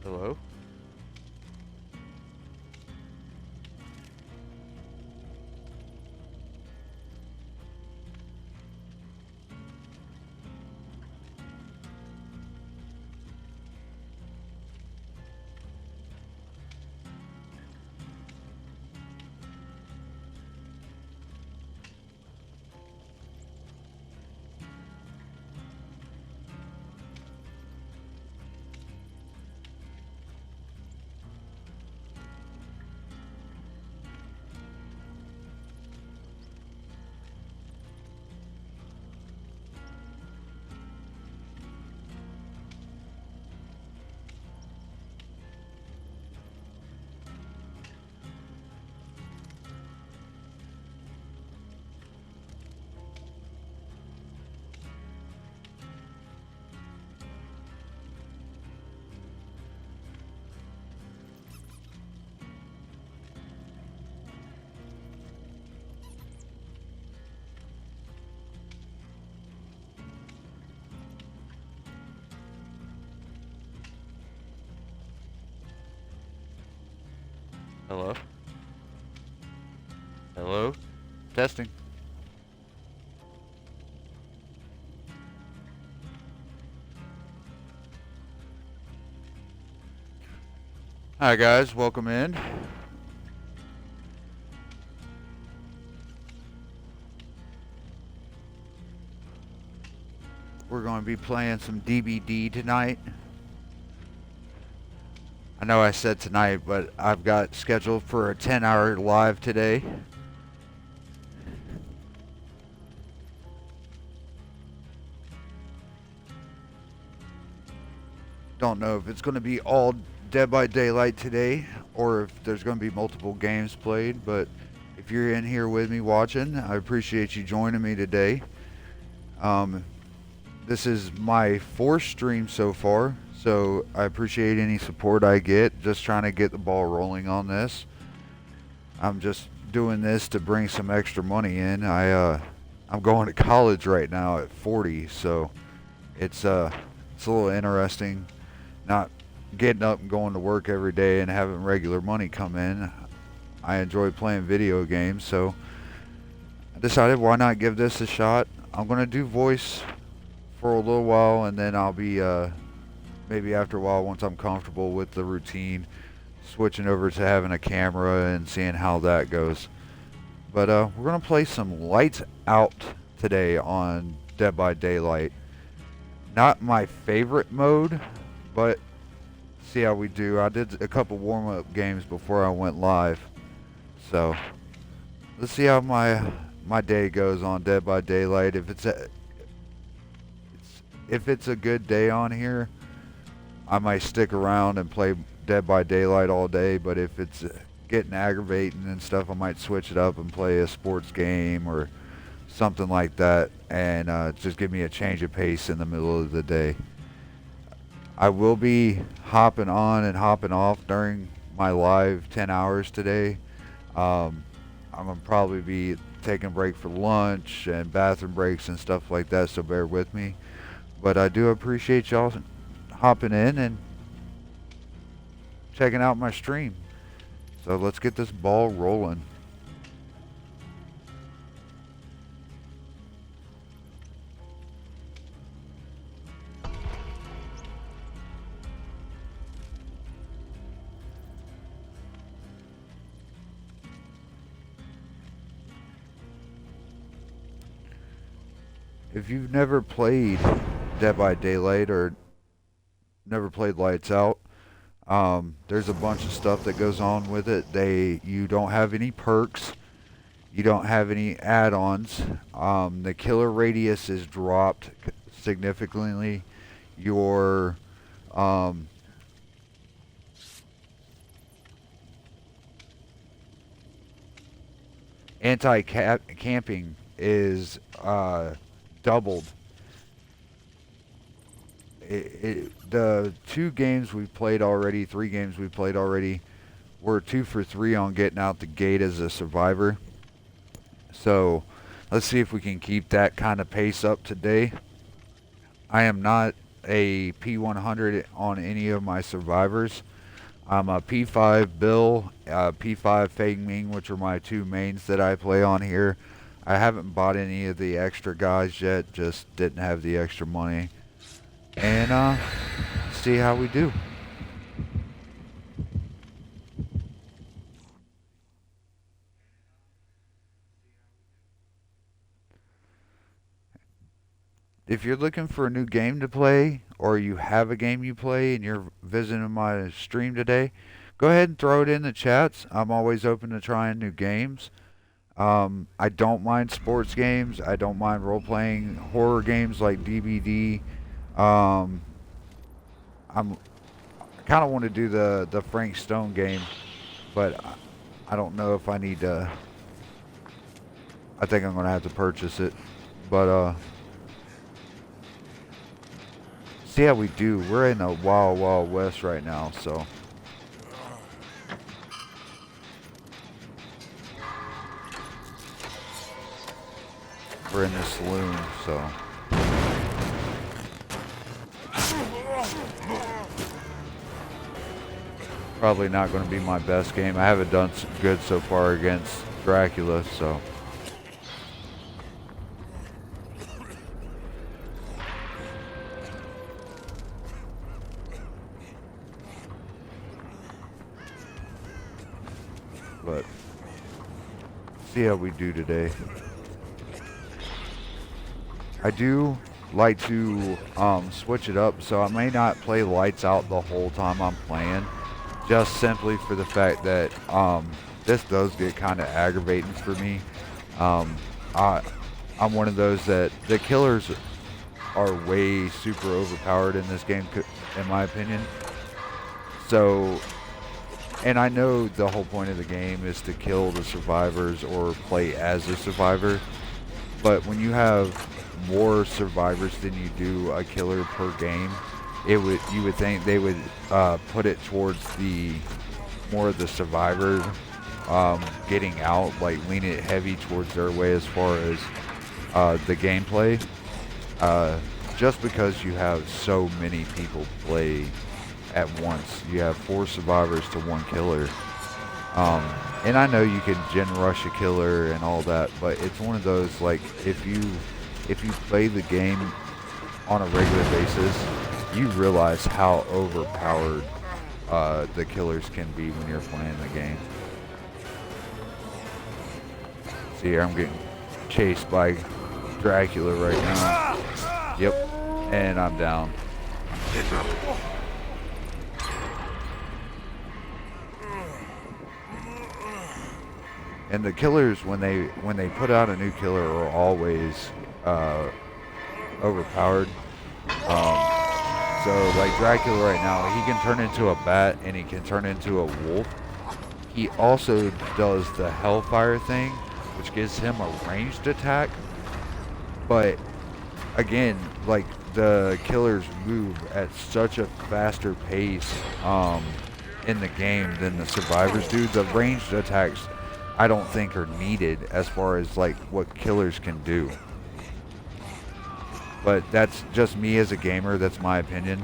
Hello? Hello? Hello? Testing. Hi guys, welcome in. We're going to be playing some DBD tonight. I know I said tonight, but I've got scheduled for a 10-hour live today. Don't know if it's going to be all Dead by Daylight today or if there's going to be multiple games played, but if you're in here with me watching, I appreciate you joining me today. This is my fourth stream so far, so I appreciate any support I get. Just trying to get the ball rolling on this. I'm just doing this to bring some extra money in. I'm going to college right now at 40, so it's a little interesting not getting up and going to work every day and having regular money come in. I enjoy playing video games, so I decided why not give this a shot. I'm going to do voice for a little while, and then I'll be maybe after a while, once I'm comfortable with the routine, switching over to having a camera and seeing how that goes. But we're going to play some Lights Out today on Dead by Daylight. Not my favorite mode, but see how we do. I did a couple warm-up games before I went live, so let's see how my day goes on Dead by Daylight. If it's a good day on here, I might stick around and play Dead by Daylight all day, but if it's getting aggravating and stuff, I might switch it up and play a sports game or something like that, and just give me a change of pace in the middle of the day. I will be hopping on and hopping off during my live 10 hours today. I'm going to probably be taking a break for lunch and bathroom breaks and stuff like that, so bear with me. But I do appreciate y'all hopping in and checking out my stream. So let's get this ball rolling. If you've never played Dead by Daylight or never played Lights Out, there's a bunch of stuff that goes on with it. You don't have any perks. You don't have any add-ons. The killer radius is dropped significantly. Your anti-camping is doubled. The 2 games we've played already, 3 games we've played already, we're 2 for 3 on getting out the gate as a survivor. So let's see if we can keep that kind of pace up today. I am not a P100 on any of my survivors. I'm a P5 Bill, P5 Feng Ming, which are my two mains that I play on here. I haven't bought any of the extra guys yet, just didn't have the extra money. And see how we do. If you're looking for a new game to play, or you have a game you play and you're visiting my stream today, go ahead and throw it in the chats. I'm always open to trying new games. I don't mind sports games. I don't mind role-playing horror games like DBD. Um, I kind of want to do the Frank Stone game, but I don't know if I need to. I think I'm gonna have to purchase it, but see how we do. We're in the wild, wild west right now, so. We're in this saloon, so. Probably not going to be my best game. I haven't done good so far against Dracula, so. But see how we do today. I do like to switch it up, so I may not play lights out the whole time I'm playing, just simply for the fact that this does get kind of aggravating for me. I'm one of those that the killers are way super overpowered in this game, in my opinion. So. And I know the whole point of the game is to kill the survivors or play as a survivor. But when you have more survivors than you do a killer per game, you would think they would put it towards the more of the survivor getting out, like lean it heavy towards their way as far as the gameplay. Just because you have so many people play at once. You have 4 survivors to 1 killer. And I know you can gen rush a killer and all that, but it's one of those, like, if you play the game on a regular basis, you realize how overpowered the killers can be when you're playing the game. See here, I'm getting chased by Dracula right now. Yep, and I'm down. And the killers, when they put out a new killer, are always overpowered. So like Dracula right now, he can turn into a bat and he can turn into a wolf. He also does the Hellfire thing, which gives him a ranged attack. But again, like the killers move at such a faster pace in the game than the survivors do. The ranged attacks, I don't think, are needed as far as like what killers can do. But that's just me as a gamer. That's my opinion.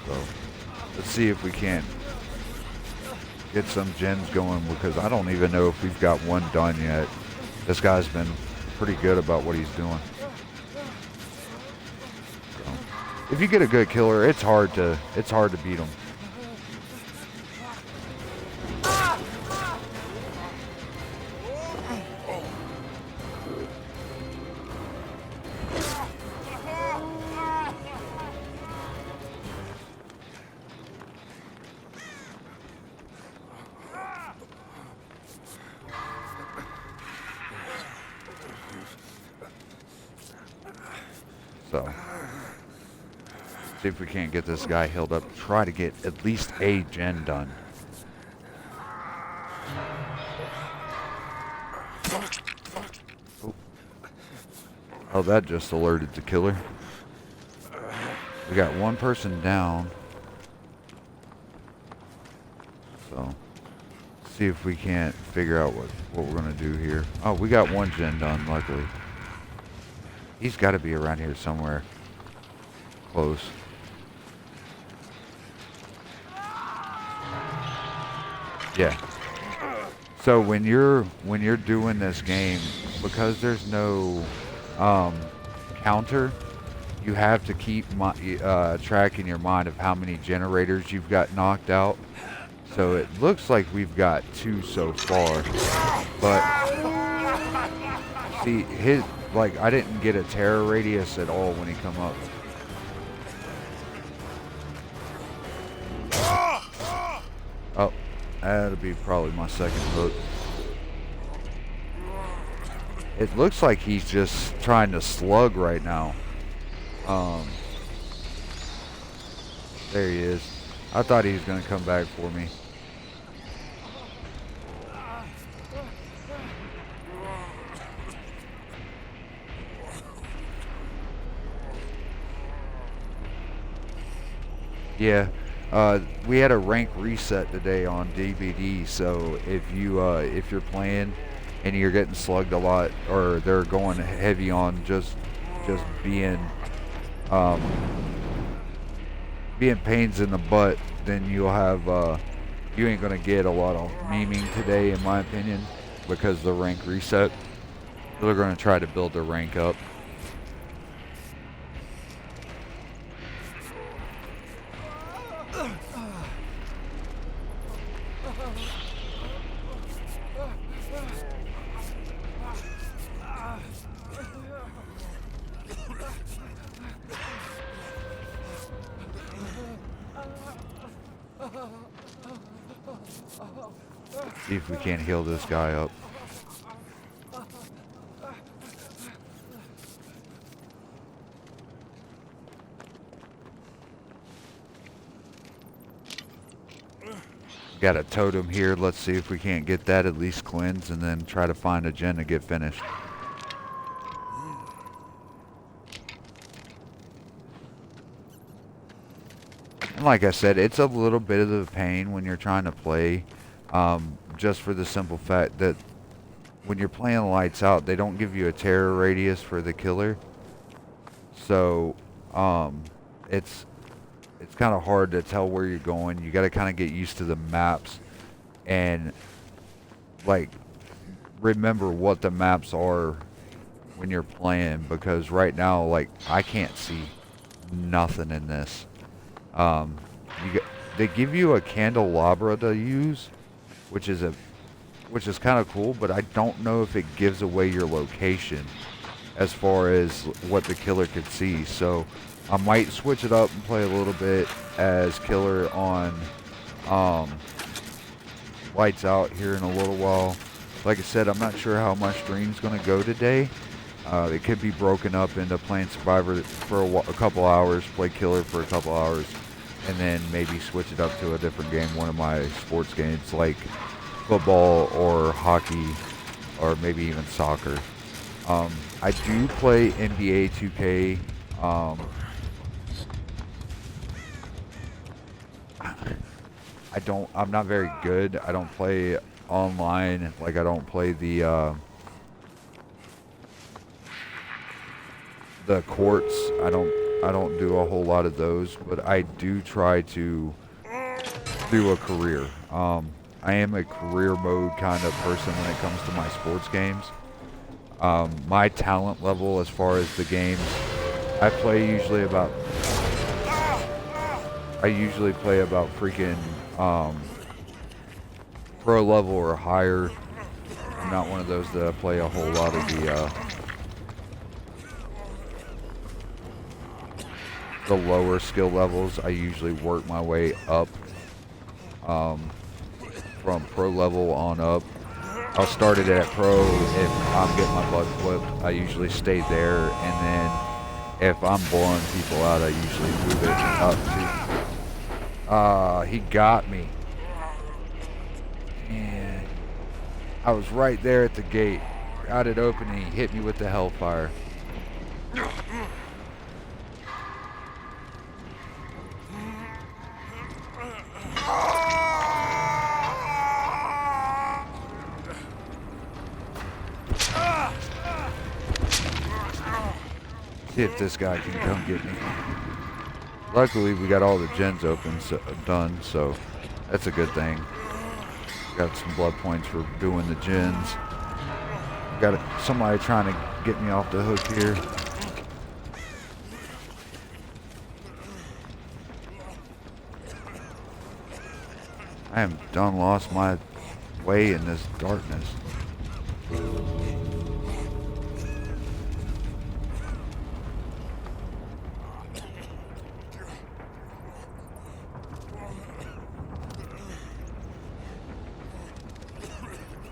So let's see if we can't get some gens going, because I don't even know if we've got one done yet. This guy's been pretty good about what he's doing. So, if you get a good killer, it's hard to beat him. So, see if we can't get this guy healed up. Try to get at least a gen done. Oh, that just alerted the killer. We got one person down. So, see if we can't figure out what we're gonna do here. Oh, we got one gen done, luckily. He's got to be around here somewhere. Close. Yeah. So when you're doing this game, because there's no counter, you have to keep track in your mind of how many generators you've got knocked out. So it looks like we've got 2 so far, but see I didn't get a terror radius at all when he come up. Oh, that'll be probably my second hook. It looks like he's just trying to slug right now. There he is. I thought he was going to come back for me. Yeah, we had a rank reset today on DVD, so if you're playing and you're getting slugged a lot, or they're going heavy on just being pains in the butt, then you'll have you ain't gonna get a lot of memeing today, in my opinion, because the rank reset. They're gonna try to build their rank up. See if we can't heal this guy up. Got a totem here. Let's see if we can't get that at least cleansed, and then try to find a gen to get finished. And like I said, it's a little bit of a pain when you're trying to play, just for the simple fact that when you're playing lights out, they don't give you a terror radius for the killer. So it's kind of hard to tell where you're going. You got to kind of get used to the maps and like remember what the maps are when you're playing, because right now, like, I can't see nothing in this. They give you a candelabra to use, which is kind of cool, but I don't know if it gives away your location as far as what the killer could see. So I might switch it up and play a little bit as killer on lights out here in a little while. Like I said, I'm not sure how my stream's going to go today. It could be broken up into playing Survivor for a couple hours, play killer for a couple hours, and then maybe switch it up to a different game, one of my sports games like football or hockey or maybe even soccer. I do play NBA 2K. I'm not very good. I don't play online. Like, I don't play the courts. I don't do a whole lot of those, but I do try to do a career. I am a career mode kind of person when it comes to my sports games. My talent level as far as the games, I usually play about freaking pro level or higher. I'm not one of those that play a whole lot of the lower skill levels. I usually work my way up from pro level on up. I'll start it at pro. If I'm getting my butt flipped, I usually stay there, and then if I'm blowing people out, I usually move it up to... he got me. And I was right there at the gate. Got it open and he hit me with the hellfire. See if this guy can come get me. Luckily, we got all the gens done, so that's a good thing. Got some blood points for doing the gens. Got somebody trying to get me off the hook here. I am done lost my way in this darkness.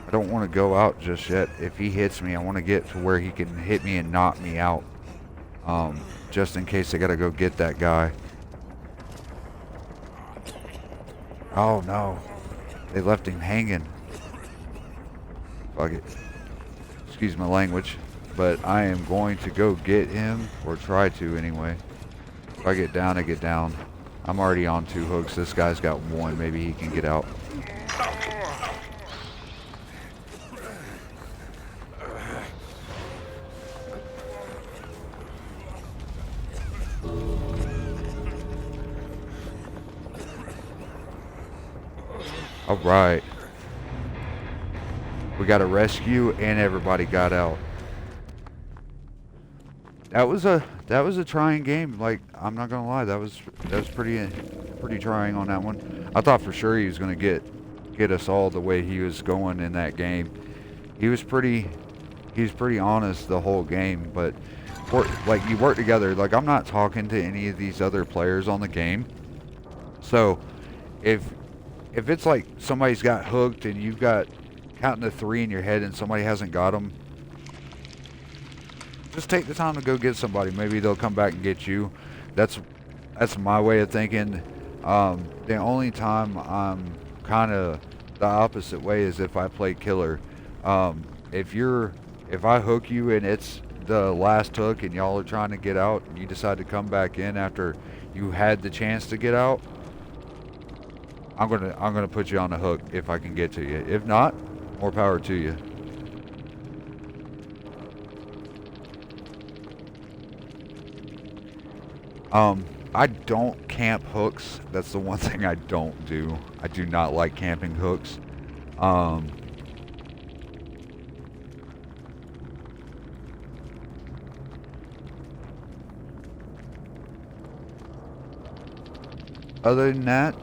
I don't want to go out just yet. If he hits me, I want to get to where he can hit me and knock me out. Just in case I gotta go get that guy. Oh no. They left him hanging. Fuck it. Excuse my language. But I am going to go get him, or try to anyway. If I get down, I get down. I'm already on 2 hooks. This guy's got 1. Maybe he can get out. All right. We got a rescue and everybody got out. That was a trying game. Like, I'm not gonna lie, that was pretty trying on that one. I thought for sure he was gonna get us all the way he was going in that game. He was pretty honest the whole game, but like, you work together. Like, I'm not talking to any of these other players on the game. So if it's like somebody's got hooked and you've got counting to 3 in your head and somebody hasn't got them, just take the time to go get somebody. Maybe they'll come back and get you. That's my way of thinking. The only time I'm kind of the opposite way is if I play killer. If I hook you and it's the last hook and y'all are trying to get out and you decide to come back in after you had the chance to get out, I'm gonna put you on the hook if I can get to you. If not, more power to you. I don't camp hooks. That's the one thing I don't do. I do not like camping hooks. Other than that,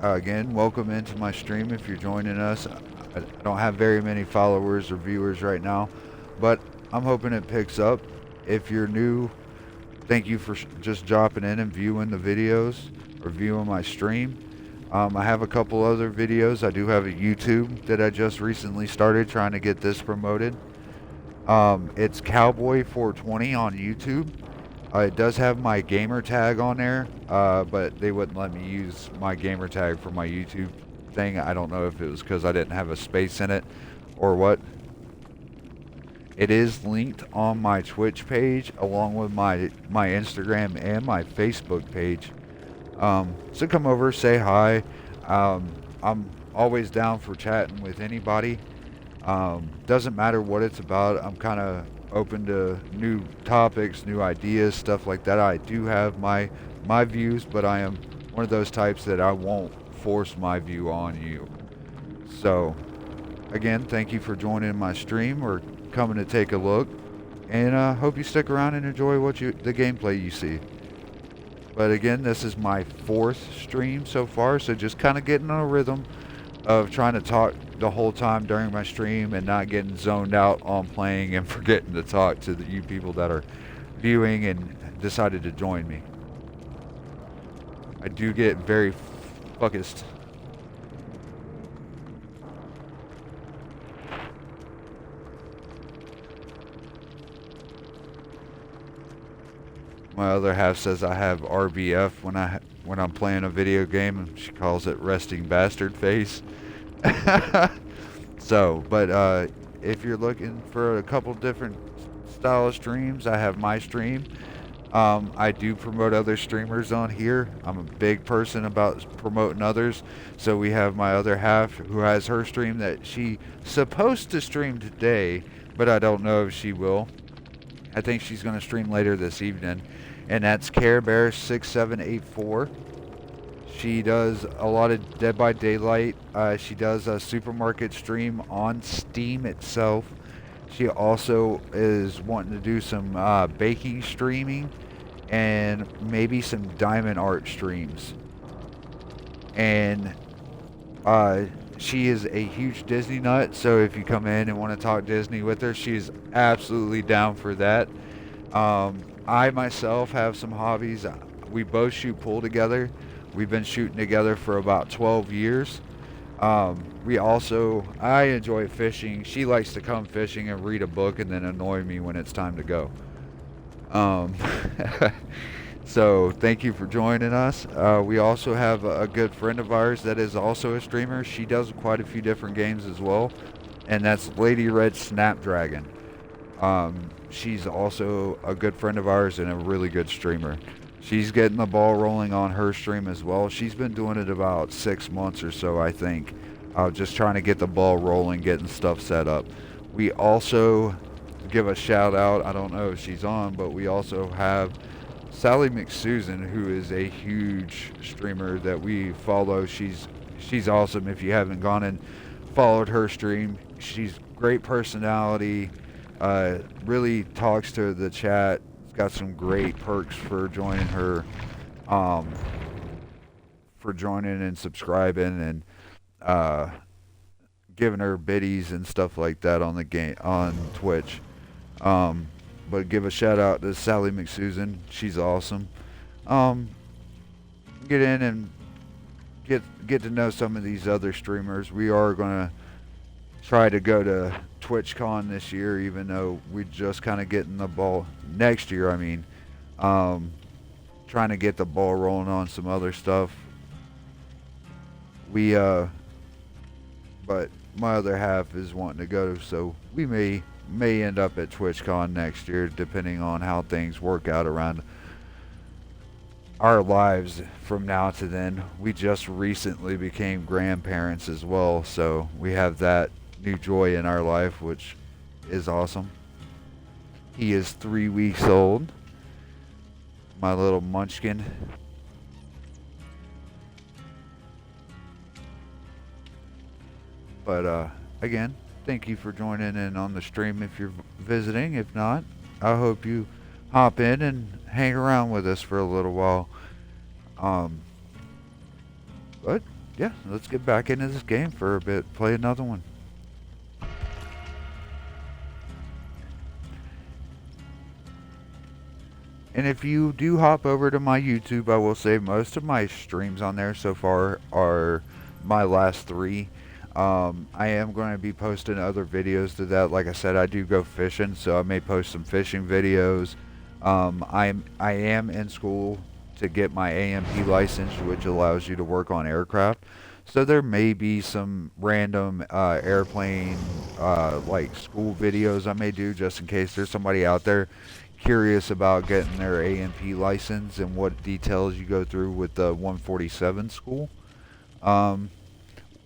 again, welcome into my stream if you're joining us. I don't have very many followers or viewers right now, but I'm hoping it picks up. If you're new, thank you for just dropping in and viewing the videos or viewing my stream. I have a couple other videos. I do have a YouTube that I just recently started trying to get this promoted. It's Cowboy86420 on YouTube. It does have my gamer tag on there, but they wouldn't let me use my gamer tag for my YouTube thing. I don't know if it was because I didn't have a space in it or what. It is linked on my Twitch page along with my Instagram and my Facebook page. So come over, say hi. I'm always down for chatting with anybody. Doesn't matter what it's about. I'm kind of open to new topics, new ideas, stuff like that. I do have my views, but I am one of those types that I won't force my view on you. So again, thank you for joining my stream or coming to take a look, and hope you stick around and enjoy the gameplay you see. But again, this is my 4th stream so far, so just kind of getting on a rhythm of trying to talk the whole time during my stream and not getting zoned out on playing and forgetting to talk to you people that are viewing and decided to join me. I do get very focused. My other half says I have RBF when I'm playing a video game, and she calls it resting bastard face. So, but if you're looking for a couple different style of streams, I have my stream. I do promote other streamers on here. I'm a big person about promoting others. So we have my other half who has her stream that she supposed to stream today, but I don't know if she will. I think she's going to stream later this evening, and that's Care Bear 6784. She does a lot of Dead by Daylight. She does a supermarket stream on Steam itself. She also is wanting to do some baking streaming and maybe some diamond art streams. And she is a huge Disney nut, so if you come in and want to talk Disney with her, she's absolutely down for that. I myself have some hobbies. We both shoot pool together. We've been shooting together for about 12 years. I enjoy fishing. She likes to come fishing and read a book and then annoy me when it's time to go. Um, so thank you for joining us. We also have a good friend of ours that is also a streamer. She does quite a few different games as well, and that's Lady Red Snapdragon. She's also a good friend of ours and a really good streamer. She's getting the ball rolling on her stream as well. She's been doing it about 6 months or so, I think. Just trying to get the ball rolling, getting stuff set up. We also give a shout out, I don't know if she's on, but we also have Sally McSusan, who is a huge streamer that we follow. She's awesome. If you haven't gone and followed her stream, she's great personality, really talks to the chat. Got some great perks for joining her, for joining and subscribing and giving her biddies and stuff like that on the game on Twitch. But give a shout out to Sally McSusan. She's awesome. Get in and get to know some of these other streamers. We are gonna try to go to TwitchCon this year, even though we're just kind of getting the ball next year. I mean, trying to get the ball rolling on some other stuff. But my other half is wanting to go, so we may end up at TwitchCon next year, depending on how things work out around our lives from now to then. We just recently became grandparents as well, so we have that new joy in our life, which is awesome. He is 3 weeks old, my little munchkin. But again, thank you for joining in on the stream if you're visiting. If not, I hope you hop in and hang around with us for a little while. But yeah, let's get back into this game for a bit, play another one. And if you do hop over to my YouTube, I will say most of my streams on there so far are my last 3. I am going to be posting other videos to that. Like I said, I do go fishing, so I may post some fishing videos. I am in school to get my AMP license, which allows you to work on aircraft. So there may be some random airplane like school videos I may do, just in case there's somebody out there curious about getting their AMP license and what details you go through with the 147 school.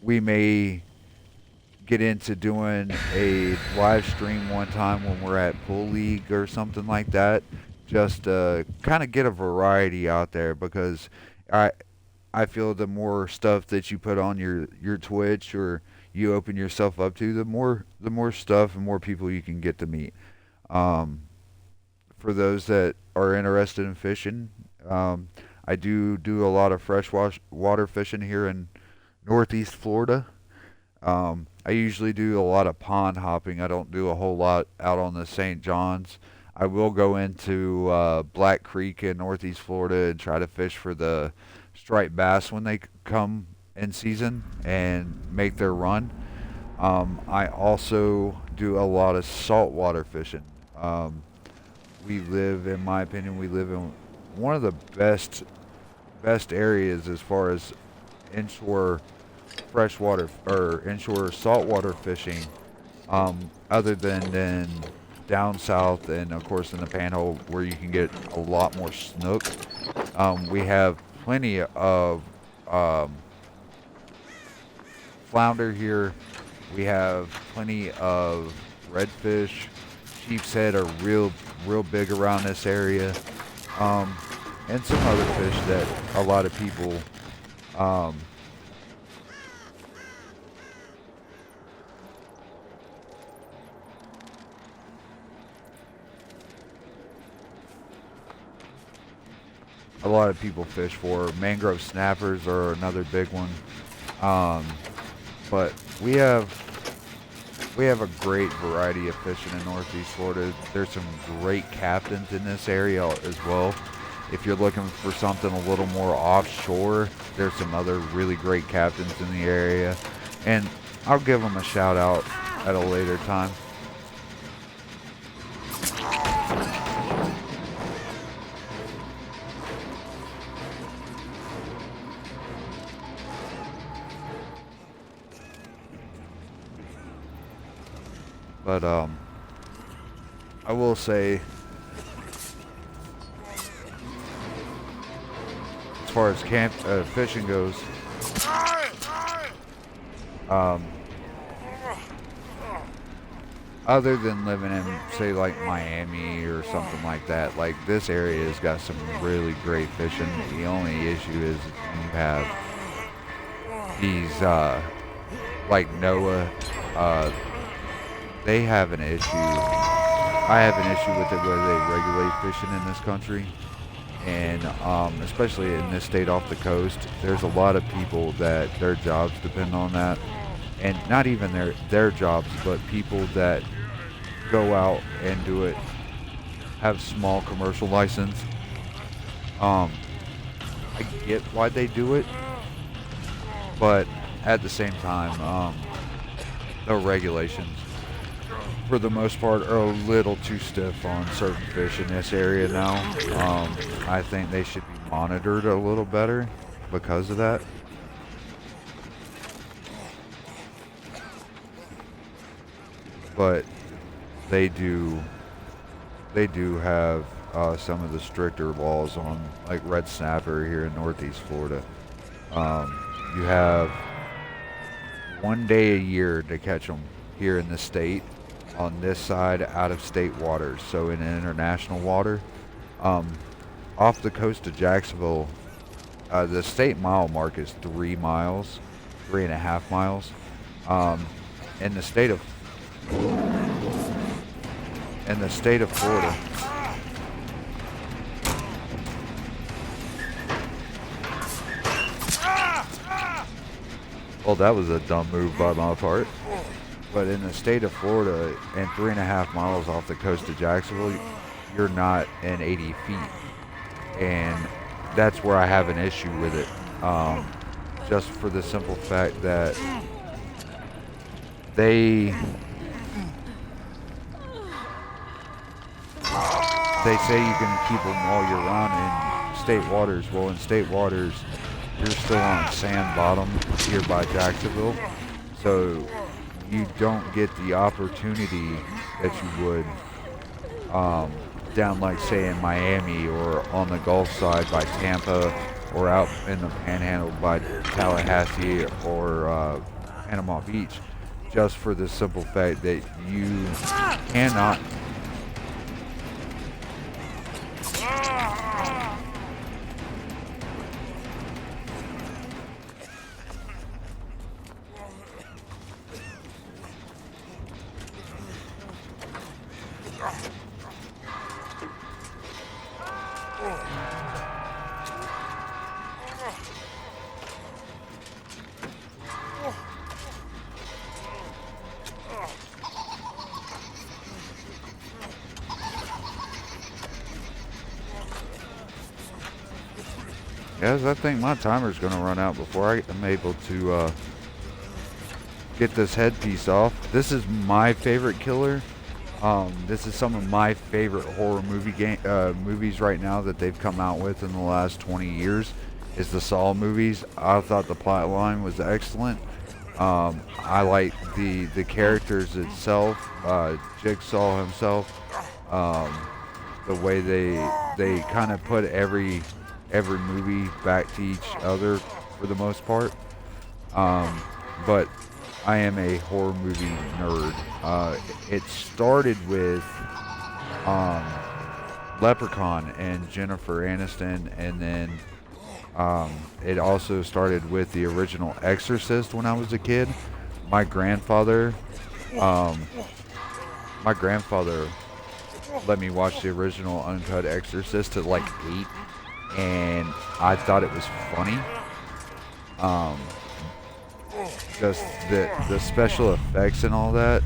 We may get into doing a live stream one time when we're at Pool League or something like that, just to kind of get a variety out there, because I feel the more stuff that you put on your Twitch or you open yourself up to, the more stuff and more people you can get to meet. For those that are interested in fishing, I do a lot of freshwater fishing here in Northeast Florida. I usually do a lot of pond hopping. I don't do a whole lot out on the St. John's. I will go into Black Creek in Northeast Florida and try to fish for the striped bass when they come in season and make their run. I also do a lot of saltwater fishing. In my opinion, we live in one of the best areas as far as inshore freshwater or inshore saltwater fishing, other than down south and of course in the Panhandle where you can get a lot more snook. We have plenty of flounder here. We have plenty of redfish. Sheep's head are real big around this area, and some other fish that a lot of people fish for. Mangrove snappers are another big one. But we have a great variety of fishing in Northeast Florida. There's some great captains in this area as well. If you're looking for something a little more offshore, there's some other really great captains in the area, and I'll give them a shout out at a later time. But I will say, as far as fishing goes, other than living in, say, like Miami or something like that, like this area has got some really great fishing. The only issue is you have these, like NOAA, they have an issue. I have an issue with the way they regulate fishing in this country. And especially in this state off the coast, there's a lot of people that their jobs depend on that. And not even their jobs, but people that go out and do it, have small commercial license. I get why they do it, but at the same time, the regulations, for the most part, are a little too stiff on certain fish in this area now. I think they should be monitored a little better because of that. But they do have some of the stricter laws on, like red snapper here in Northeast Florida. You have 1 day a year to catch them here in the state, on this side, out of state waters. So in international water, off the coast of Jacksonville, the state mile mark is 3 miles, 3.5 miles. In the state of Florida, well, that was a dumb move by my part. But in the state of Florida, and 3.5 miles off the coast of Jacksonville, you're not in 80 feet. And that's where I have an issue with it. Just for the simple fact that they say you can keep them all year round in state waters. Well, in state waters, you're still on sand bottom here by Jacksonville. So you don't get the opportunity that you would down, like, say, in Miami or on the Gulf side by Tampa, or out in the Panhandle by Tallahassee or Panama Beach, just for the simple fact that you cannot Guys, I think my timer's going to run out before I'm able to get this headpiece off. This is my favorite killer. This is some of my favorite horror movies right now that they've come out with in the last 20 years. Is the Saw movies. I thought the plot line was excellent. I like the characters itself, Jigsaw himself, the way they kind of put every movie back to each other for the most part. But I am a horror movie nerd. It started with Leprechaun and Jennifer Aniston, and then it also started with the original Exorcist when I was a kid. My grandfather, um, my grandfather let me watch the original uncut Exorcist at like 8, and I thought it was funny. Um, just the special effects and all that,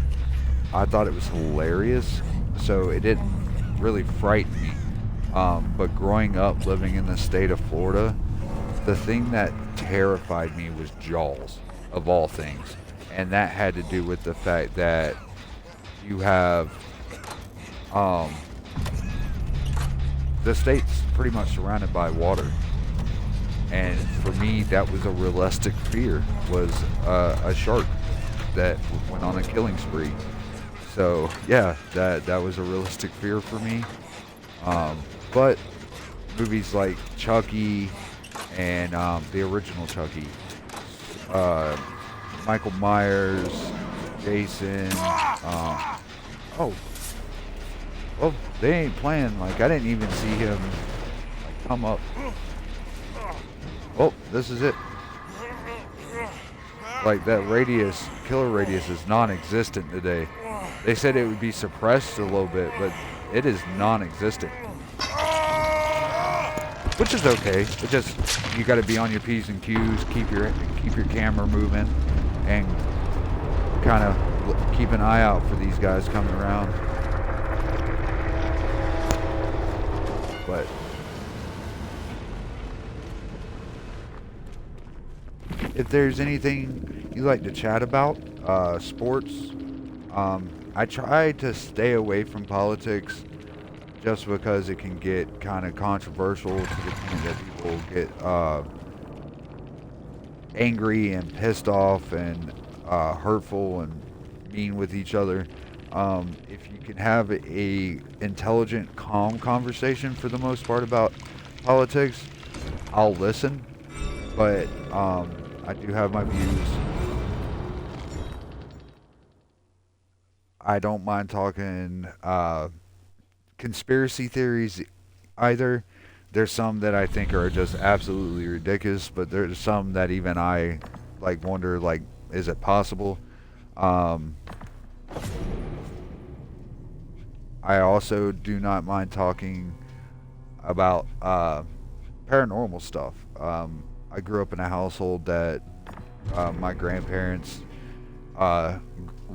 I thought it was hilarious. So it didn't really frighten me. But growing up living in the state of Florida, the thing that terrified me was Jaws, of all things. And that had to do with the fact that you have um, the state's pretty much surrounded by water. And for me, that was a realistic fear, was a shark that went on a killing spree. So yeah, that was a realistic fear for me. But movies like Chucky and the original Chucky, uh, Michael Myers, Jason. Oh, well, they ain't playing. Like I didn't even see him like come up. Oh, this is it. Like that radius, killer radius is non-existent today. They said it would be suppressed a little bit, but it is non-existent. Which is okay. It just, you got to be on your P's and Q's, keep your camera moving, and kind of keep an eye out for these guys coming around. But if there's anything you like to chat about, sports, I try to stay away from politics just because it can get kind of controversial to the point that people get angry and pissed off and hurtful and mean with each other. If you can have a intelligent, calm conversation for the most part about politics, I'll listen. But I do have my views. I don't mind talking conspiracy theories either. There's some that I think are just absolutely ridiculous, but there's some that even I like wonder, like, is it possible? Um, I also do not mind talking about paranormal stuff. I grew up in a household that my grandparents uh,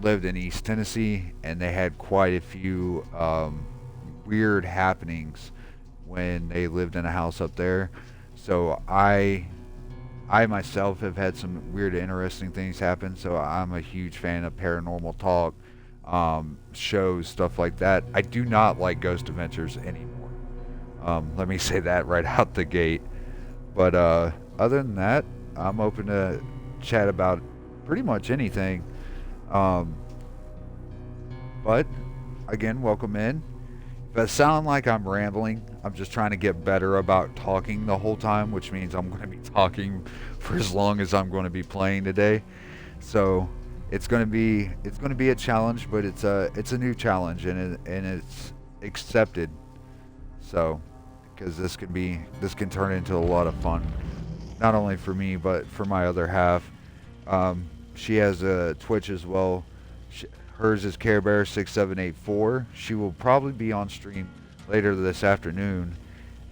lived in East Tennessee, and they had quite a few weird happenings when they lived in a house up there. So I myself have had some weird, interesting things happen. So I'm a huge fan of paranormal talk, shows, stuff like that. I do not like Ghost Adventures anymore. Let me say that right out the gate. But other than that, I'm open to chat about pretty much anything. Um, but again, welcome in. If I sound like I'm rambling, I'm just trying to get better about talking the whole time, which means I'm going to be talking for as long as I'm going to be playing today. So it's going to be a challenge, but it's a new challenge, and it's accepted. So because this can turn into a lot of fun, not only for me but for my other half. She has a Twitch as well. Hers is Care Bear 6784. She will probably be on stream later this afternoon.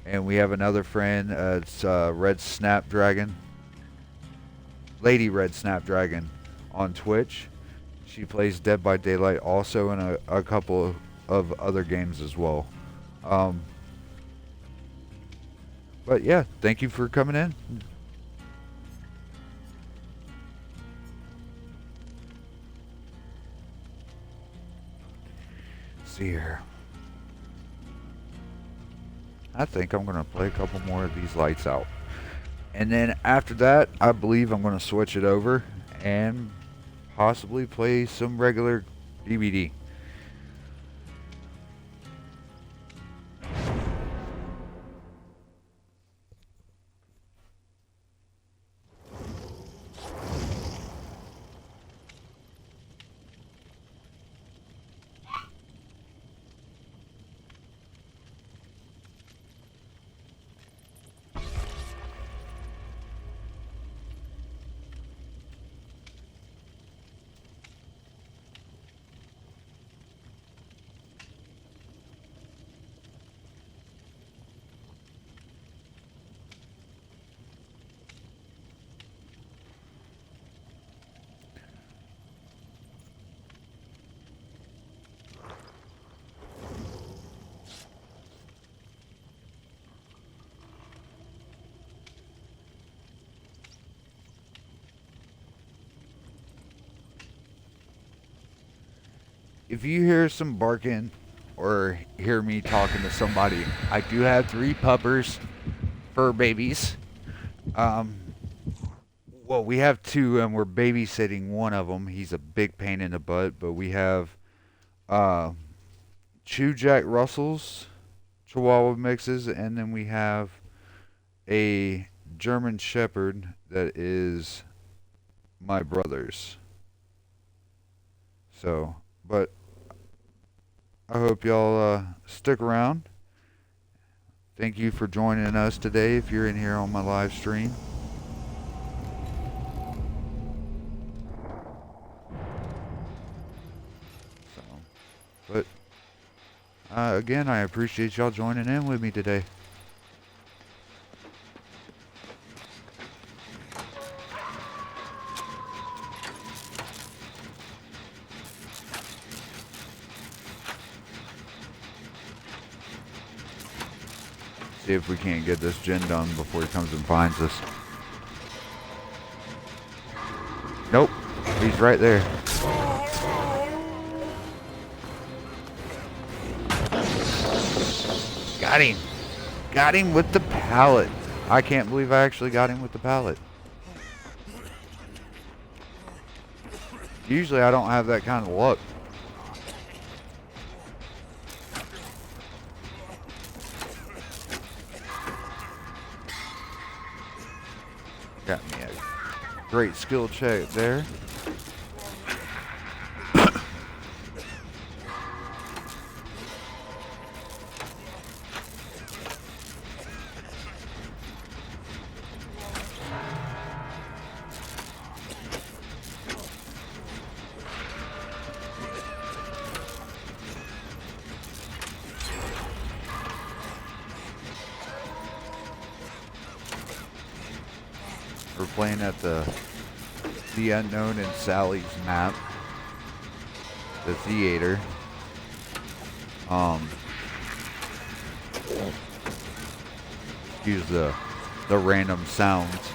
And we have another friend. It's Red Snapdragon, Lady Red Snapdragon, on Twitch. She plays Dead by Daylight also, and a couple of other games as well. But yeah, thank you for coming in. See here. I think I'm going to play a couple more of these lights out. And then after that, I believe I'm going to switch it over and possibly play some regular DVD. if you hear some barking or hear me talking to somebody, I do have 3 puppers, fur babies. Well, we have 2, and we're babysitting one of them. He's a big pain in the butt, but we have uh, 2 Jack Russells, Chihuahua mixes, and then we have a German Shepherd that is my brother's. So, but I hope y'all stick around. Thank you for joining us today if you're in here on my live stream. So, but again, I appreciate y'all joining in with me today. See if we can't get this gen done before he comes and finds us. Nope, he's right there. Got him. Got him with the pallet. I can't believe I actually got him with the pallet. Usually I don't have that kind of luck. Got me a great skill check there. We're playing at the Unknown and Sally's map, the theater. Excuse the random sounds.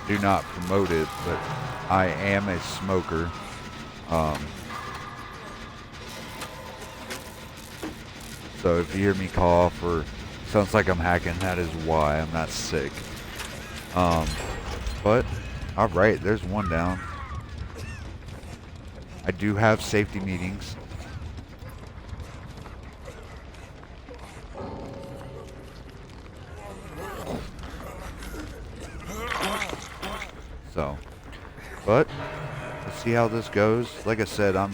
Do not promote it, but I am a smoker. So if you hear me cough or sounds like I'm hacking, that is why. I'm not sick. But, alright, there's one down. I do have safety meetings. So, but, let's see how this goes. Like I said, I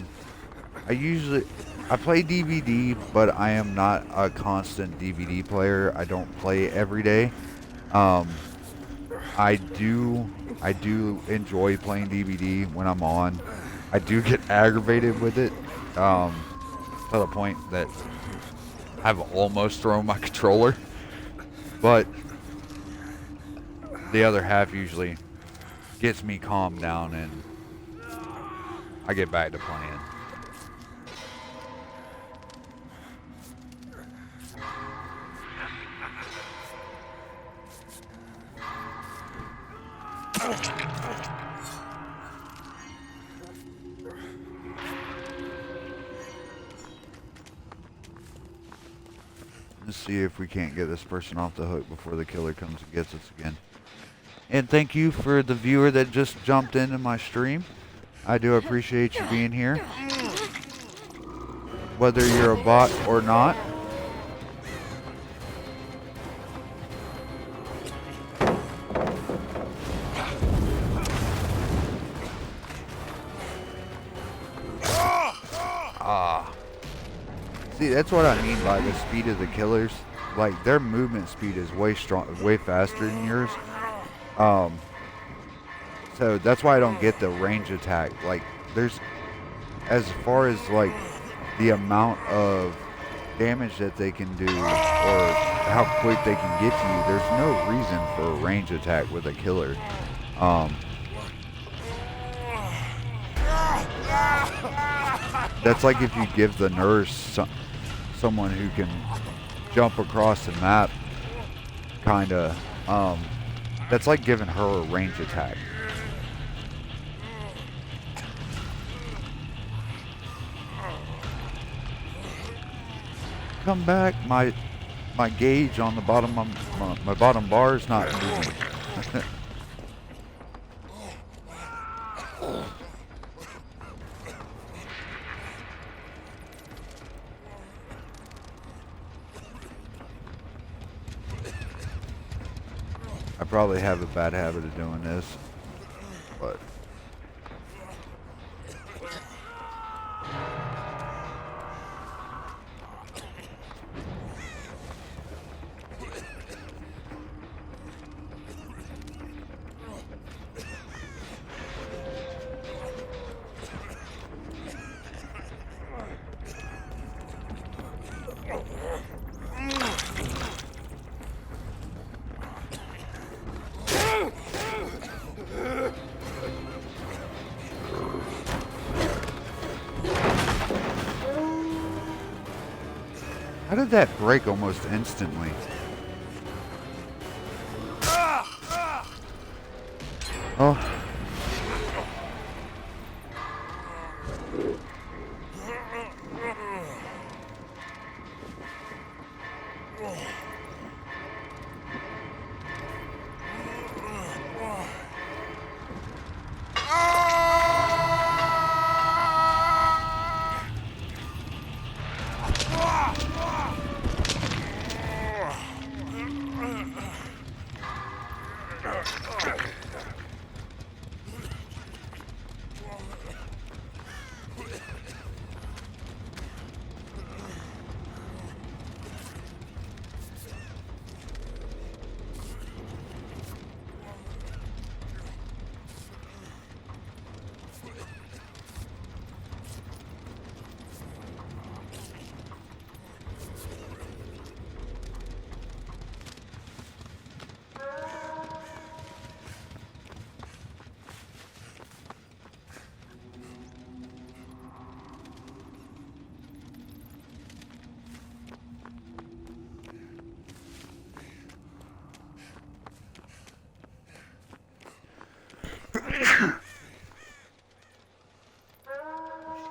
play DVD, but I am not a constant DVD player. I don't play every day. I do enjoy playing DVD when I'm on. I do get aggravated with it, to the point that I've almost thrown my controller. But the other half usually gets me calmed down and I get back to playing. Let's see if we can't get this person off the hook before the killer comes and gets us again. And thank you for the viewer that just jumped into my stream. I do appreciate you being here. Whether you're a bot or not. See, that's what I mean by the speed of the killers. Like, their movement speed is way faster than yours. So that's why I don't get the range attack. Like, there's, as far as like the amount of damage that they can do or how quick they can get to you, there's no reason for a range attack with a killer. That's like if you give the nurse someone who can jump across the map, kinda. That's like giving her a range attack. come back. My gauge on the bottom of my bottom bar is not moving. I probably have a bad habit of doing this, but how did that break almost instantly? Oh.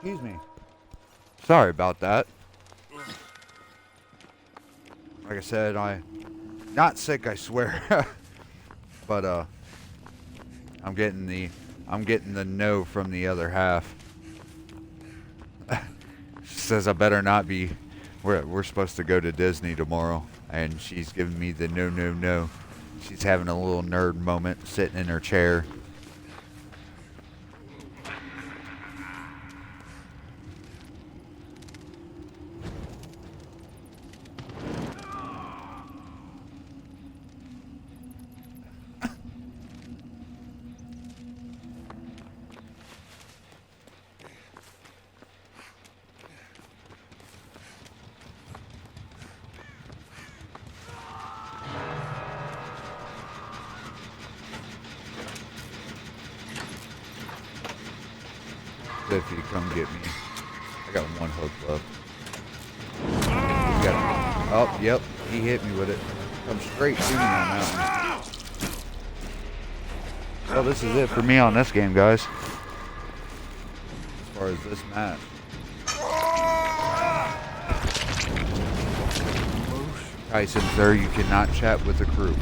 Excuse me. Sorry about that. Like I said, I'm not sick, I swear. But I'm getting the no from the other half. She says I better not be. We're supposed to go to Disney tomorrow, and she's giving me the no, no, no. She's having a little nerd moment, sitting in her chair. If you come get me. I got one hook left. Oh, yep. He hit me with it. Come straight to me on that one. Well, this is it for me on this game, guys. As far as this match. Tyson, sir, you cannot chat with the crew.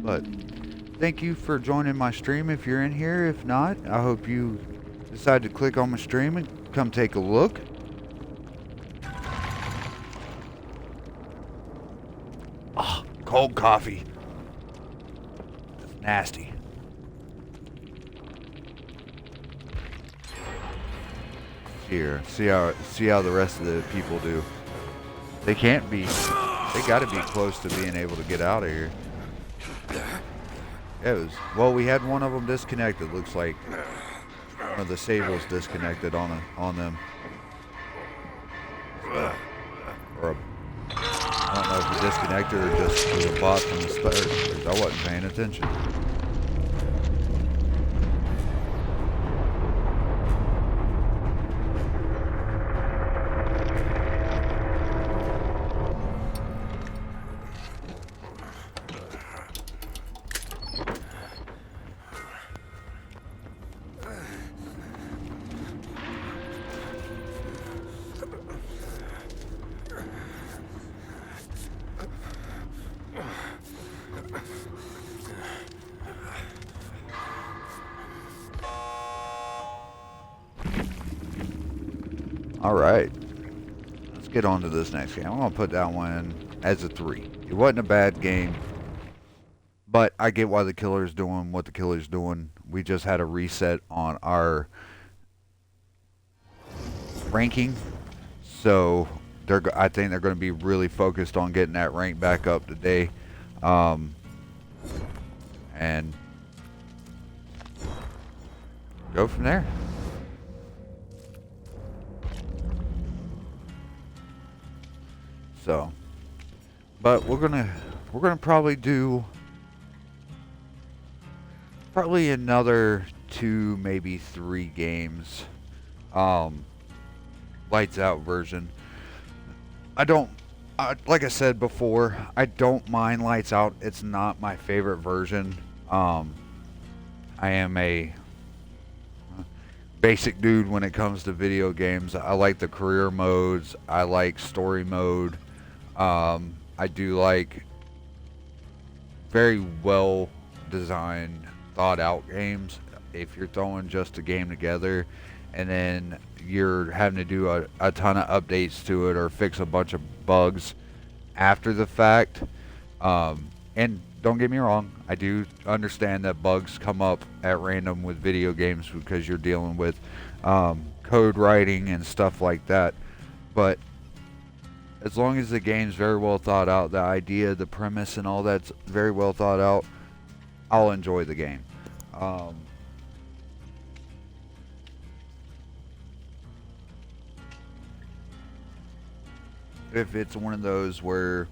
But thank you for joining my stream if you're in here. If not, I hope you decide to click on my stream and come take a look. Oh, cold coffee. That's nasty. Here, see how the rest of the people do. They can't be. They got to be close to being able to get out of here. It was, well, we had one of them disconnected. Looks like one of the sables disconnected on them. Or I don't know if a disconnector or just was a bot from the start, because I wasn't paying attention. Alright, let's get on to this next game. I'm going to put that one as a 3. It wasn't a bad game, but I get why the killer's doing what the killer's doing. We just had a reset on our ranking, so I think they're going to be really focused on getting that rank back up today. And go from there. So, but we're gonna probably do another 2, maybe 3 games. Lights out version. Like I said before, I don't mind Lights Out. It's not my favorite version. I am a basic dude when it comes to video games. I like the career modes. I like story mode. I do like very well designed, thought out games. If you're throwing just a game together and then you're having to do a ton of updates to it or fix a bunch of bugs after the fact, and don't get me wrong, I do understand that bugs come up at random with video games because you're dealing with code writing and stuff like that, but as long as the game's very well thought out, the idea, the premise, and all that's very well thought out, I'll enjoy the game. If it's one of those where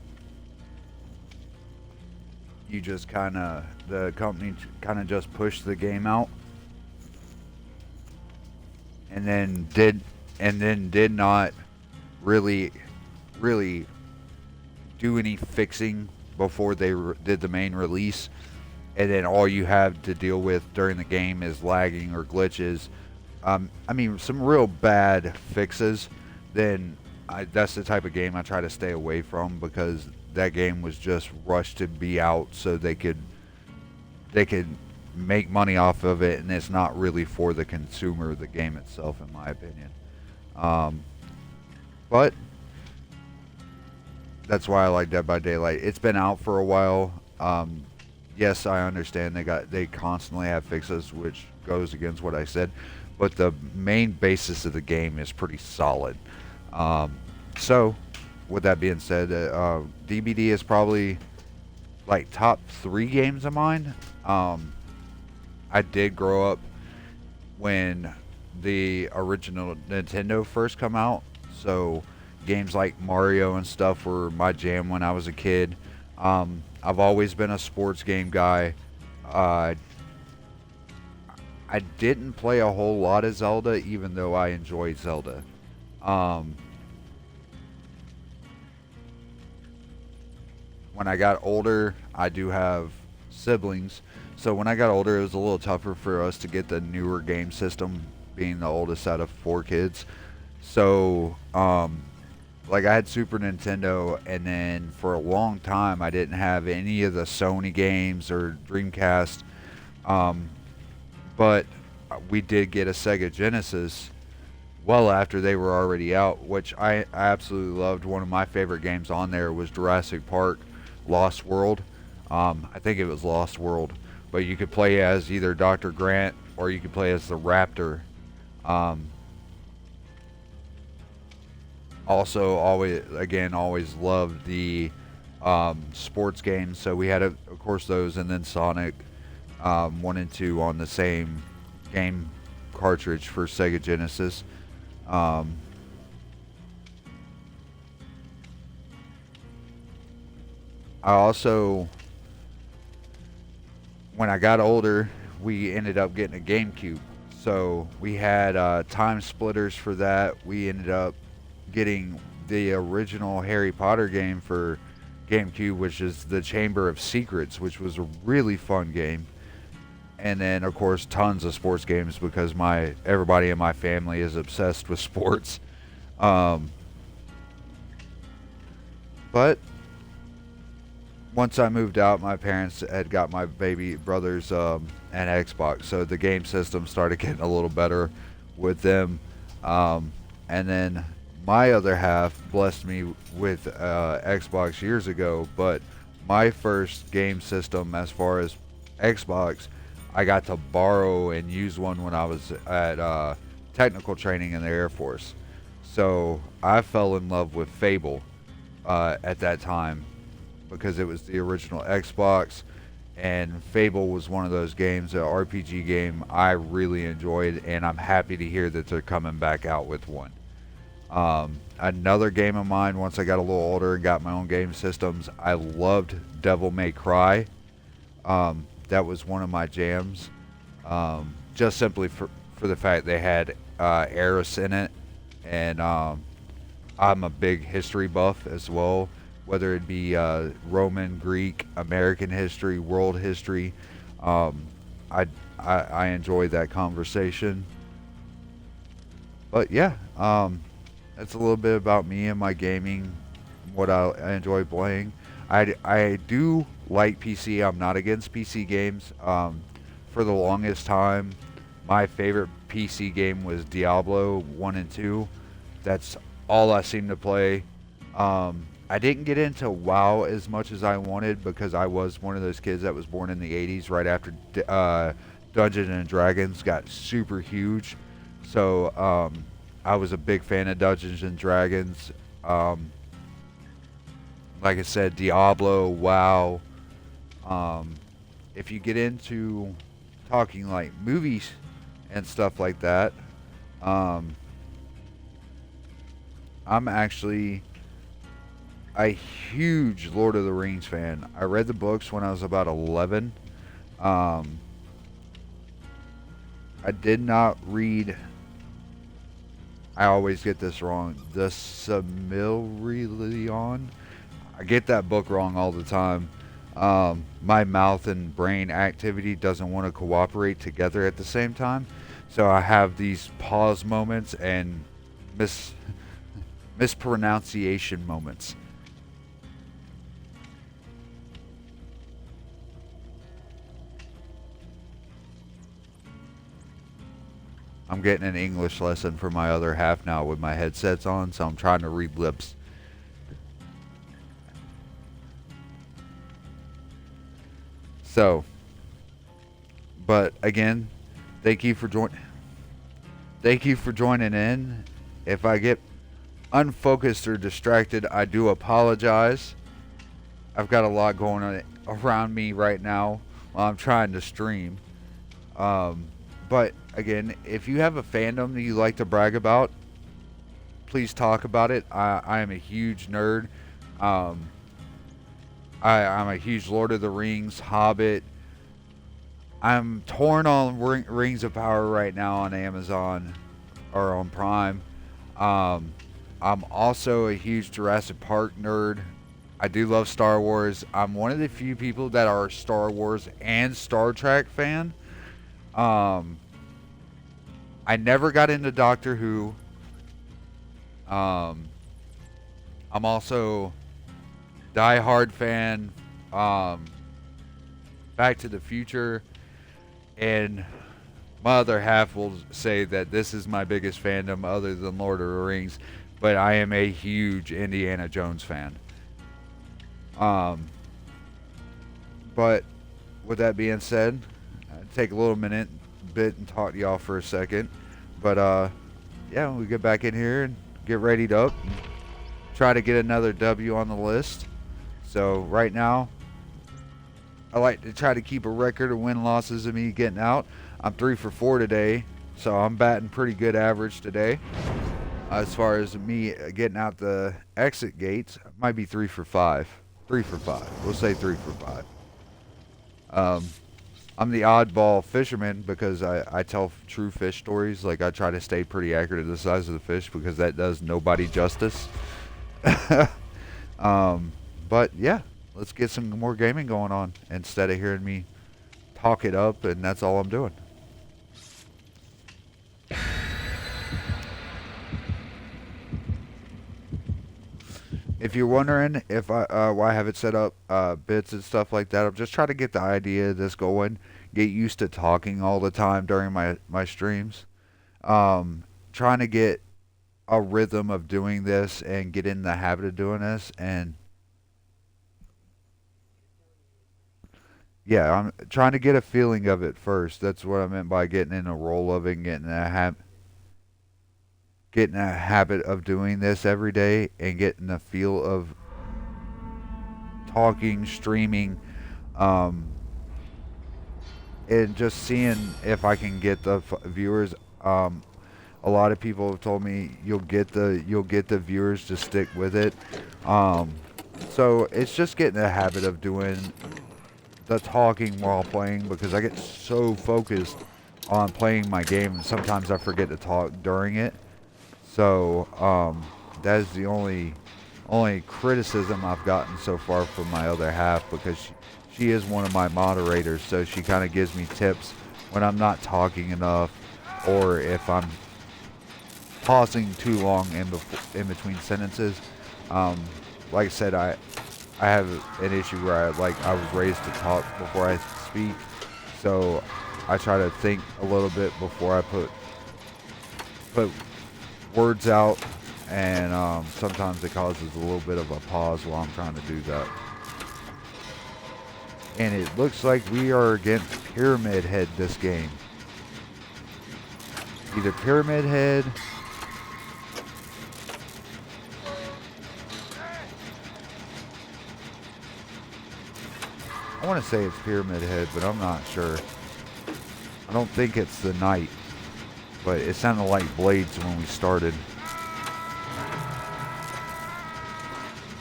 you just the company kind of just pushed the game out and then did not really do any fixing before they did the main release, and then all you have to deal with during the game is lagging or glitches, I mean some real bad fixes, then that's the type of game I try to stay away from, because that game was just rushed to be out so they could make money off of it, and it's not really for the consumer, the game itself, in my opinion. But that's why I like Dead by Daylight. It's been out for a while. Yes, I understand they constantly have fixes, which goes against what I said, but the main basis of the game is pretty solid. So, with that being said, DBD is probably like top 3 games of mine. I did grow up when the original Nintendo first come out, so games like Mario and stuff were my jam when I was a kid. I've always been a sports game guy. I didn't play a whole lot of Zelda, even though I enjoyed Zelda. When I got older, I do have siblings, so when I got older, it was a little tougher for us to get the newer game system, being the oldest out of 4 kids. So, like, I had Super Nintendo, and then for a long time, I didn't have any of the Sony games or Dreamcast. But we did get a Sega Genesis well after they were already out, which I absolutely loved. One of my favorite games on there was Jurassic Park Lost World. I think it was Lost World, but you could play as either Dr. Grant or you could play as the Raptor. Also, always loved the sports games, so we had of course those, and then Sonic 1 and 2 on the same game cartridge for Sega Genesis. I also, when I got older, we ended up getting a GameCube. So we had time splitters for that. We ended up getting the original Harry Potter game for GameCube, which is the Chamber of Secrets, which was a really fun game. And then, of course, tons of sports games, because everybody in my family is obsessed with sports. But once I moved out, my parents had got my baby brothers an Xbox, so the game system started getting a little better with them. and then my other half blessed me with Xbox years ago. But my first game system, as far as Xbox, I got to borrow and use one when I was at technical training in the Air Force. So I fell in love with Fable at that time because it was the original Xbox, and Fable was one of those games, an RPG game I really enjoyed, and I'm happy to hear that they're coming back out with one. Another game of mine, once I got a little older and got my own game systems, I loved Devil May Cry. That was one of my jams, just simply for the fact they had Eris in it, and I'm a big history buff as well, whether it be Roman, Greek, American history, world history. Um, I enjoy that conversation. But yeah, that's a little bit about me and my gaming, what I enjoy playing. I do like PC. I'm not against PC games. For the longest time, my favorite PC game was Diablo 1 and 2. That's all I seem to play. I didn't get into WoW as much as I wanted because I was one of those kids that was born in the 80s right after Dungeons and Dragons got super huge. So I was a big fan of Dungeons and Dragons. Like I said, Diablo, WoW. If you get into talking like movies and stuff like that, I'm actually a huge Lord of the Rings fan. I read the books when I was about 11. I did not read, I always get this wrong, the Silmarillion. I get that book wrong all the time. My mouth and brain activity doesn't want to cooperate together at the same time. So I have these pause moments and mispronunciation moments. I'm getting an English lesson for my other half now with my headsets on, so I'm trying to read lips. So, but again, thank you for joining in. If I get unfocused or distracted, I do apologize. I've got a lot going on around me right now while I'm trying to stream. But again, if you have a fandom that you like to brag about, please talk about it. I am a huge nerd. I'm a huge Lord of the Rings, Hobbit. I'm torn on Rings of Power right now on Amazon or on Prime. I'm also a huge Jurassic Park nerd. I do love Star Wars. I'm one of the few people that are a Star Wars and Star Trek fan. I never got into Doctor Who. I'm also die-hard fan. Back to the Future, and my other half will say that this is my biggest fandom other than Lord of the Rings, but I am a huge Indiana Jones fan. But with that being said, I'll take a little bit and talk to y'all for a second. But yeah, we get back in here and get readied up and try to get another W on the list. So right now, I like to try to keep a record of win-losses of me getting out. I'm 3 for 4 today, so I'm batting pretty good average today. As far as me getting out the exit gates, might be 3 for 5. 3 for 5. We'll say 3 for 5. I'm the oddball fisherman because I tell true fish stories. Like, I try to stay pretty accurate to the size of the fish because that does nobody justice. But yeah, let's get some more gaming going on instead of hearing me talk it up, and that's all I'm doing. If you're wondering if why I have it set up bits and stuff like that, I'm just trying to get the idea of this going, get used to talking all the time during my streams. Trying to get a rhythm of doing this and get in the habit of doing this. And yeah, I'm trying to get a feeling of it first. That's what I meant by getting in a roll of it and getting a habit of doing this every day and getting a feel of talking, streaming, um, and just seeing if I can get the viewers. A lot of people have told me you'll get the viewers to stick with it. Um, so it's just getting a habit of doing the talking while playing because I get so focused on playing my game and sometimes I forget to talk during it. So that is the only criticism I've gotten so far from my other half because she is one of my moderators, so she kind of gives me tips when I'm not talking enough or if I'm pausing too long in between sentences. Um, like I said, I have an issue where I was raised to talk before I speak, so I try to think a little bit before I put words out, and sometimes it causes a little bit of a pause while I'm trying to do that. And it looks like we are against Pyramid Head this game. Either Pyramid Head. I want to say it's Pyramid Head, but I'm not sure. I don't think it's the Knight, but it sounded like Blades when we started.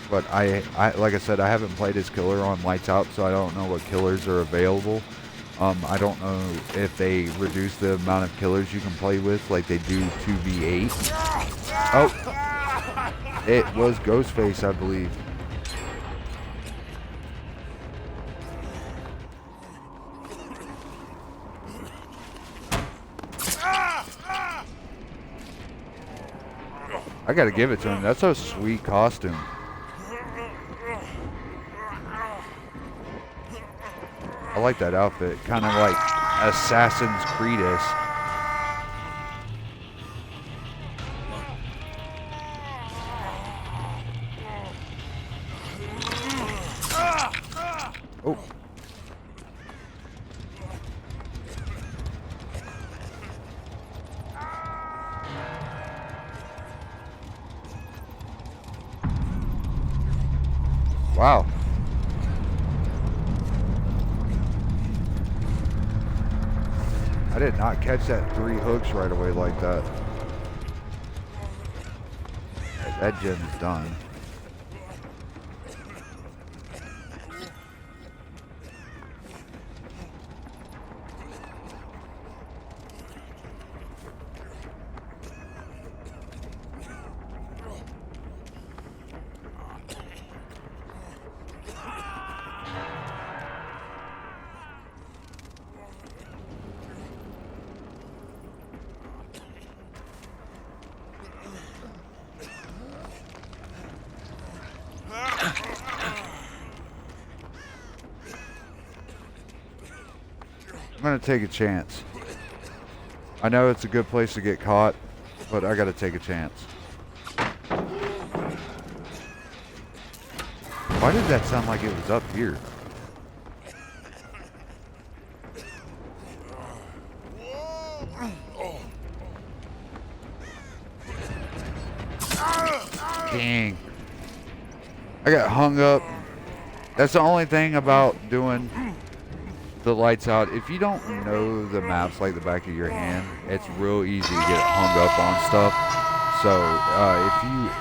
But I like I said, I haven't played as killer on Lights Out, so I don't know what killers are available. I don't know if they reduce the amount of killers you can play with like they do 2v8. Oh, it was Ghostface, I believe. I gotta give it to him. That's a sweet costume. I like that outfit. Kind of like Assassin's Creed-ish. Oh. Wow. I did not catch that 3 hooks right away like that. That gen is done. I'm gonna take a chance. I know it's a good place to get caught, but I gotta take a chance. Why did that sound like it was up here? Dang. I got hung up. That's the only thing about doing the Lights Out. If you don't know the maps like the back of your hand, it's real easy to get hung up on stuff. So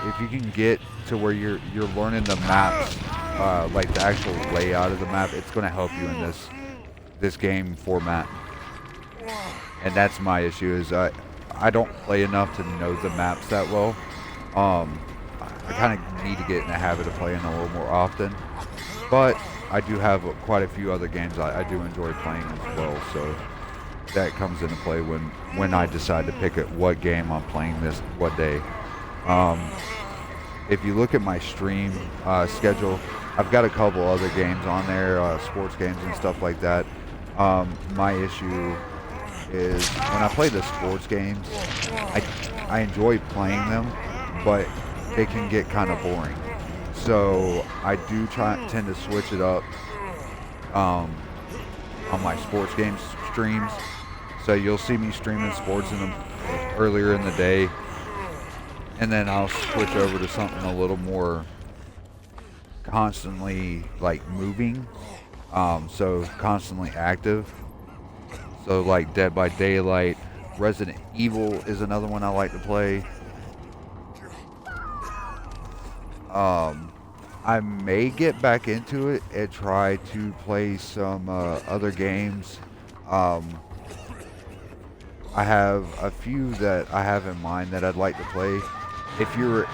if you can get to where you're learning the maps, like the actual layout of the map, it's going to help you in this game format. And that's my issue is I don't play enough to know the maps that well. I kind of need to get in the habit of playing a little more often, but I do have quite a few other games I do enjoy playing as well, so that comes into play when I decide to pick at what game I'm playing this what day. If you look at my stream schedule, I've got a couple other games on there, sports games and stuff like that. My issue is when I play the sports games, I enjoy playing them, but they can get kind of boring. So I do tend to switch it up um, on my sports games streams. So you'll see me streaming sports in them earlier in the day, and then I'll switch over to something a little more constantly like moving, so constantly active. So like Dead by Daylight, Resident Evil is another one I like to play. I may get back into it and try to play some other games. I have a few that I have in mind that I'd like to play. If you're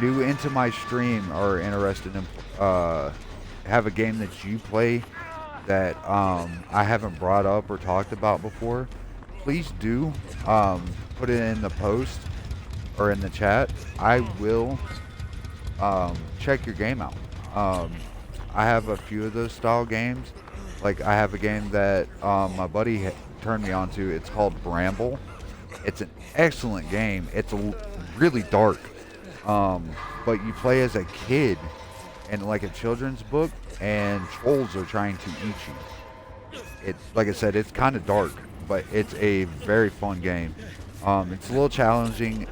new into my stream or interested in have a game that you play that I haven't brought up or talked about before, please do put it in the post or in the chat. I will check your game out. I have a few of those style games. Like I have a game that my buddy turned me on to. It's called Bramble. It's an excellent game. It's really dark, but you play as a kid in like a children's book, and trolls are trying to eat you. It's like I said, it's kind of dark, but it's a very fun game. It's a little challenging.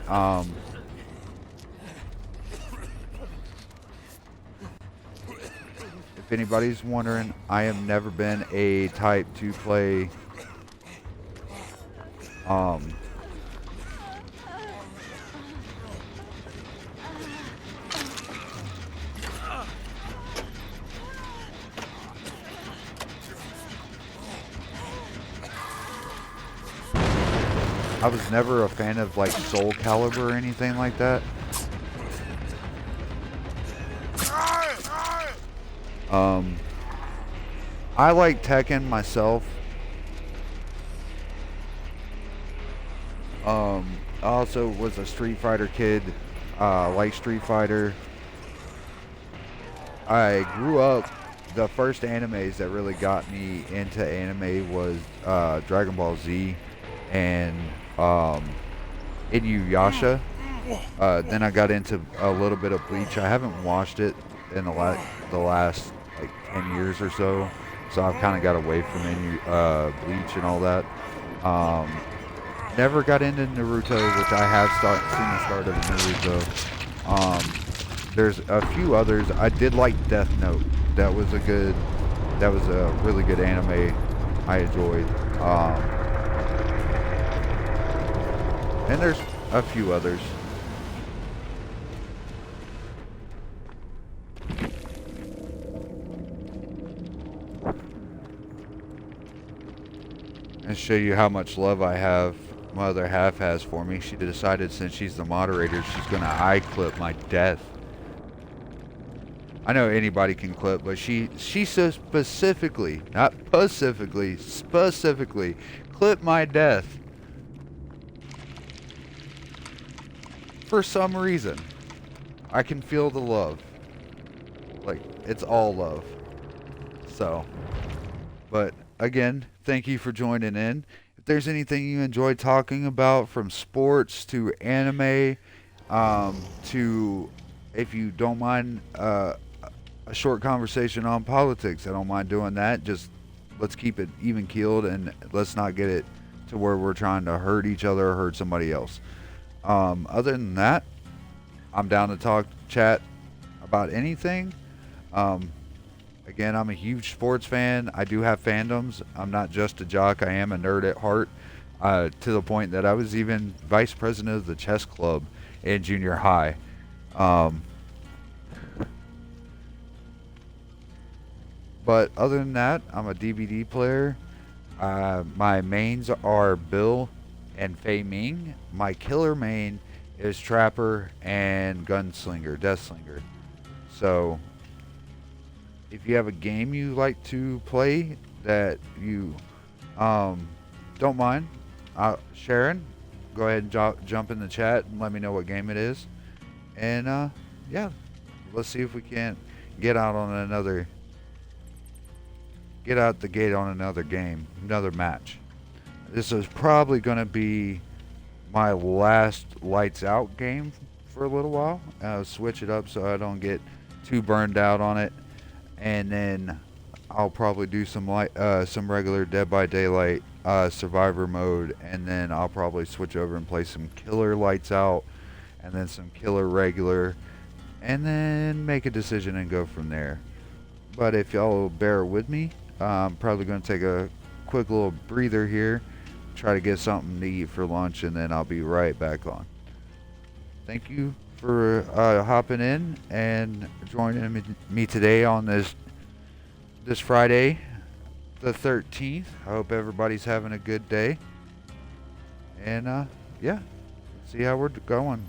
If anybody's wondering, I have never been a type to play I was never a fan of like Soul Calibur or anything like that. I like Tekken myself. I also was a Street Fighter kid. Like Street Fighter. I grew up. The first animes that really got me into anime was Dragon Ball Z and Inuyasha. Then I got into a little bit of Bleach. I haven't watched it in the last like 10 years or so. So I've kind of got away from Bleach and all that. Never got into Naruto, which I have seen the start of Naruto. There's a few others. I did like Death Note. That was a really good anime I enjoyed. And there's a few others. And show you how much love I have, my other half has for me. She decided since she's the moderator, she's gonna eye clip my death. I know anybody can clip, but she so specifically, not specifically, clip my death. For some reason, I can feel the love. Like, it's all love. So, but again, thank you for joining in. If there's anything you enjoy talking about, from sports to anime, to, if you don't mind, a short conversation on politics, I don't mind doing that. Just let's keep it even keeled and let's not get it to where we're trying to hurt each other or hurt somebody else. Other than that, I'm down to chat about anything. Again, I'm a huge sports fan. I do have fandoms. I'm not just a jock. I am a nerd at heart, to the point that I was even vice president of the chess club in junior high. But other than that, I'm a DVD player. My mains are Bill and Fei Ming. My killer main is Trapper and Gunslinger, Deathslinger. So, if you have a game you like to play that you don't mind sharing, go ahead and jump in the chat and let me know what game it is. And yeah, let's see if we can't get out the gate on another game, another match. This is probably going to be my last lights out game for a little while. Switch it up so I don't get too burned out on it, and then I'll probably do some regular Dead by Daylight Survivor mode, and then I'll probably switch over and play some Killer Lights Out, and then some Killer Regular, and then make a decision and go from there. But if y'all will bear with me, I'm probably going to take a quick little breather here, try to get something to eat for lunch, and then I'll be right back on. Thank you for hopping in and joining me today on this Friday, the 13th. I hope everybody's having a good day. And yeah, see how we're going.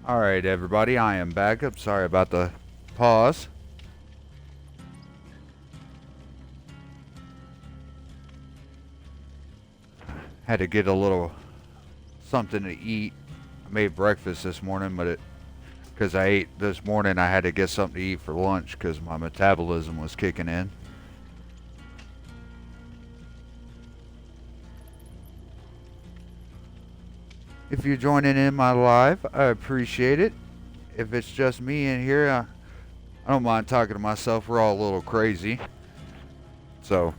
Alright everybody, I am back. I'm sorry about the pause. Had to get a little something to eat. I made breakfast this morning, but because I ate this morning, I had to get something to eat for lunch because my metabolism was kicking in. If you're joining in my live, I appreciate it. If it's just me in here, I don't mind talking to myself. We're all a little crazy. So,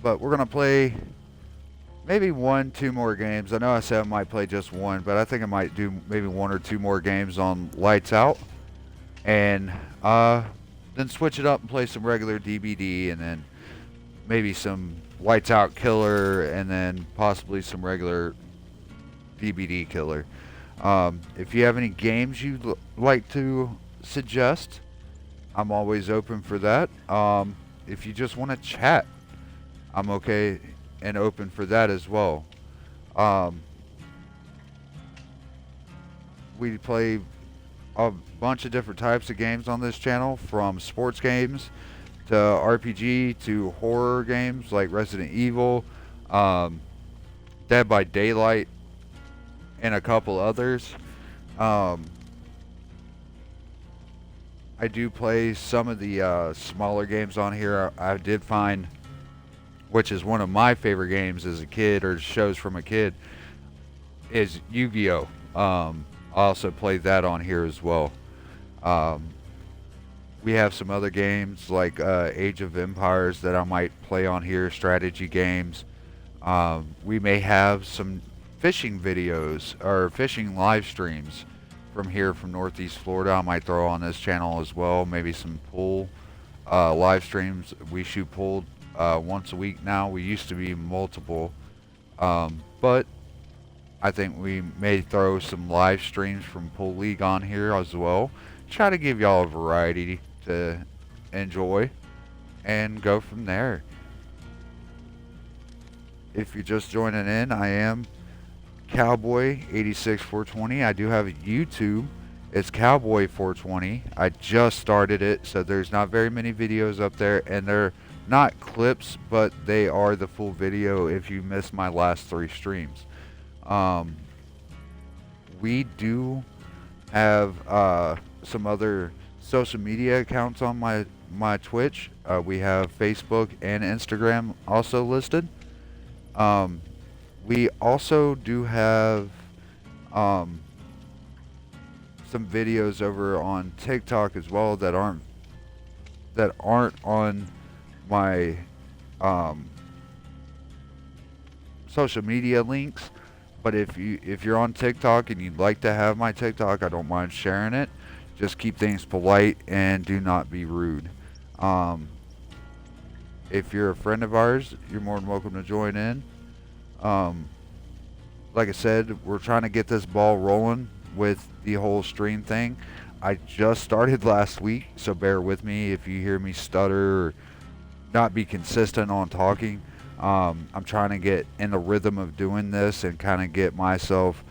but we're going to play maybe 1-2 more games. I know I said I might play just one, but I think I might do maybe 1 or 2 more games on Lights Out. And then switch it up and play some regular DBD, and then maybe some Lights Out Killer, and then possibly some regular DBD Killer. If you have any games you'd like to suggest, I'm always open for that. If you just want to chat, I'm okay and open for that as well. We play a bunch of different types of games on this channel, from sports games to RPG to horror games like Resident Evil, Dead by Daylight, and a couple others. I do play some of the smaller games on here. I did find, which is one of my favorite games as a kid, or shows from a kid, is Yu-Gi-Oh! I also played that on here as well. We have some other games like Age of Empires that I might play on here, strategy games. We may have some fishing videos or fishing live streams from here from Northeast Florida. I might throw on this channel as well. Maybe some pool live streams. We shoot pool once a week now. We used to be multiple, but I think we may throw some live streams from Pool League on here as well. Try to give y'all a variety to enjoy and go from there. If you're just joining in, I am Cowboy86420. I do have a YouTube. It's Cowboy420. I just started it, so there's not very many videos up there, and they're not clips, but they are the full video if you missed my last 3 streams. We do have some other social media accounts on my Twitch. We have Facebook and Instagram also listed. We also do have some videos over on TikTok as well that aren't on my social media links. But if you're on TikTok and you'd like to have my TikTok, I don't mind sharing it. Just keep things polite and do not be rude. If you're a friend of ours, you're more than welcome to join in. Like I said, we're trying to get this ball rolling with the whole stream thing. I just started last week, so bear with me if you hear me stutter or not be consistent on talking. I'm trying to get in the rhythm of doing this and kind of get myself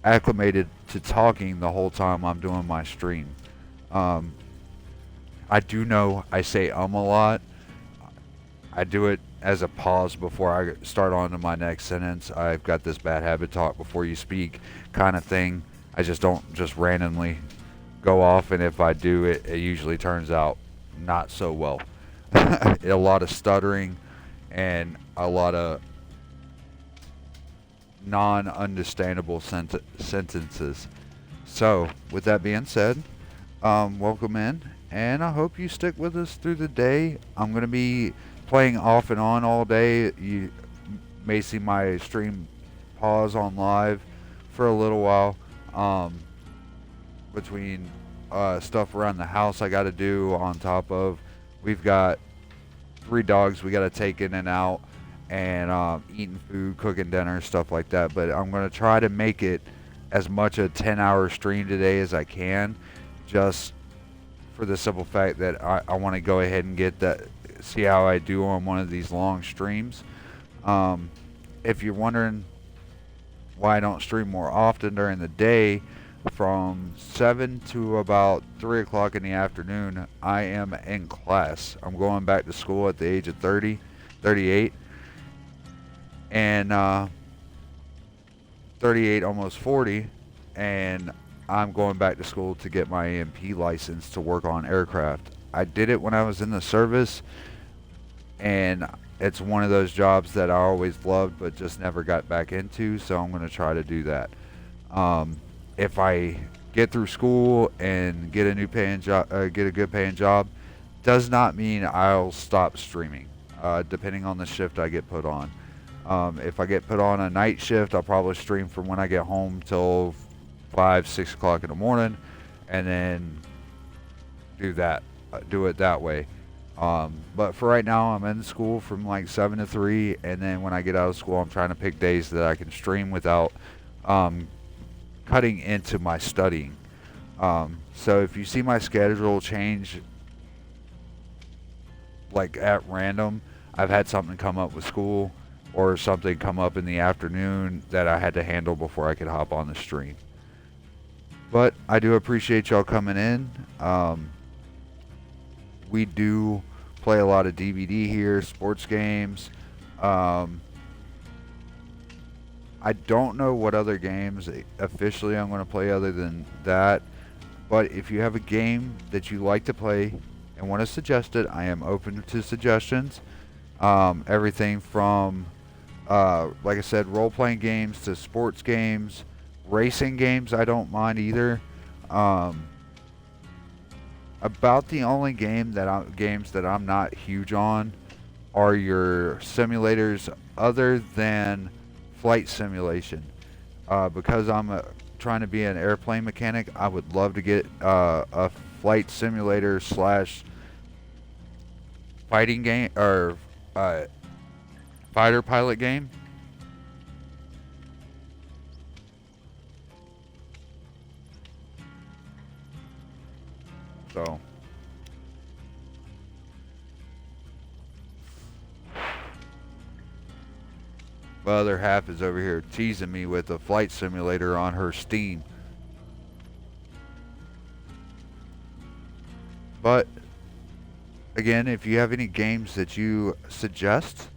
acclimated to talking the whole time I'm doing my stream. I do know I say a lot. I do it as a pause before I start on to my next sentence. I've got this bad habit, talk before you speak kind of thing. I just don't just randomly go off, and if I do, it usually turns out not so well. A lot of stuttering and a lot of non-understandable sentences. So, with that being said, welcome in, and I hope you stick with us through the day. I'm going to be playing off and on all day. You may see my stream pause on live for a little while between stuff around the house I got to do. On top of, we've got 3 dogs we got to take in and out, and eating food, cooking dinner, stuff like that. But I'm going to try to make it as much a 10-hour stream today as I can, just for the simple fact that I want to go ahead and get that, see how I do on one of these long streams. If you're wondering why I don't stream more often during the day, from 7 to about 3 o'clock in the afternoon, I am in class. I'm going back to school at the age of 30, 38, and 38, almost 40, and I'm going back to school to get my EMP license to work on aircraft. I did it when I was in the service, and it's one of those jobs that I always loved but just never got back into, so I'm going to try to do that. If I get through school and get a new paying job, get a good paying job, does not mean I'll stop streaming, depending on the shift I get put on. If I get put on a night shift, I'll probably stream from when I get home till 5, 6 o'clock in the morning, and then do it that way. But for right now, I'm in school from like 7 to 3, and then when I get out of school, I'm trying to pick days that I can stream without cutting into my studying. So if you see my schedule change like at random, I've had something come up with school or something come up in the afternoon that I had to handle before I could hop on the stream. But I do appreciate y'all coming in. We do play a lot of DVD here, sports games. I don't know what other games officially I'm going to play other than that. But if you have a game that you like to play and want to suggest it, I am open to suggestions. Everything from, like I said, role-playing games to sports games, racing games I don't mind either. About the only games that I'm not huge on are your simulators other than flight simulation. Because I'm trying to be an airplane mechanic, I would love to get a flight simulator slash fighting game or fighter pilot game. So my other half is over here teasing me with a flight simulator on her Steam. But again, if you have any games that you suggest,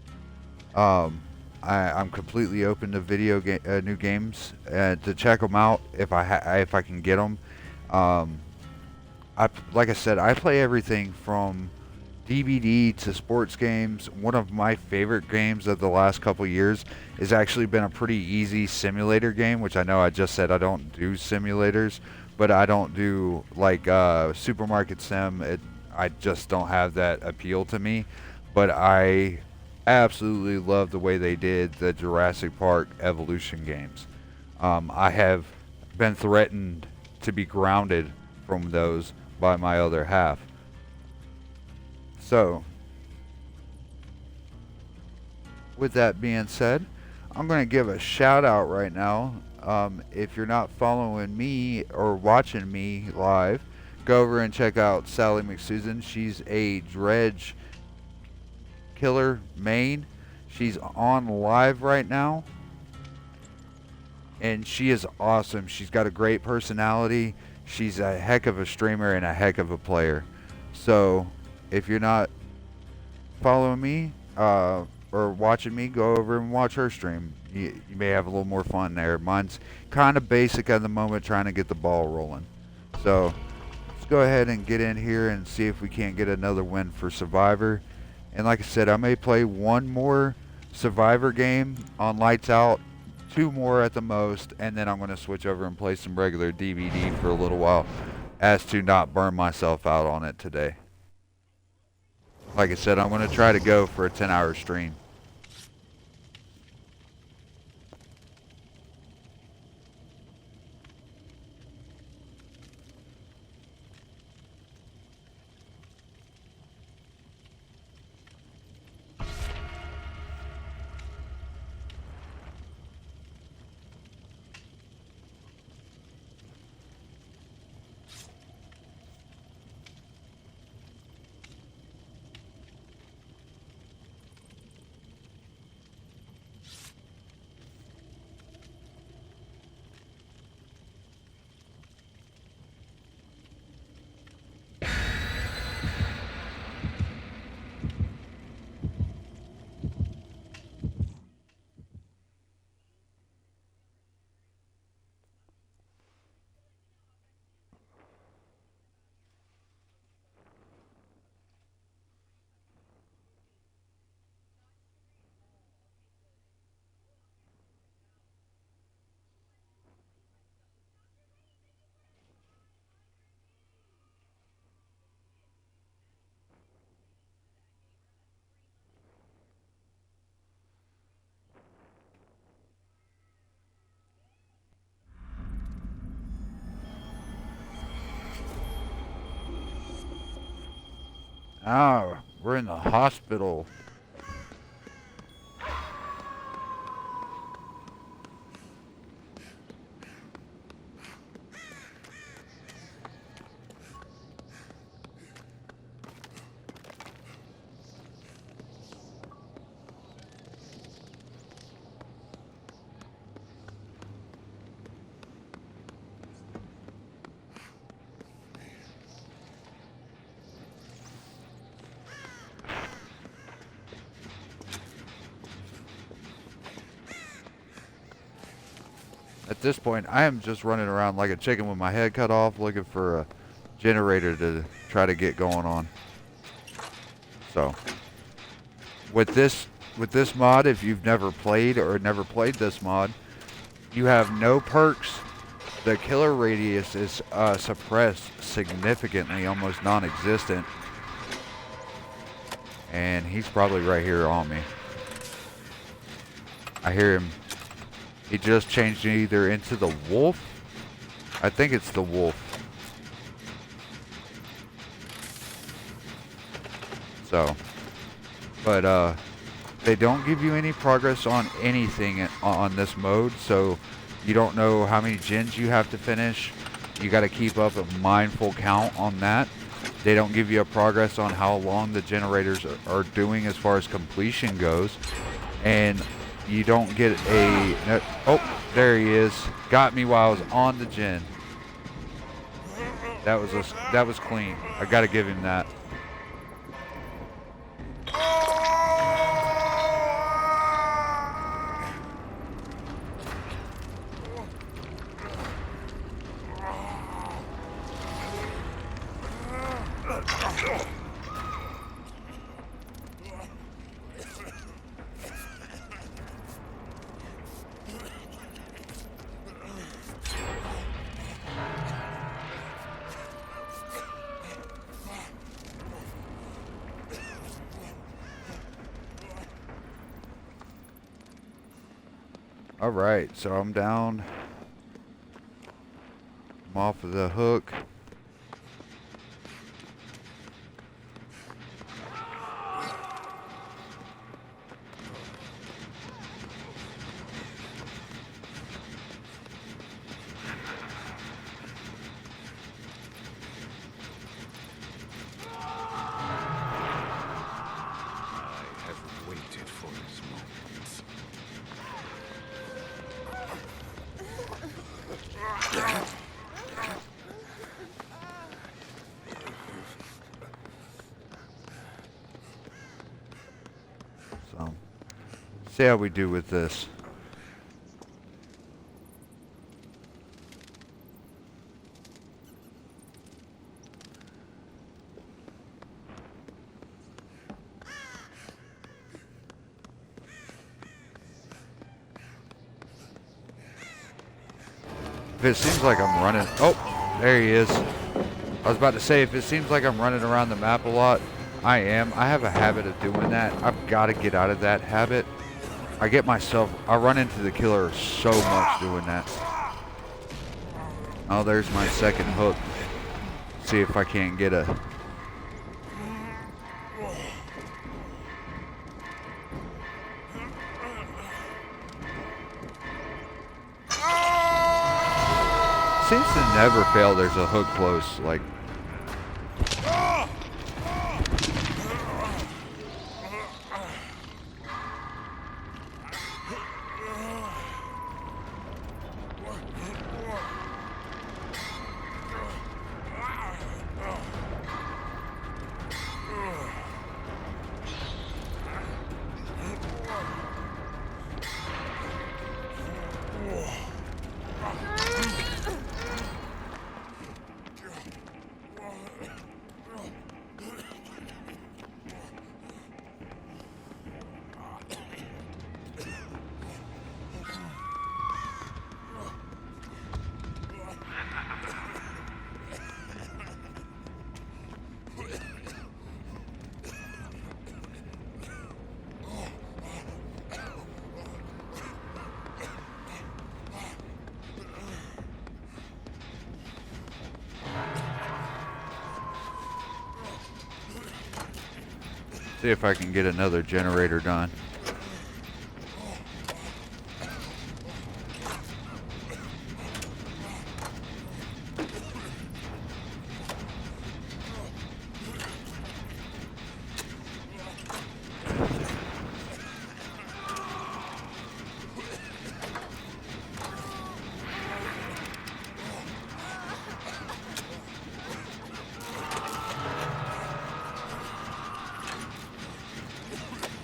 I'm completely open to new games to check them out if I can get them. Like I said, I play everything from DVD to sports games. One of my favorite games of the last couple years has actually been a pretty easy simulator game, which I know I just said I don't do simulators, but I don't do like supermarket sim. I just don't have that appeal to me. But I absolutely love the way they did the Jurassic Park Evolution games. I have been threatened to be grounded from those by my other half. So, with that being said, I'm going to give a shout out right now. If you're not following me or watching me live, go over and check out Sally McSusan. She's a dredge killer main. She's on live right now, and she is awesome. She's got a great personality. She's a heck of a streamer and a heck of a player. So, if you're not following me or watching me, go over and watch her stream. You may have a little more fun there. Mine's kind of basic at the moment, trying to get the ball rolling. So let's go ahead and get in here and see if we can't get another win for Survivor. And like I said, I may play one more Survivor game on Lights Out, 2 more at the most, and then I'm going to switch over and play some regular DVD for a little while, as to not burn myself out on it today. Like I said, I'm going to try to go for a 10-hour stream. Oh, we're in the hospital. At this point, I am just running around like a chicken with my head cut off, looking for a generator to try to get going on. So, with this mod, if you've never played this mod, you have no perks. The killer radius is suppressed significantly, almost non-existent. And he's probably right here on me. I hear him. He just changed either into the wolf. I think it's the wolf. So, but they don't give you any progress on anything on this mode, so you don't know how many gens you have to finish. You got to keep up a mindful count on that. They don't give you a progress on how long the generators are doing as far as completion goes, and you don't get a... Oh, there he is. Got me while I was on the gen. That was clean. I got to give him that. Alright, so I'm down. I'm off of the hook. So, see how we do with this. If it seems like I'm running... Oh, there he is. I was about to say, if it seems like I'm running around the map a lot, I am. I have a habit of doing that. I've got to get out of that habit. I run into the killer so much doing that. Oh, there's my second hook. See if I can't get a... Seems to never fail. There's a hook close, like... See if I can get another generator done.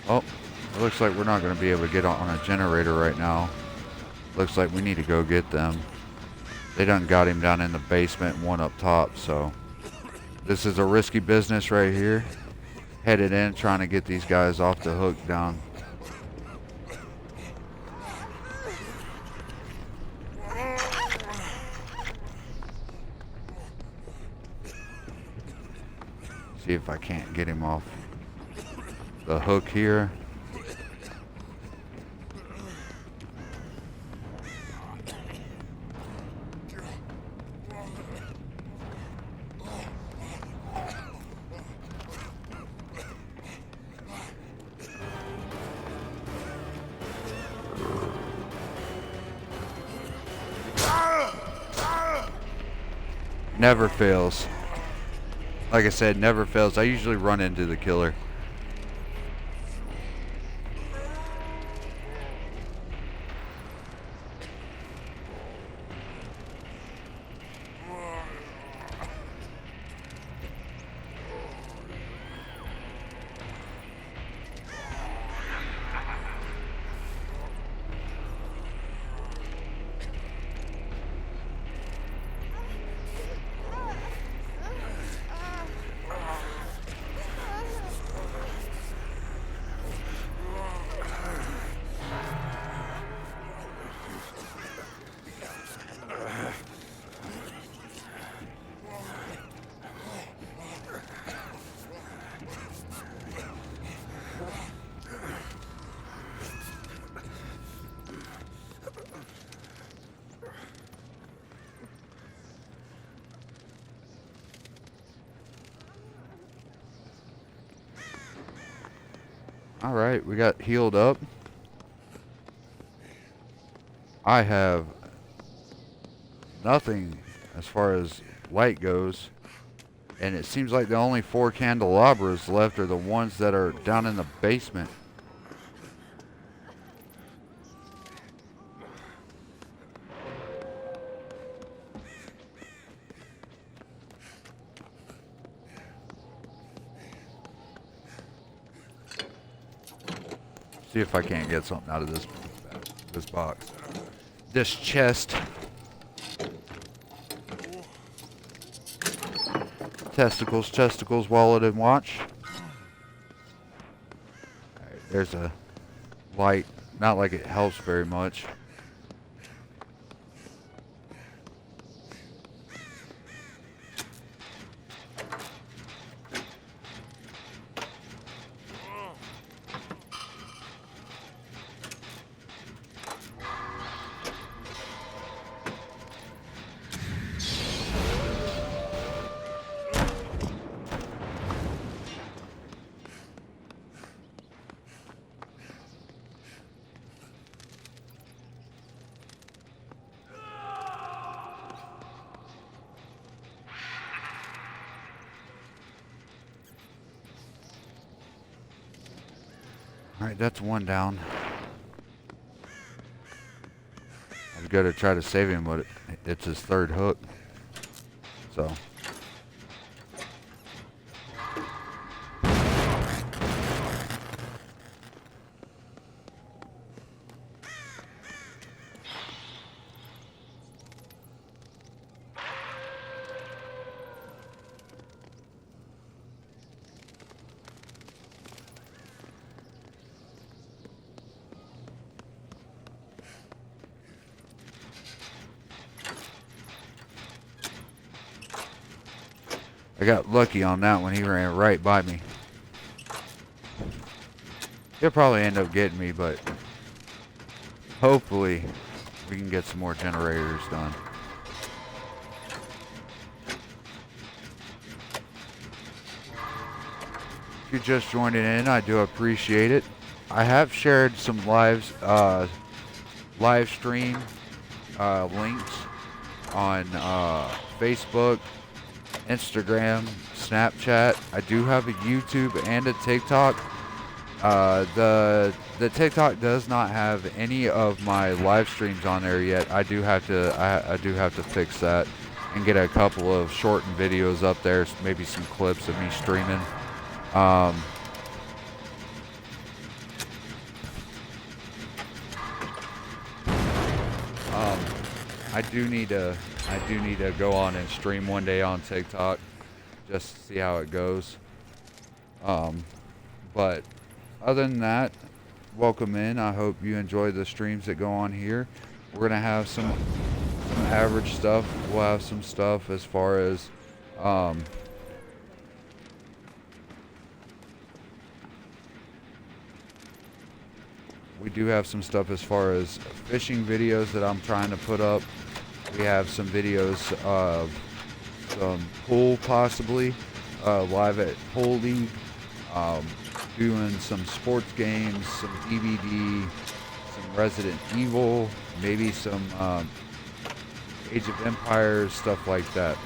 Oh, it looks like we're not going to be able to get on a generator right now. Looks like we need to go get them. They done got him down in the basement and one up top, so this is a risky business right here. Headed in, trying to get these guys off the hook down. See if I can't get him off the hook here. Never fails. Like I said, never fails. I usually run into the killer. Alright, we got healed up. I have nothing as far as light goes. And it seems like the only 4 candelabras left are the ones that are down in the basement. See if I can't get something out of this box. This chest. Testicles, wallet, and watch. Alright, there's a light. Not like it helps very much. Alright, that's one down. I've got to try to save him, but it's his 3rd hook. So. I got lucky on that one. He ran right by me. He'll probably end up getting me, but hopefully we can get some more generators done. you're just joining in, I do appreciate it. I have shared some live stream links on Facebook, Instagram, Snapchat. I do have a YouTube and a TikTok. The TikTok does not have any of my live streams on there yet. I do have to fix that and get a couple of shortened videos up there, maybe some clips of me streaming. I do need to go on and stream one day on TikTok just to see how it goes. But other than that, welcome in. I hope you enjoy the streams that go on here. We're gonna have some average stuff. We'll have some stuff as far as we do have some stuff as far as fishing videos that I'm trying to put up. We have some videos of some pool, possibly live at Pool League, doing some sports games, some DVD, some Resident Evil, maybe some Age of Empires, stuff like that.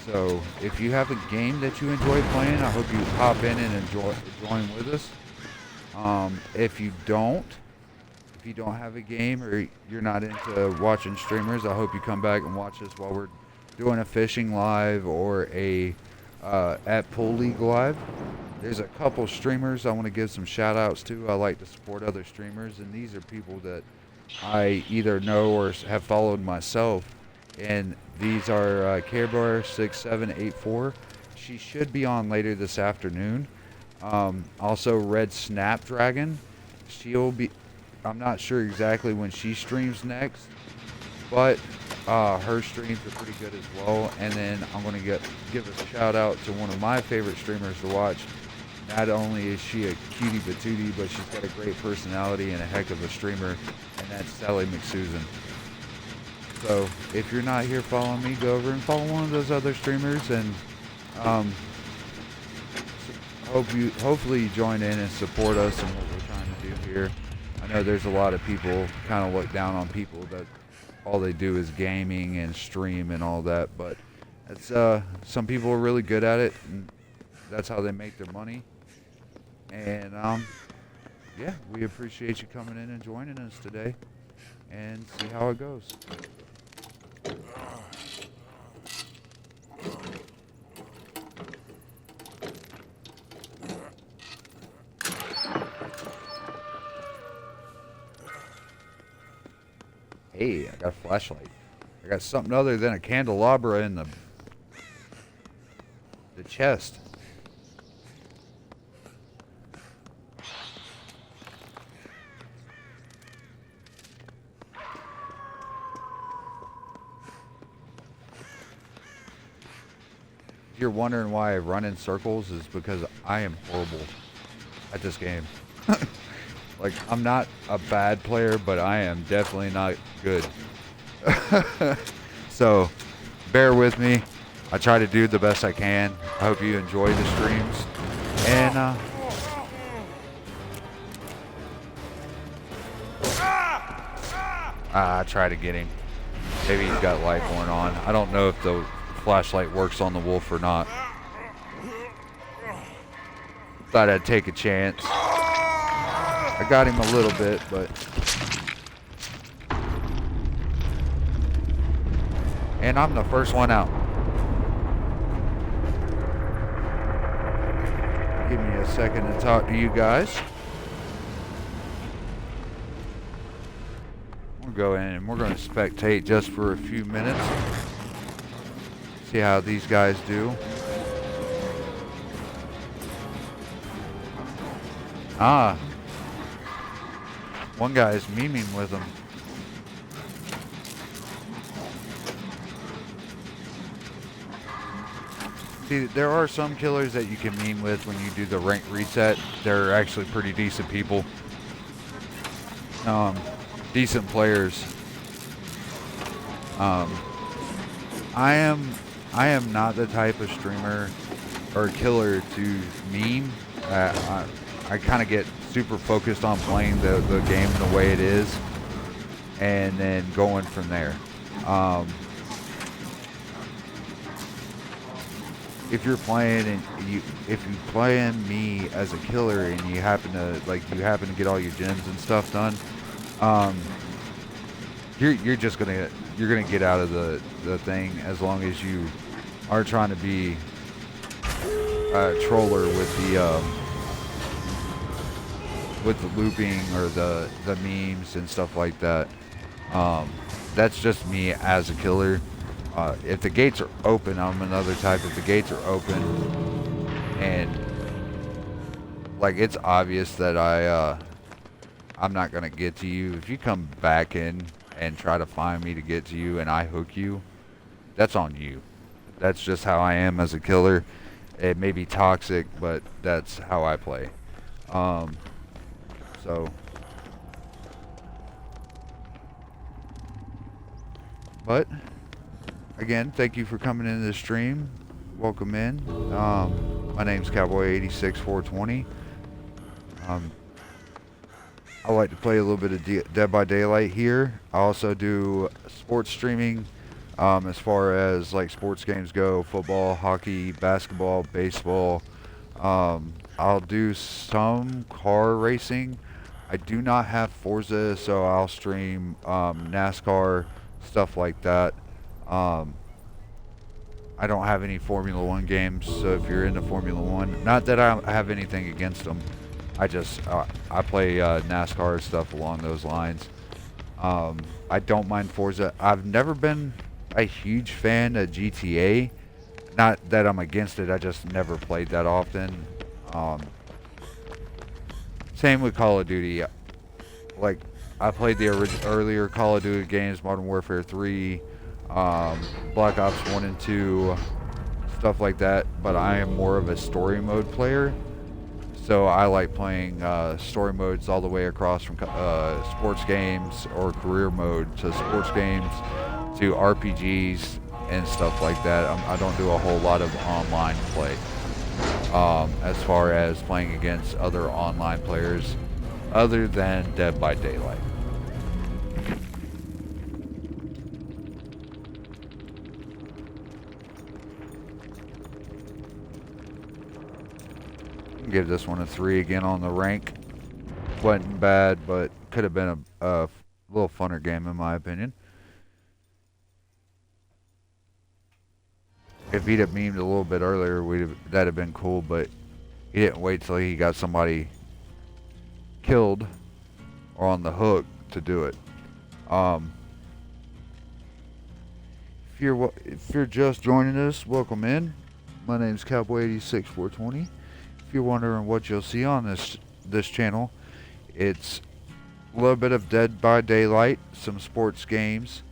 So if you have a game that you enjoy playing, I hope you hop in and join with us. If you don't have a game or you're not into watching streamers, I hope you come back and watch us while we're doing a fishing live or a at Pool League live. There's a couple streamers I want to give some shout outs to. I like to support other streamers, and these are people that I either know or have followed myself. And these are Cowboy86420-Help. She should be on later this afternoon. Also Red Snapdragon. She'll be, I'm not sure exactly when she streams next, but her streams are pretty good as well. And then I'm going to give a shout out to one of my favorite streamers to watch. Not only is she a cutie patootie, but she's got a great personality and a heck of a streamer, and that's Sally McSusan. So if you're not here following me, go over and follow one of those other streamers, and hopefully you join in and support us in what we're trying to do here. I know there's a lot of people kind of look down on people that all they do is gaming and stream and all that, but it's some people are really good at it, and that's how they make their money. And yeah, we appreciate you coming in and joining us today, and see how it goes. Hey, I got a flashlight. I got something other than a candelabra in the chest. If you're wondering why I run in circles, is because I am horrible at this game. Like, I'm not a bad player, but I am definitely not good. So, bear with me. I try to do the best I can. I hope you enjoy the streams. And, I try to get him. Maybe he's got light going on. I don't know if the flashlight works on the wolf or not. Thought I'd take a chance. I got him a little bit, but... And I'm the first one out. Give me a second to talk to you guys. We'll go in and we're going to spectate just for a few minutes. See how these guys do. Ah. One guy is memeing with them. See, there are some killers that you can meme with when you do the rank reset. They're actually pretty decent people. Decent players. I am not the type of streamer or a killer to meme. I kind of get super focused on playing the game the way it is, and then going from there. Um, if you're playing and if you playing me as a killer and you happen to get all your gens and stuff done, um, you're gonna get out of the thing as long as you are trying to be a troller with the looping or the memes and stuff like that. That's just me as a killer. If the gates are open, I'm another type. If the gates are open and like it's obvious that I'm not gonna get to you. If you come back in and try to find me to get to you and I hook you, that's on you. That's just how I am as a killer. It may be toxic, but that's how I play. So, but again, thank you for coming into the stream. Welcome in. My name's Cowboy86420. I like to play a little bit of Dead by Daylight here. I also do sports streaming, as far as like sports games go: football, hockey, basketball, baseball. I'll do some car racing. I do not have Forza, so I'll stream NASCAR, stuff like that. I don't have any Formula One games, so if you're into Formula One, not that I have anything against them, I just I play NASCAR stuff along those lines. I don't mind Forza. I've never been a huge fan of GTA. Not that I'm against it, I just never played that often. Same with Call of Duty. Like, I played the earlier Call of Duty games, Modern Warfare 3, Black Ops 1 and 2, stuff like that, but I am more of a story mode player. So I like playing story modes all the way across from sports games or career mode to sports games to RPGs and stuff like that. I don't do a whole lot of online play. As far as playing against other online players other than Dead by Daylight. Give this one a 3 again on the rank. Wasn't bad, but could have been a little funner game in my opinion. If he'd have memed a little bit earlier, that'd have been cool, but he didn't wait till he got somebody killed or on the hook to do it. If you're just joining us, welcome in. My name's Cowboy86420. If you're wondering what you'll see on this channel, it's a little bit of Dead by Daylight, some sports games,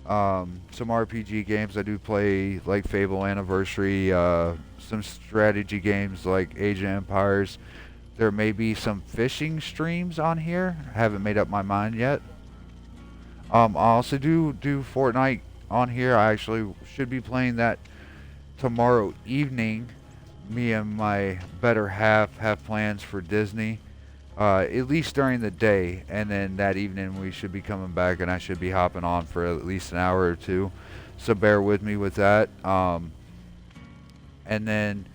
some RPG games. I do play like Fable Anniversary, some strategy games like Age of Empires. There may be some fishing streams on here. I haven't made up my mind yet. I also do Fortnite on here. I actually should be playing that tomorrow evening. Me and my better half have plans for Disney, at least during the day, and then that evening we should be coming back and I should be hopping on for at least an hour or two, so bear with me with that. And then,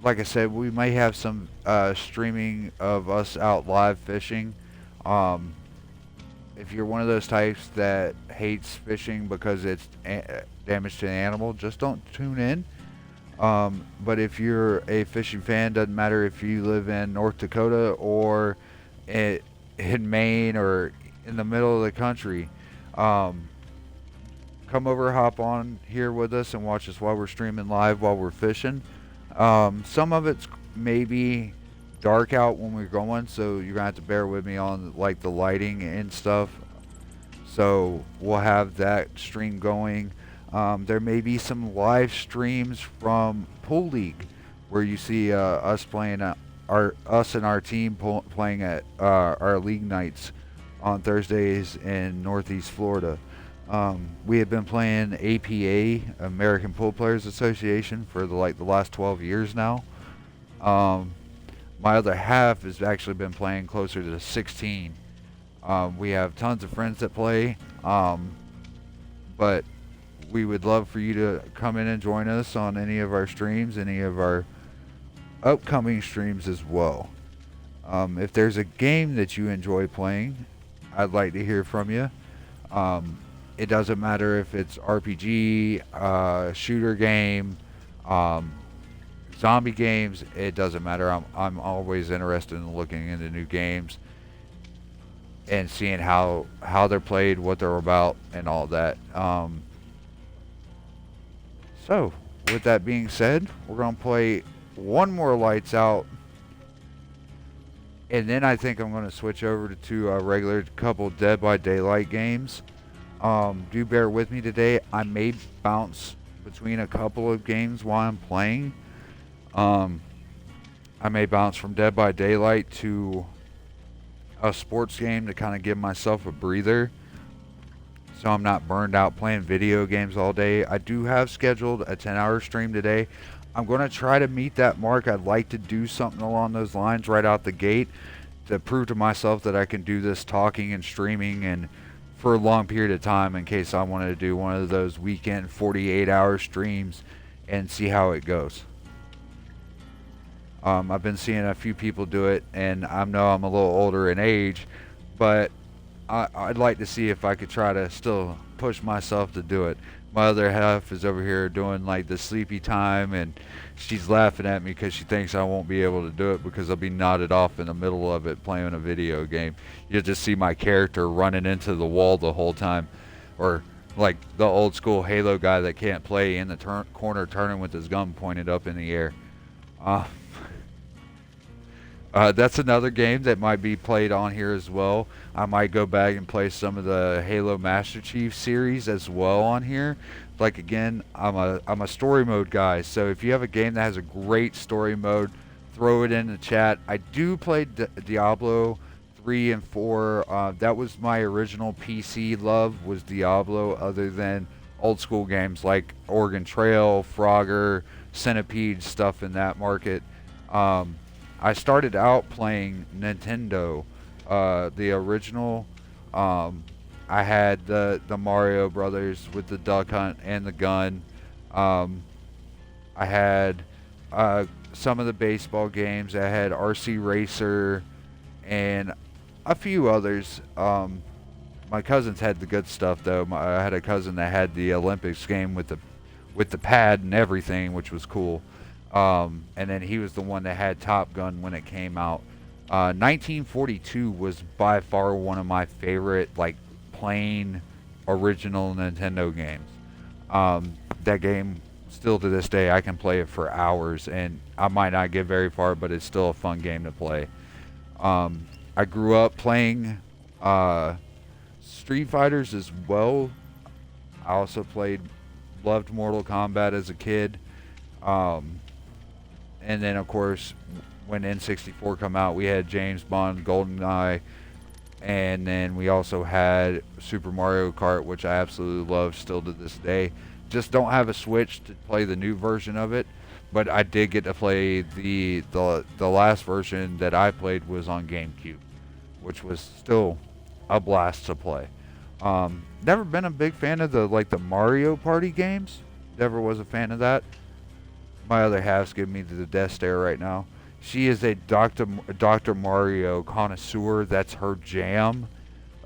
like I said, we may have some streaming of us out live fishing. If you're one of those types that hates fishing because it's damage to the animal, just don't tune in. But if you're a fishing fan, doesn't matter if you live in North Dakota or in Maine or in the middle of the country, come over, hop on here with us and watch us while we're streaming live while we're fishing. Some of it's maybe dark out when we're going, so you're gonna have to bear with me on like the lighting and stuff. So we'll have that stream going. There may be some live streams from Pool League where you see us playing us and our team playing at our league nights on Thursdays in Northeast Florida. We have been playing APA, American Pool Players Association, for the last 12 years now. Um, my other half has actually been playing closer to 16. We have tons of friends that play, but we would love for you to come in and join us on any of our streams, any of our upcoming streams as well. If there's a game that you enjoy playing, I'd like to hear from you. Um, it doesn't matter if it's RPG, shooter game, um, zombie games. It doesn't matter. I'm always interested in looking into new games and seeing how they're played, what they're about, and all that. So, with that being said, we're gonna play one more Lights Out, and then I think I'm gonna switch over to a regular couple Dead by Daylight games. Do bear with me today. I may bounce between a couple of games while I'm playing. Um, I may bounce from Dead by Daylight to a sports game to kind of give myself a breather, so I'm not burned out playing video games all day. I do have scheduled a 10-hour stream today. I'm going to try to meet that mark. I'd like to do something along those lines right out the gate to prove to myself that I can do this talking and streaming and for a long period of time, in case I wanted to do one of those weekend 48-hour streams and see how it goes. I've been seeing a few people do it, and I know I'm a little older in age, but I'd like to see if I could try to still push myself to do it. My other half is over here doing like the sleepy time, and she's laughing at me because she thinks I won't be able to do it because I'll be nodded off in the middle of it playing a video game. You'll just see my character running into the wall the whole time, or like the old school Halo guy that can't play in the corner turning with his gun pointed up in the air. Uh, that's another game that might be played on here as well. I might go back and play some of the Halo Master Chief series as well on here. Like again, I'm a story mode guy, so if you have a game that has a great story mode, throw it in the chat. I do play Diablo 3 and 4. That was my original PC love, was Diablo, other than old school games like Oregon Trail, Frogger, Centipede, stuff in that market. I started out playing Nintendo, the original. I had the Mario Brothers with the duck hunt and the gun. I had some of the baseball games. I had RC Racer and a few others. My cousins had the good stuff though. I had a cousin that had the Olympics game with the pad and everything, which was cool. And then he was the one that had Top Gun when it came out. 1942 was by far one of my favorite, like, plain original Nintendo games. That game, still to this day, I can play it for hours, and I might not get very far, but it's still a fun game to play. I grew up playing Street Fighters as well. I also loved Mortal Kombat as a kid. And then, of course, when N64 come out, we had James Bond, GoldenEye, and then we also had Super Mario Kart, which I absolutely love still to this day. Just don't have a Switch to play the new version of it, but I did get to play the last version that I played was on GameCube, which was still a blast to play. Never been a big fan of the Mario Party games. Never was a fan of that. My other half's giving me the death stare right now. She is a Dr. Mario connoisseur. That's her jam.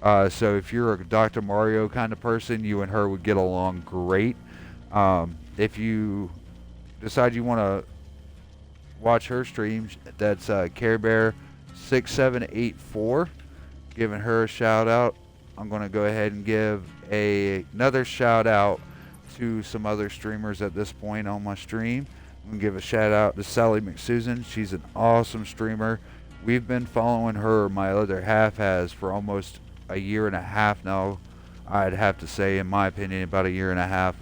So if you're a Dr. Mario kind of person, you and her would get along great. If you decide you want to watch her stream, that's Care Bear 6784. Giving her a shout out. I'm going to go ahead and give another shout out to some other streamers at this point on my stream. I'm going to give a shout out to Sally McSusan. She's an awesome streamer. We've been following her, my other half has, for almost a year and a half now. I'd have to say, in my opinion, about a year and a half.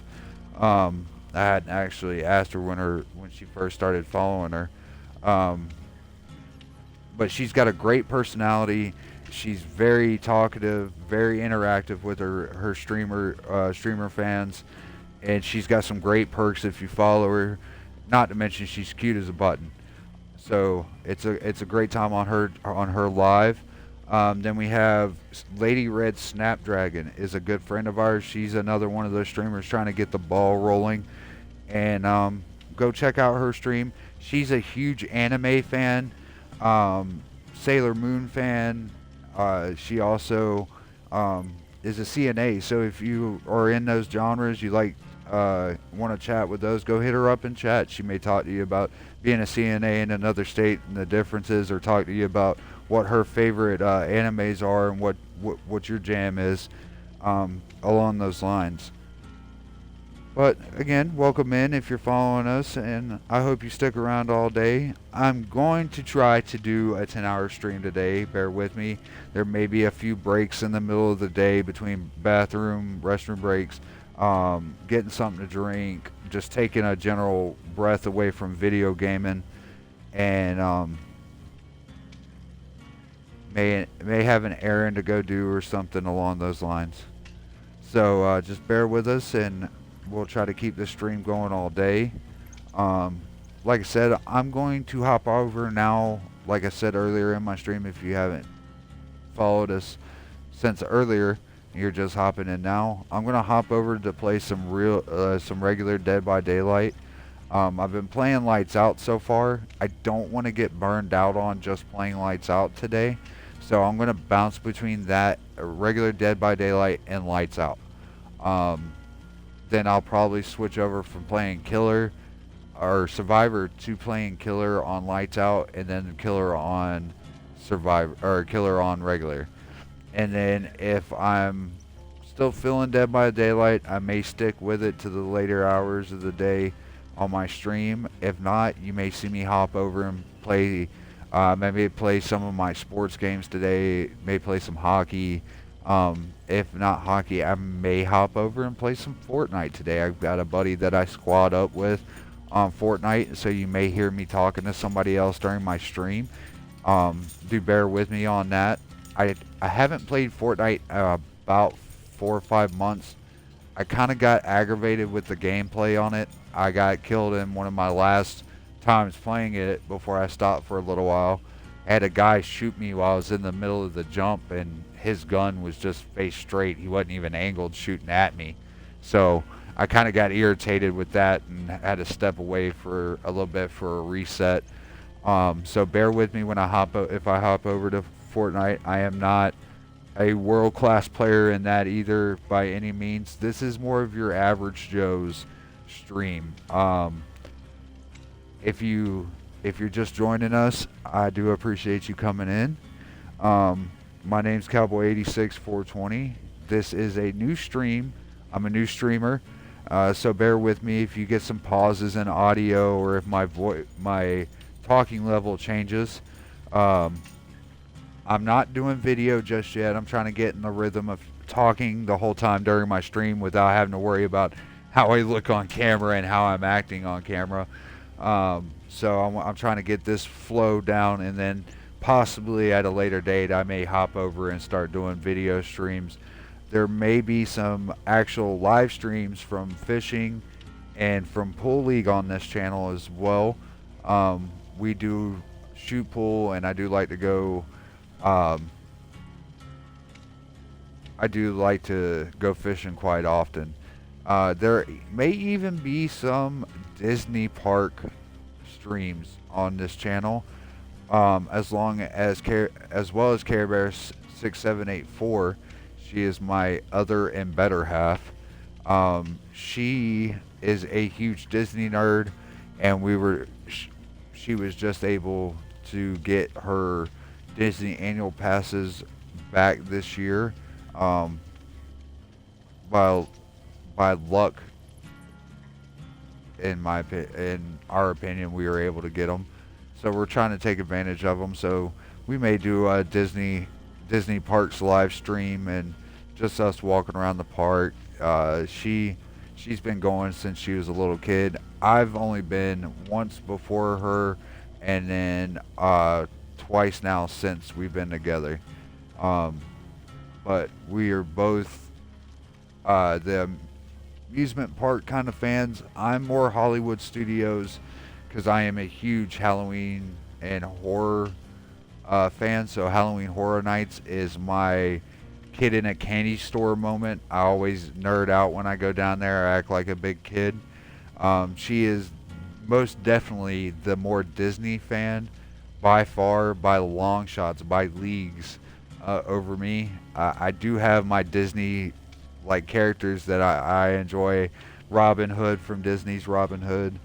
I hadn't actually asked her when she first started following her. But she's got a great personality, she's very talkative, very interactive with her streamer fans, and she's got some great perks if you follow her. Not to mention she's cute as a button. So it's a great time on her live. Then we have Lady Red Snapdragon is a good friend of ours. She's another one of those streamers trying to get the ball rolling, and go check out her stream. She's a huge anime fan, Sailor Moon fan. She also is a CNA. So if you are in those genres, you like want to chat with those, go hit her up in chat. She may talk to you about being a CNA in another state and the differences, or talk to you about what her favorite animes are and what your jam is, along those lines. But again, welcome in if you're following us, and I hope you stick around all day. I'm going to try to do a 10-hour stream today. Bear with me. There may be a few breaks in the middle of the day between restroom breaks, getting something to drink, just taking a general breath away from video gaming, and may have an errand to go do or something along those lines. So just bear with us, and we'll try to keep this stream going all day. Like I said, I'm going to hop over now. Like I said earlier in my stream, if you haven't followed us since earlier, you're just hopping in now. I'm gonna hop over to play some regular Dead by Daylight. I've been playing Lights Out so far. I don't want to get burned out on just playing Lights Out today, so I'm gonna bounce between that regular Dead by Daylight and Lights Out. Then I'll probably switch over from playing Killer or Survivor to playing Killer on Lights Out, and then Killer on Survivor, or Killer on regular. And then if I'm still feeling Dead by Daylight, I may stick with it to the later hours of the day on my stream. If not, you may see me hop over and play, maybe play some of my sports games today, may play some hockey. If not hockey, I may hop over and play some Fortnite today. I've got a buddy that I squad up with on Fortnite, so you may hear me talking to somebody else during my stream. Do bear with me on that. I haven't played Fortnite about 4 or 5 months. I kind of got aggravated with the gameplay on it. I got killed in one of my last times playing it before I stopped for a little while. I had a guy shoot me while I was in the middle of the jump, and his gun was just face straight. He wasn't even angled shooting at me. So I kind of got irritated with that and had to step away for a little bit for a reset. So bear with me when if I hop over to Fortnite. I am not a world-class player in that either by any means. This is more of your average Joe's stream. If you're just joining us, I do appreciate you coming in. My name's Cowboy86420. This is a new stream. I'm a new streamer, so bear with me if you get some pauses in audio or if my talking level changes. I'm not doing video just yet. I'm trying to get in the rhythm of talking the whole time during my stream without having to worry about how I look on camera and how I'm acting on camera. So I'm trying to get this flow down, and then possibly at a later date I may hop over and start doing video streams. There may be some actual live streams from fishing and from Pool League on this channel as well. We do shoot pool, and I do like to go fishing quite often. There may even be some Disney park streams on this channel, as well as Care Bear 6784. She is my other and better half. She is a huge Disney nerd, and she was just able to get her Disney annual passes back this year. By luck, in our opinion, we were able to get them. So we're trying to take advantage of them. So we may do a Disney Parks live stream and just us walking around the park. She's been going since she was a little kid. I've only been once before her, and then twice now since we've been together. Um, but we are both the amusement park kind of fans. I'm more Hollywood Studios because I am a huge Halloween and horror fan. So Halloween Horror Nights is my kid in a candy store moment. I always nerd out when I go down there. I act like a big kid. She is most definitely the more Disney fan by far, by long shots, by leagues over me. I do have my Disney like characters that I enjoy. Robin Hood from Disney's Robin Hood.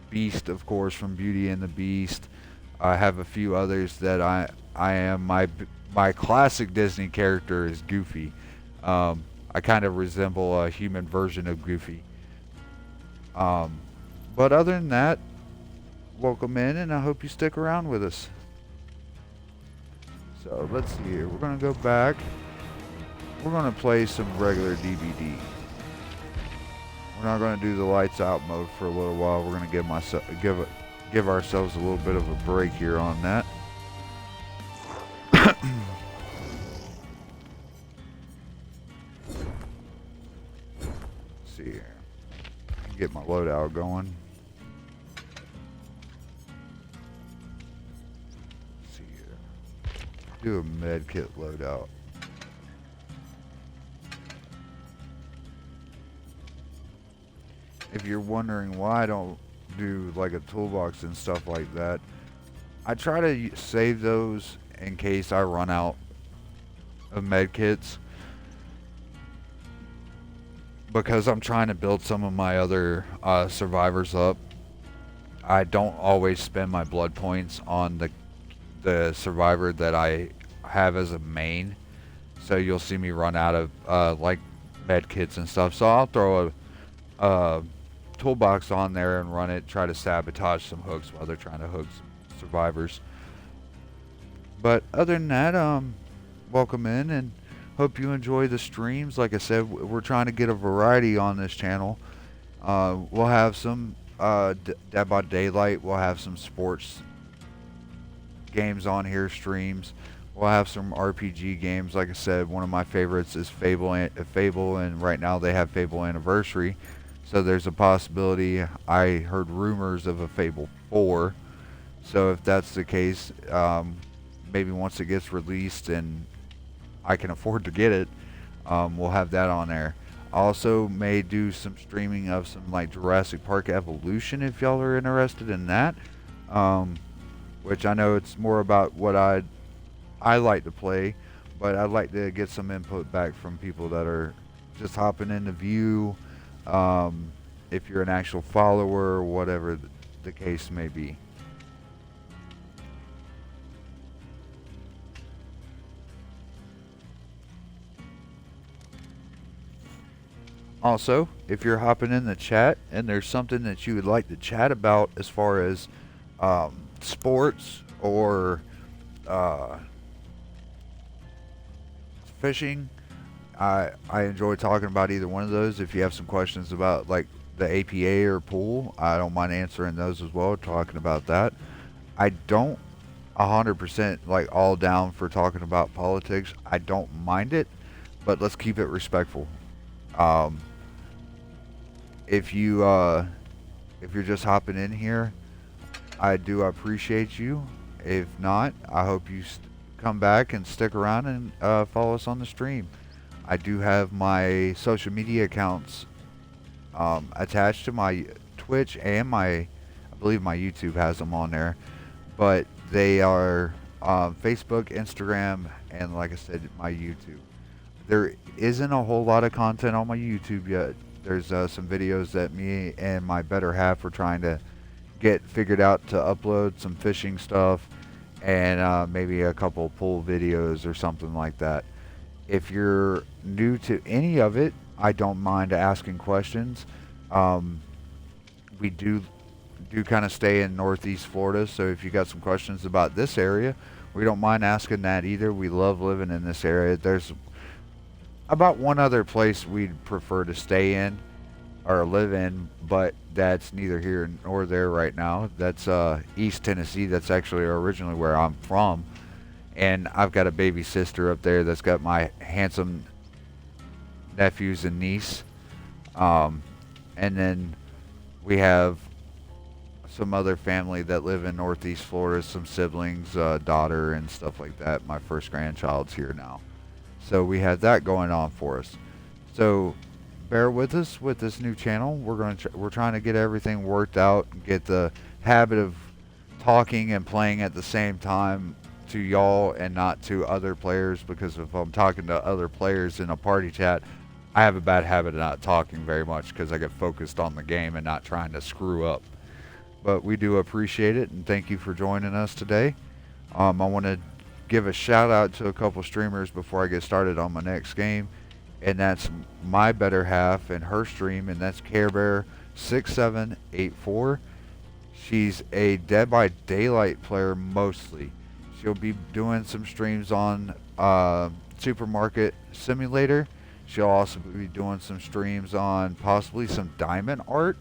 Beast, of course, from Beauty and the Beast. I have a few others that I am my classic Disney character is Goofy. I kind of resemble a human version of Goofy. Um, but other than that, welcome in, and I hope you stick around with us. So let's see here. We're gonna go back. We're gonna play some regular DBD. We're not gonna do the lights out mode for a little while. We're gonna give ourselves a little bit of a break here on that. See here. Get my loadout going. See here. Do a med kit loadout. If you're wondering why I don't do like a toolbox and stuff like that, I try to save those in case I run out of med kits, because I'm trying to build some of my other survivors up. I don't always spend my blood points on the survivor that I have as a main, so you'll see me run out of like med kits and stuff. So I'll throw a toolbox on there and run it, try to sabotage some hooks while they're trying to hook some survivors. But other than that, welcome in and hope you enjoy the streams. Like I said, we're trying to get a variety on this channel. We'll have some Dead by Daylight. We'll have some sports games on here, streams. We'll have some RPG games. Like I said, one of my favorites is Fable, and right now they have Fable Anniversary. So there's a possibility. I heard rumors of a Fable 4. So if that's the case, maybe once it gets released and I can afford to get it, we'll have that on there. Also may do some streaming of some like Jurassic Park Evolution if y'all are interested in that. Which I know it's more about what I like to play, but I'd like to get some input back from people that are just hopping in to view. If you're an actual follower or whatever the case may be. Also, if you're hopping in the chat and there's something that you would like to chat about as far as sports or fishing, I enjoy talking about either one of those. If you have some questions about like the APA or pool, I don't mind answering those as well, talking about that. I don't 100% like all down for talking about politics. I don't mind it, but let's keep it respectful. If you're just hopping in here, I do appreciate you. If not, I hope you come back and stick around and follow us on the stream. I do have my social media accounts attached to my Twitch and I believe my YouTube has them on there. But they are Facebook, Instagram, and like I said, my YouTube. There isn't a whole lot of content on my YouTube yet. There's some videos that me and my better half are trying to get figured out to upload, some fishing stuff, and maybe a couple pool videos or something like that. If you're new to any of it, I don't mind asking questions. We do kind of stay in Northeast Florida, so if you got some questions about this area, we don't mind asking that either. We love living in this area. There's about one other place we'd prefer to stay in or live in, but that's neither here nor there right now. That's East Tennessee. That's actually originally where I'm from. And I've got a baby sister up there that's got my handsome nephews and niece. Um, and then we have some other family that live in Northeast Florida, some siblings, daughter, and stuff like that. My first grandchild's here now. So we have that going on for us. So bear with us with this new channel. We're trying to get everything worked out and get the habit of talking and playing at the same time to y'all and not to other players, because if I'm talking to other players in a party chat, I have a bad habit of not talking very much because I get focused on the game and not trying to screw up. But we do appreciate it, and thank you for joining us today. I want to give a shout out to a couple streamers before I get started on my next game, and that's my better half and her stream, and that's Cowboy86420-Help. She's a Dead by Daylight player mostly. She'll be doing some streams on Supermarket Simulator. She'll also be doing some streams on possibly some diamond art,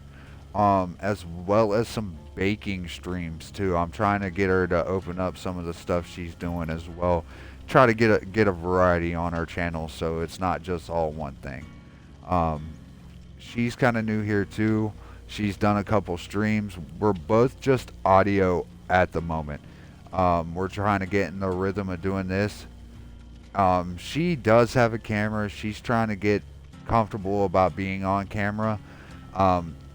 as well as some baking streams too. I'm trying to get her to open up some of the stuff she's doing as well. Try to get a variety on our channel so it's not just all one thing. She's kind of new here too. She's done a couple streams. We're both just audio at the moment. We're trying to get in the rhythm of doing this. She does have a camera. She's trying to get comfortable about being on camera.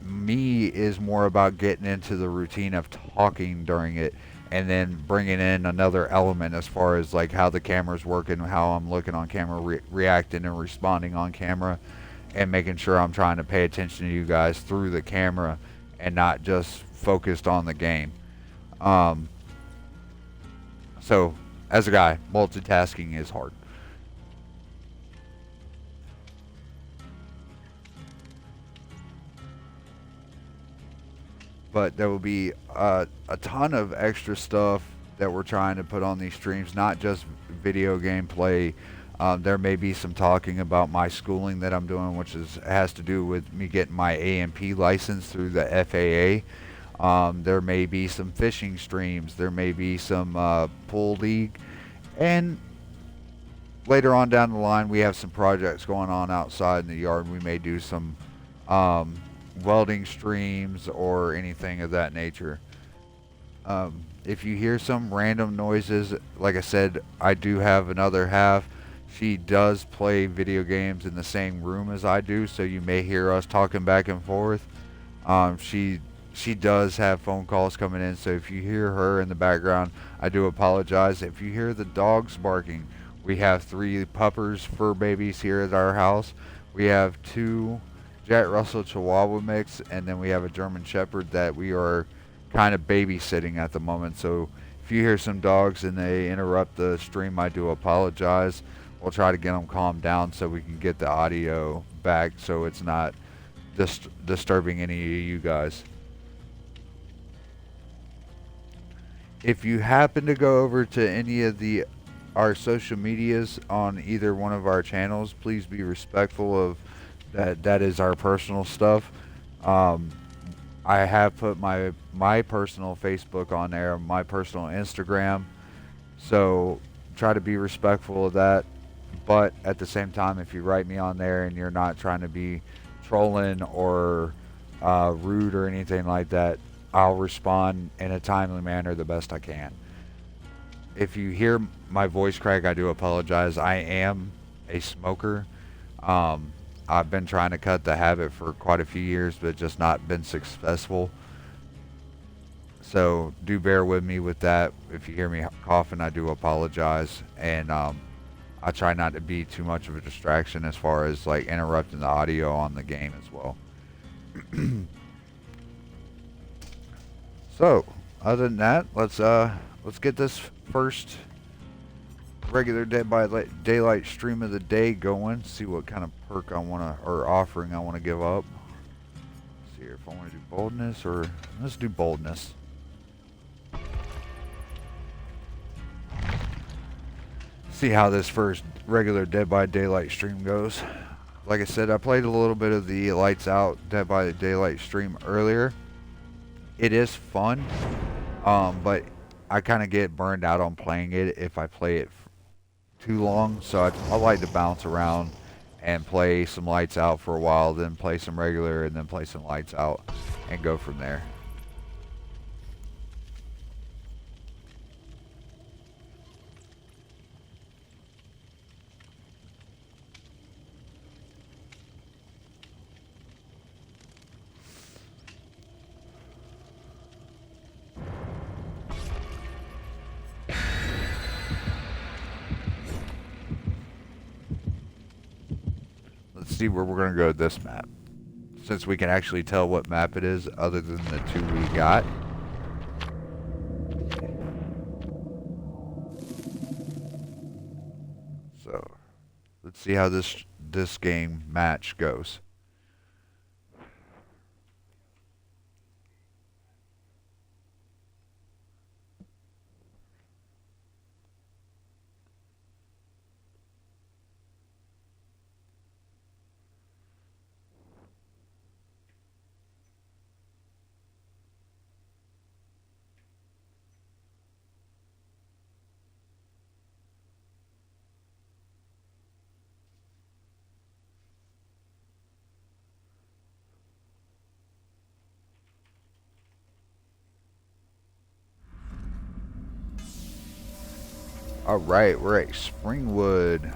Me is more about getting into the routine of talking during it, and then bringing in another element as far as like how the camera's working, how I'm looking on camera, reacting and responding on camera, and making sure I'm trying to pay attention to you guys through the camera and not just focused on the game. So as a guy, multitasking is hard. But there will be a ton of extra stuff that we're trying to put on these streams, not just video gameplay. There may be some talking about my schooling that I'm doing, which has to do with me getting my AMP license through the FAA. There may be some fishing streams. There may be some pool league. And later on down the line, we have some projects going on outside in the yard. We may do some welding streams or anything of that nature. If you hear some random noises, like I said, I do have another half. She does play video games in the same room as I do, so you may hear us talking back and forth. She does have phone calls coming in, so if you hear her in the background, I do apologize. If you hear the dogs barking, we have 3 puppers, fur babies here at our house. We have 2 Jack Russell Chihuahua mix, and then we have a German Shepherd that we are kind of babysitting at the moment. So if you hear some dogs and they interrupt the stream, I do apologize. We'll try to get them calmed down so we can get the audio back so it's not disturbing any of you guys. If you happen to go over to any of our social medias on either one of our channels, please be respectful of that is our personal stuff. I have put my personal Facebook on there, my personal Instagram, so try to be respectful of that. But at the same time, if you write me on there and you're not trying to be trolling or rude or anything like that, I'll respond in a timely manner the best I can. If you hear my voice crack, I do apologize. I am a smoker. I've been trying to cut the habit for quite a few years, but just not been successful. So do bear with me with that. If you hear me coughing, I do apologize. And I try not to be too much of a distraction as far as like interrupting the audio on the game as well. So other than that, let's get this first regular Dead by Daylight stream of the day going. See what kind of perk I want to, or offering I want to give up. Let's see here if I want to do boldness, or let's do boldness. See how this first regular Dead by Daylight stream goes. Like I said, I played a little bit of the Lights Out Dead by Daylight stream earlier. It is fun, but I kind of get burned out on playing it if I play it too long. So I like to bounce around and play some lights out for a while, then play some regular, and then play some lights out, and go from there. Let's see where we're going to go with this map. Since we can actually tell what map it is other than the two we got. So, let's see how this game match goes. Alright, we're at Springwood.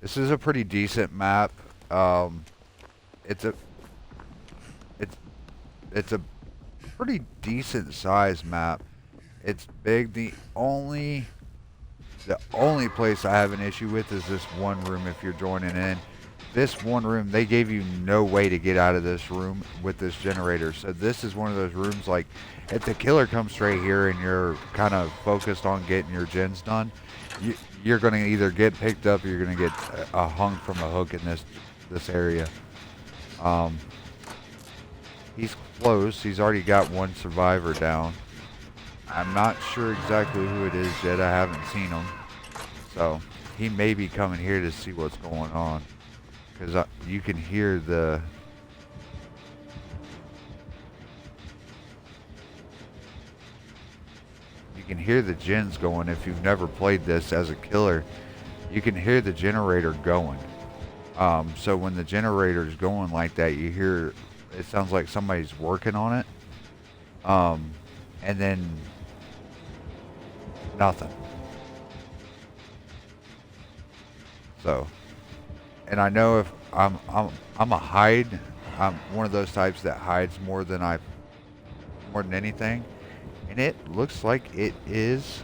This is a pretty decent map. It's a it's a pretty decent size map. It's big. The only place I have an issue with is this one room if you're joining in. This one room, they gave you no way to get out of this room with this generator. So this is one of those rooms, like, if the killer comes straight here and you're kind of focused on getting your gens done, you're going to either get picked up or you're going to get hung from a hook in this area. He's close. He's already got one survivor down. I'm not sure exactly who it is yet. I haven't seen him. So he may be coming here to see what's going on. Because you can hear the... You can hear the gens going. If you've never played this as a killer, you can hear the generator going. So when the generator's going like that, you hear... It sounds like somebody's working on it. And then... nothing. So... And I know if I'm a hide. I'm one of those types that hides more than anything. And it looks like it is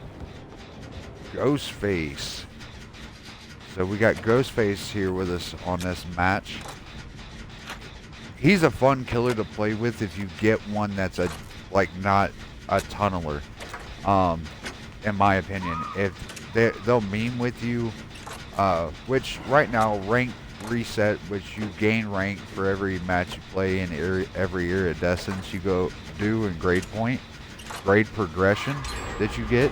Ghostface. So we got Ghostface here with us on this match. He's a fun killer to play with if you get one that's not a tunneler. In my opinion, if they'll meme with you. Which right now, rank reset, which you gain rank for every match you play in every iridescence you go do in grade progression that you get.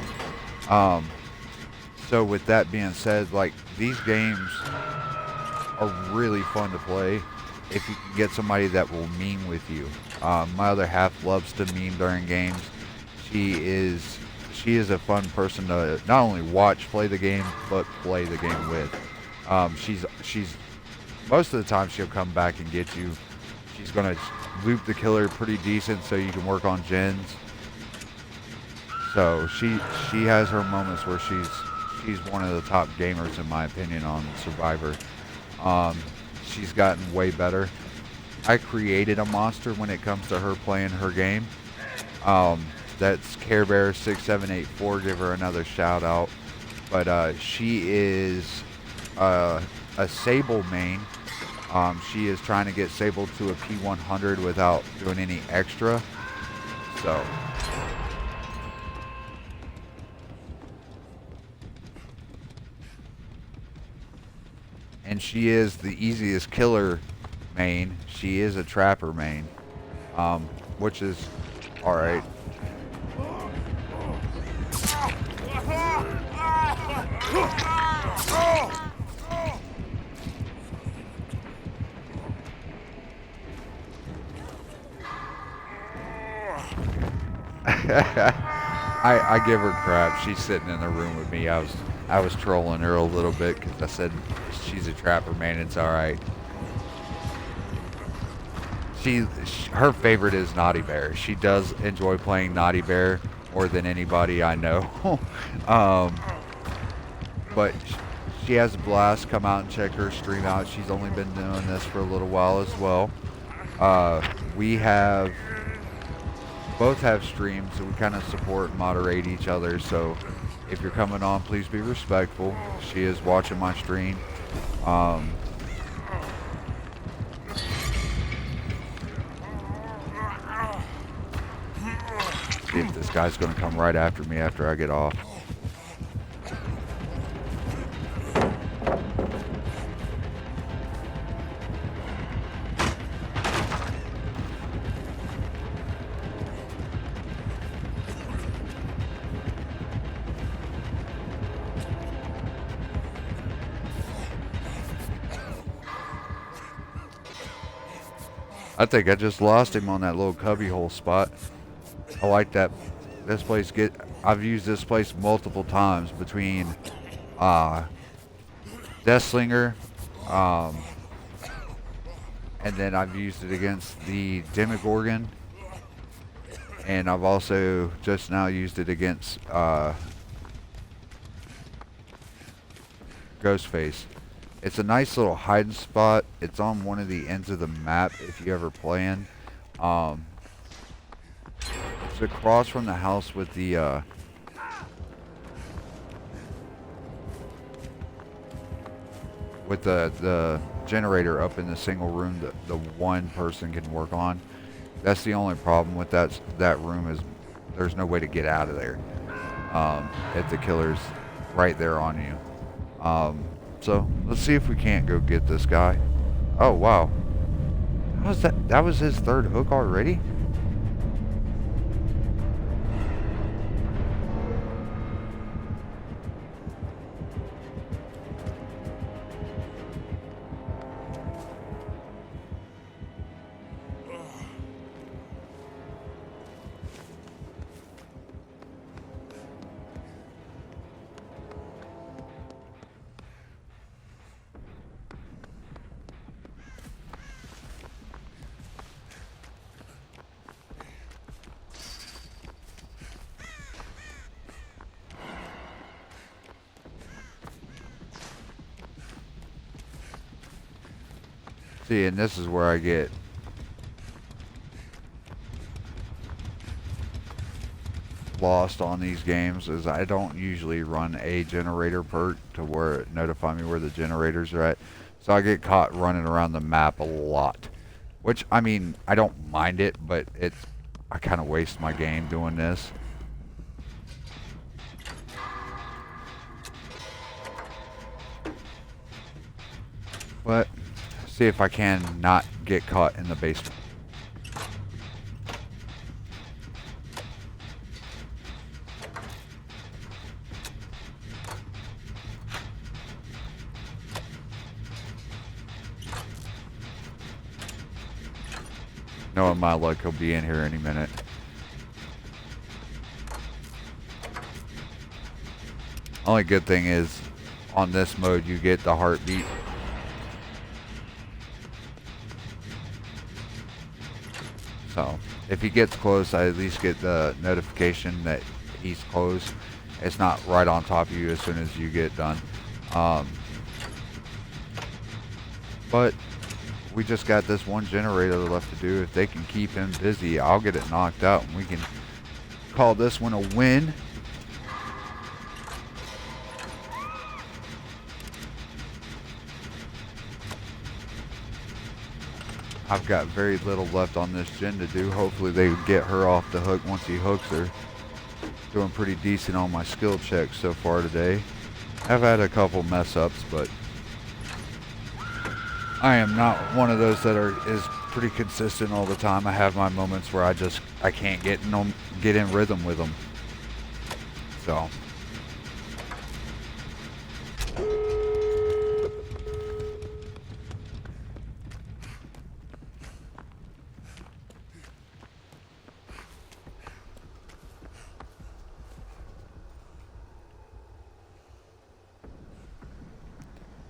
So with that being said, like, these games are really fun to play if you can get somebody that will meme with you. My other half loves to meme during games. She is a fun person to not only watch play the game, but play the game with. She's most of the time she'll come back and get you. She's gonna loop the killer pretty decent so you can work on gens. So she has her moments where she's one of the top gamers in my opinion on Survivor. She's gotten way better. I created a monster when it comes to her playing her game. That's Care Bear 6784. Give her another shout out. But she is a Sable main. She is trying to get Sable to a P100 without doing any extra. So. And she is the easiest killer main. She is a trapper main. Which is alright. I give her crap. She's sitting in the room with me. I was trolling her a little bit because I said she's a trapper, man. It's all right. Her favorite is Naughty Bear. She does enjoy playing Naughty Bear more than anybody I know. um, but she has a blast. Come out and check her stream out. She's only been doing this for a little while as well. We have both have streams, so we kind of support and moderate each other. So if you're coming on, please be respectful. She is watching my stream. See if this guy's going to come right after me after I get off. I think I just lost him on that little cubbyhole spot. I like that. This place I've used this place multiple times between Deathslinger, and then I've used it against the Demogorgon, and I've also just now used it against Ghostface. It's a nice little hiding spot. It's on one of the ends of the map if you ever playing. It's across from the house with the generator up in the single room that the one person can work on. That's the only problem with that room is there's no way to get out of there. If the killer's right there on you. So let's see if we can't go get this guy. Oh wow. How was that? That was his third hook already? See, and this is where I get lost on these games, is I don't usually run a generator perk to where it notify me where the generators are at. So I get caught running around the map a lot. Which, I mean, I don't mind it, but I kind of waste my game doing this. But see if I can not get caught in the basement. Knowing my luck, he'll be in here any minute. Only good thing is, on this mode, you get the heartbeat. So, if he gets close, I at least get the notification that he's close. It's not right on top of you as soon as you get done. But we just got this one generator left to do. If they can keep him busy, I'll get it knocked out and we can call this one a win. I've got very little left on this gen to do. Hopefully they get her off the hook once he hooks her. Doing pretty decent on my skill checks so far today. I've had a couple mess ups, but I am not one of those that is pretty consistent all the time. I have my moments where I can't get in rhythm with them. So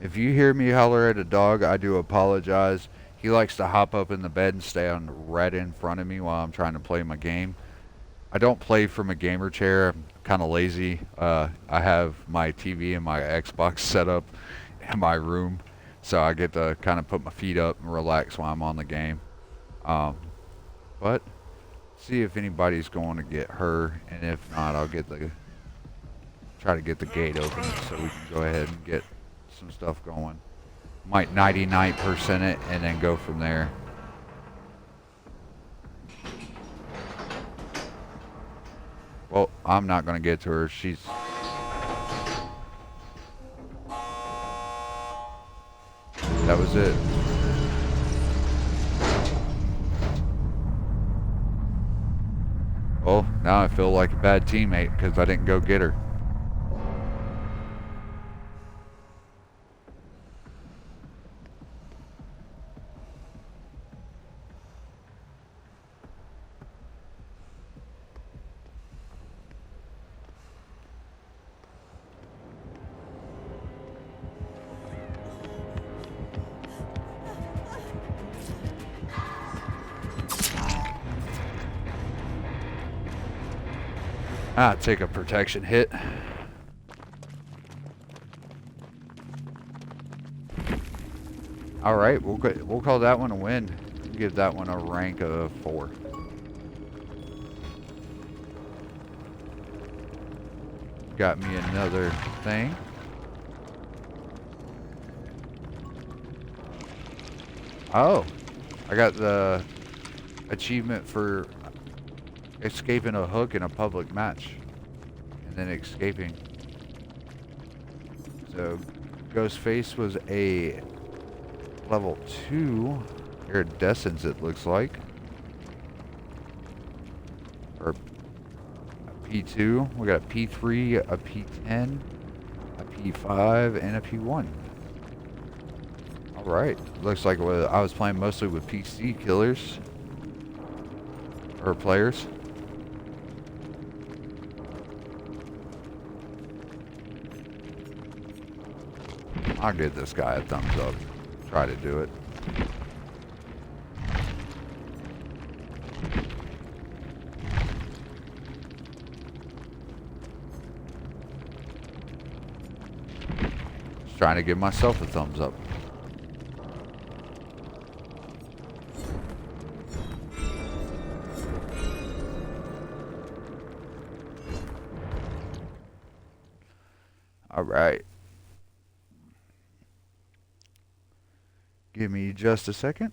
If you hear me holler at a dog, I do apologize. He likes to hop up in the bed and stay on right in front of me while I'm trying to play my game. I don't play from a gamer chair. I'm kind of lazy. I have my TV and my Xbox set up in my room, so I get to kind of put my feet up and relax while I'm on the game. Um, but see if anybody's going to get her, and if not, I'll try to get the gate open so we can go ahead and get some stuff going. Might 99% it and then go from there. Well, I'm not going to get to her. That was it. Well, now I feel like a bad teammate because I didn't go get her. Take a protection hit. All right, we'll call that one a win. Give that one a rank of 4. Got me another thing. Oh, I got the achievement for escaping a hook in a public match and then escaping. So Ghostface was a level 2 iridescence, it looks like, or a P2. We got a P3, a P10, a P5, and a P1. All right, looks like I was playing mostly with PC killers or players. I'll give this guy a thumbs up. Try to do it. Just trying to give myself a thumbs up. All right. Give me just a second.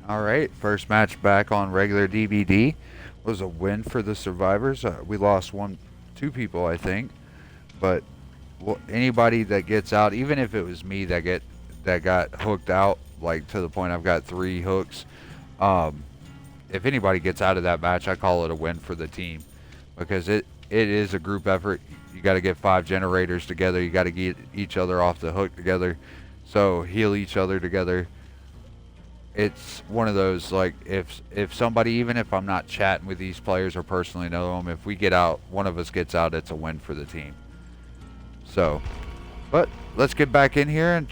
All right, first match back on regular DVD was a win for the survivors. We lost two people, I think, but anybody that gets out, even if it was me that got hooked out, like to the point I've got 3 hooks. If anybody gets out of that match, I call it a win for the team because it is a group effort. You got to get 5 generators together. You got to get each other off the hook together, so heal each other together. It's one of those, like, if somebody, even if I'm not chatting with these players or personally know them, if we get out, one of us gets out, it's a win for the team. So, but let's get back in here and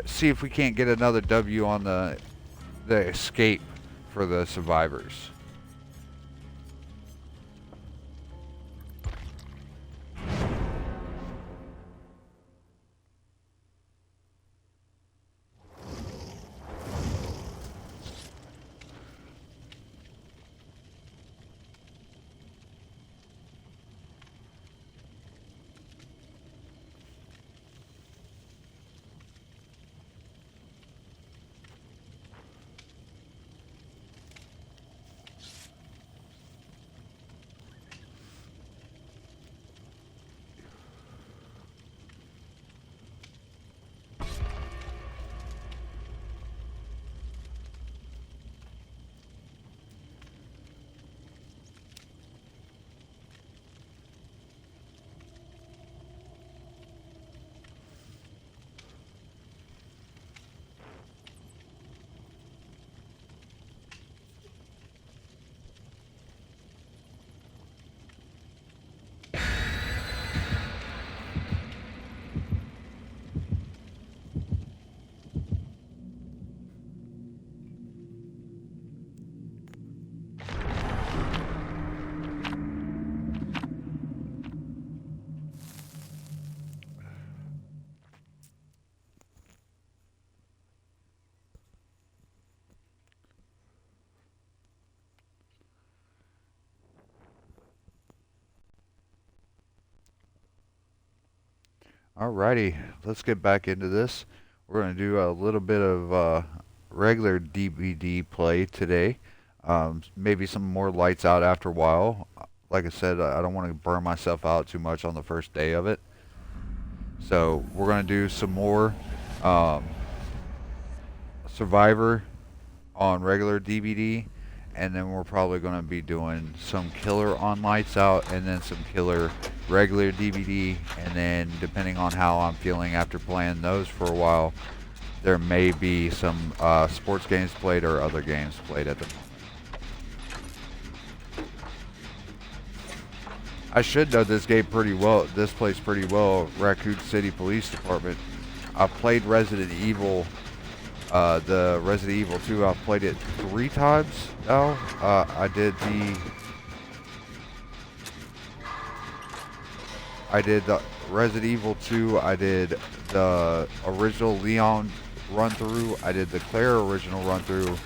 see if we can't get another W on the escape for the survivors. Alrighty, let's get back into this. We're going to do a little bit of regular DVD play today. Maybe some more lights out after a while. Like I said, I don't want to burn myself out too much on the first day of it. So we're going to do some more um, Survivor on regular DVD, and then we're probably going to be doing some killer on lights out, and then some killer regular DVD, and then depending on how I'm feeling after playing those for a while, there may be some sports games played or other games played at the moment. I should know this game pretty well. This place pretty well. Raccoon City Police Department. I've played Resident Evil, the Resident Evil 2. I've played it 3 times now. I did the Resident Evil 2. I did the original Leon run through. I did the Claire original run through,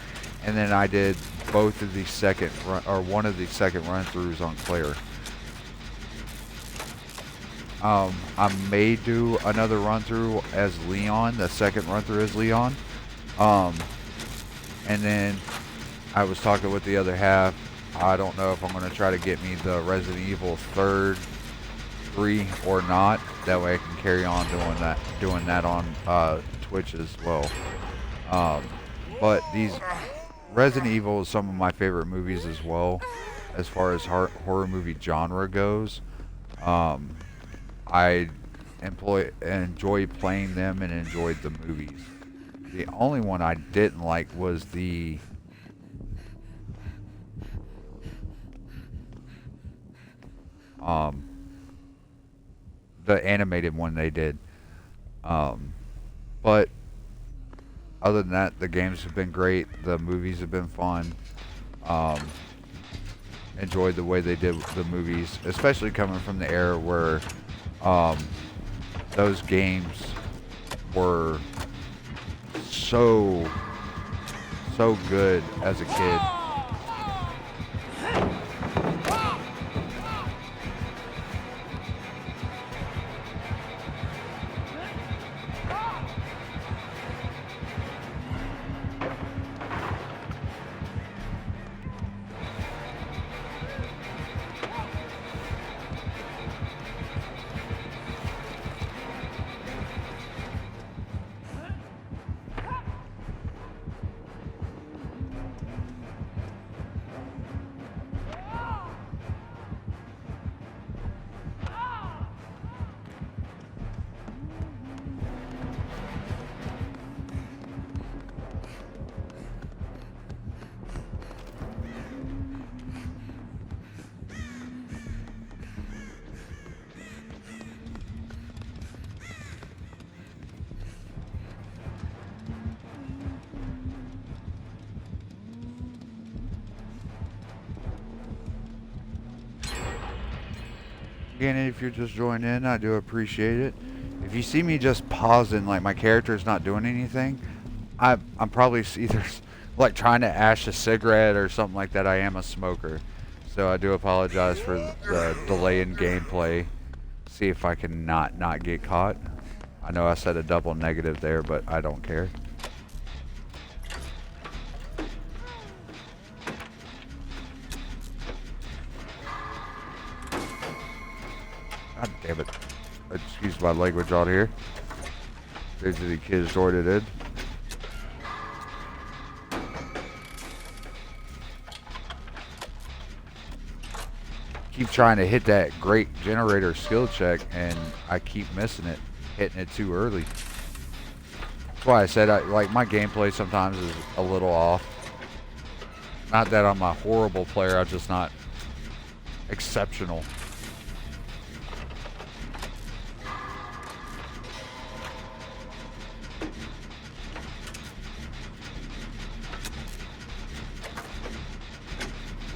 and then I did both of the second run, or one of the second run throughs on Claire. I may do another run through as Leon, the second run through as Leon. And then I was talking with the other half. I don't know if I'm going to try to get me the Resident Evil 3 or not. That way I can carry on doing that on Twitch as well. But these Resident Evil is some of my favorite movies as well, as far as horror movie genre goes. I enjoy playing them and enjoyed the movies. The only one I didn't like was the animated one they did. But other than that, the games have been great. The movies have been fun. Enjoyed the way they did the movies, especially coming from the era where those games were so good as a kid. Again, if you're just joining in, I do appreciate it. If you see me just pausing, like my character's not doing anything, I'm probably either like trying to ash a cigarette or something like that. I am a smoker, so I do apologize for the delay in gameplay. See if I can not get caught. I know I said a double negative there, but I don't care. God damn it. Excuse my language out here. These are the kids joined it in. Keep trying to hit that great generator skill check, and I keep missing it, hitting it too early. That's why I said like my gameplay sometimes is a little off. Not that I'm a horrible player, I'm just not exceptional.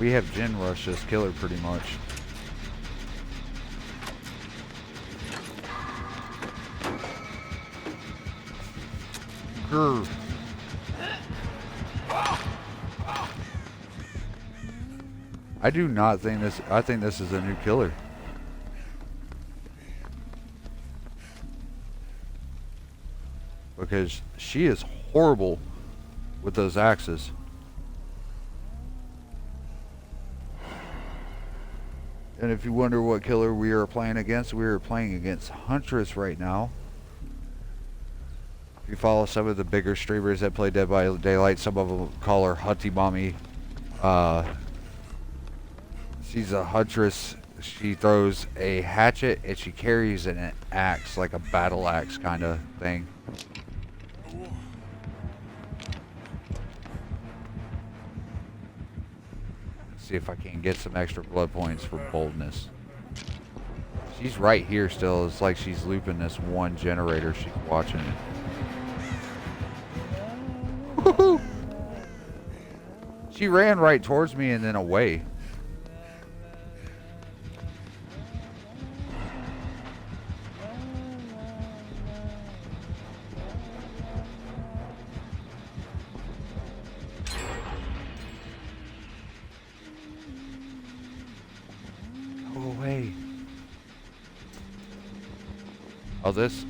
We have Gen Rush this killer pretty much. Grr. I do not think this, I think this is a new killer. because she is horrible with those axes. And if you wonder what killer we are playing against Huntress right now. If you follow some of the bigger streamers that play Dead by Daylight, some of them call her Hunty Mommy. She's a Huntress. She throws a hatchet and she carries an axe, like a battle axe kind of thing. See if I can get some extra blood points for boldness. She's right here still. It's like she's looping this one generator. She's watching it. Woohoo! She ran right towards me and then away. Go away. Oh, this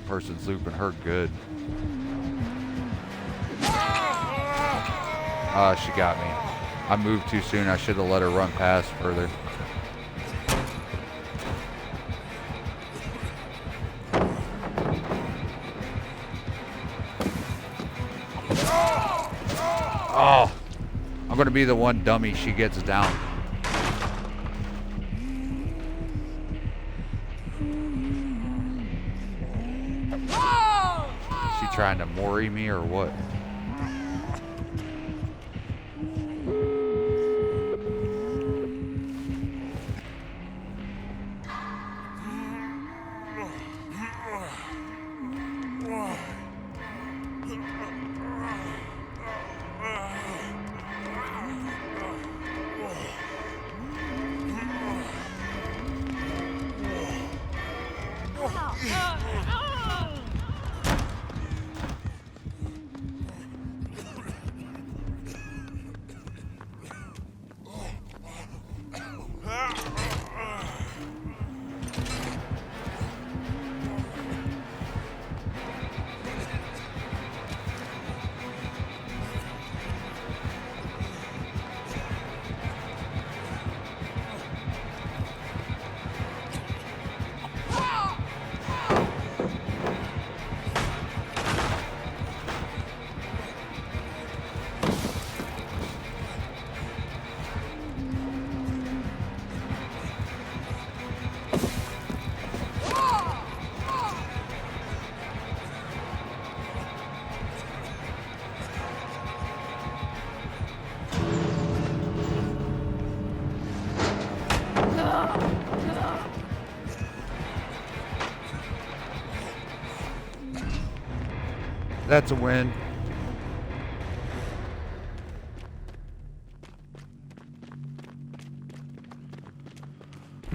person's looping her good. She got me. I moved too soon. I should have let her run past further. Oh, I'm going to be the one dummy she gets down. Is she trying to mori me or what? That's a win.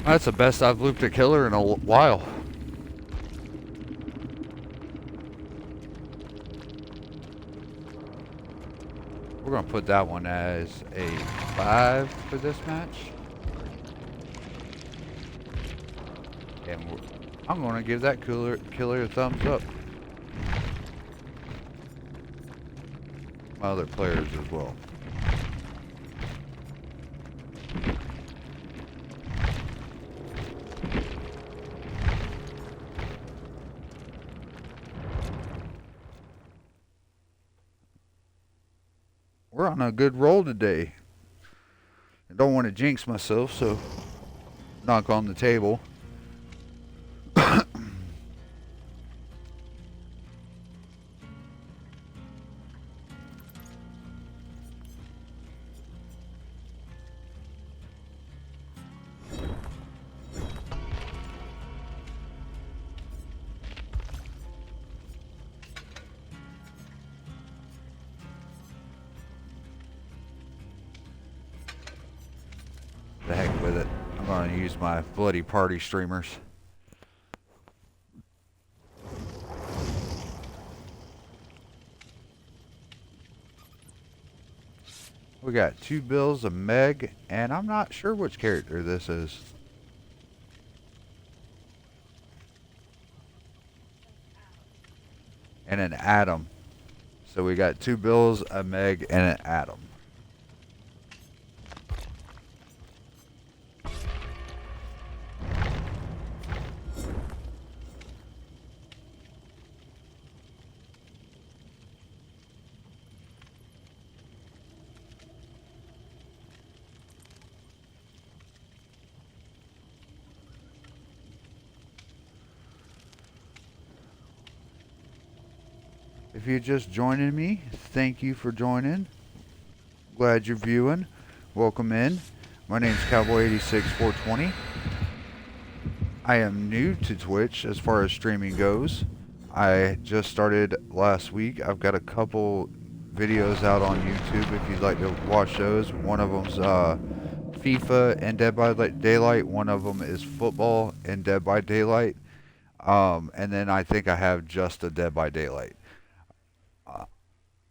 That's the best I've looped a killer in a while. We're going to put that one as a 5 for this match. And I'm going to give that killer a thumbs up. My other players as well. We're on a good roll today. I don't want to jinx myself, so knock on the table. The heck with it. I'm going to use my bloody party streamers. We got 2 Bills, a Meg, and I'm not sure which character this is. and an Adam. So we got 2 Bills, a Meg, and an Adam. If you're just joining me, thank you for joining. Glad you're viewing. Welcome in. My name's Cowboy86420. I am new to Twitch as far as streaming goes. I just started last week. I've got a couple videos out on YouTube if you'd like to watch those. One of them's FIFA and Dead by Daylight. One of them is football and Dead by Daylight. And then I think I have just a Dead by Daylight.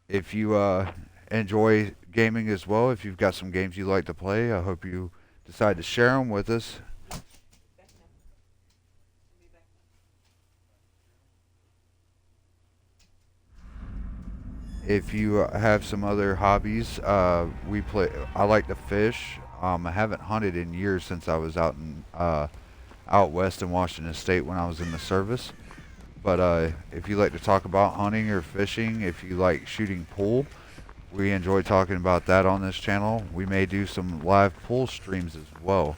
If you enjoy gaming as well, if you've got some games you like to play, I hope you decide to share them with us. If you have some other hobbies, we play. I like to fish. I haven't hunted in years since I was out west in Washington State when I was in the service. But if you like to talk about hunting or fishing, if you like shooting pool, we enjoy talking about that on this channel. We may do some live pool streams as well.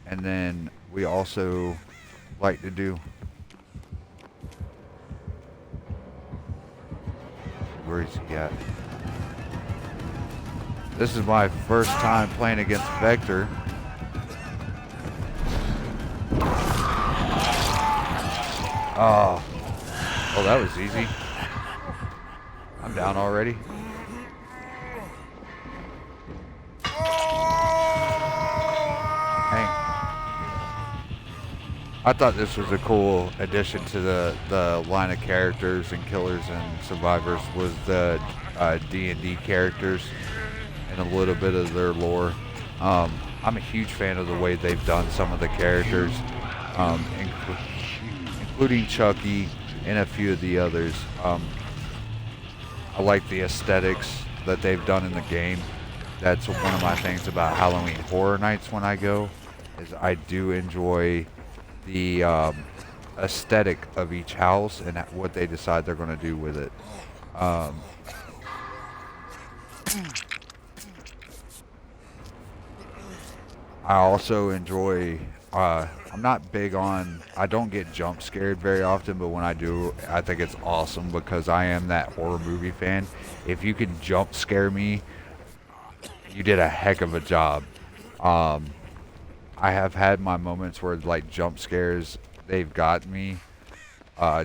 And then we also like to do... Where is he at? This is my first time playing against Vector. Oh, that was easy. I'm down already. I thought this was a cool addition to the line of characters and killers and survivors was the D&D characters and a little bit of their lore. I'm a huge fan of the way they've done some of the characters, including Chucky and a few of the others. I like the aesthetics that they've done in the game. That's one of my things about Halloween Horror Nights when I go, is I do enjoy the aesthetic of each house and what they decide they're going to do with it. I also enjoy, I'm not big on, I don't get jump scared very often, but when I do, I think it's awesome because I am that horror movie fan. If you can jump scare me, you did a heck of a job. I have had my moments where, like, jump scares, they've got me.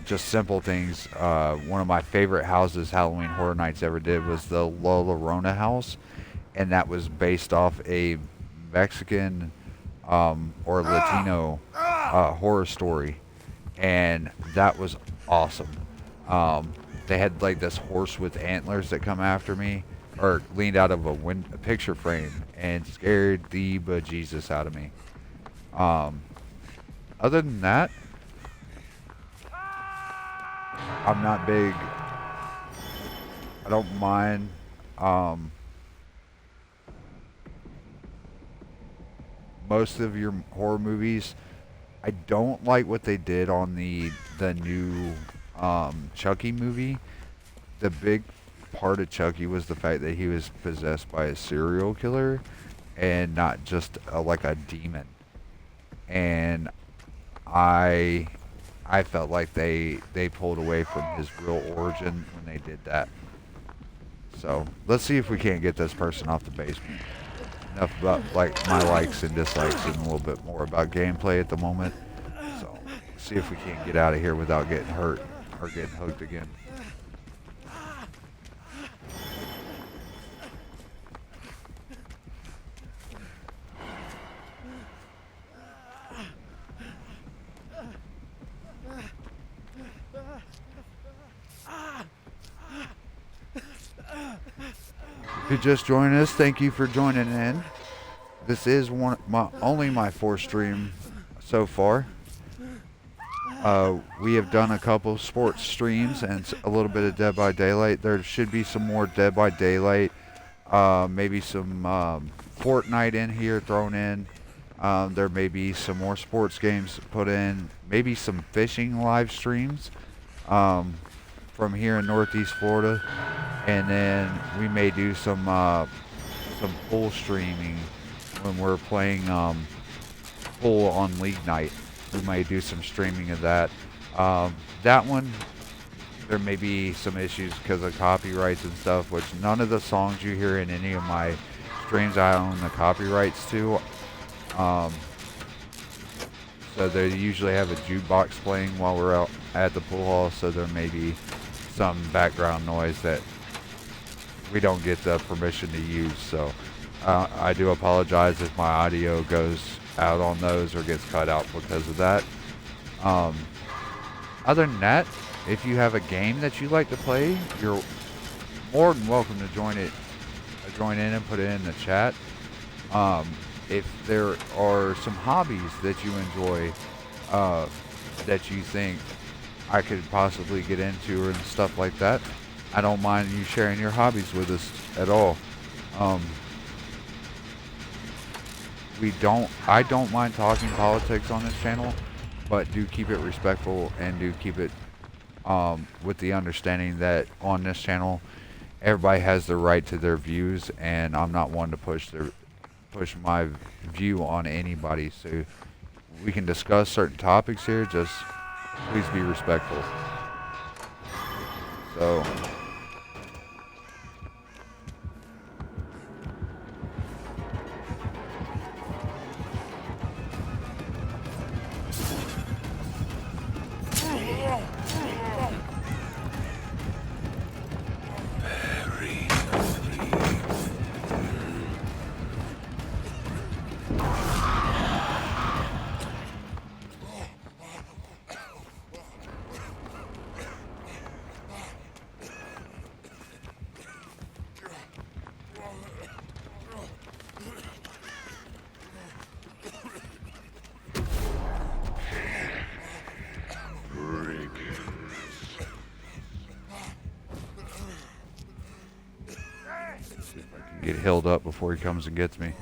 Just simple things. One of my favorite houses Halloween Horror Nights ever did was the La Llorona house, and that was based off a Mexican or Latino horror story, and that was awesome. They had, like, this horse with antlers that come after me, or leaned out of a picture frame, and scared the bejesus out of me. Other than that, I'm not big. I don't mind. Most of your horror movies, I don't like what they did on the new Chucky movie. The big part of Chucky was the fact that he was possessed by a serial killer and not just like a demon. And I felt like they pulled away from his real origin when they did that. So let's see if we can't get this person off the basement. Enough about like my likes and dislikes and a little bit more about gameplay at the moment. So see if we can't get out of here without getting hurt or getting hooked again. If you just joined us, thank you for joining in. This is only my fourth stream so far. We have done a couple sports streams and a little bit of Dead by Daylight. There should be some more Dead by Daylight, maybe some Fortnite in here thrown in. There may be some more sports games put in, maybe some fishing live streams from here in Northeast Florida, and then we may do some pool streaming when we're playing pool on League Night. We might do some streaming of that. That one, there may be some issues because of copyrights and stuff, which none of the songs you hear in any of my streams I own the copyrights to. So they usually have a jukebox playing while we're out at the pool hall, so there may be some background noise that we don't get the permission to use. So I do apologize if my audio goes out on those or gets cut out because of that. Other than that, if you have a game that you like to play, you're more than welcome to join in and put it in the chat. If there are some hobbies that you enjoy that you think I could possibly get into and stuff like that, I don't mind you sharing your hobbies with us at all. I don't mind talking politics on this channel, but do keep it respectful and do keep it with the understanding that on this channel everybody has the right to their views, and I'm not one to push my view on anybody. So we can discuss certain topics here, just please be respectful. So get healed up before he comes and gets me.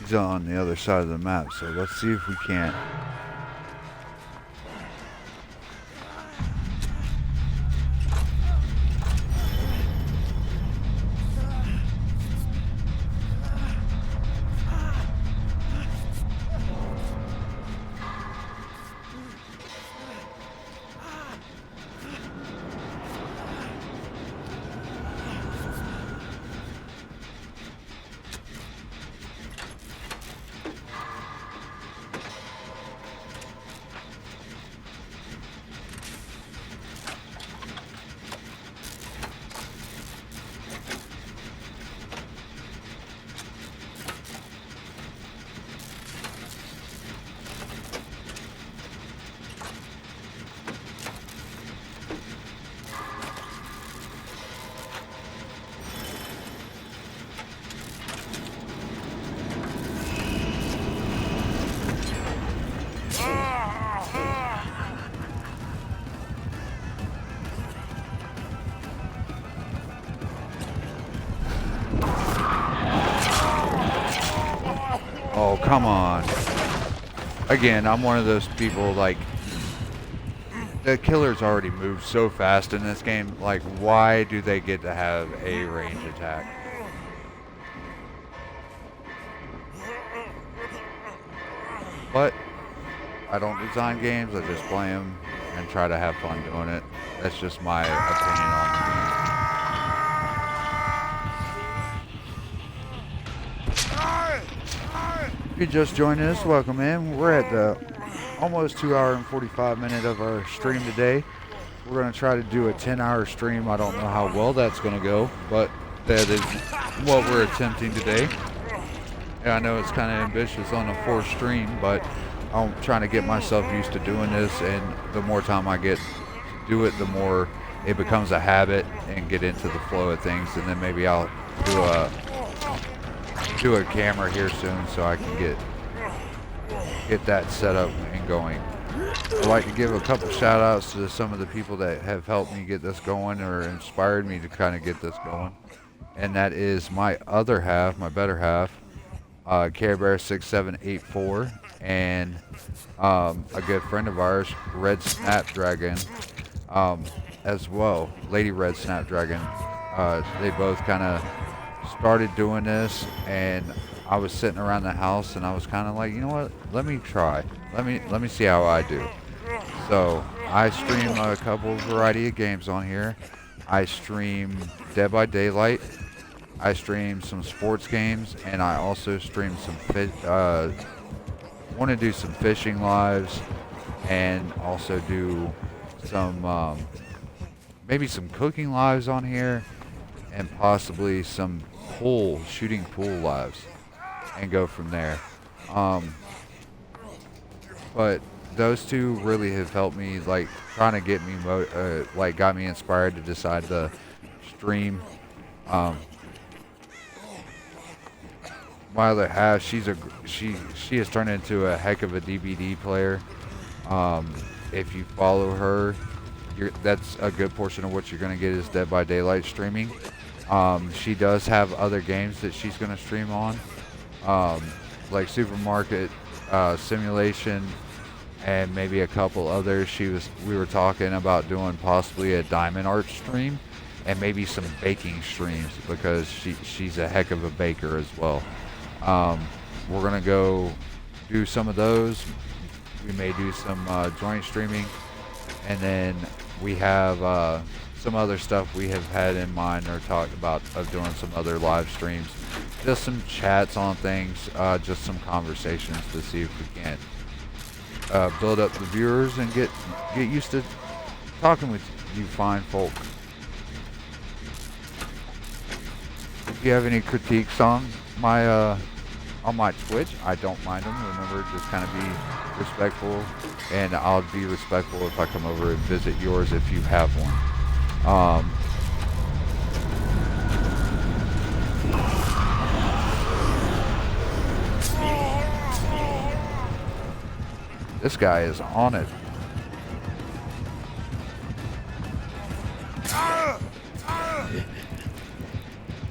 He's on the other side of the map, so let's see if we can't. Oh, come on. Again, I'm one of those people, like, The killers already move so fast in this game. Like, why do they get to have a range attack? But I don't design games. I just play them and try to have fun doing it. That's just my opinion on the game. If you just joined us, welcome in. We're at the almost 2 hour and 45 minute of our stream today. We're going to try to do a 10-hour stream. I don't know how well that's going to go, but that is what we're attempting today. Yeah, I know it's kind of ambitious on a 4th stream, but I'm trying to get myself used to doing this, and the more time I get to do it, the more it becomes a habit and get into the flow of things, and then maybe I'll do a camera here soon so I can get that set up and going. I'd like to give a couple shout outs to some of the people that have helped me get this going or inspired me to kind of get this going. And that is my other half, my better half, Cowboy86420-Help, and a good friend of ours, Red Snapdragon, as well, Lady Red Snapdragon. They both kind of started doing this, and I was sitting around the house and I was kind of like, you know what, let me try, let me see how I do. So I stream a couple variety of games on here. I stream Dead by Daylight, I stream some sports games, and I also stream some want to do some fishing lives, and also do some maybe some cooking lives on here, and possibly some shooting pool lives, and go from there. But those two really have helped me, like trying to get me like got me inspired to decide to stream. My other half, she has turned into a heck of a DVD player. If you follow her, that's a good portion of what you're going to get is Dead by Daylight streaming. She does have other games that she's going to stream on, like Supermarket Simulation, and maybe a couple others. We were talking about doing possibly a diamond art stream, and maybe some baking streams, because she's a heck of a baker as well. We're gonna go do some of those. We may do some joint streaming, and then we have some other stuff we have had in mind or talked about of doing some other live streams, just some chats on things, just some conversations to see if we can build up the viewers and get used to talking with you fine folk. If you have any critiques on my Twitch, I don't mind them. Remember, just kind of be respectful, and I'll be respectful if I come over and visit yours if you have one. This guy is on it.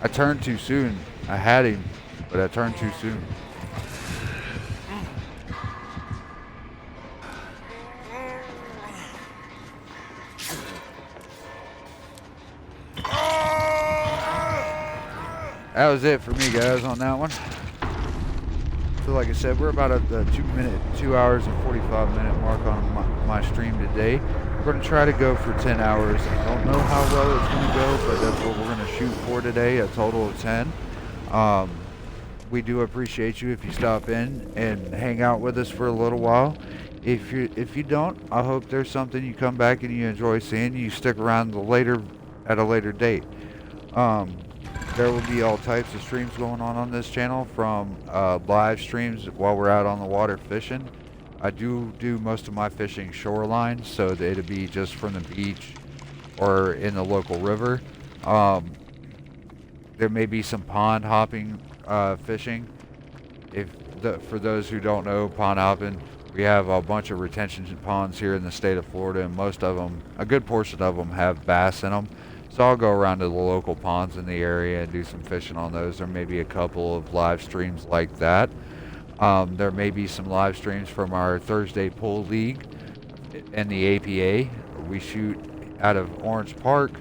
I turned too soon. I had him, but I turned too soon. That was it for me, guys, on that one. So like I said, we're about at the 2 hours and 45 minute mark on my stream today. We're going to try to go for 10 hours. I don't know how well it's going to go, but that's what we're going to shoot for today, a total of 10. We do appreciate you if you stop in and hang out with us for a little while. If you don't, I hope there's something you come back and you enjoy seeing. You stick around at a later date. There will be all types of streams going on this channel, from live streams while we're out on the water fishing. I do most of my fishing shoreline, so that it'll be just from the beach or in the local river. There may be some pond hopping fishing. For those who don't know, pond hopping, we have a bunch of retention ponds here in the state of Florida, and most of them, a good portion of them, have bass in them. So I'll go around to the local ponds in the area and do some fishing on those. There may be a couple of live streams like that. There may be some live streams from our Thursday Pool League in the APA. We shoot out of Orange Park,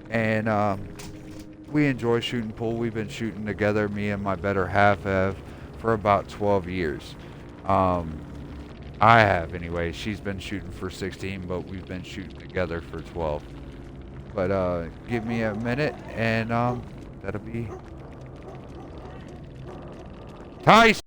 and we enjoy shooting pool. We've been shooting together, me and my better half have, for about 12 years. Um, I have anyway. She's been shooting for 16, but we've been shooting together for 12. But give me a minute, and that'll be Tyson.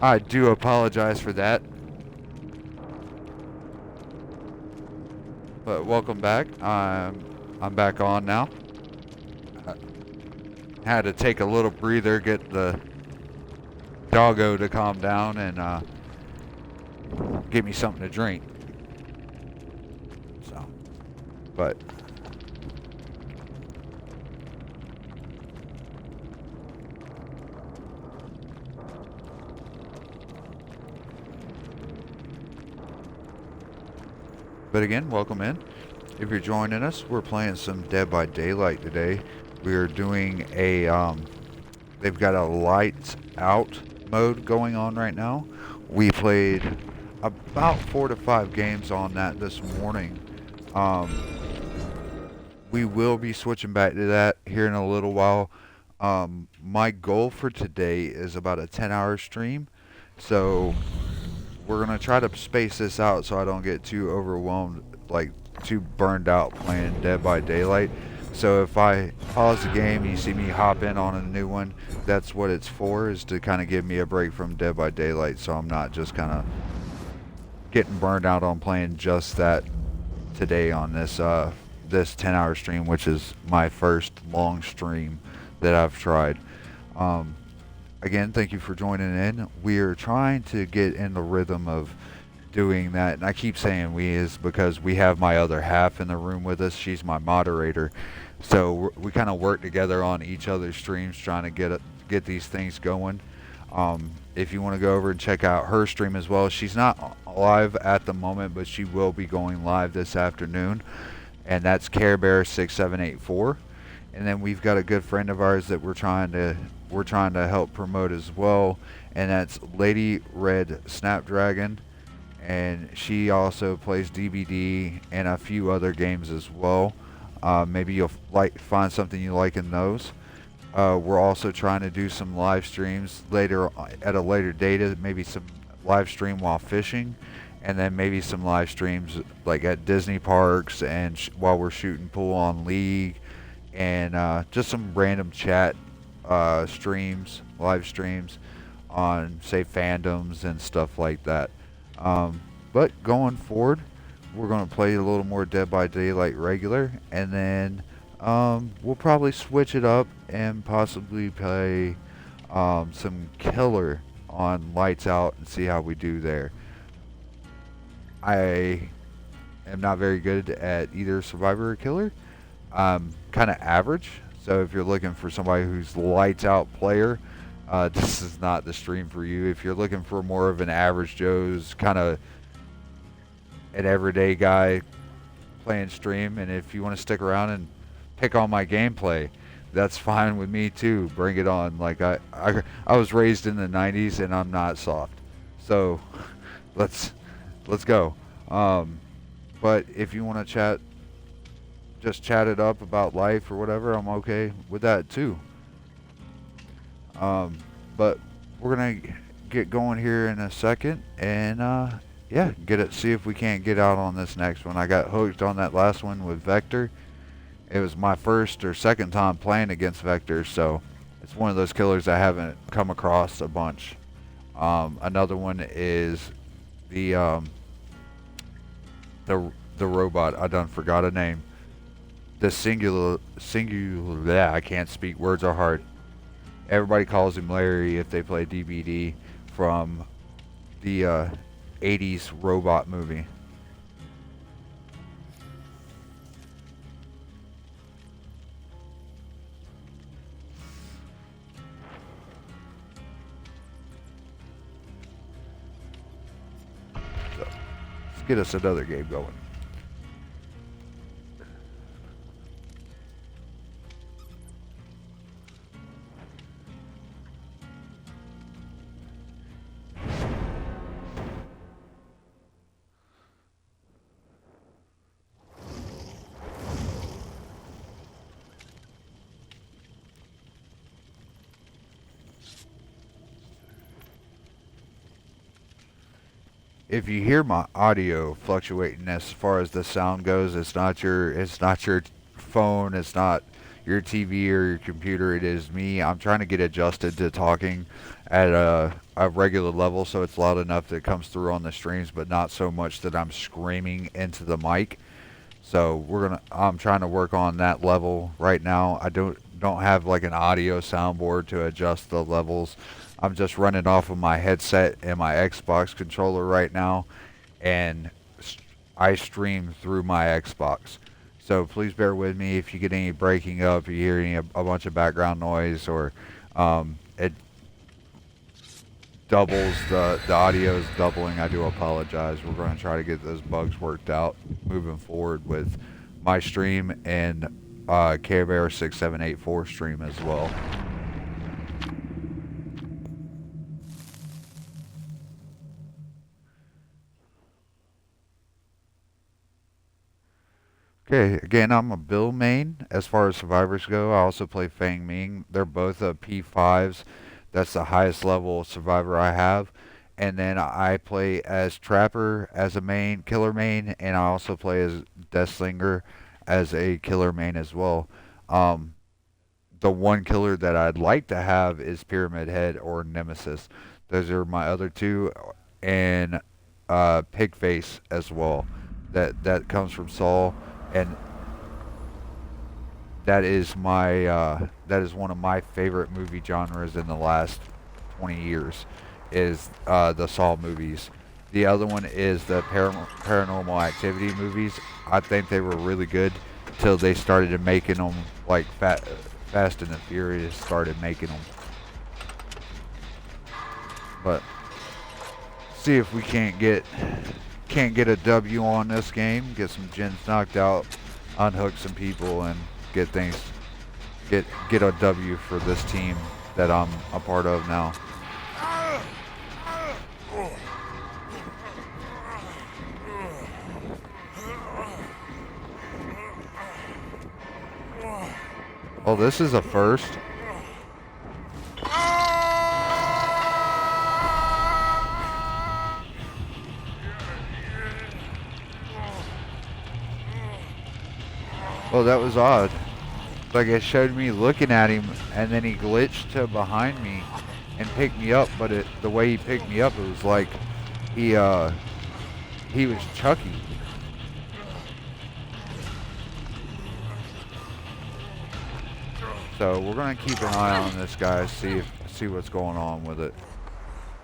I do apologize for that, but welcome back. I'm back on now. I had to take a little breather, get the doggo to calm down, and give me something to drink. So, but But again, welcome in. If you're joining us, we're playing some Dead by Daylight today. We are doing they've got a lights out mode going on right now. We played about 4 to 5 games on that this morning. Um, we will be switching back to that here in a little while. My goal for today is about a 10-hour stream. So we're going to try to space this out so I don't get too overwhelmed, like too burned out playing Dead by Daylight. So if I pause the game and you see me hop in on a new one, that's what it's for, is to kind of give me a break from Dead by Daylight so I'm not just kind of getting burned out on playing just that today on this 10-hour stream, which is my first long stream that I've tried. Um, Again, thank you for joining in. We are trying to get in the rhythm of doing that, and I keep saying we is because we have my other half in the room with us. She's my moderator, so we kind of work together on each other's streams, trying to get these things going. If you want to go over and check out her stream as well, she's not live at the moment, but she will be going live this afternoon, and that's CareBear6784. And then we've got a good friend of ours that we're trying to help promote as well, and that's Lady Red Snapdragon, and she also plays DBD and a few other games as well. Maybe you'll find something you like in those. We're also trying to do some live streams later at a later date, maybe some live stream while fishing, and then maybe some live streams like at Disney parks and while we're shooting pool on League, and just some random chat streams, live streams on, say, fandoms and stuff like that. But going forward, we're going to play a little more Dead by Daylight regular, and then we'll probably switch it up and possibly play some killer on Lights Out and see how we do there. I am not very good at either Survivor or Killer. I'm kind of average, so if you're looking for somebody who's lights out player, this is not the stream for you. If you're looking for more of an average Joe's, kind of an everyday guy playing stream, and if you want to stick around and pick on my gameplay, that's fine with me too. Bring it on. Like I was raised in the 90s and I'm not soft, so let's go. But if you want to chat, just chat it up about life or whatever, I'm okay with that too. But we're gonna get going here in a second, and yeah, see if we can't get out on this next one. I got hooked on that last one with Vector. It was my first or second time playing against Vector, so it's one of those killers I haven't come across a bunch. Another one is the robot. I done forgot a name. The singular, yeah, I can't speak, words are hard. Everybody calls him Larry if they play DBD, from the 80s robot movie. So, let's get us another game going. If you hear my audio fluctuating as far as the sound goes, it's not your phone, it's not your TV or your computer, it is me. I'm trying to get adjusted to talking at a regular level so it's loud enough that it comes through on the streams, but not so much that I'm screaming into the mic. So I'm trying to work on that level right now. I don't have like an audio soundboard to adjust the levels. I'm just running off of my headset and my Xbox controller right now, and I stream through my Xbox. So please bear with me if you get any breaking up, you hear a bunch of background noise, or doubles, the audio is doubling, I do apologize. We're going to try to get those bugs worked out moving forward with my stream and Cowboy86420-Help stream as well. Okay, again, I'm a Bill main as far as survivors go. I also play Fang Ming. They're both P5s. That's the highest level survivor I have. And then I play as Trapper as a main, killer main, and I also play as Deathslinger as a killer main as well. Um, the one killer that I'd like to have is Pyramid Head or Nemesis. Those are my other two, and Pigface as well. That comes from Saul, and that is one of my favorite movie genres in the last 20 years, is the Saw movies. The other one is the Paranormal Activity movies. I think they were really good till they started making them like Fast and the Furious started making them. But see if we can't get a W on this game, get some gens knocked out, unhook some people, and get a W for this team that I'm a part of now. Oh, this is a first. Oh, that was odd. Like, it showed me looking at him, and then he glitched to behind me and picked me up. But the way he picked me up, it was like he was Chucky. So we're gonna keep an eye on this guy, see what's going on with it,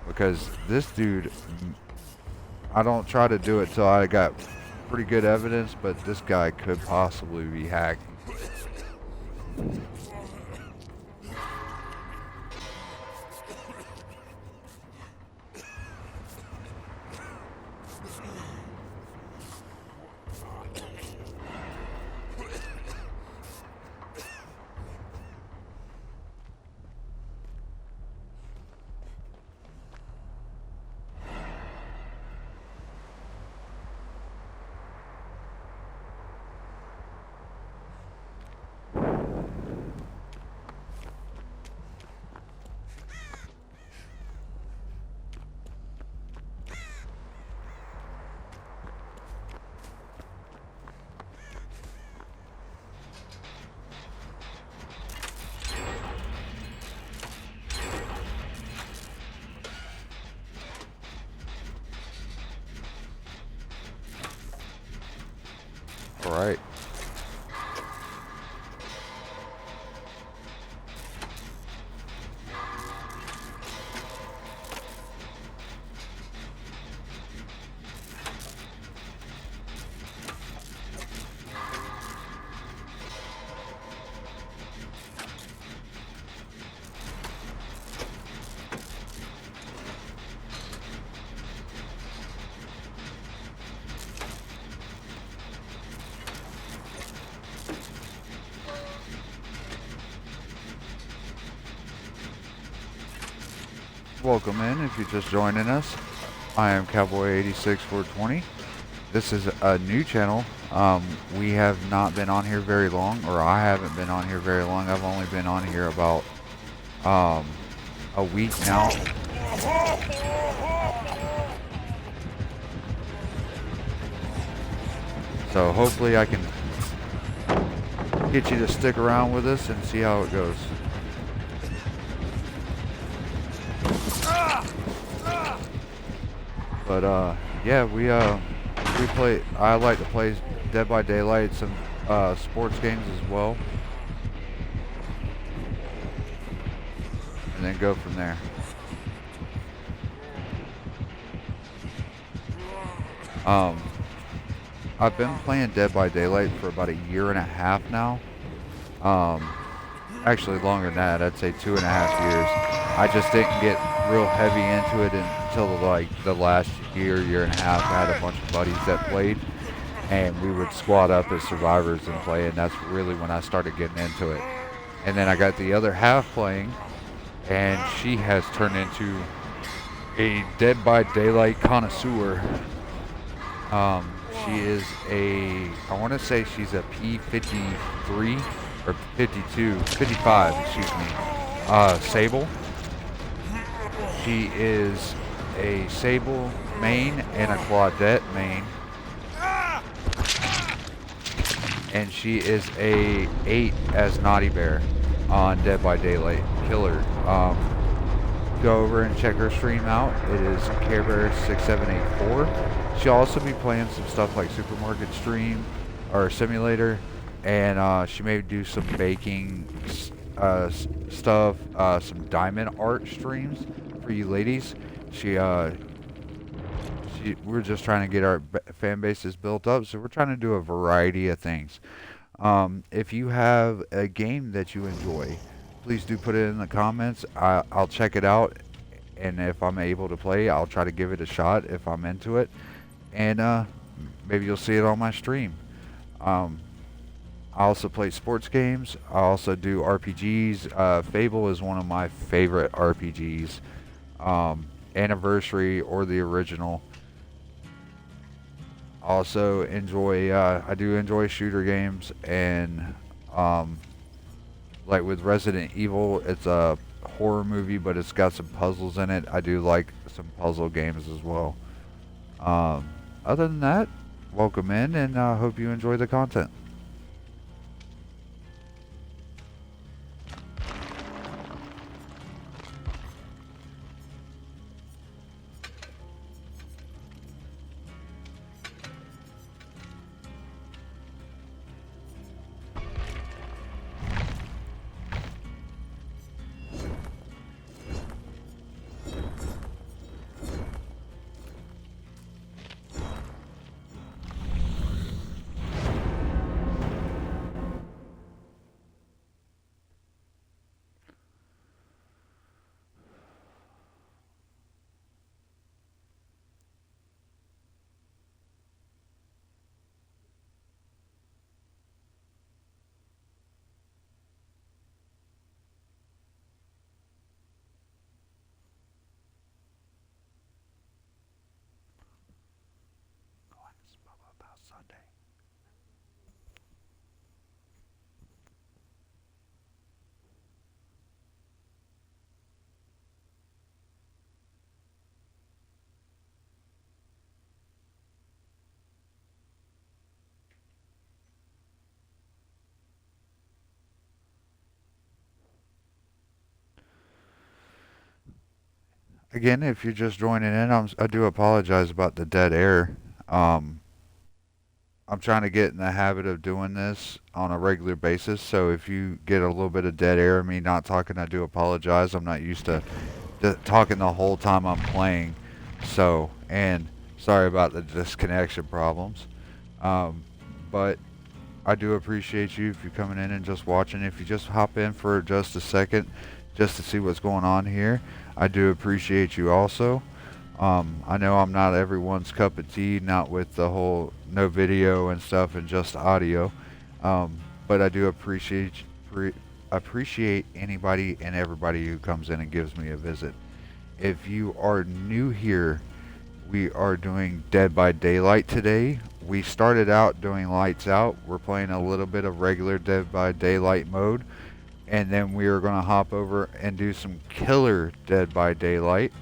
because this dude, I don't try to do it till I got pretty good evidence, but this guy could possibly be hacked. All right. Welcome in if you're just joining us. I am Cowboy86420. This is a new channel. We have not been on here very long, or I haven't been on here very long. I've only been on here about a week now. So hopefully I can get you to stick around with us and see how it goes. But yeah, we play. I like to play Dead by Daylight, some sports games as well, and then go from there. I've been playing Dead by Daylight for about 1.5 years now. Actually longer than that. I'd say 2.5 years. I just didn't get real heavy into it until like the last year and a half. I had a bunch of buddies that played, and we would squad up as survivors and play, and that's really when I started getting into it. And then I got the other half playing, and she has turned into a Dead by Daylight connoisseur. She is I want to say she's a P53 or 52, 55, excuse me, Sable. She is a Sable main and a Claudette main. And she is a 8 as Naughty Bear on Dead by Daylight Killer. Go over and check her stream out. It is CareBear6784. She'll also be playing some stuff like Supermarket Stream or Simulator, and she may do some baking stuff, some diamond art streams for you ladies. We're just trying to get our fan bases built up, so we're trying to do a variety of things. If you have a game that you enjoy, please do put it in the comments. I'll check it out, and if I'm able to play, I'll try to give it a shot if I'm into it, and maybe you'll see it on my stream. I also play sports games. I also do RPGs. Fable is one of my favorite RPGs. Anniversary or the original. Also enjoy, I do enjoy shooter games, and like with Resident Evil, it's a horror movie, but it's got some puzzles in it. I do like some puzzle games as well. Other than that, welcome in, and I hope you enjoy the content. Again, if you're just joining in, I do apologize about the dead air. I'm trying to get in the habit of doing this on a regular basis, so if you get a little bit of dead air, me not talking, I do apologize. I'm not used to talking the whole time I'm playing, so, and sorry about the disconnection problems. But I do appreciate you if you're coming in and just watching. If you just hop in for just a second just to see what's going on here, I do appreciate you also. I know I'm not everyone's cup of tea, not with the whole no video and stuff and just audio, but I do appreciate anybody and everybody who comes in and gives me a visit. If you are new here, we are doing Dead by Daylight today. We started out doing Lights Out. We're playing a little bit of regular Dead by Daylight mode, and then we are going to hop over and do some Killer Dead by Daylight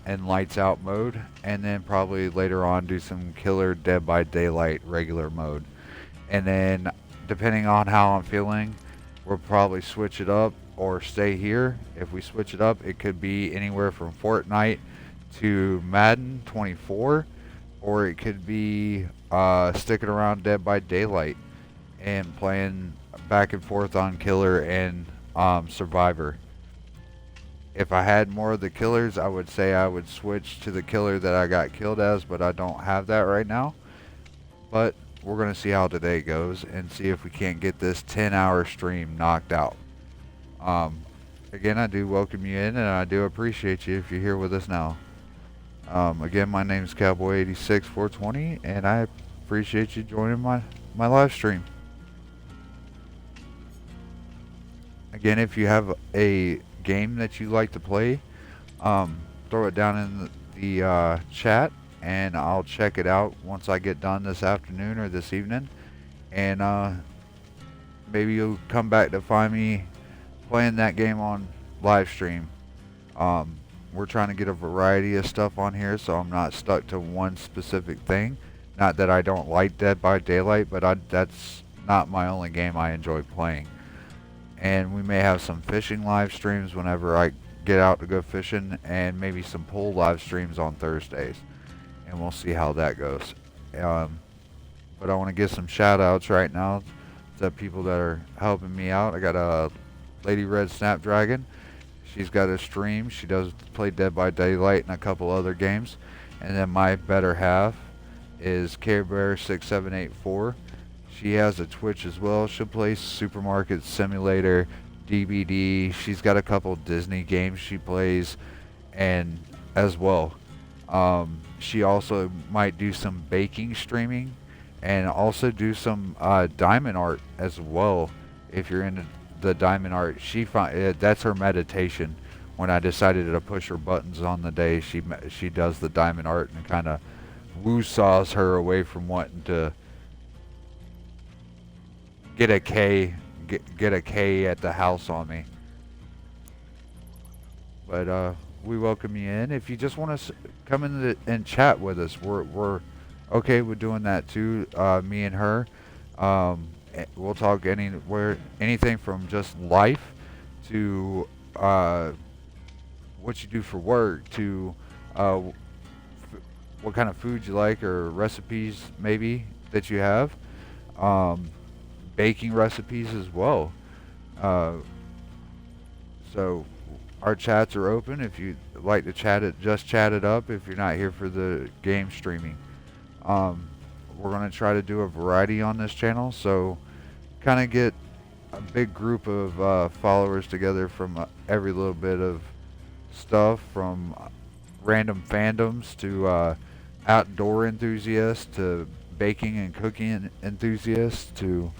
and Lights Out mode, and then probably later on do some Killer Dead by Daylight regular mode. And then depending on how I'm feeling, we'll probably switch it up or stay here. If we switch it up, it could be anywhere from Fortnite to Madden 24, or it could be sticking around Dead by Daylight and playing back and forth on Killer and Survivor. If I had more of the killers, I would say I would switch to the killer that I got killed as, but I don't have that right now. But we're going to see how today goes and see if we can't get this 10-hour stream knocked out. again, I do welcome you in, and I do appreciate you if you're here with us now. Again, my name is Cowboy86420, and I appreciate you joining my live stream. Again, if you have a game that you like to play, throw it down in the chat, and I'll check it out once I get done this afternoon or this evening. And maybe you'll come back to find me playing that game on live stream. Um, we're trying to get a variety of stuff on here, so I'm not stuck to one specific thing. Not that I don't like Dead by Daylight, but that's not my only game I enjoy playing. And we may have some fishing live streams whenever I get out to go fishing, and maybe some pool live streams on Thursdays. And we'll see how that goes. But I want to give some shout outs right now to people that are helping me out. I got a Lady Red Snapdragon. She's got a stream. She does play Dead by Daylight and a couple other games. And then my better half is Care Bear 6784. She has a Twitch as well. She'll play Supermarket Simulator, DBD. She's got a couple Disney games she plays, and as well. She also might do some baking streaming, and also do some diamond art as well. If you're into the diamond art, that's her meditation. When I decided to push her buttons on the day, she does the diamond art and kind of woo-saws her away from wanting to get a K at the house on me. But we welcome you in. If you just want to come in and chat with us, we're okay with doing that too. Me and her, we'll talk anything from just life to what you do for work to what kind of food you like or recipes maybe that you have. Baking recipes as well. So our chats are open if you'd like to just chat it up if you're not here for the game streaming. We're going to try to do a variety on this channel, so kind of get a big group of followers together from every little bit of stuff, from random fandoms to outdoor enthusiasts to baking and cooking enthusiasts to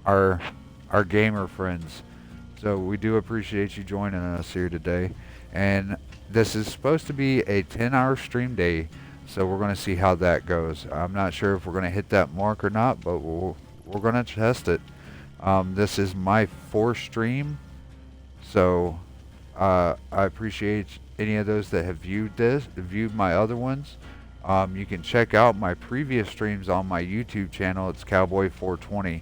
our gamer friends. So we do appreciate you joining us here today. And this is supposed to be a 10-hour stream day, so we're going to see how that goes. I'm not sure if we're going to hit that mark or not, but we're going to test it. This is my fourth stream, so I appreciate any of those that have viewed my other ones. You can check out my previous streams on my YouTube channel. It's Cowboy420.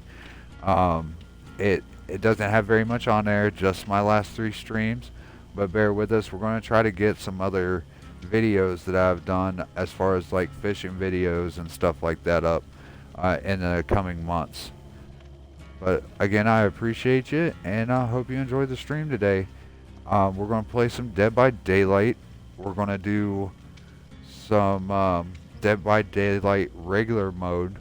It doesn't have very much on there, just my last 3 streams, but bear with us. We're going to try to get some other videos that I've done as far as like fishing videos and stuff like that up in the coming months. But again, I appreciate you, and I hope you enjoyed the stream today. We're going to play some Dead by Daylight. We're going to do some Dead by Daylight regular mode,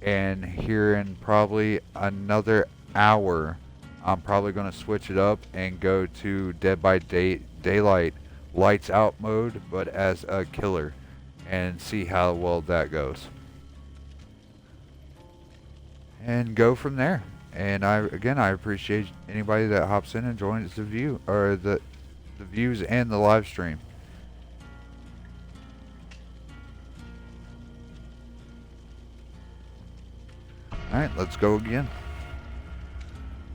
and here in probably another hour I'm probably going to switch it up and go to Dead by Daylight lights out mode, but as a killer, and see how well that goes and go from there. And I appreciate anybody that hops in and joins the view or the views and the live stream. Alright, let's go again.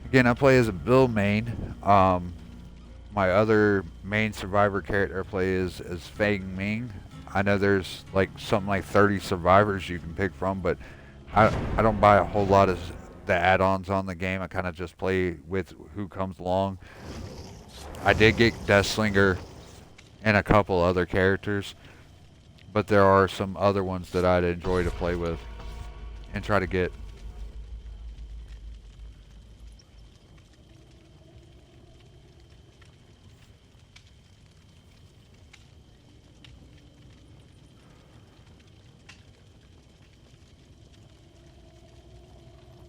Again, I play as a Bill main. My other main survivor character I play is Fang Ming. I know there's like something like 30 survivors you can pick from, but I don't buy a whole lot of the add-ons on the game. I kind of just play with who comes along. I did get Deathslinger and a couple other characters, but there are some other ones that I'd enjoy to play with and try to get.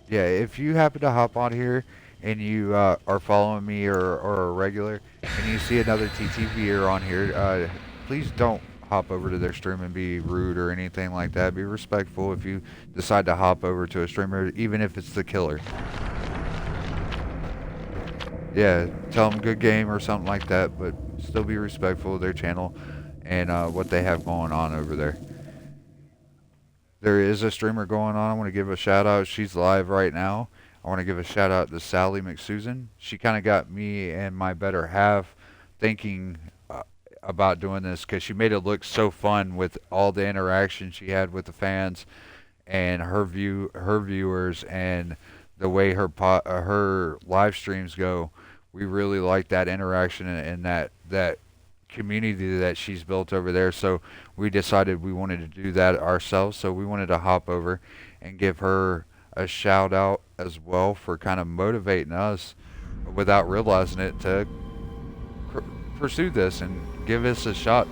Yeah, if you happen to hop on here and you are following me or a regular, and you see another TTVer on here, please don't hop over to their stream and be rude or anything like that. Be respectful if you decide to hop over to a streamer, even if it's the killer. Yeah, tell them good game or something like that, but still be respectful of their channel and what they have going on over there. There is a streamer going on. I want to give a shout out. She's live right now. I want to give a shout out to Sally McSusan. She kind of got me and my better half thinking about doing this because she made it look so fun with all the interaction she had with the fans and her viewers and the way her live streams go. We really like that interaction and that community that she's built over there. So we decided we wanted to do that ourselves. So we wanted to hop over and give her a shout out as well for kind of motivating us without realizing it to pursue this and give us a shot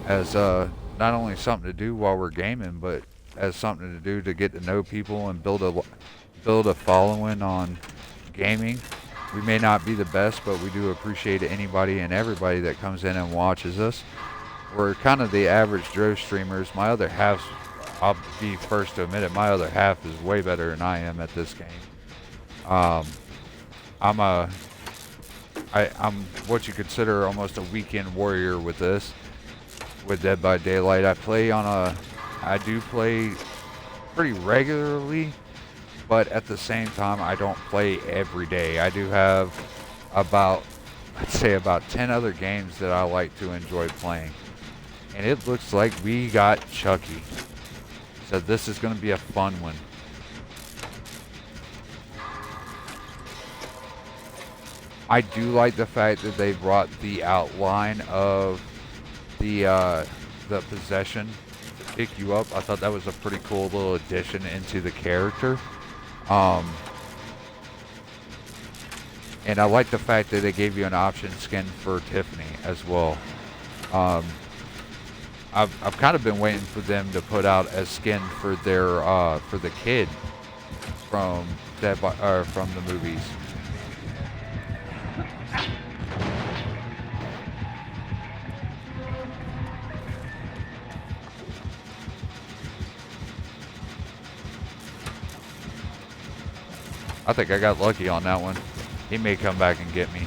as not only something to do while we're gaming, but as something to do to get to know people and build a following on gaming. We may not be the best, but we do appreciate anybody and everybody that comes in and watches us. We're kind of the average Joe streamers. My other half's, I'll be first to admit it, my other half is way better than I am at this game. I'm what you consider almost a weekend warrior with this, with Dead by Daylight. I do play pretty regularly, but at the same time, I don't play every day. I do have I'd say about 10 other games that I like to enjoy playing. And it looks like we got Chucky. So this is going to be a fun one. I do like the fact that they brought the outline of the possession to pick you up. I thought that was a pretty cool little addition into the character. And I like the fact that they gave you an option skin for Tiffany as well. I've kind of been waiting for them to put out a skin for their for the kid from from the movies. I think I got lucky on that one. He may come back and get me.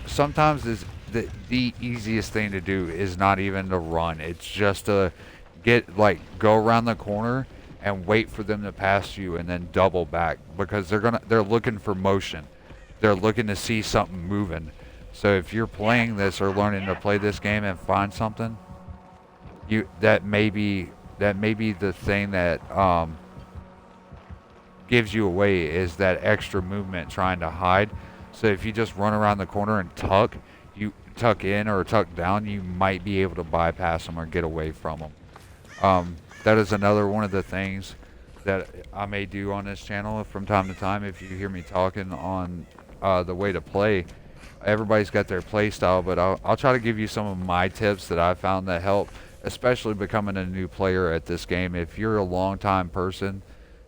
Sometimes the easiest thing to do is not even to run. It's just to go around the corner and wait for them to pass you and then double back, because they're looking for motion. They're looking to see something moving. So if you're playing this or learning to play this game and find something, that may be the thing that gives you away, is that extra movement trying to hide. So if you just run around the corner and tuck in or tuck down, you might be able to bypass them or get away from them. That is another one of the things that I may do on this channel from time to time. If you hear me talking on the way to play, everybody's got their play style, but I'll try to give you some of my tips that I found that help, especially becoming a new player at this game. If you're a long-time person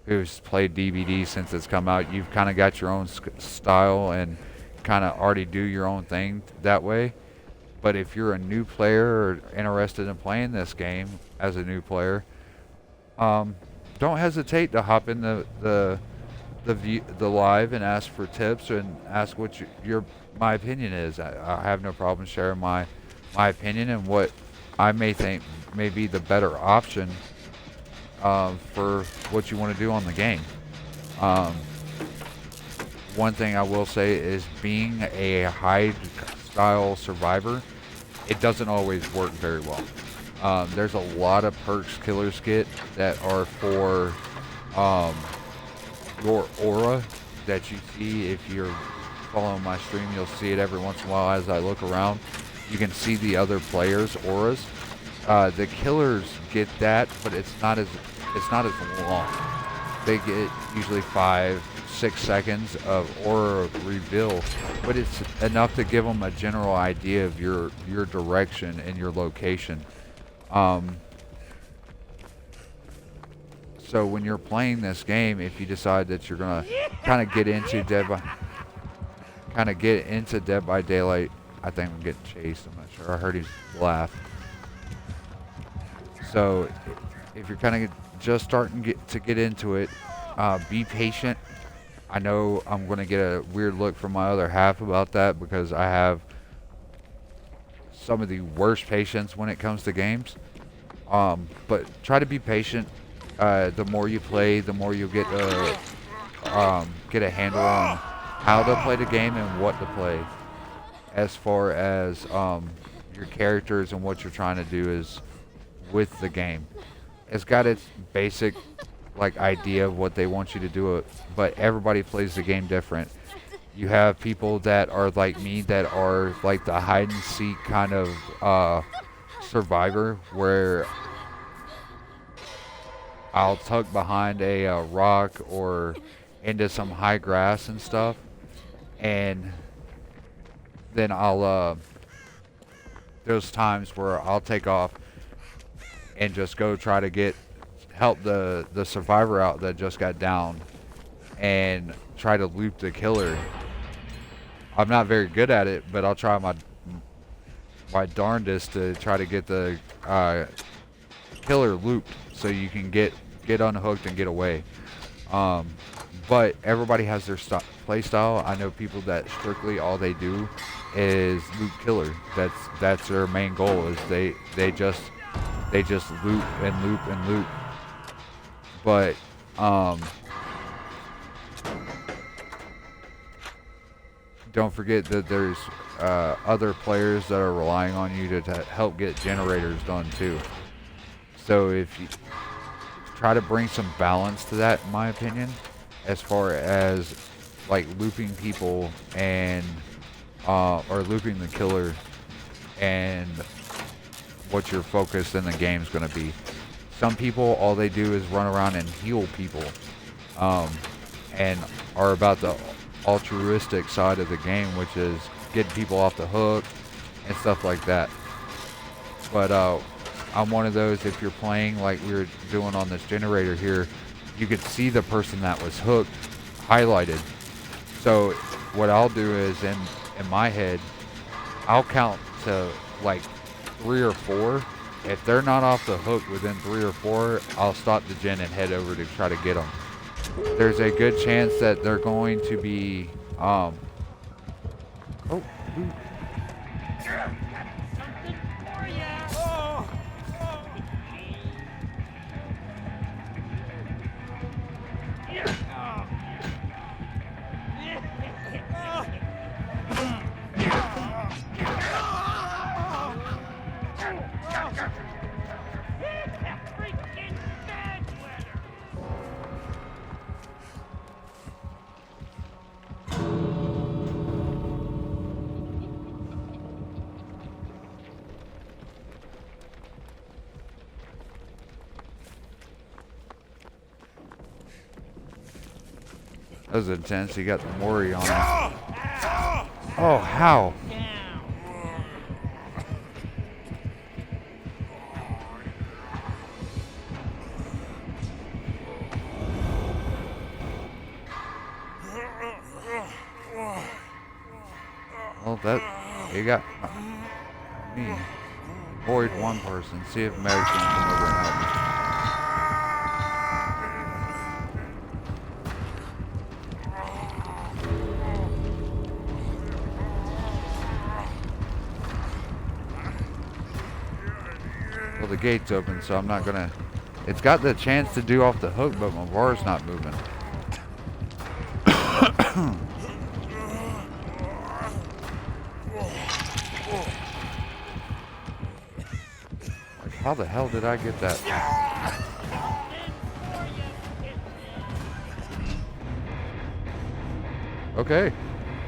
who's played DBD since it's come out, you've kind of got your own style and kind of already do your own thing that way. But if you're a new player or interested in playing this game as a new player, don't hesitate to hop in the live and ask for tips and ask what my opinion is. I have no problem sharing my opinion and what I may think may be the better option for what you want to do on the game. One thing I will say is, being a hide style survivor, it doesn't always work very well. There's a lot of perks killers get that are for your aura that you see. If you're following my stream, you'll see it every once in a while as I look around. You can see the other players' auras. The killers get that, but it's not as long. they get usually 5-6 seconds of aura reveal, but it's enough to give them a general idea of your direction and your location. So when you're playing this game, if you decide that you're gonna kind of get into Dead by Daylight, I think I'm getting chased. I'm not sure. I heard his laugh. So if you're kind of just starting to get into it, be patient. I know I'm going to get a weird look from my other half about that because I have some of the worst patience when it comes to games. But try to be patient. The more you play, the more you'll get a handle on how to play the game and what to play. As far as your characters and what you're trying to do is with the game. It's got its basic idea of what they want you to do, but everybody plays the game different. You have people that are like me that are like the hide and seek kind of survivor, where I'll tuck behind a rock or into some high grass and stuff, and then I'll there's times where I'll take off and just go try to help the survivor out that just got down and try to loop the killer. I'm not very good at it, but I'll try my darndest to try to get the killer looped so you can get unhooked and get away. But everybody has their play style. I know people that strictly all they do is loop killer. That's their main goal. Is they just loop and loop and loop. But don't forget that there's other players that are relying on you to help get generators done too. So if you try to bring some balance to that, in my opinion, as far as looping people and or looping the killer, and what your focus in the game is going to be. Some people, all they do is run around and heal people, and are about the altruistic side of the game, which is getting people off the hook and stuff like that. But I'm one of those, if you're playing like we were doing on this generator here, you could see the person that was hooked highlighted. So what I'll do is, in my head, I'll count to 3 or 4. If they're not off the hook within 3 or 4, I'll stop the gen and head over to try to get them. There's a good chance that they're going to be that was intense. He got the Mori on him. Oh, how? Well, he got me. Void one person. See if Mary can come over and help me. Well, the gate's open, so I'm not gonna... It's got the chance to do off the hook, but my bar's not moving. How the hell did I get that? Okay.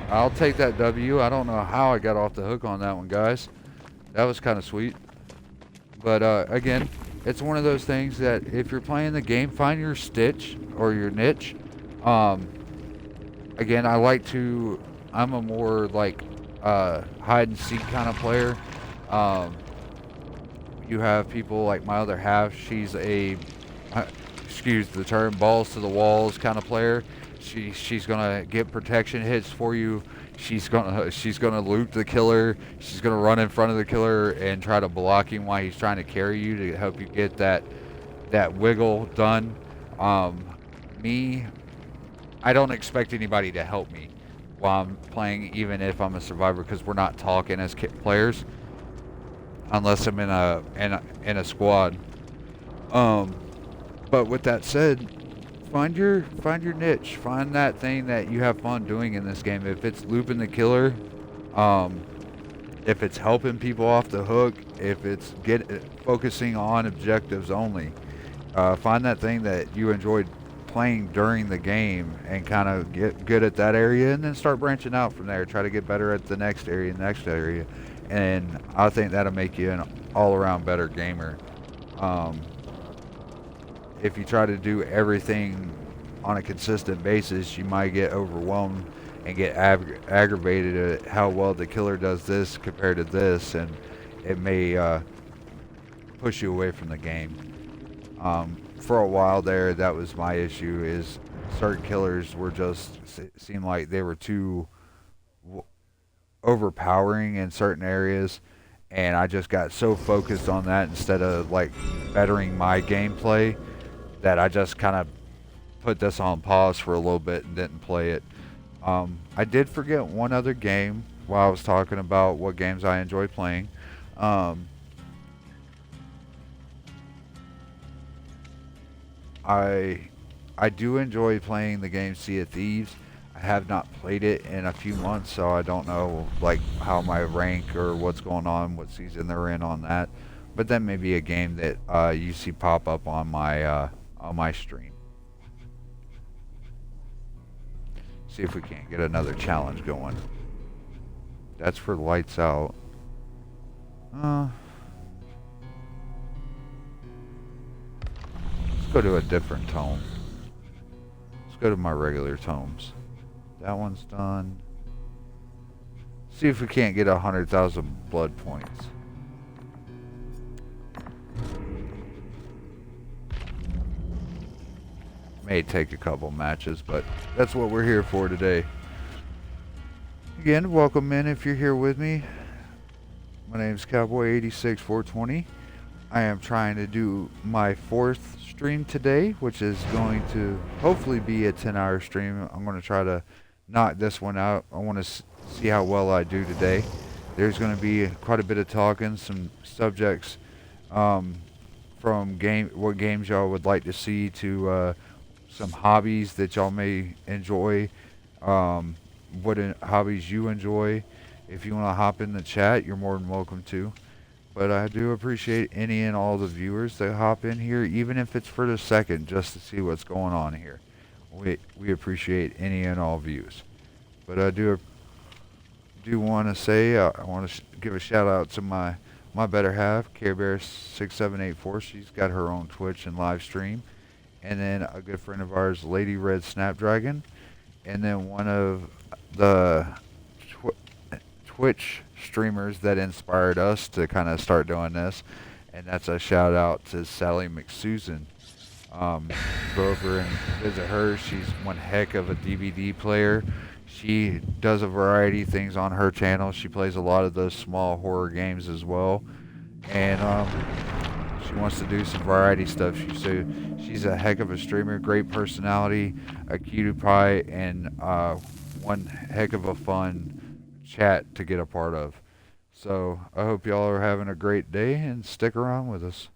I'll take that W. I don't know how I got off the hook on that one, guys. That was kind of sweet. But, again, it's one of those things that if you're playing the game, find your stitch or your niche. Um, Again, I like to. I'm a more like hide and seek kind of player. Um, you have people like my other half. She's a, uh, excuse the term, balls to the walls kind of player. She's gonna get protection hits for you. She's gonna loot the killer. She's gonna run in front of the killer and try to block him while he's trying to carry you to help you get that wiggle done. Um, me, I don't expect anybody to help me while I'm playing, even if I'm a survivor, because we're not talking as players unless I'm in a squad. Um, but with that said, find your niche. Find that thing that you have fun doing in this game. If it's looping the killer, um, if it's helping people off the hook, if it's focusing on objectives only, find that thing that you enjoyed playing during the game and kind of get good at that area, and then start branching out from there. Try to get better at the next area, and I think that'll make you an all-around better gamer. Um, if you try to do everything on a consistent basis, you might get overwhelmed and get aggravated at how well the killer does this compared to this, and it may push you away from the game. For a while there, that was my issue. Is certain killers were just seemed like they were too overpowering in certain areas, and I just got so focused on that instead of like bettering my gameplay that I just kind of put this on pause for a little bit and didn't play it. I did forget one other game while I was talking about what games I enjoy playing. Um, I I do enjoy playing the game Sea of Thieves. I have not played it in a few months, so I don't know like how my rank or what's going on, what season they're in on that. But that may be a game that you see pop up on my stream. See if we can't get another challenge going. That's for lights out. Uh, let's go to a different tome. Let's go to my regular tomes. That one's done. See if we can't get 100,000 blood points. May take a couple matches, but that's what we're here for today. Again, welcome in if you're here with me. My name's Cowboy86420. I am trying to do my fourth stream today, which is going to hopefully be a 10-hour stream. I'm going to try to knock this one out. I want to see how well I do today. There's going to be quite a bit of talking, some subjects um, from what games y'all would like to see to some hobbies that y'all may enjoy, hobbies you enjoy. If you want to hop in the chat, you're more than welcome to. But I do appreciate any and all the viewers that hop in here, even if it's for the second, just to see what's going on here. We appreciate any and all views. But I do want to say I want to give a shout out to my better half, Care Bear 6784. She's got her own Twitch and live stream, and then a good friend of ours, Lady Red Snapdragon, and then one of the Twitch streamers that inspired us to kind of start doing this, and that's a shout out to Sally McSusan. Go over and visit her. She's one heck of a DVD player. She does a variety of things on her channel. She plays a lot of those small horror games as well, and she wants to do some variety stuff. She's a heck of a streamer, great personality, a cutie pie, and one heck of a fun chat to get a part of. So I hope y'all are having a great day and stick around with us.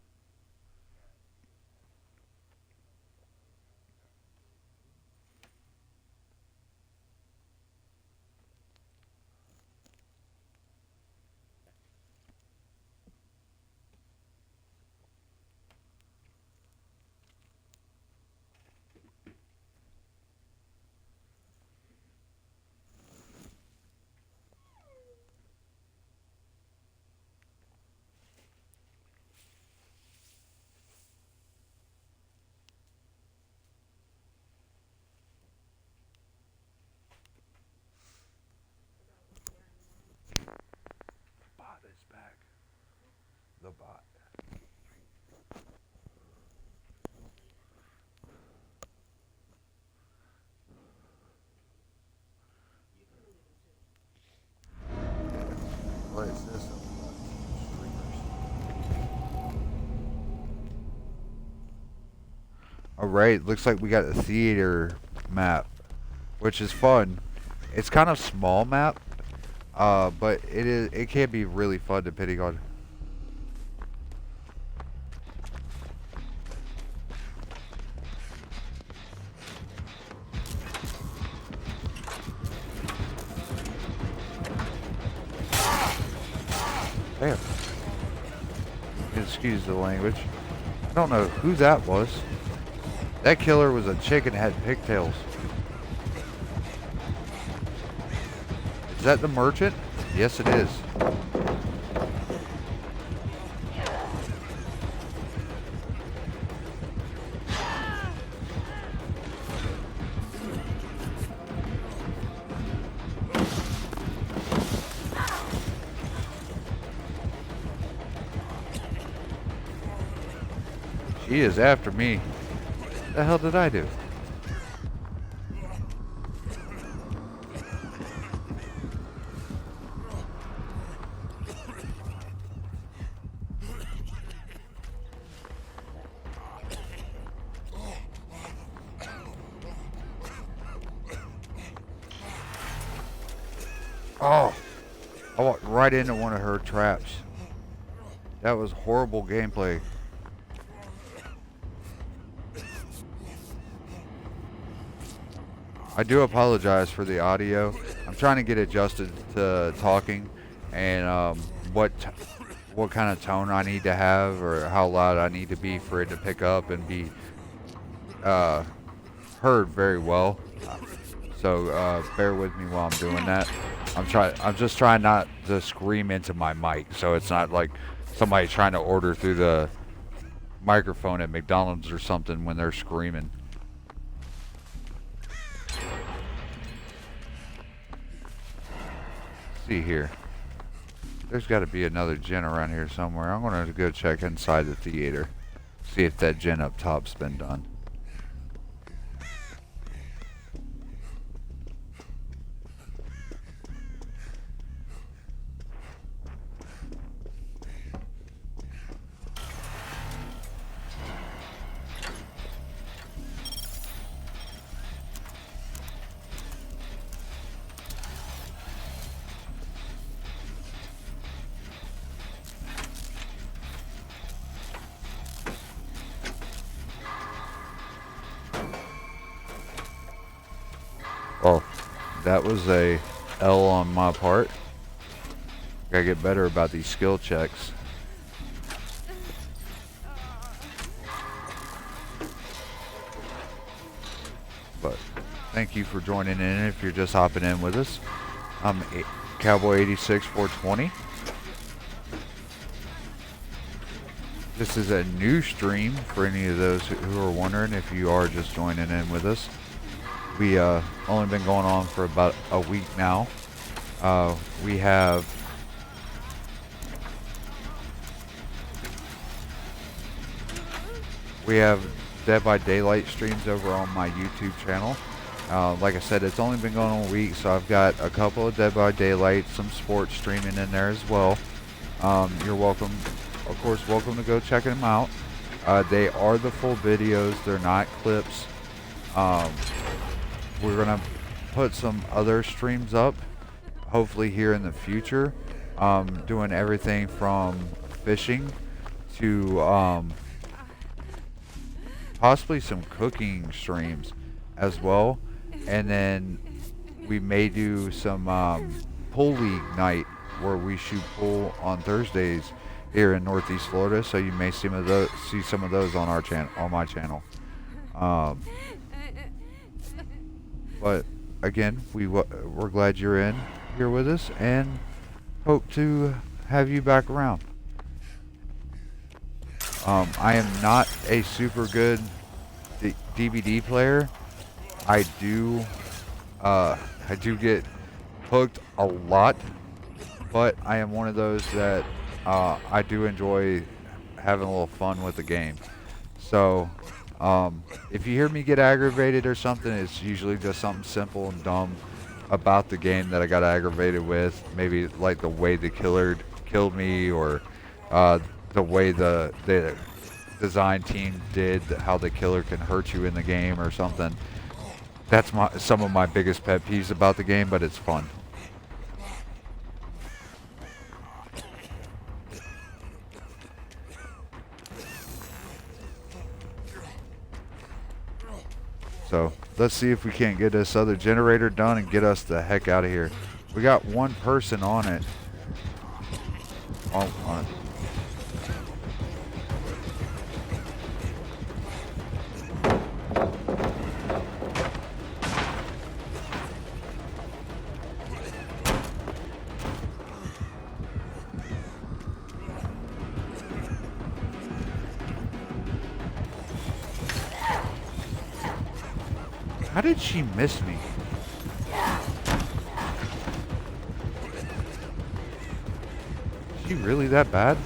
right, looks like we got a theater map, which is fun. It's kind of small map, but it can be really fun depending on. Damn. Excuse the language. I don't know who that was. That killer was a chicken had pigtails. Is that the merchant? Yes, it is. She is after me. What the hell did I do? Oh, I walked right into one of her traps. That was horrible gameplay. I do apologize for the audio. I'm trying to get adjusted to talking and what kind of tone I need to have or how loud I need to be for it to pick up and be heard very well. So bear with me while I'm doing that. I'm just trying not to scream into my mic, so it's not like somebody trying to order through the microphone at McDonald's or something when they're screaming. See here. There's got to be another gen around here somewhere. I'm going to go check inside the theater. See if that gen up top's been done. Well, that was a L on my part. Gotta get better about these skill checks. But thank you for joining in if you're just hopping in with us. I'm Cowboy86420. This is a new stream for any of those who are wondering if you are just joining in with us. We only been going on for about a week now. We have Dead by Daylight streams over on my YouTube channel. Like I said, it's only been going on a week, so I've got a couple of Dead by Daylight, some sports streaming in there as well. You're welcome, of course, welcome to go check them out. They are the full videos, they're not clips. We're gonna put some other streams up, hopefully here in the future, doing everything from fishing to possibly some cooking streams as well, and then we may do some pool league night where we shoot pool on Thursdays here in Northeast Florida. So you may see some of those on our channel, on my channel. But again, we're glad you're in here with us and hope to have you back around. I am not a super good DVD player. I do get hooked a lot, but I am one of those that I do enjoy having a little fun with the game. So if you hear me get aggravated or something, it's usually just something simple and dumb about the game that I got aggravated with. Maybe like the way the killer killed me, or the way the design team did, how the killer can hurt you in the game or something. That's some of my biggest pet peeves about the game, but it's fun. So let's see if we can't get this other generator done and get us the heck out of here. We got one person on it. On it. How did she miss me? Is she really that bad?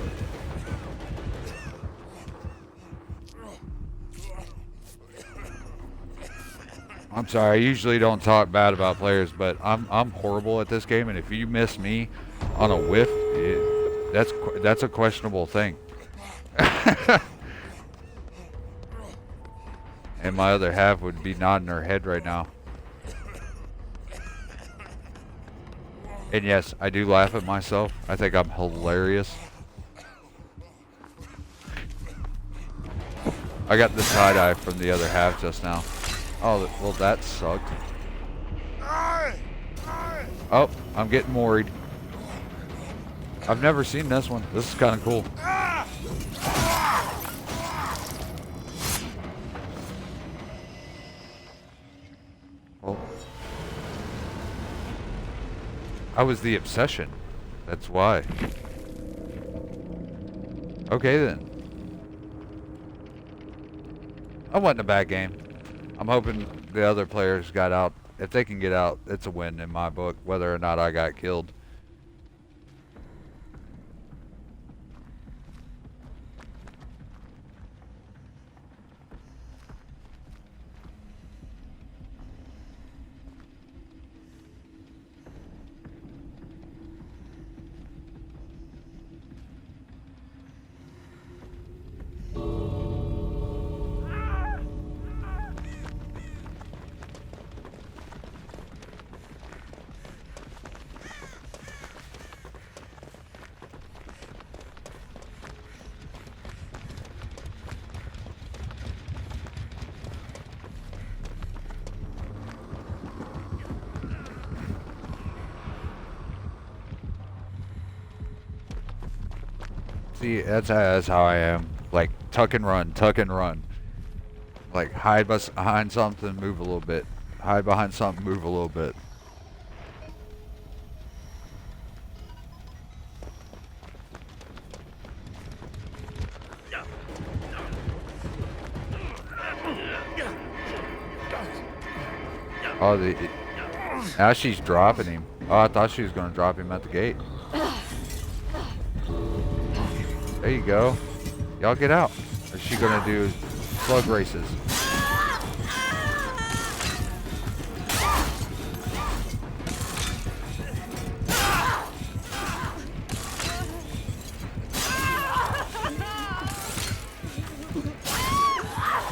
I'm sorry, I usually don't talk bad about players, but I'm horrible at this game, and if you miss me on a whiff, that's a questionable thing. And my other half would be nodding her head right now. And yes, I do laugh at myself. I think I'm hilarious. I got the side eye from the other half just now. Oh, well, that sucked. Oh, I'm getting worried. I've never seen this one. This is kind of cool. Oh. I was the obsession. That's why. Okay then. That wasn't a bad game. I'm hoping the other players got out. If they can get out, it's a win in my book, whether or not I got killed. See, that's how I am. Like, tuck and run, tuck and run. Like, hide behind something, move a little bit. Hide behind something, move a little bit. Oh, now she's dropping him. Oh, I thought she was going to drop him at the gate. There you go. Y'all get out. Or is she going to do slug races?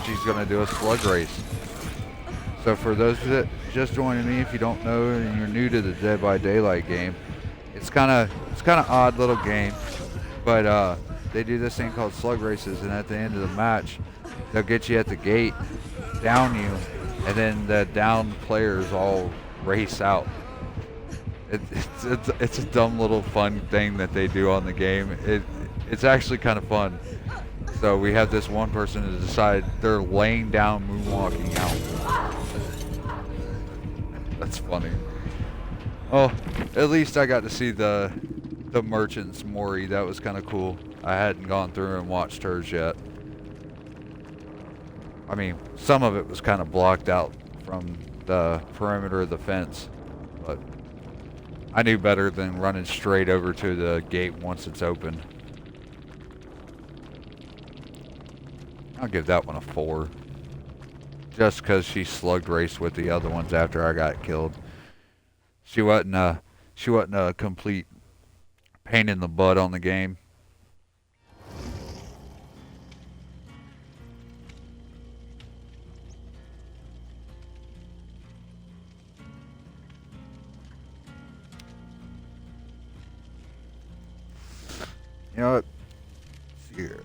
She's going to do a slug race. So for those that just joining me, if you don't know and you're new to the Dead by Daylight game, it's kind of odd little game, but they do this thing called slug races, and at the end of the match, they'll get you at the gate, down you, and then the downed players all race out. It's a dumb little fun thing that they do on the game. It's actually kind of fun. So we have this one person who decided they're laying down moonwalking out. That's funny. Oh, at least I got to see the merchant's Mori. That was kind of cool. I hadn't gone through and watched hers yet. I mean, some of it was kind of blocked out from the perimeter of the fence, but I knew better than running straight over to the gate once it's open. I'll give that one a 4. Just because she slugged race with the other ones after I got killed. She wasn't a complete pain in the butt on the game. You know what? Let's see here.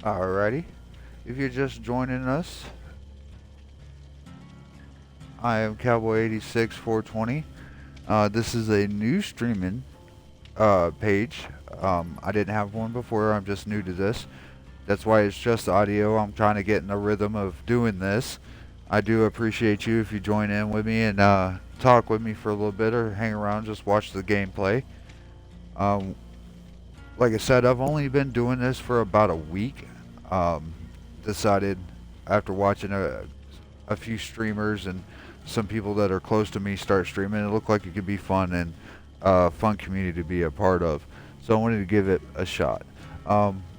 Alrighty. If you're just joining us, I am Cowboy86420. This is a new streaming page. I didn't have one before. I'm just new to this. That's why it's just audio. I'm trying to get in the rhythm of doing this. I do appreciate you if you join in with me and talk with me for a little bit or hang around, just watch the gameplay. Like I said, I've only been doing this for about a week. Decided after watching a few streamers and some people that are close to me start streaming, it looked like it could be fun and fun community to be a part of. So I wanted to give it a shot.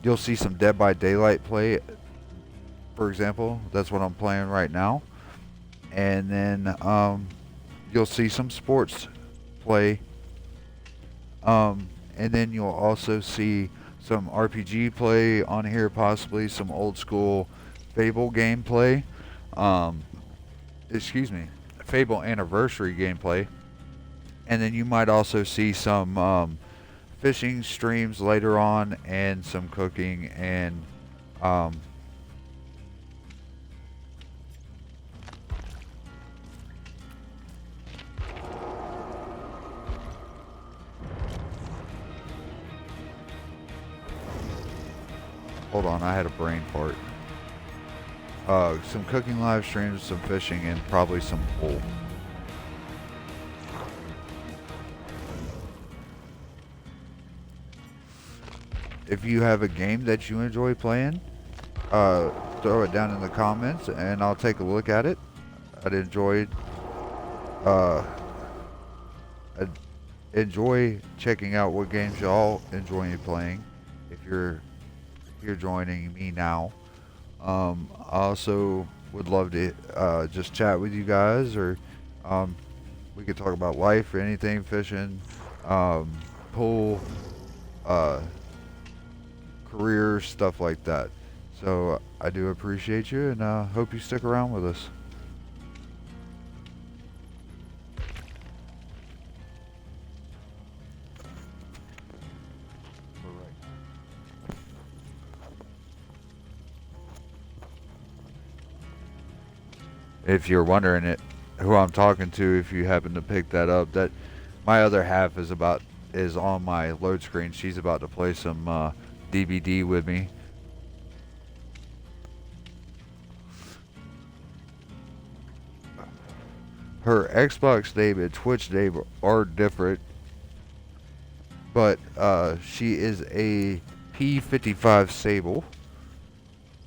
You'll see some Dead by Daylight play, for example. That's what I'm playing right now. And then you'll see some sports play. And then you'll also see some RPG play on here, possibly some old school Fable gameplay. Excuse me, Fable Anniversary gameplay. And then you might also see some fishing streams later on and some cooking and hold on, I had a brain fart. Some cooking live streams, some fishing, and probably some pool. If you have a game that you enjoy playing, throw it down in the comments and I'll take a look at it. I'd enjoy checking out what games y'all enjoy playing if you're joining me now. I also would love to just chat with you guys, or we could talk about life or anything, fishing, pool, career, stuff like that. So I do appreciate you and hope you stick around with us. If you're wondering who I'm talking to, if you happen to pick that up, that my other half is on my load screen. She's about to play some DVD with me. Her Xbox name and Twitch name are different, but she is a P55 Sable,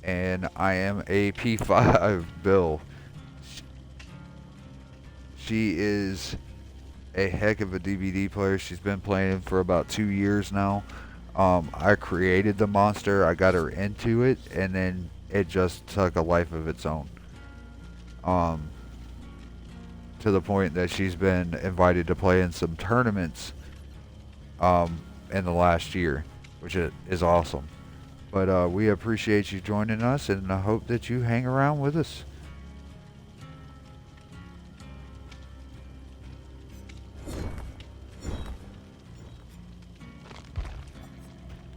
and I am a P5 Bill. She is a heck of a DVD player. She's been playing for about 2 years now. I created the monster, I got her into it, and then it just took a life of its own. To the point that she's been invited to play in some tournaments in the last year, which is awesome. But we appreciate you joining us, and I hope that you hang around with us.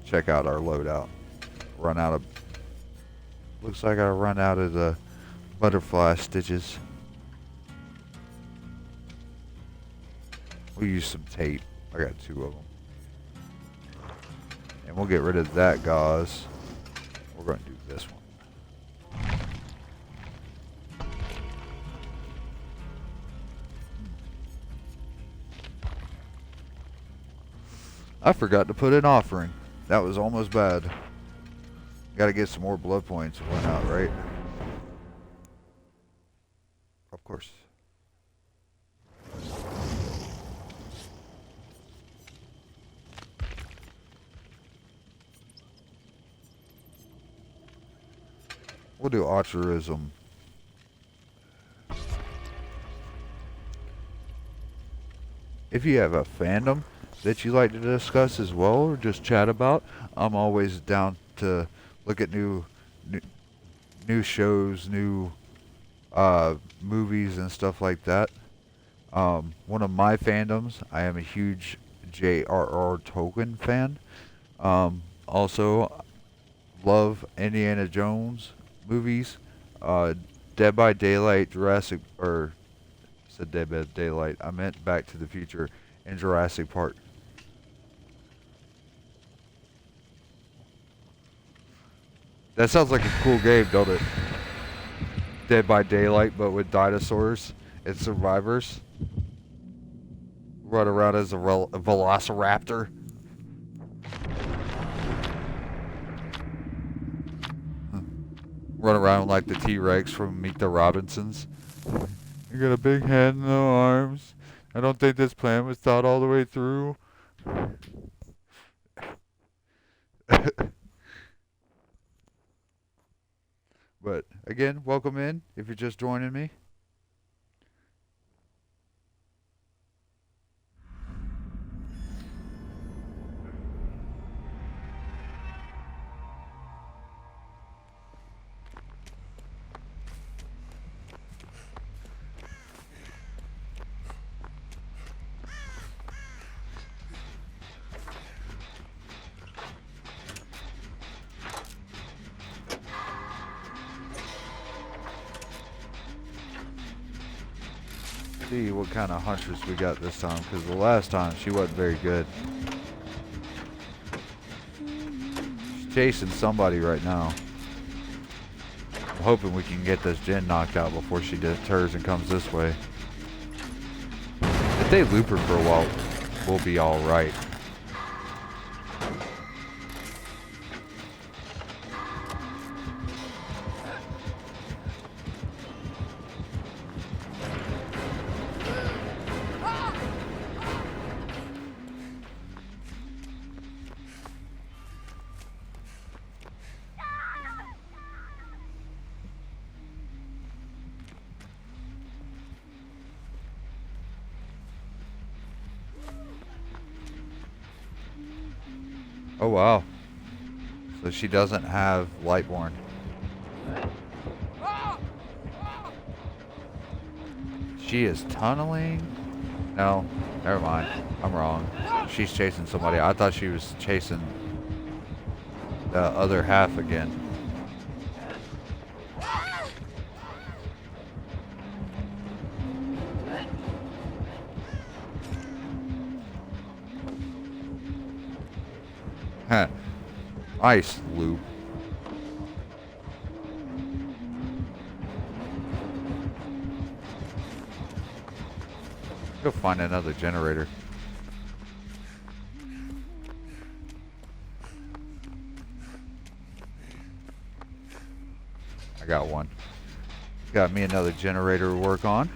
Check out our loadout. Looks like I run out of the butterfly stitches. We'll use some tape. I got 2 of them. And we'll get rid of that gauze. We're going to do this one. I forgot to put an offering. That was almost bad. Gotta get some more blood points. Why not, right? Of course. We'll do altruism. If you have a fandom that you like to discuss as well or just chat about, I'm always down to look at new shows, new movies and stuff like that. One of my fandoms, I am a huge J.R.R. Tolkien fan. Also, love Indiana Jones movies. Dead by Daylight, said Dead by Daylight. I meant Back to the Future and Jurassic Park. That sounds like a cool game, don't it? Dead by Daylight, but with dinosaurs and survivors. Run around as a velociraptor. Run around like the T-Rex from Meet the Robinsons. You got a big head and no arms. I don't think this plan was thought all the way through. But again, welcome in if you're just joining me. See what kind of huntress we got this time, because the last time she wasn't very good. She's chasing somebody right now. I'm hoping we can get this Jinn knocked out before she deters and comes this way. If they loop her for a while, we'll be alright. Oh wow. So she doesn't have Lightborn. She is tunneling? No, never mind. I'm wrong. She's chasing somebody. I thought she was chasing the other half again. Huh. Nice loop. Go find another generator. I got one. Got me another generator to work on.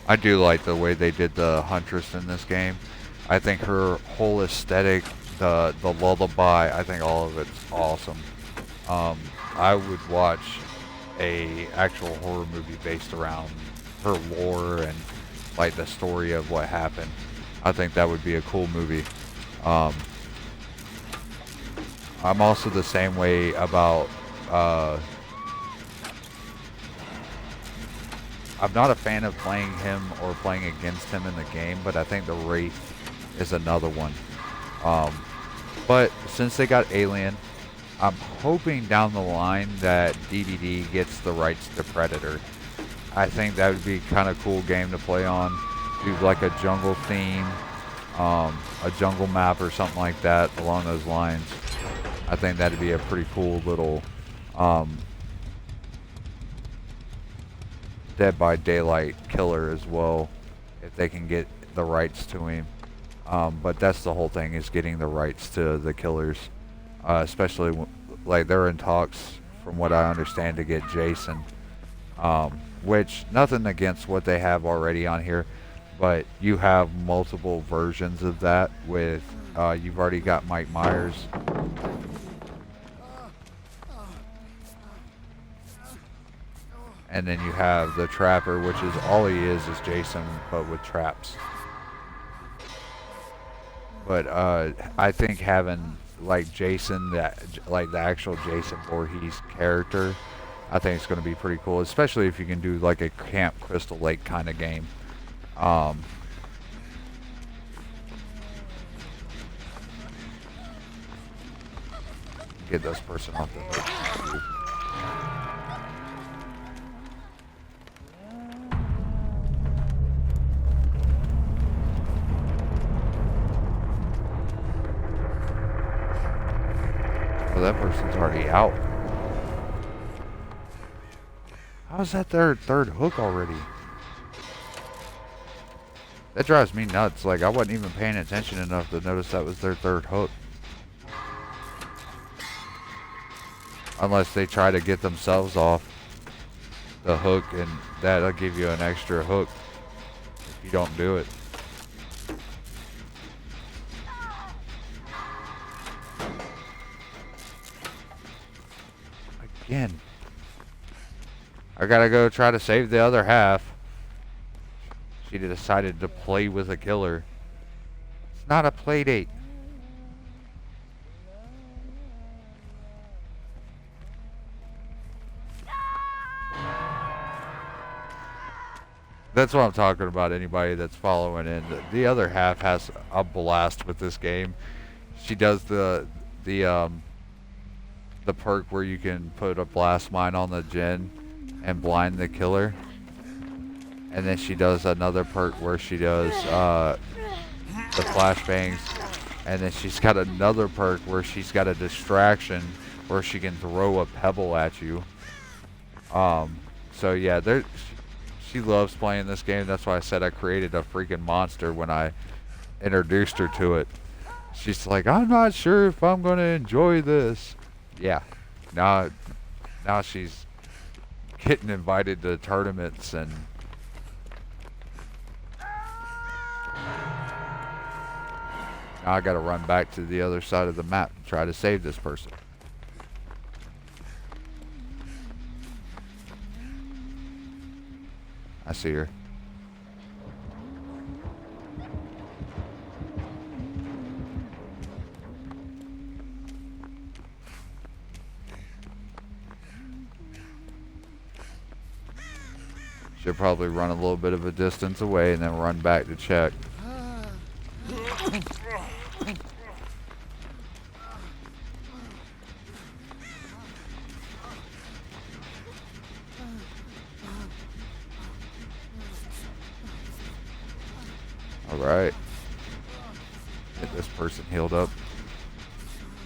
I do like the way they did the Huntress in this game. I think her whole aesthetic, the lullaby, I think all of it's awesome. I would watch a actual horror movie based around her lore and like the story of what happened. I think that would be a cool movie. I'm also the same way about, I'm not a fan of playing him or playing against him in the game, but I think the Wraith is another one. But since they got Alien, I'm hoping down the line that DDD gets the rights to Predator. I think that would be kind of cool game to play on. Do like a jungle theme, a jungle map or something like that along those lines. I think that'd be a pretty cool little Dead by Daylight killer as well, if they can get the rights to him. But that's the whole thing, is getting the rights to the killers. Especially, like, they're in talks, from what I understand, to get Jason. Which, nothing against what they have already on here, but you have multiple versions of that with, you've already got Mike Myers. And then you have the Trapper, which is all he is Jason, but with traps. But I think having like Jason, like the actual Jason Voorhees character, I think it's going to be pretty cool, especially if you can do like a Camp Crystal Lake kind of game. Get this person off the hook. Oh, that person's already out. How is that their third hook already? That drives me nuts. Like, I wasn't even paying attention enough to notice that was their third hook. Unless they try to get themselves off the hook, and that'll give you an extra hook if you don't do it. Again. I gotta go try to save the other half. She decided to play with a killer. It's not a play date. That's what I'm talking about, anybody that's following in. The other half has a blast with this game. She does the perk where you can put a blast mine on the Jinn and blind the killer. And then she does another perk where she does the flashbangs. And then she's got another perk where she's got a distraction where she can throw a pebble at you. So yeah, she loves playing this game. That's why I said I created a freaking monster when I introduced her to it. She's like, I'm not sure if I'm going to enjoy this. Yeah. Now she's getting invited to tournaments and now I gotta run back to the other side of the map and try to save this person. I see her. She'll probably run a little bit of a distance away and then run back to check. Alright. Get this person healed up.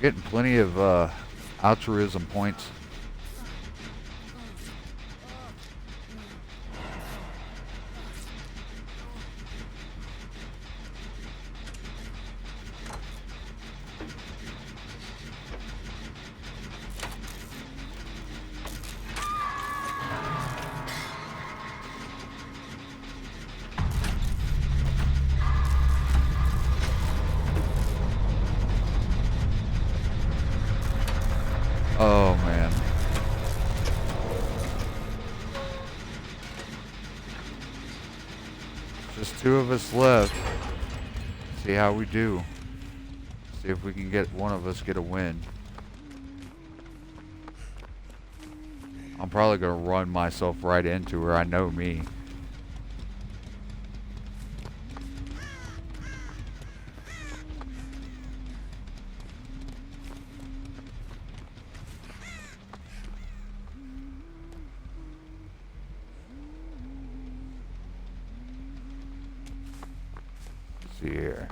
Getting plenty of altruism points. Oh man. Just two of us left. See how we do. See if we can get one of us get a win. I'm probably going to run myself right into her. I know me. Let's see here.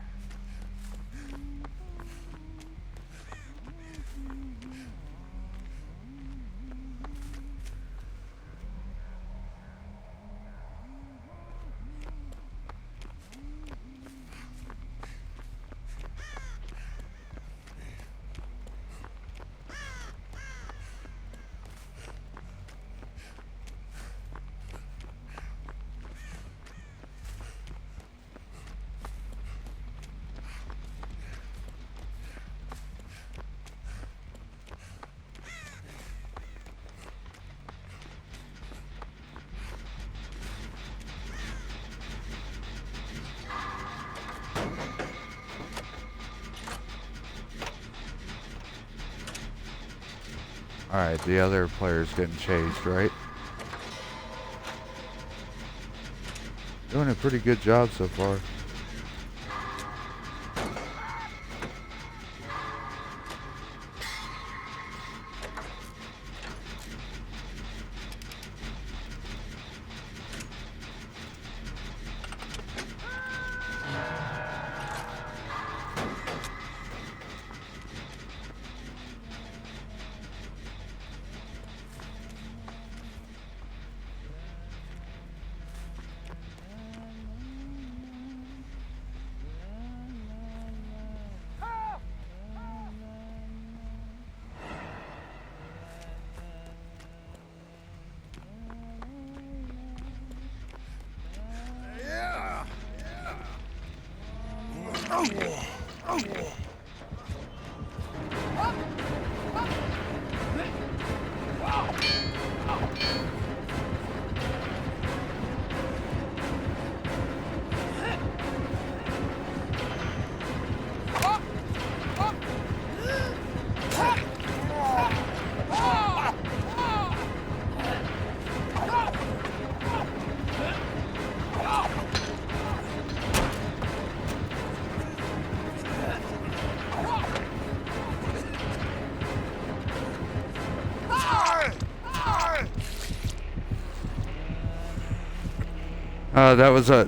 Alright, the other player's getting chased, right? Doing a pretty good job so far.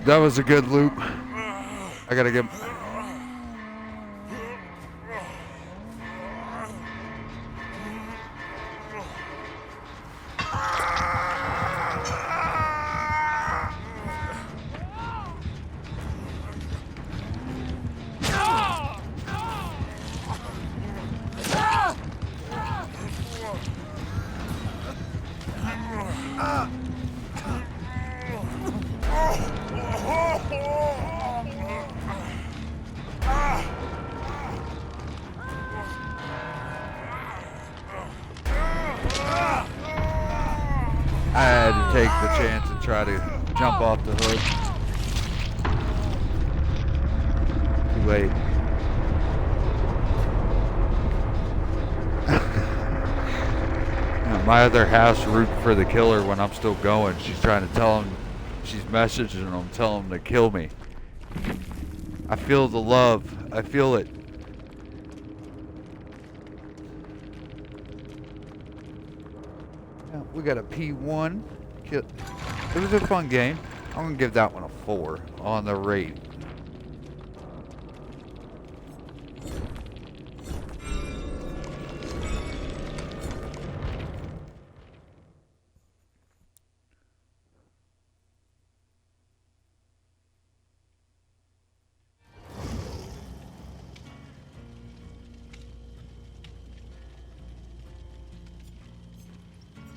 That was a good loop. I gotta get. I had to take the chance and try to jump off the hood. Too late. My other house rooting for the killer when I'm still going. She's trying to tell him, she's messaging him, telling him to kill me. I feel the love. I feel it. Yeah, we got a P1. It was a fun game. I'm going to give that one a 4 on the rate.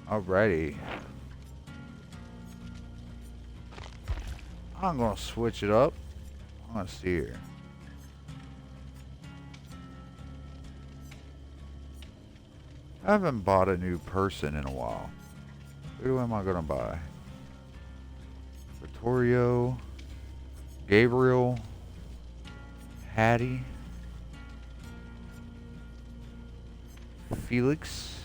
Alrighty. I'm gonna switch it up. I'm gonna see here. I haven't bought a new person in a while. Who am I gonna buy? Vittorio, Gabriel, Hattie, Felix.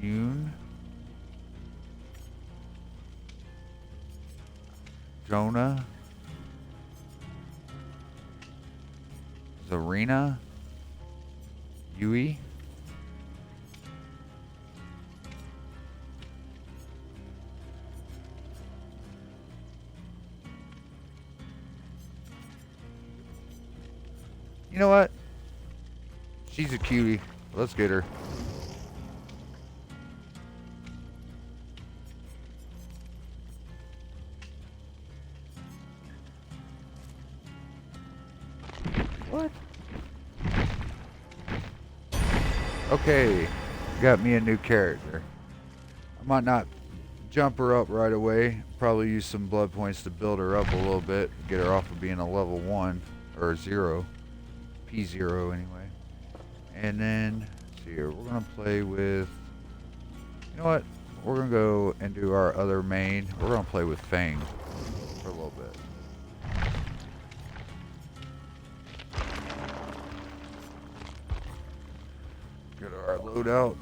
Yoon, Jonah, Zarina, Yui, you know what? She's a cutie. Let's get her. What? Okay, got me a new character. I might not jump her up right away. Probably use some blood points to build her up a little bit. Get her off of being a level 1 or 0. P0 anyway. And then, let's see here. We're going to play with... You know what? We're going to go and do our other main. We're going to play with Fang for a little bit. Get our loadout.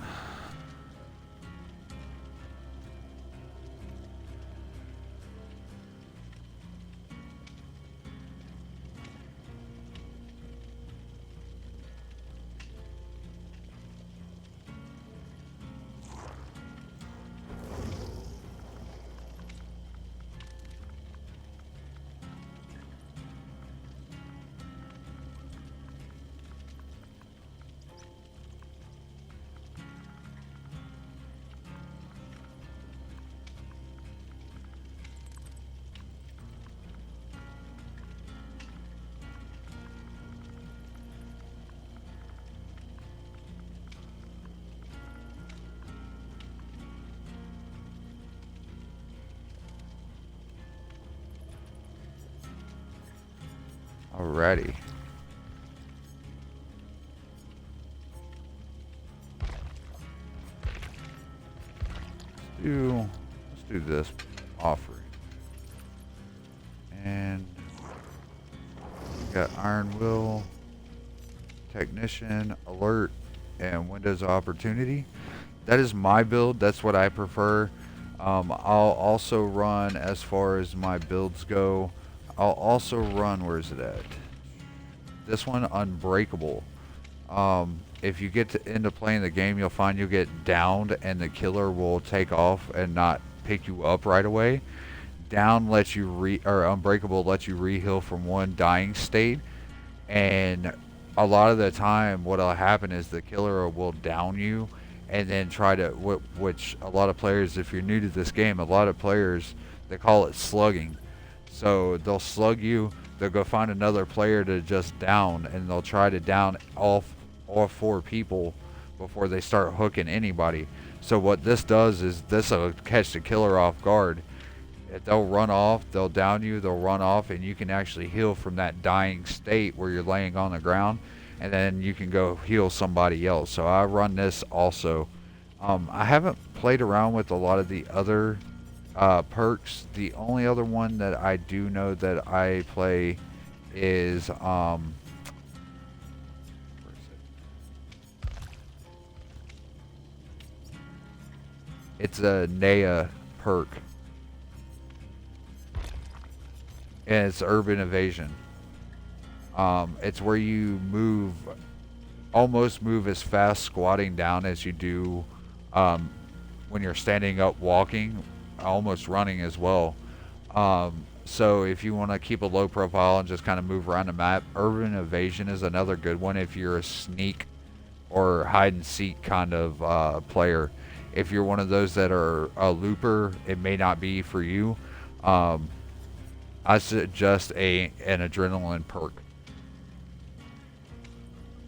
Alrighty. Let's do this offering. And we got Iron Will, Technician, Alert, and Windows of Opportunity. That is my build. That's what I prefer. I'll also run, as far as my builds go, I'll also run, where is it at? This one, Unbreakable. If you get into playing the game, you'll find you'll get downed and the killer will take off and not pick you up right away. Down lets you Unbreakable lets you re-heal from one dying state, and a lot of the time what'll happen is the killer will down you and then try to, which a lot of players, if you're new to this game, a lot of players, they call it slugging. So they'll slug you, they'll go find another player to just down, and they'll try to down all 4 people before they start hooking anybody. So what this does is this will catch the killer off guard. They'll run off, they'll down you, they'll run off, and you can actually heal from that dying state where you're laying on the ground, and then you can go heal somebody else. So I run this also. I haven't played around with a lot of the other perks. The only other one that I do know that I play is where is it? It's a Naya perk, and it's Urban Evasion. It's where you almost move as fast squatting down as you do when you're standing up walking, almost running as well. So if you want to keep a low profile and just kind of move around the map, Urban Evasion is another good one if you're a sneak or hide and seek kind of player. If you're one of those that are a looper, it may not be for you. I suggest an adrenaline perk.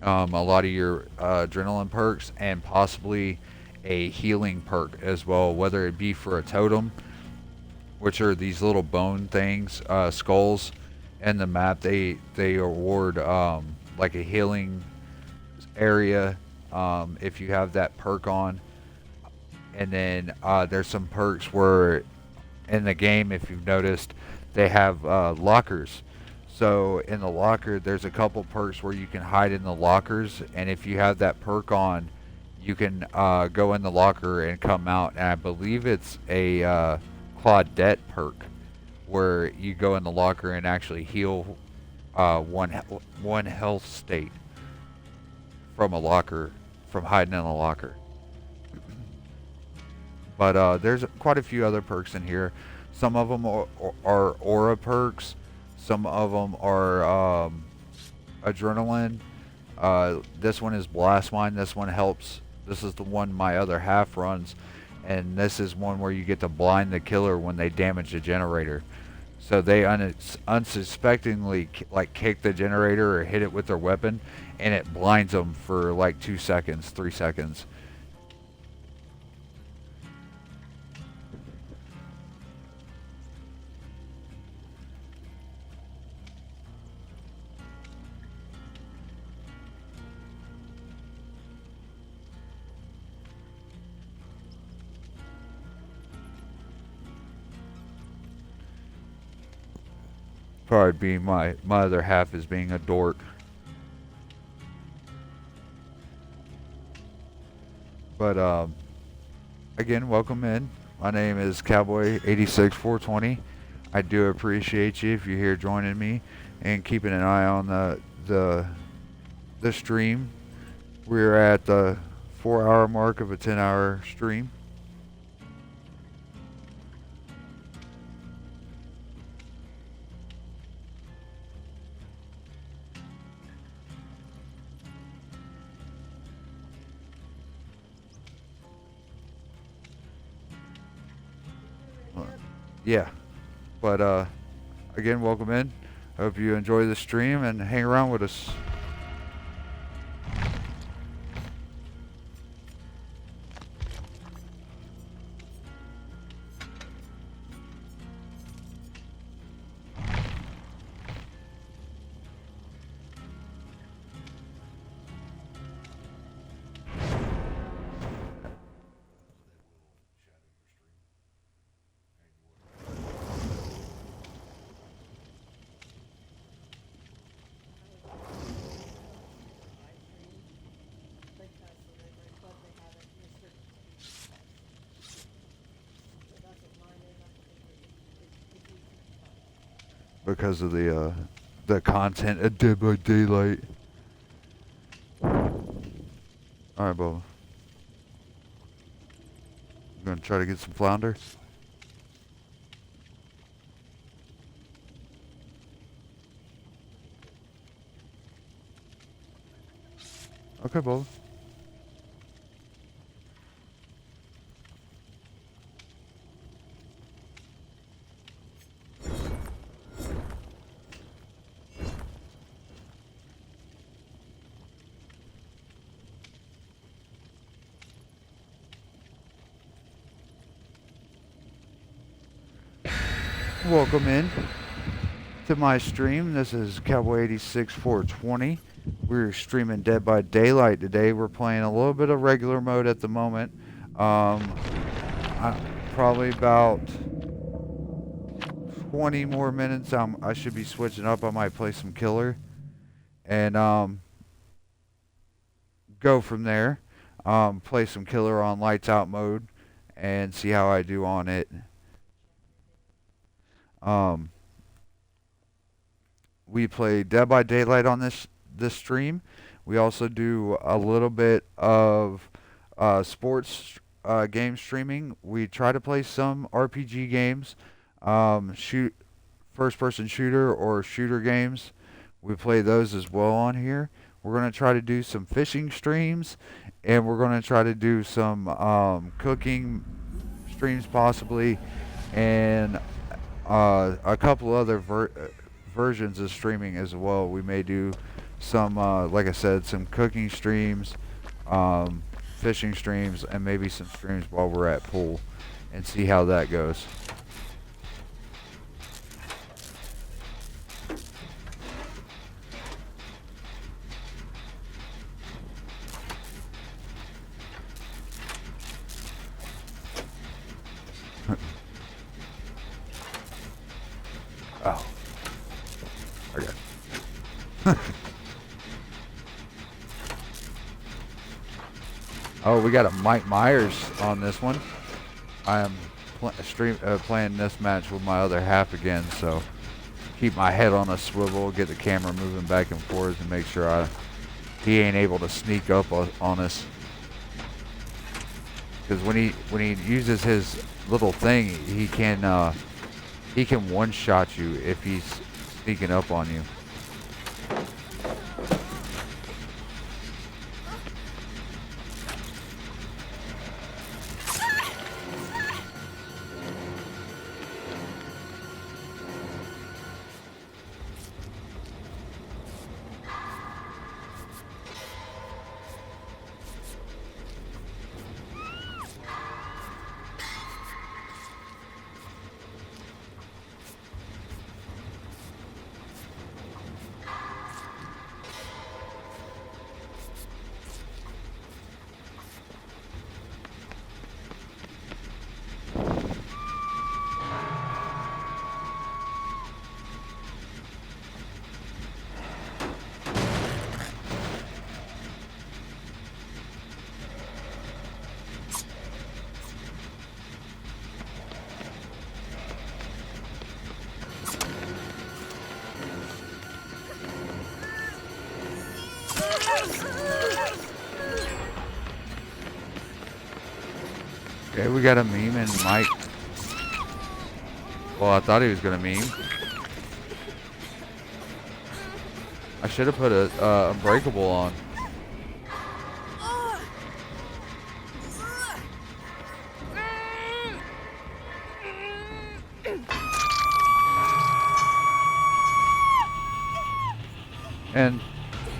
A lot of your adrenaline perks, and possibly a healing perk as well, whether it be for a totem, which are these little bone things, skulls in the map. They award like a healing area if you have that perk on. And then there's some perks where in the game, if you've noticed, they have lockers. So in the locker, there's a couple perks where you can hide in the lockers, and if you have that perk on, you can go in the locker and come out, and I believe it's a Claudette perk where you go in the locker and actually heal one health state from a locker from hiding in a locker. But there's quite a few other perks in here. Some of them are aura perks. Some of them are adrenaline. This one is blast mine. This one helps. This is the one my other half runs, and this is one where you get to blind the killer when they damage the generator. So they unsuspectingly like kick the generator or hit it with their weapon, and it blinds them for like 2 seconds, 3 seconds. Probably being my other half is being a dork. But again, welcome in. My name is Cowboy86420. I do appreciate you if you're here joining me and keeping an eye on the stream. We're at the 4-hour mark of a 10-hour stream. Yeah, but again, welcome in. Hope you enjoy the stream and hang around with us. Because of the content of Dead by Daylight. Alright, Bubba. I'm gonna try to get some flounder. Okay, Bubba. Welcome in to my stream. This is Cowboy86420. We're streaming Dead by Daylight today. We're playing a little bit of regular mode at the moment. Probably about 20 more minutes. I should be switching up. I might play some killer and go from there. Play some killer on lights out mode and see how I do on it. We play Dead by Daylight on this stream. We also do a little bit of sports game streaming. We try to play some RPG games, first-person shooter or shooter games. We play those as well on here. We're going to try to do some fishing streams, and we're going to try to do some cooking streams possibly, and a couple other versions of streaming as well. We may do some, like I said, some cooking streams, fishing streams, and maybe some streams while we're at pool, and see how that goes. Oh. Okay. Oh, we got a Mike Myers on this one. I am playing this match with my other half again, so keep my head on a swivel, get the camera moving back and forth, and make sure he ain't able to sneak up on us. Because when he uses his little thing, he can one-shot you if he's sneaking up on you. Okay, we got a meme and Mike. Well, I thought he was gonna meme. I should have put a Unbreakable on. And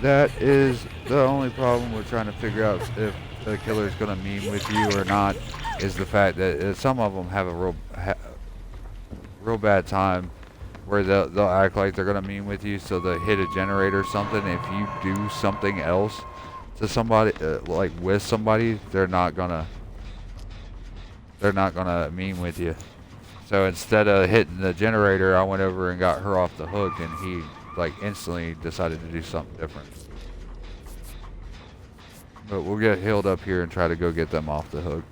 that is the only problem with trying to figure out if the killer's gonna meme with you or not, is the fact that some of them have a real bad time where they'll act like they're gonna meme with you, so they'll hit a generator or something. If you do something else to somebody, like with somebody, they're not gonna meme with you. So instead of hitting the generator, I went over and got her off the hook, and he like instantly decided to do something different. But we'll get healed up here and try to go get them off the hook.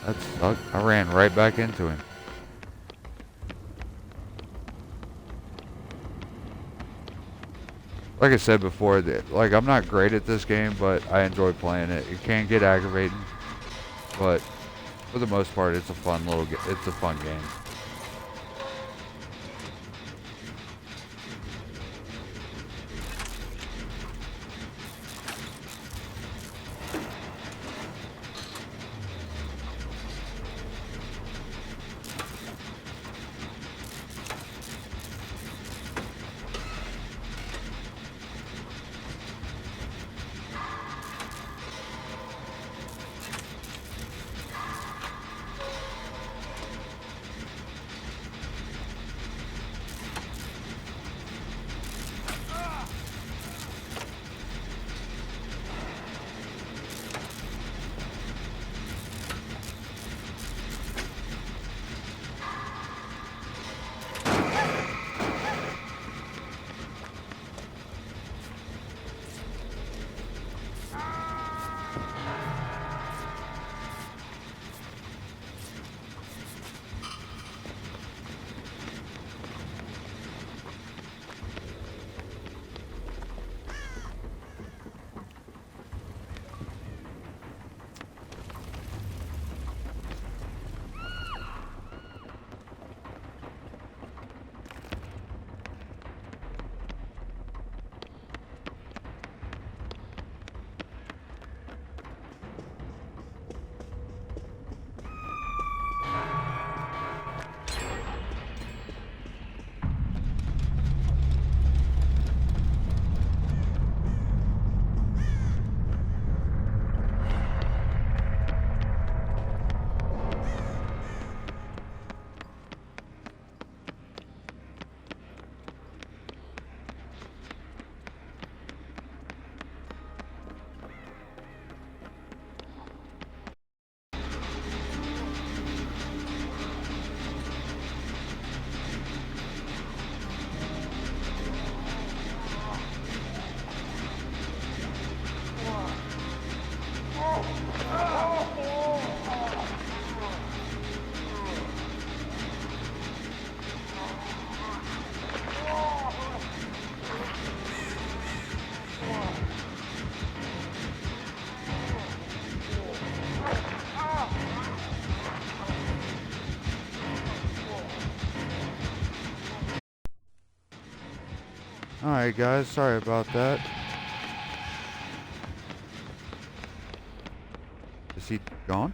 That sucked. I ran right back into him. Like I said before, like I'm not great at this game, but I enjoy playing it. It can get aggravating, but for the most part, it's a fun game. Alright guys, sorry about that. Is he gone?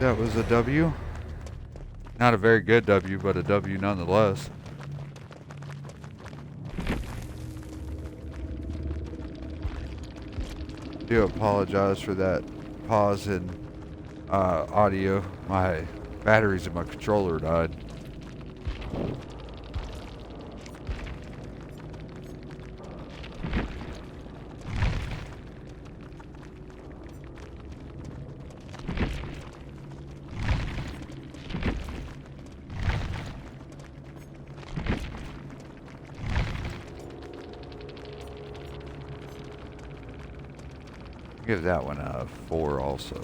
That was a W. Not a very good W, but a W nonetheless. Do apologize for that pause in audio. My batteries in my controller died. Give that one a 4 also.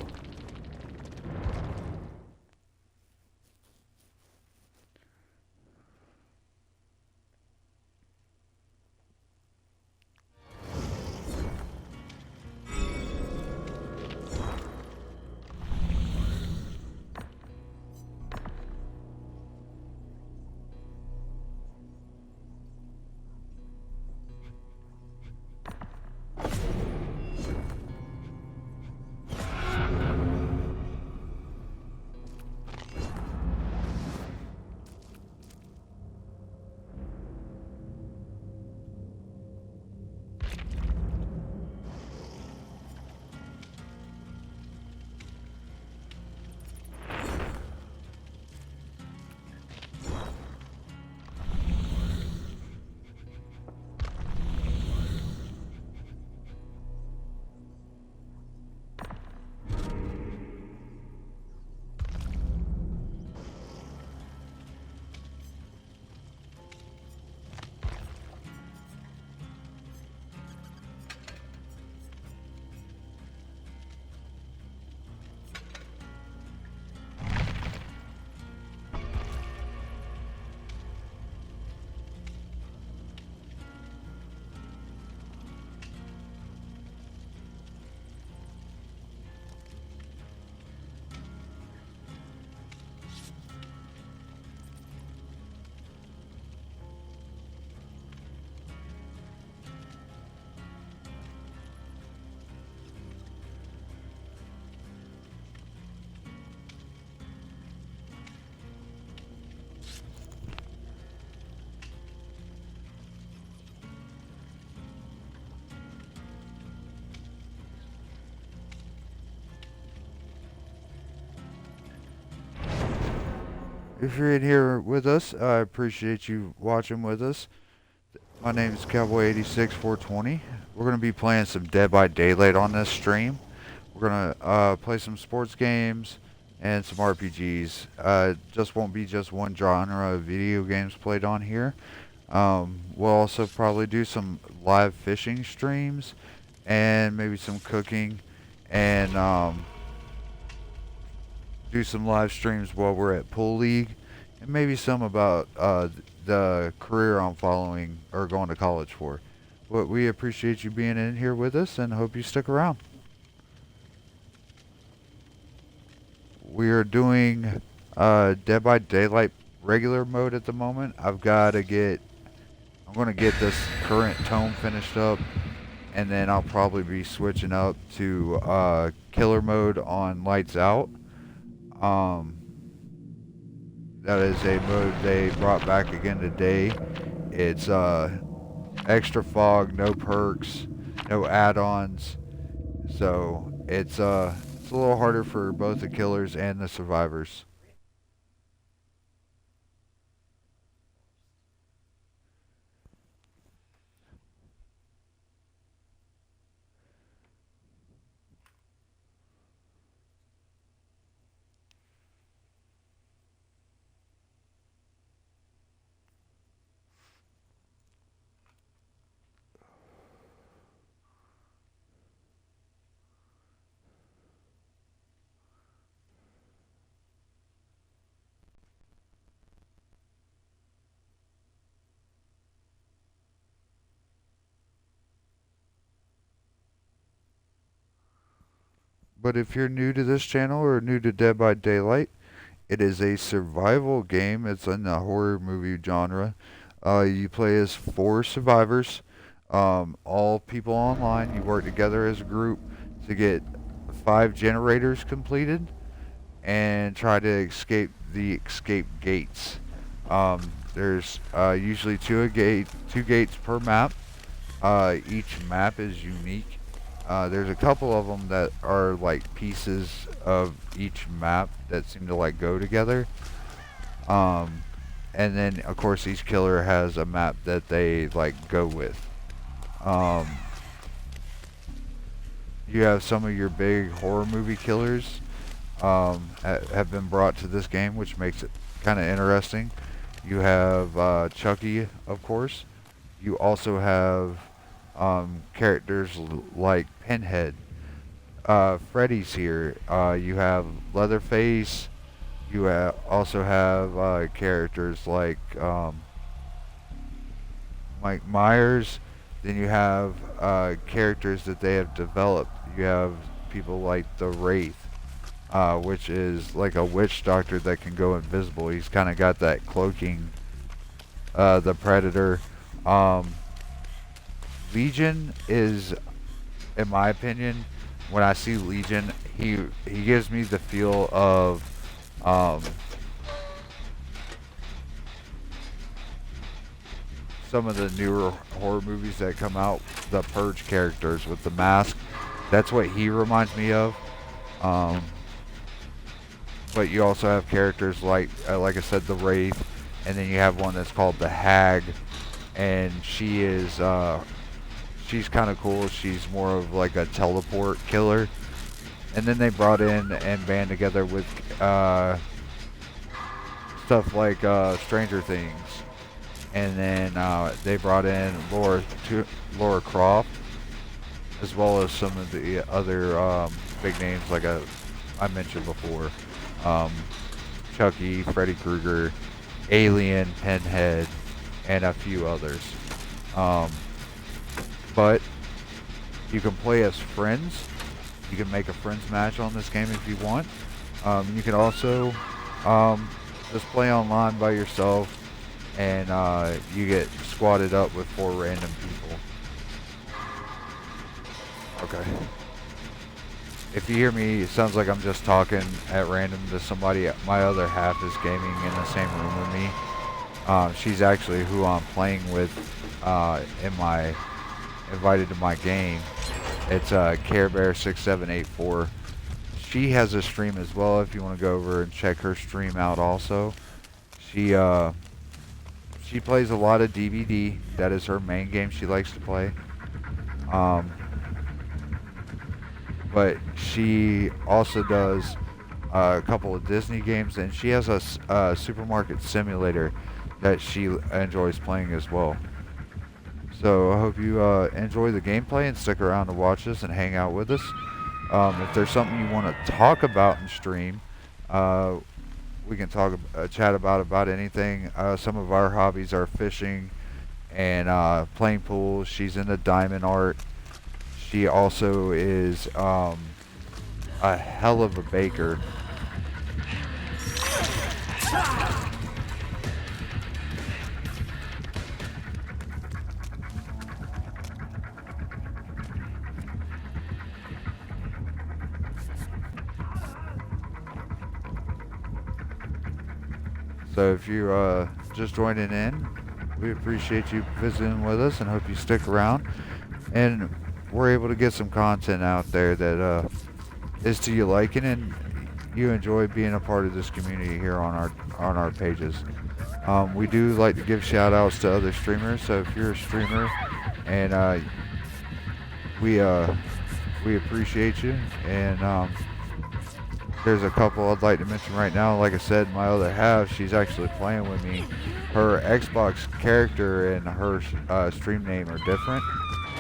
If you're in here with us, I appreciate you watching with us. My name is Cowboy86420. We're going to be playing some Dead by Daylight on this stream. We're going to play some sports games and some RPGs. Just won't be just one genre of video games played on here. We'll also probably do some live fishing streams and maybe some cooking, and do some live streams while we're at Pool League, and maybe some about the career I'm following or going to college for. But we appreciate you being in here with us and hope you stick around. We are doing Dead by Daylight regular mode at the moment. I'm going to get this current tome finished up, and then I'll probably be switching up to killer mode on Lights Out. That is a mode they brought back again today. It's extra fog, no perks, no add-ons. So it's a little harder for both the killers and the survivors. But if you're new to this channel or new to Dead by Daylight, it is a survival game. It's in the horror movie genre. You play as 4 survivors, all people online. You work together as a group to get 5 generators completed and try to escape the escape gates. There's usually two gates per map. Each map is unique. There's a couple of them that are like pieces of each map that seem to like go together. And then of course each killer has a map that they like go with. You have some of your big horror movie killers have been brought to this game, which makes it kind of interesting. You have Chucky, of course. You also have characters like Pinhead. Freddy's here. You have Leatherface. You also have characters like Mike Myers. Then you have characters that they have developed. You have people like the Wraith, which is like a witch doctor that can go invisible. He's kind of got that cloaking. The Predator. Legion is, in my opinion, when I see Legion, he gives me the feel of some of the newer horror movies that come out, the Purge characters with the mask. That's what he reminds me of. But you also have characters like I said, the Wraith, and then you have one that's called the Hag, and she is she's kind of cool. She's more of like a teleport killer. And then they brought in and band together with stuff like Stranger Things. And then they brought in Laura Croft, as well as some of the other big names like I mentioned before. Chucky, Freddy Krueger, Alien, Pinhead, and a few others. But you can play as friends. You can make a friends match on this game if you want. You can also just play online by yourself, and you get squatted up with 4 random people. Okay. If you hear me, it sounds like I'm just talking at random to somebody. My other half is gaming in the same room with me. She's actually who I'm playing with invited to my game. It's CareBear6784. She has a stream as well if you want to go over and check her stream out also. She plays a lot of DVD. That is her main game she likes to play. But she also does a couple of Disney games, and she has a supermarket simulator that she enjoys playing as well. So I hope you enjoy the gameplay and stick around to watch us and hang out with us. If there's something you want to talk about in stream, uh, we can chat about anything. Some of our hobbies are fishing and playing pool. She's into diamond art. She also is a hell of a baker. So if you're just joining in, we appreciate you visiting with us and hope you stick around. And we're able to get some content out there that is to your liking and you enjoy being a part of this community here on our pages. We do like to give shout outs to other streamers, so if you're a streamer and we appreciate you. And there's a couple I'd like to mention right now. Like I said, my other half, she's actually playing with me. Her Xbox character and her stream name are different,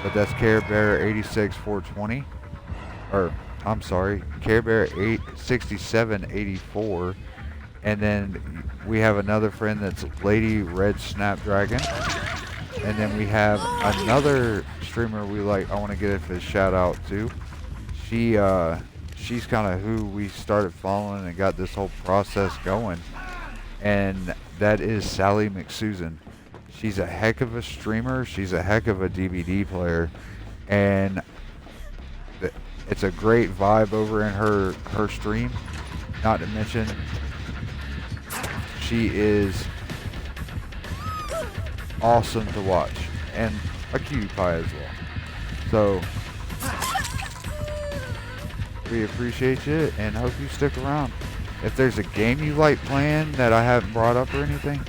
but that's Cowboy86420, or I'm sorry, Cowboy86784. And then we have another friend that's Lady Red Snapdragon. And then we have another streamer I want to give a shout out to. She's kind of who we started following and got this whole process going. And that is Sally McSusan. She's a heck of a streamer. She's a heck of a DVD player. And it's a great vibe over in her stream. Not to mention, she is awesome to watch, and a cutie pie as well. So we appreciate you and hope you stick around. If there's a game you like playing that I haven't brought up or anything,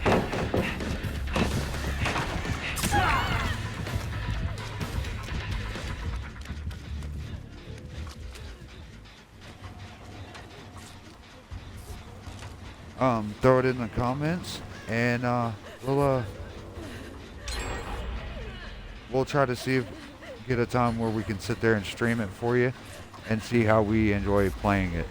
throw it in the comments, and we'll try to see if get a time where we can sit there and stream it for you and see how we enjoy playing it.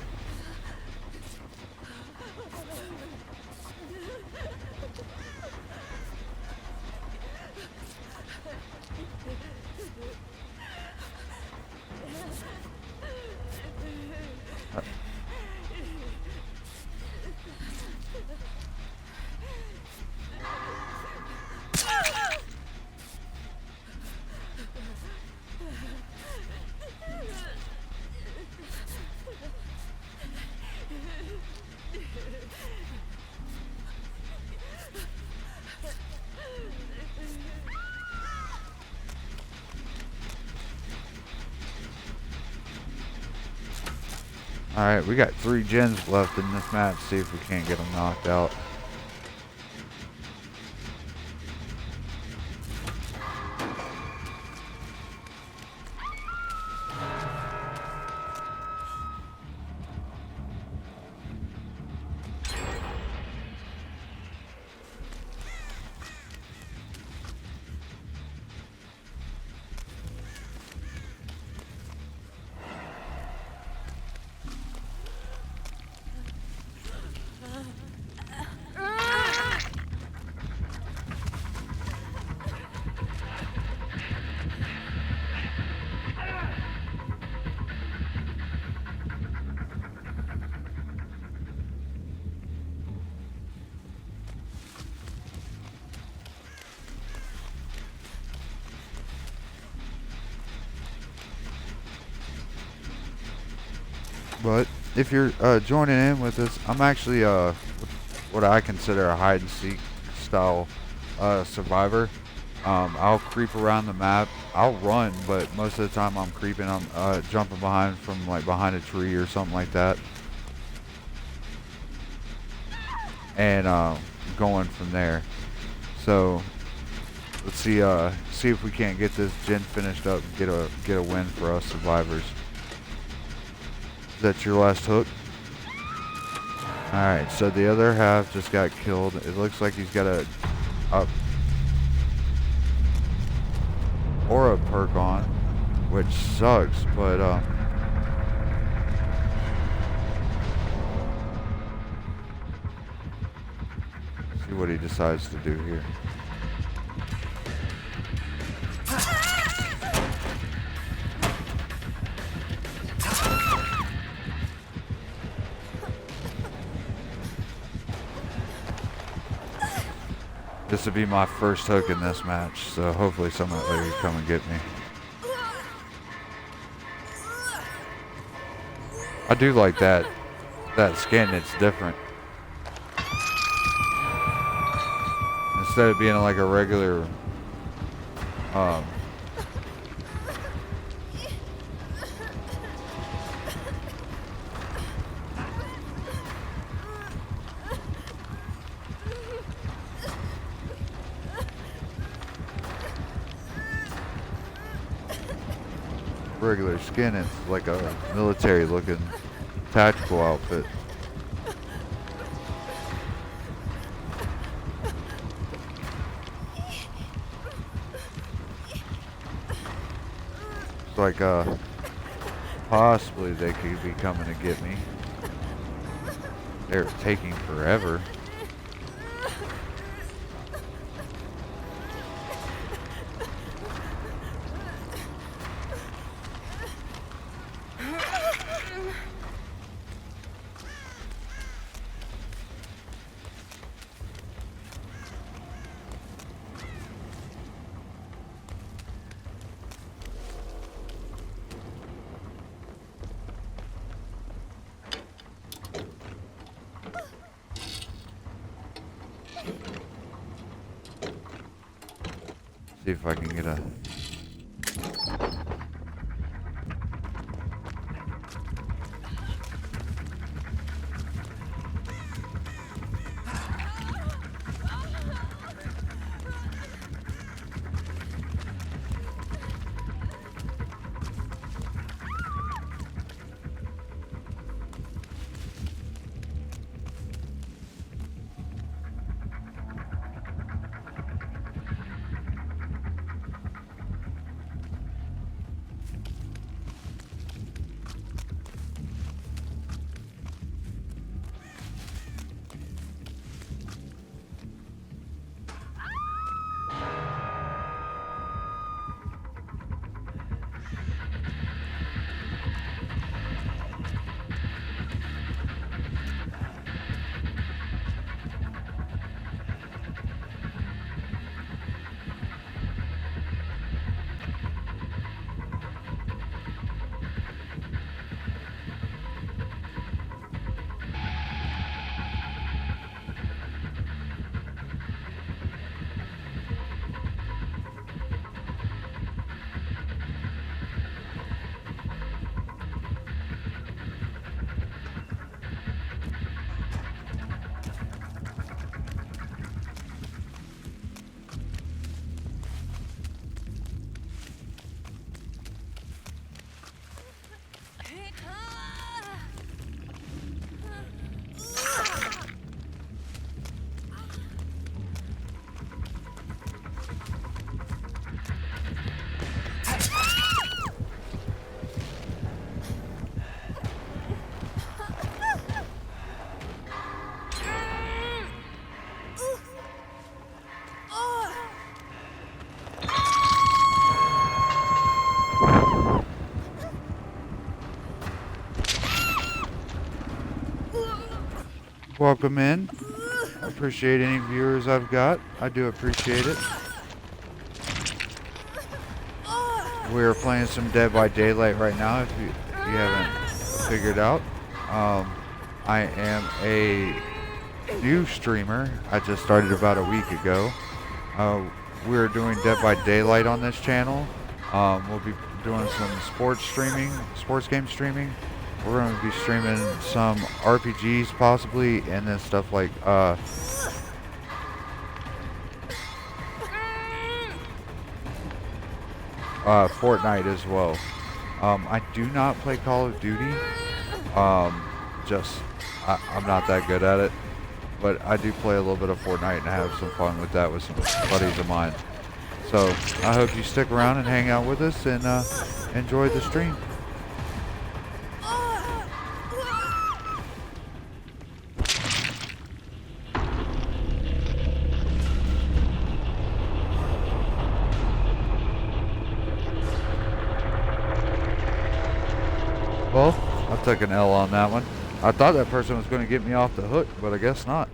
Alright, we got 3 gens left in this match. See if we can't get them knocked out. But if you're joining in with us, I'm actually what I consider a hide and seek style survivor. I'll creep around the map. I'll run, but most of the time I'm creeping. I'm jumping behind behind a tree or something like that, and going from there. So let's see if we can't get this gen finished up and get a win for us survivors. Is that your last hook? Alright, so the other half just got killed. It looks like he's got a aura perk on, which sucks, but see what he decides to do here. This would be my first hook in this match, so hopefully someone will come and get me. I do like that skin, it's different. Instead of being like a regular regular skin, it's like a military looking tactical outfit. It's like possibly they could be coming to get me. They're taking forever. See if I can get a... Welcome in. I appreciate any viewers I've got. I do appreciate it. We're playing some Dead by Daylight right now, if you haven't figured out. I am a new streamer. I just started about a week ago. We're doing Dead by Daylight on this channel. We'll be doing some sports game streaming. We're going to be streaming some RPGs possibly, and then stuff like Fortnite as well. I do not play Call of Duty. I'm not that good at it, but I do play a little bit of Fortnite and have some fun with that with some buddies of mine. So I hope you stick around and hang out with us and enjoy the stream. Well, I took an L on that one. I thought that person was going to get me off the hook, but I guess not.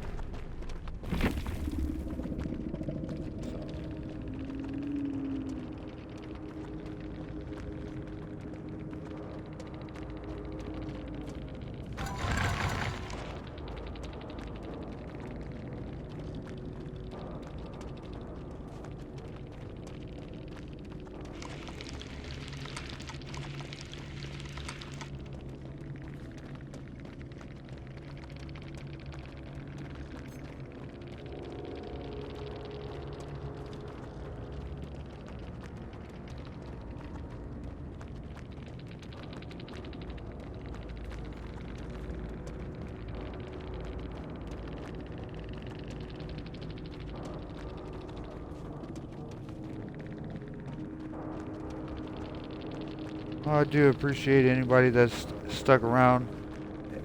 Well, I do appreciate anybody that's stuck around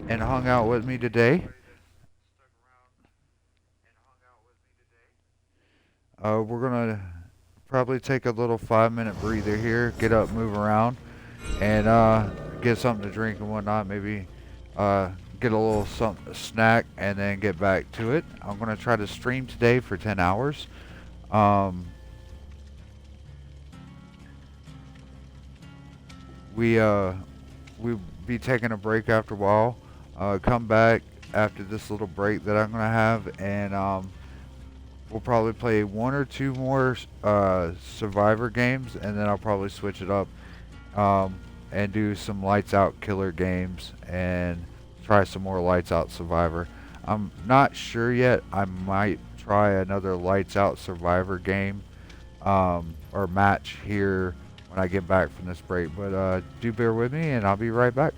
and hung out with me today. We're going to probably take a little 5-minute breather here, get up, move around, and get something to drink and whatnot. Maybe get a little something, snack, and then get back to it. I'm going to try to stream today for 10 hours. Um, we'll be taking a break after a while. Come back after this little break that I'm going to have, and we'll probably play one or two more Survivor games, and then I'll probably switch it up um, and do some Lights Out Killer games and try some more Lights Out Survivor. I'm not sure yet. I might try another Lights Out Survivor game or match here when I get back from this break. But do bear with me, and I'll be right back.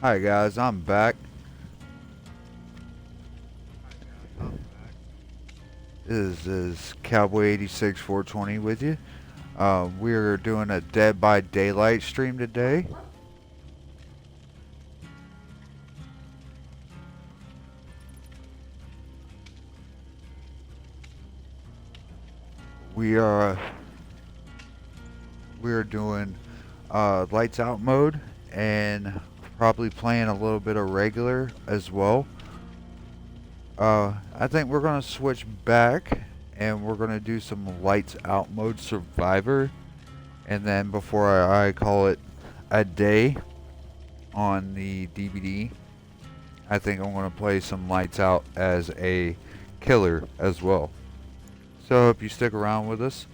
Hi guys, I'm back. This is Cowboy86420 with you. We're doing a Dead by Daylight stream today. We are doing lights out mode and probably playing a little bit of regular as well. I think we're gonna switch back and we're gonna do some lights out mode survivor, and then before I call it a day on the DVD, I think I'm gonna play some lights out as a killer as well. So I hope you stick around with us,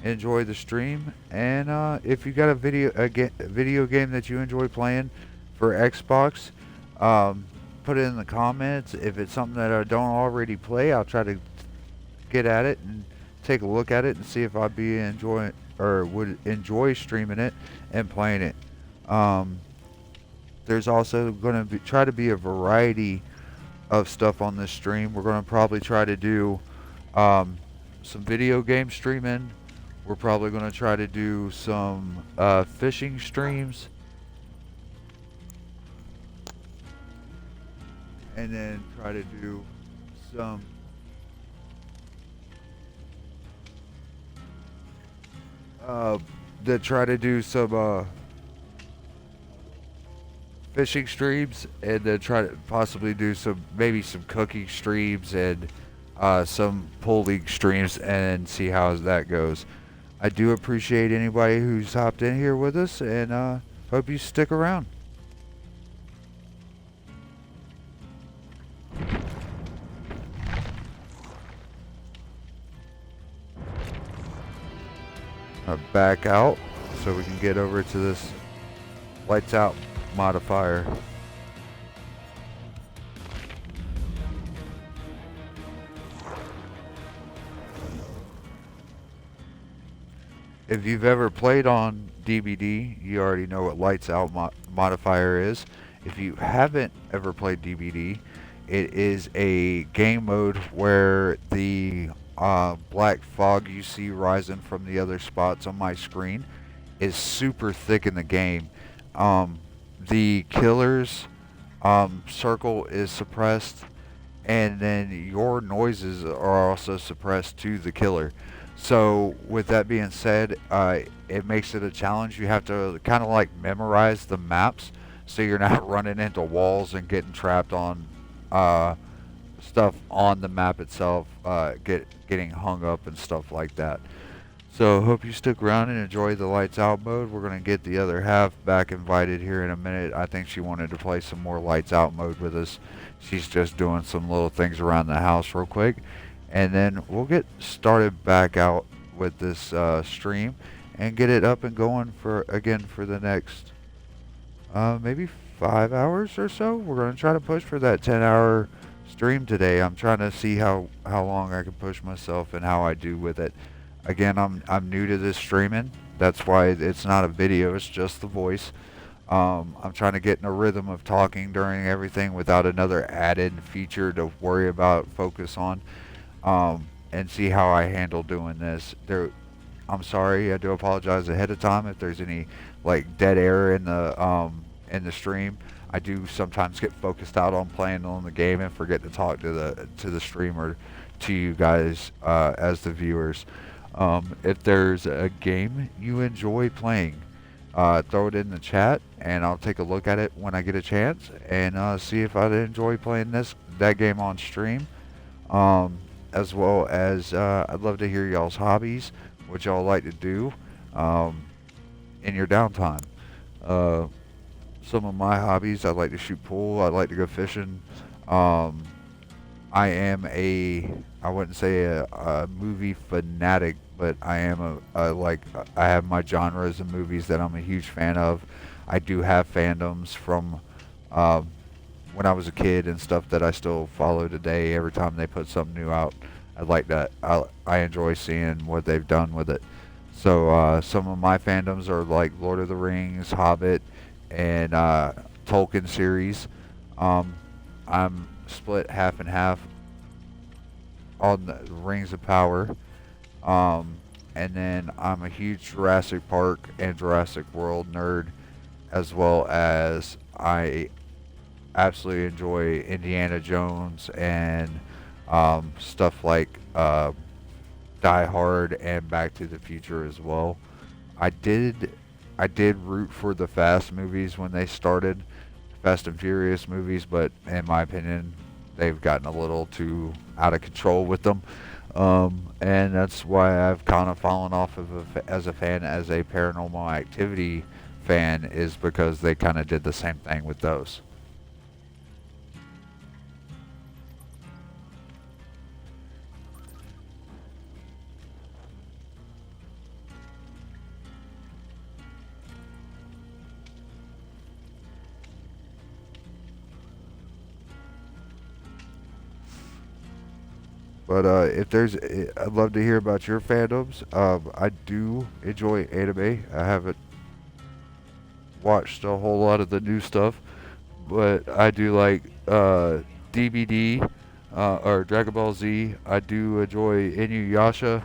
enjoy the stream, and if you got a video game that you enjoy playing for Xbox, put it in the comments. If it's something that I don't already play, I'll try to get at it and take a look at it and see if I'd be enjoying or would enjoy streaming it and playing it. There's also going to try to be a variety of stuff on this stream. We're going to probably try to do some video game streaming. We're probably going to try to do some fishing streams. And then try to do some fishing streams, and then try to possibly do maybe some cooking streams and some pulling streams and see how that goes. I do appreciate anybody who's hopped in here with us, and hope you stick around. Back out so we can get over to this lights out modifier. If you've ever played on DVD, you already know what lights out modifier is. If you haven't ever played DVD, it is a game mode where the black fog you see rising from the other spots on my screen is super thick in the game. The killer's circle is suppressed, and then your noises are also suppressed to the killer. So with that being said, it makes it a challenge. You have to kind of like memorize the maps so you're not running into walls and getting trapped on stuff on the map itself, getting hung up and stuff like that. So hope you stick around and enjoy the lights out mode. We're going to get the other half back invited here in a minute. I think she wanted to play some more lights out mode with us. She's just doing some little things around the house real quick. And then we'll get started back out with this stream and get it up and going for the next maybe 5 hours or so. We're going to try to push for that 10-hour stream today. I'm trying to see how long I can push myself and how I do with it. Again, I'm new to this streaming. That's why it's not a video, it's just the voice. I'm trying to get in a rhythm of talking during everything without another added feature to worry about, focus on, and see how I handle doing this. I'm sorry, I do apologize ahead of time if there's any like dead air in the stream. I do sometimes get focused out on playing on the game and forget to talk to the streamer, to you guys as the viewers. If there's a game you enjoy playing, throw it in the chat and I'll take a look at it when I get a chance and see if I enjoy playing that game on stream. As well as I'd love to hear y'all's hobbies, what y'all like to do in your downtime. Some of my hobbies, I like to shoot pool, I like to go fishing. I am I wouldn't say a movie fanatic, but I am I have my genres of movies that I'm a huge fan of. I do have fandoms from when I was a kid and stuff that I still follow today. Every time they put something new out, I like that. I enjoy seeing what they've done with it. So some of my fandoms are like Lord of the Rings, Hobbit, and Tolkien series. Um, I'm split half and half on the Rings of Power. Um, and then I'm a huge Jurassic Park and Jurassic World nerd, as well as I absolutely enjoy Indiana Jones and stuff like Die Hard and Back to the Future as well. I did I did root for the Fast movies when they started, Fast and Furious movies, but in my opinion, they've gotten a little too out of control with them. And that's why I've kind of fallen off of as a fan, as a Paranormal Activity fan, is because they kind of did the same thing with those. But if there's, I'd love to hear about your fandoms. I do enjoy anime. I haven't watched a whole lot of the new stuff, but I do like DBD or Dragon Ball Z. I do enjoy Inuyasha,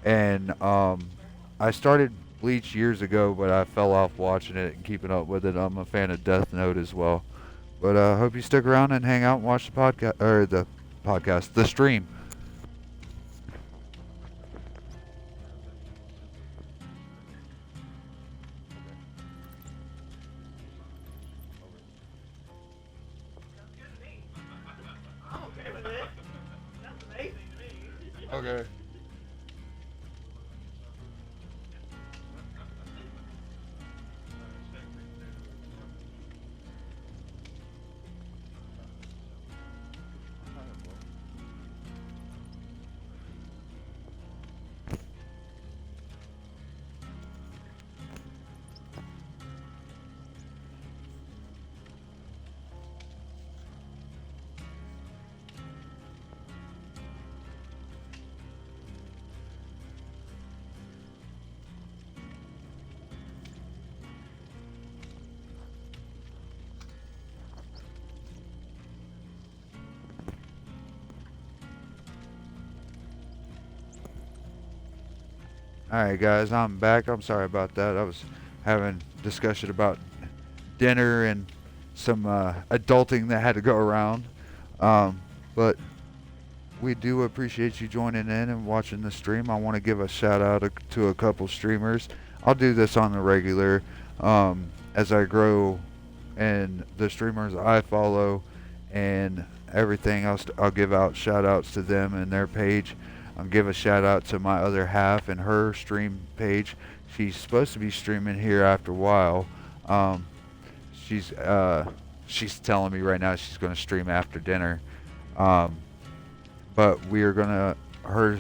and I started Bleach years ago, but I fell off watching it and keeping up with it. I'm a fan of Death Note as well. But I hope you stick around and hang out and watch the podcast, or the podcast, the stream. Okay. Alright, guys, I'm back. I'm sorry about that. I was having discussion about dinner and some adulting that had to go around. But we do appreciate you joining in and watching the stream. I want to give a shout out to a couple streamers. I'll do this on the regular as I grow, and the streamers I follow and everything else. I'll give out shout outs to them and their page. I'll give a shout out to my other half and her stream page. She's supposed to be streaming here after a while. Um, she's she's telling me right now she's going to stream after dinner. Um, but we are gonna her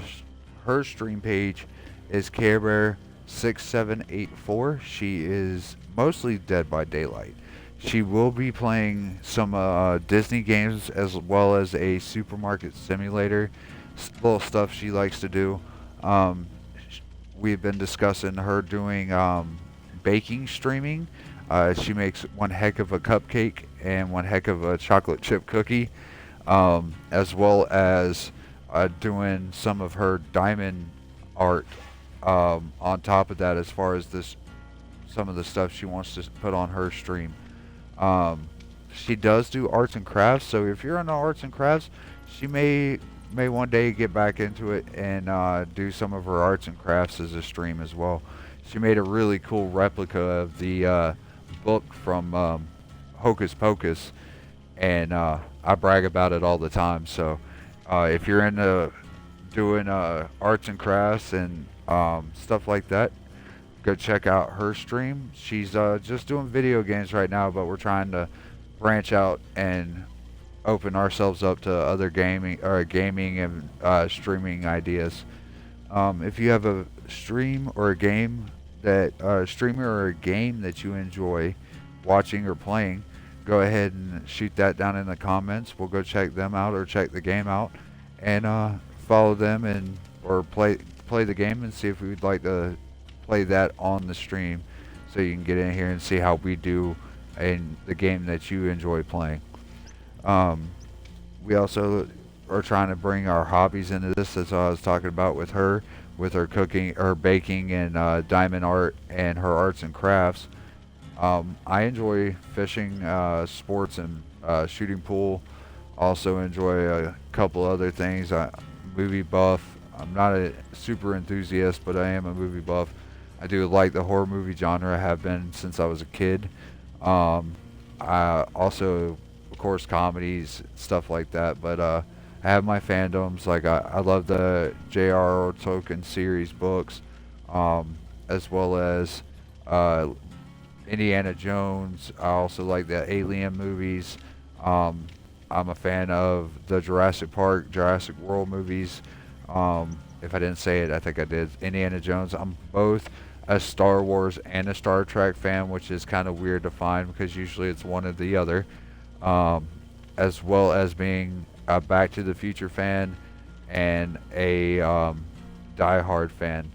stream page is CareBear6784. She is mostly Dead by Daylight. She will be playing some Disney games as well as a supermarket simulator, little stuff she likes to do. Um, we've been discussing her doing baking streaming. She makes one heck of a cupcake and one heck of a chocolate chip cookie, as well as doing some of her diamond art on top of that, as far as this some of the stuff she wants to put on her stream. Um, she does do arts and crafts, so if you're into arts and crafts, she may one day get back into it and do some of her arts and crafts as a stream as well. She made a really cool replica of the book from Hocus Pocus, and I brag about it all the time. So if you're into doing arts and crafts and stuff like that, go check out her stream. She's just doing video games right now, but we're trying to branch out and open ourselves up to other gaming and streaming ideas. If you have a stream or a game that streamer or a game that you enjoy watching or playing, go ahead and shoot that down in the comments. We'll go check them out or check the game out and follow them and or play the game and see if we'd like to play that on the stream, so you can get in here and see how we do in the game that you enjoy playing. Um, we also are trying to bring our hobbies into this, as I was talking about with her cooking, her baking, and diamond art, and her arts and crafts. I enjoy fishing, sports, and shooting pool. Also enjoy a couple other things. Movie buff. I'm not a super enthusiast, but I am a movie buff. I do like the horror movie genre. I have been since I was a kid. Um, I also, of course, comedies, stuff like that. But I have my fandoms. Like I love the J.R.R. Tolkien series books, as well as uh, Indiana Jones. I also like the Alien movies. Um, I'm a fan of the Jurassic Park, Jurassic World movies. If I didn't say it, I think I did. Indiana Jones. I'm both a Star Wars and a Star Trek fan, which is kind of weird to find because usually it's one or the other. Um, as well as being a Back to the Future fan and a Die Hard fan.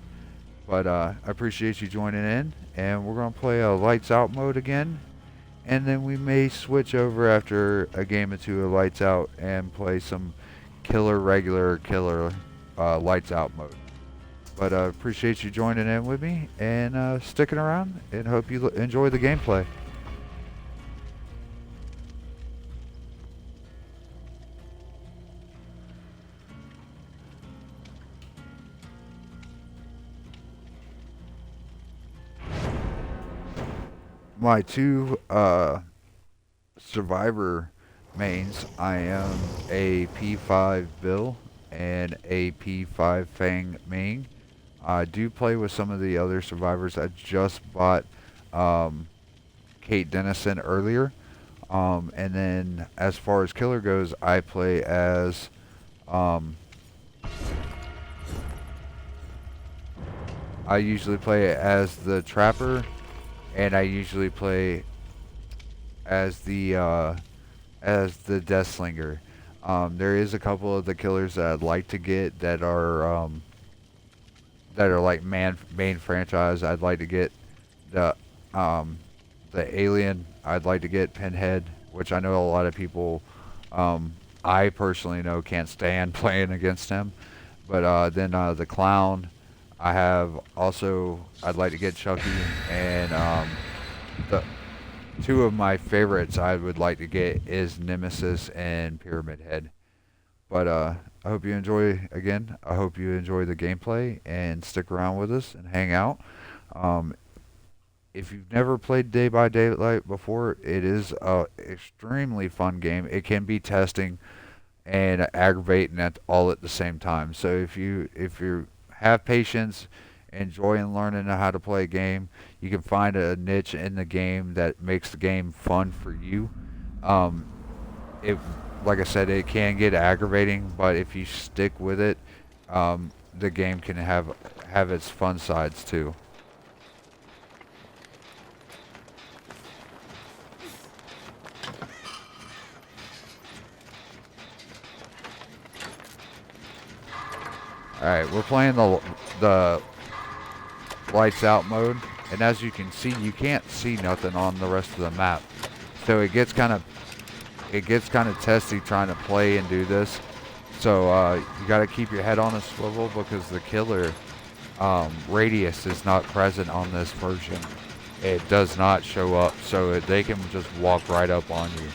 But I appreciate you joining in, and we're gonna play a lights out mode again, and then we may switch over after a game or two of lights out and play some killer lights out mode. But I appreciate you joining in with me and sticking around, and hope you enjoy the gameplay. My two survivor mains, I am a P5 Bill and a P5 Fang Ming. I do play with some of the other survivors. I just bought um, Kate Dennison earlier. And then as far as killer goes, I play as um, I usually play as the trapper, and I usually play as the Deathslinger. There is a couple of the killers that I'd like to get that are like main franchise. I'd like to get the um, the alien. I'd like to get Pinhead, which I know a lot of people, I personally know, can't stand playing against him. But then the clown. I have also. I'd like to get Chucky, and the two of my favorites I would like to get is Nemesis and Pyramid Head. But I hope you enjoy again. I hope you enjoy the gameplay and stick around with us and hang out. Um, if you've never played Day by Daylight before, it is a extremely fun game. It can be testing and aggravating all at the same time. So if you have patience, enjoy and learning how to play a game, you can find a niche in the game that makes the game fun for you. Um, it like I said, it can get aggravating, but if you stick with it, the game can have its fun sides too. All right, we're playing the lights out mode, and as you can see, you can't see nothing on the rest of the map. So it gets kind of testy trying to play and do this. So you got to keep your head on a swivel because the killer radius is not present on this version. It does not show up, so they can just walk right up on you.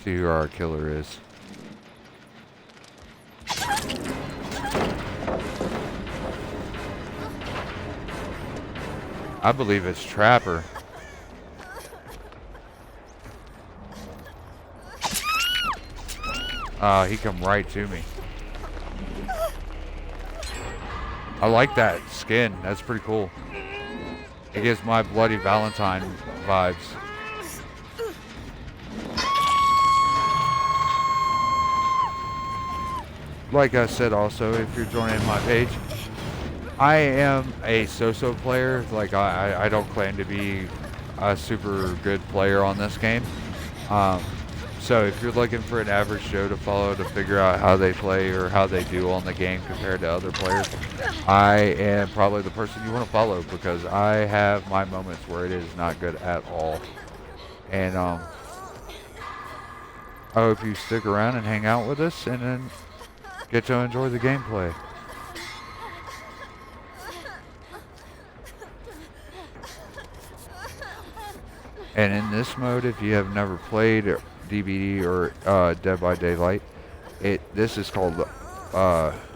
See who our killer is. I believe it's Trapper. He come right to me. I like that skin. That's pretty cool. It gives my Bloody Valentine vibes. Like I said also, if you're joining my page, I am a so-so player. Like I don't claim to be a super good player on this game. Um, So if you're looking for an average Joe to follow to figure out how they play or how they do on the game compared to other players, I am probably the person you want to follow because I have my moments where it is not good at all. And I hope you stick around and hang out with us and then get to enjoy the gameplay. And in this mode, if you have never played DBD or Dead by Daylight, this is called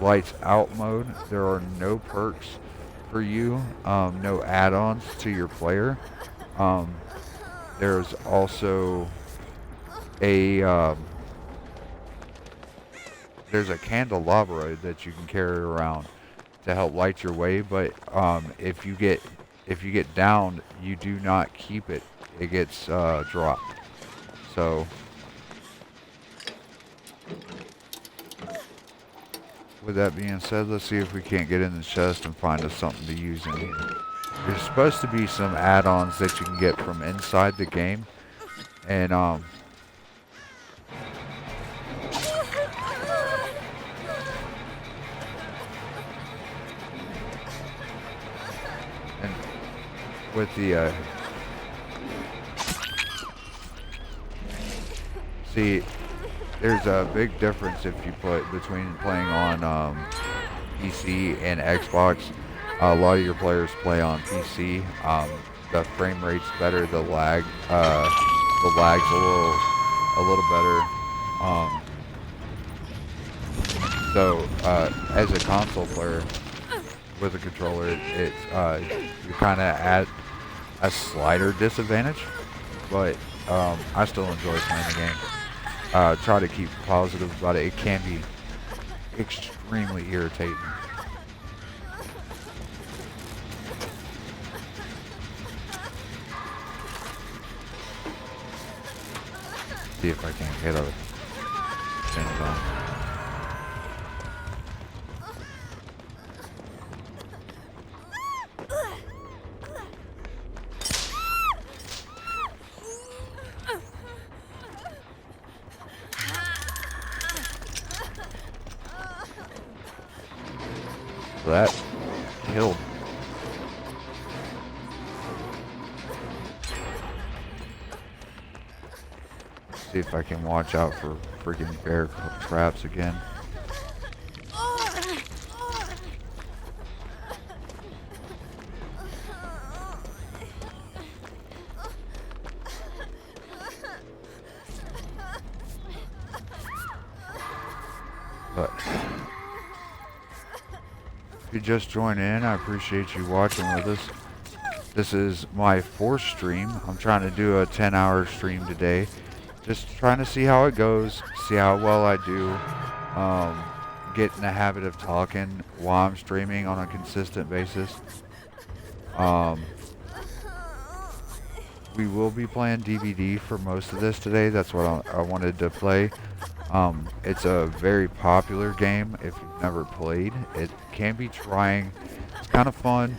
Lights Out mode. There are no perks for you, no add-ons to your player. There's also a there's a candelabra that you can carry around to help light your way. But if you get downed, you do not keep it. It gets dropped. So with that being said, let's see if we can't get in the chest and find us something to use in here. There's supposed to be some add-ons that you can get from inside the game, and with the see, there's a big difference if you put between playing on PC and Xbox. A lot of your players play on PC. The frame rate's better. The lag's a little better. So as a console player with a controller, you kind of at a slighter disadvantage. But I still enjoy playing the game. Try to keep positive about it. It can be extremely irritating. See if I can get a finish on. So that killed. See if I can watch out for freaking bear traps again. But if you just joined in, I appreciate you watching with us. This is my 4th stream. I'm trying to do a 10-hour stream today. Just trying to see how it goes, see how well I do. Get in the habit of talking while I'm streaming on a consistent basis. We will be playing DVD for most of this today. That's what I wanted to play. It's a very popular game if you've never played. It can be trying. It's kind of fun,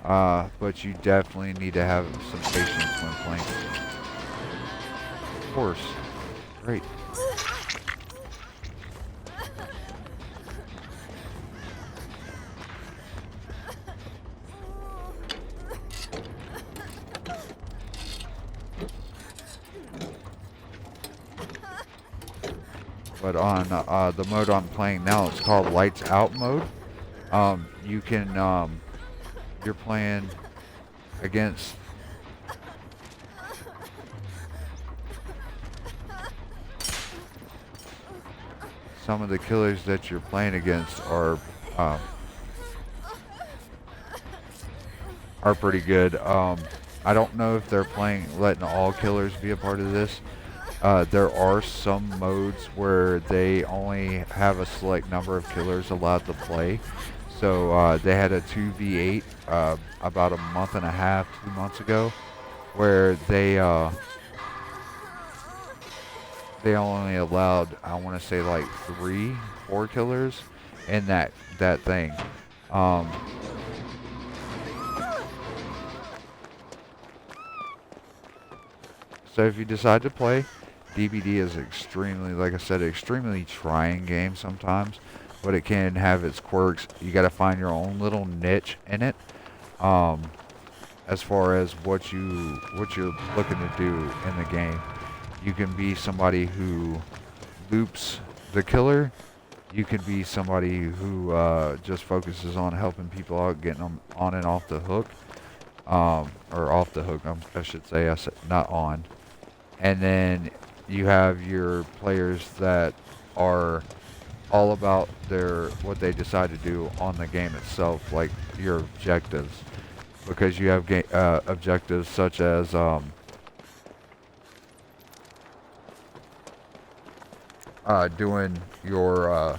but you definitely need to have some patience when playing. Of course. Great. But on the mode I'm playing now, it's called Lights Out mode. You can, you're playing against some of the killers that you're playing against are pretty good. I don't know if they're letting all killers be a part of this. There are some modes where they only have a select number of killers allowed to play. So they had a 2v8 about a month and a half, 2 months ago, where they only allowed, I want to say, like 4 killers in that thing. So if you decide to play, DBD is extremely, like I said, extremely trying game sometimes, but it can have its quirks. You got to find your own little niche in it. Um, as far as what you're looking to do in the game. You can be somebody who loops the killer. You can be somebody who just focuses on helping people out, getting them on and off the hook, or off the hook. I should say, I said not on. And then you have your players that are all about their what they decide to do on the game itself, like your objectives, because you have objectives such as doing your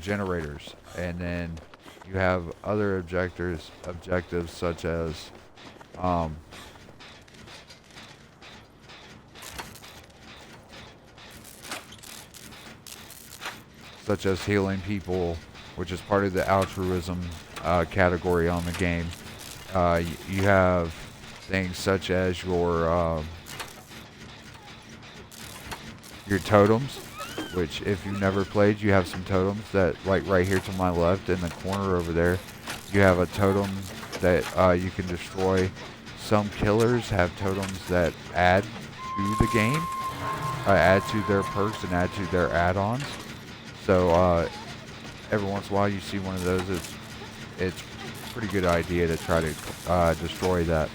generators, and then you have other objectives um, such as healing people, which is part of the altruism category on the game. You have things such as your totems, which if you've never played, you have some totems that, like right here to my left in the corner over there, you have a totem that you can destroy. Some killers have totems that add to the game, add to their perks and add to their add-ons. So every once in a while you see one of those, it's a pretty good idea to try to destroy that.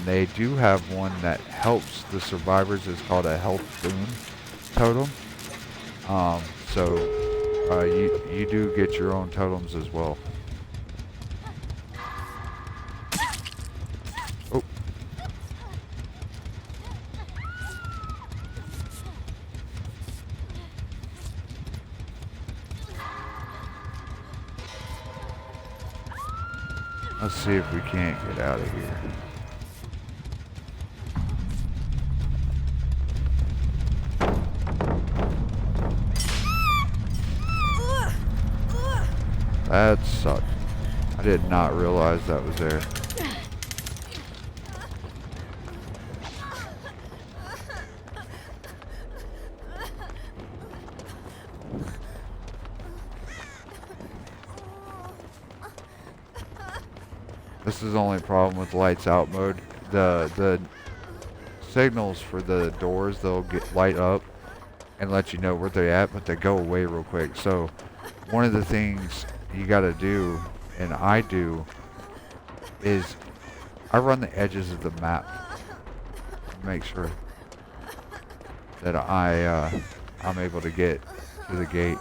They do have one that helps the survivors. It's called a health boon totem. So you do get your own totems as well. Oh. Let's see if we can't get out of here. That sucked. I did not realize that was there. This is the only problem with lights out mode. The signals for the doors, they'll light up and let you know where they're at, but they go away real quick. So one of the things you gotta do, and I do, is I run the edges of the map to make sure that I'm able to get to the gate.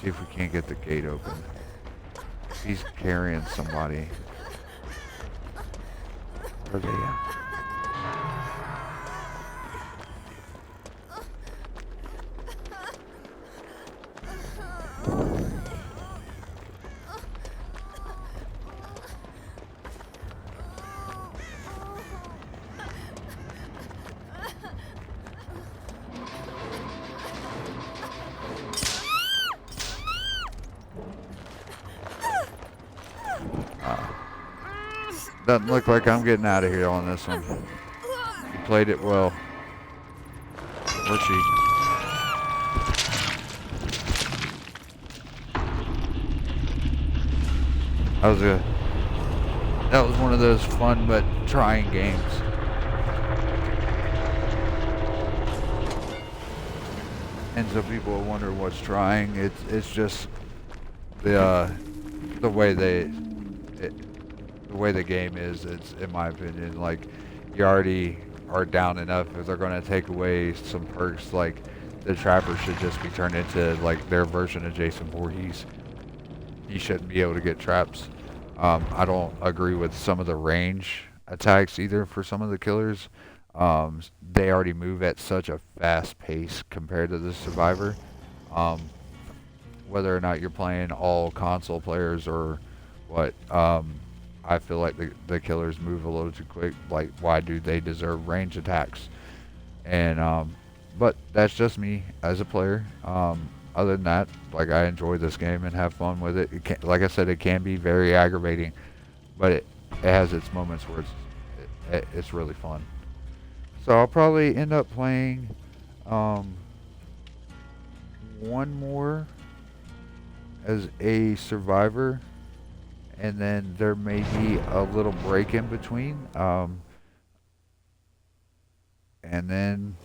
See if we can't get the gate open. He's carrying somebody. Where are they at? Doesn't look like I'm getting out of here on this one. You played it well. Or she. That was one of those fun but trying games. And so people wonder what's trying. It's just the way the way the game is. It's, in my opinion, like, you already are down enough. If they're going to take away some perks, like the trapper should just be turned into like their version of Jason Voorhees. You shouldn't be able to get traps. I don't agree with some of the range attacks either for some of the killers. They already move at such a fast pace compared to the survivor. Whether or not you're playing all console players or what, I feel like the killers move a little too quick. Like, why do they deserve range attacks? And but that's just me as a player. Other than that, like, I enjoy this game and have fun with it. Like I said, it can be very aggravating, but it has its moments where it's really fun. So I'll probably end up playing Um, one more as a survivor, and then there may be a little break in between. And then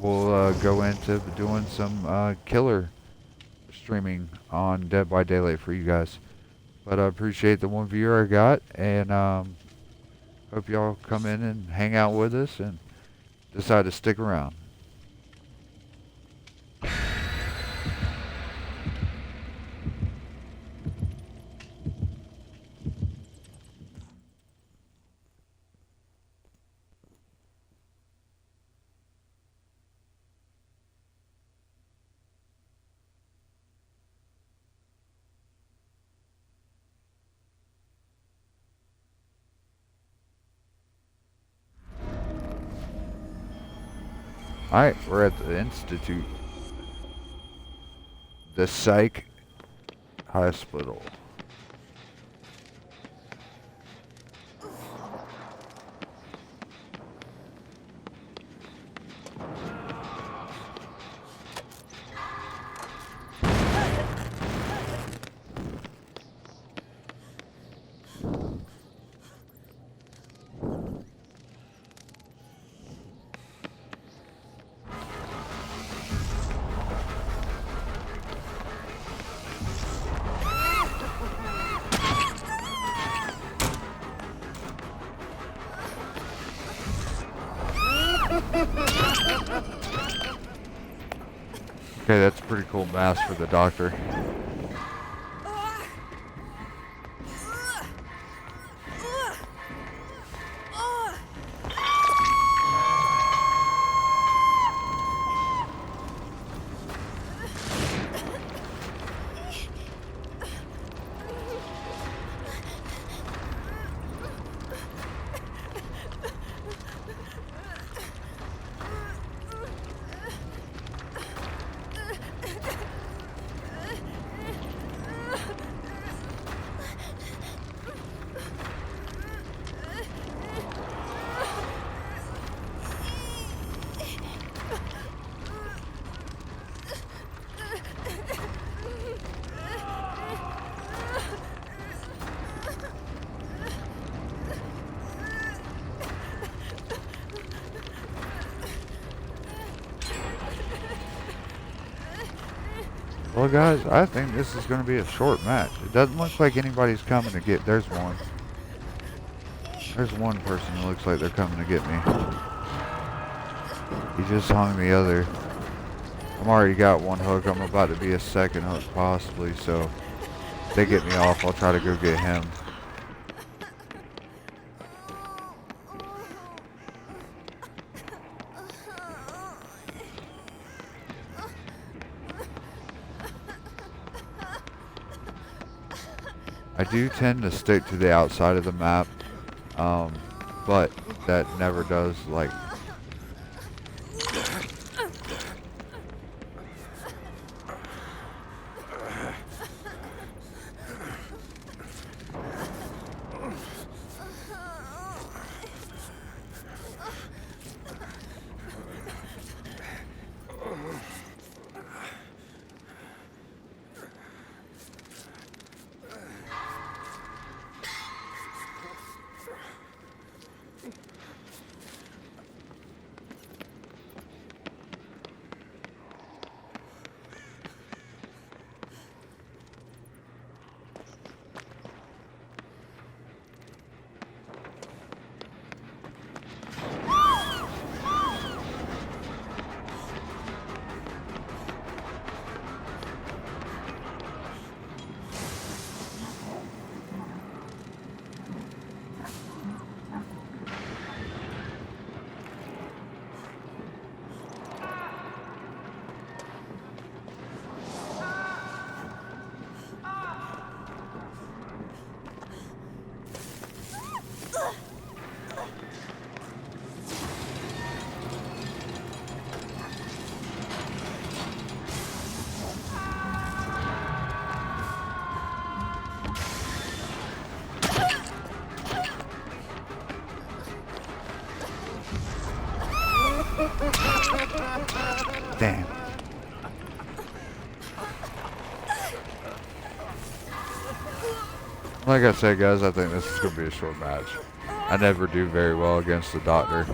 we'll go into doing some killer streaming on Dead by Daylight for you guys. But I appreciate the one viewer I got, and hope y'all come in and hang out with us and decide to stick around. Alright, we're at the Institute. The Psych Hospital. Okay, that's a pretty cool mask for the doctor. Well, guys, I think this is going to be a short match. It doesn't look like anybody's coming to get... There's one. There's one person who looks like they're coming to get me. He just hung the other. I'm already got one hook. I'm about to be a second hook, possibly, so... If they get me off, I'll try to go get him. I do tend to stick to the outside of the map, but that never does, like... Damn. Like I said, guys, I think this is going to be a short match. I never do very well against the doctor.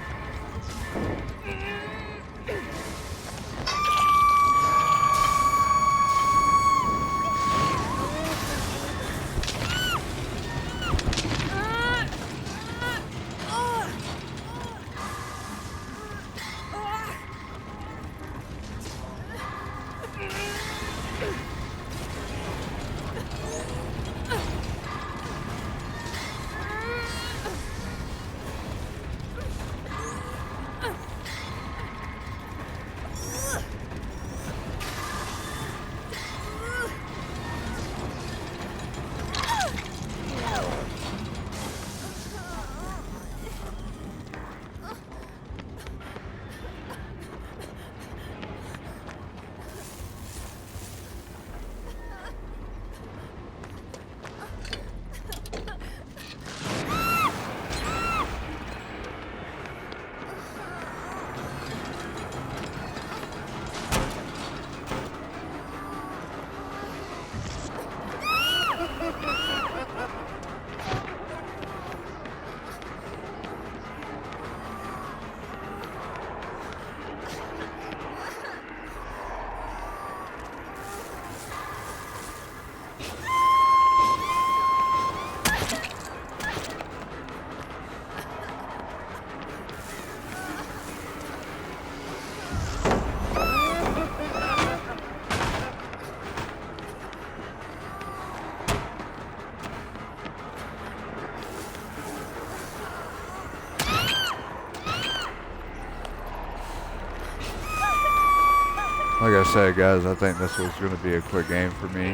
Like I said, guys, I think this was going to be a quick game for me,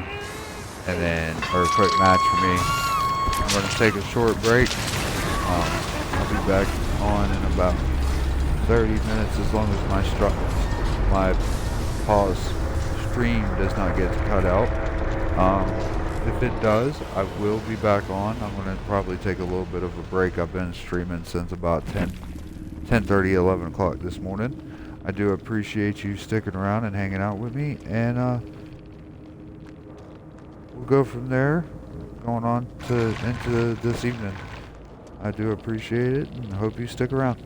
or a quick match for me. I'm going to take a short break. I'll be back on in about 30 minutes, as long as my pause stream does not get cut out. If it does, I will be back on. I'm going to probably take a little bit of a break. I've been streaming since about 10:30, 11 o'clock this morning. I do appreciate you sticking around and hanging out with me, and we'll go from there, going on into this evening. I do appreciate it, and hope you stick around.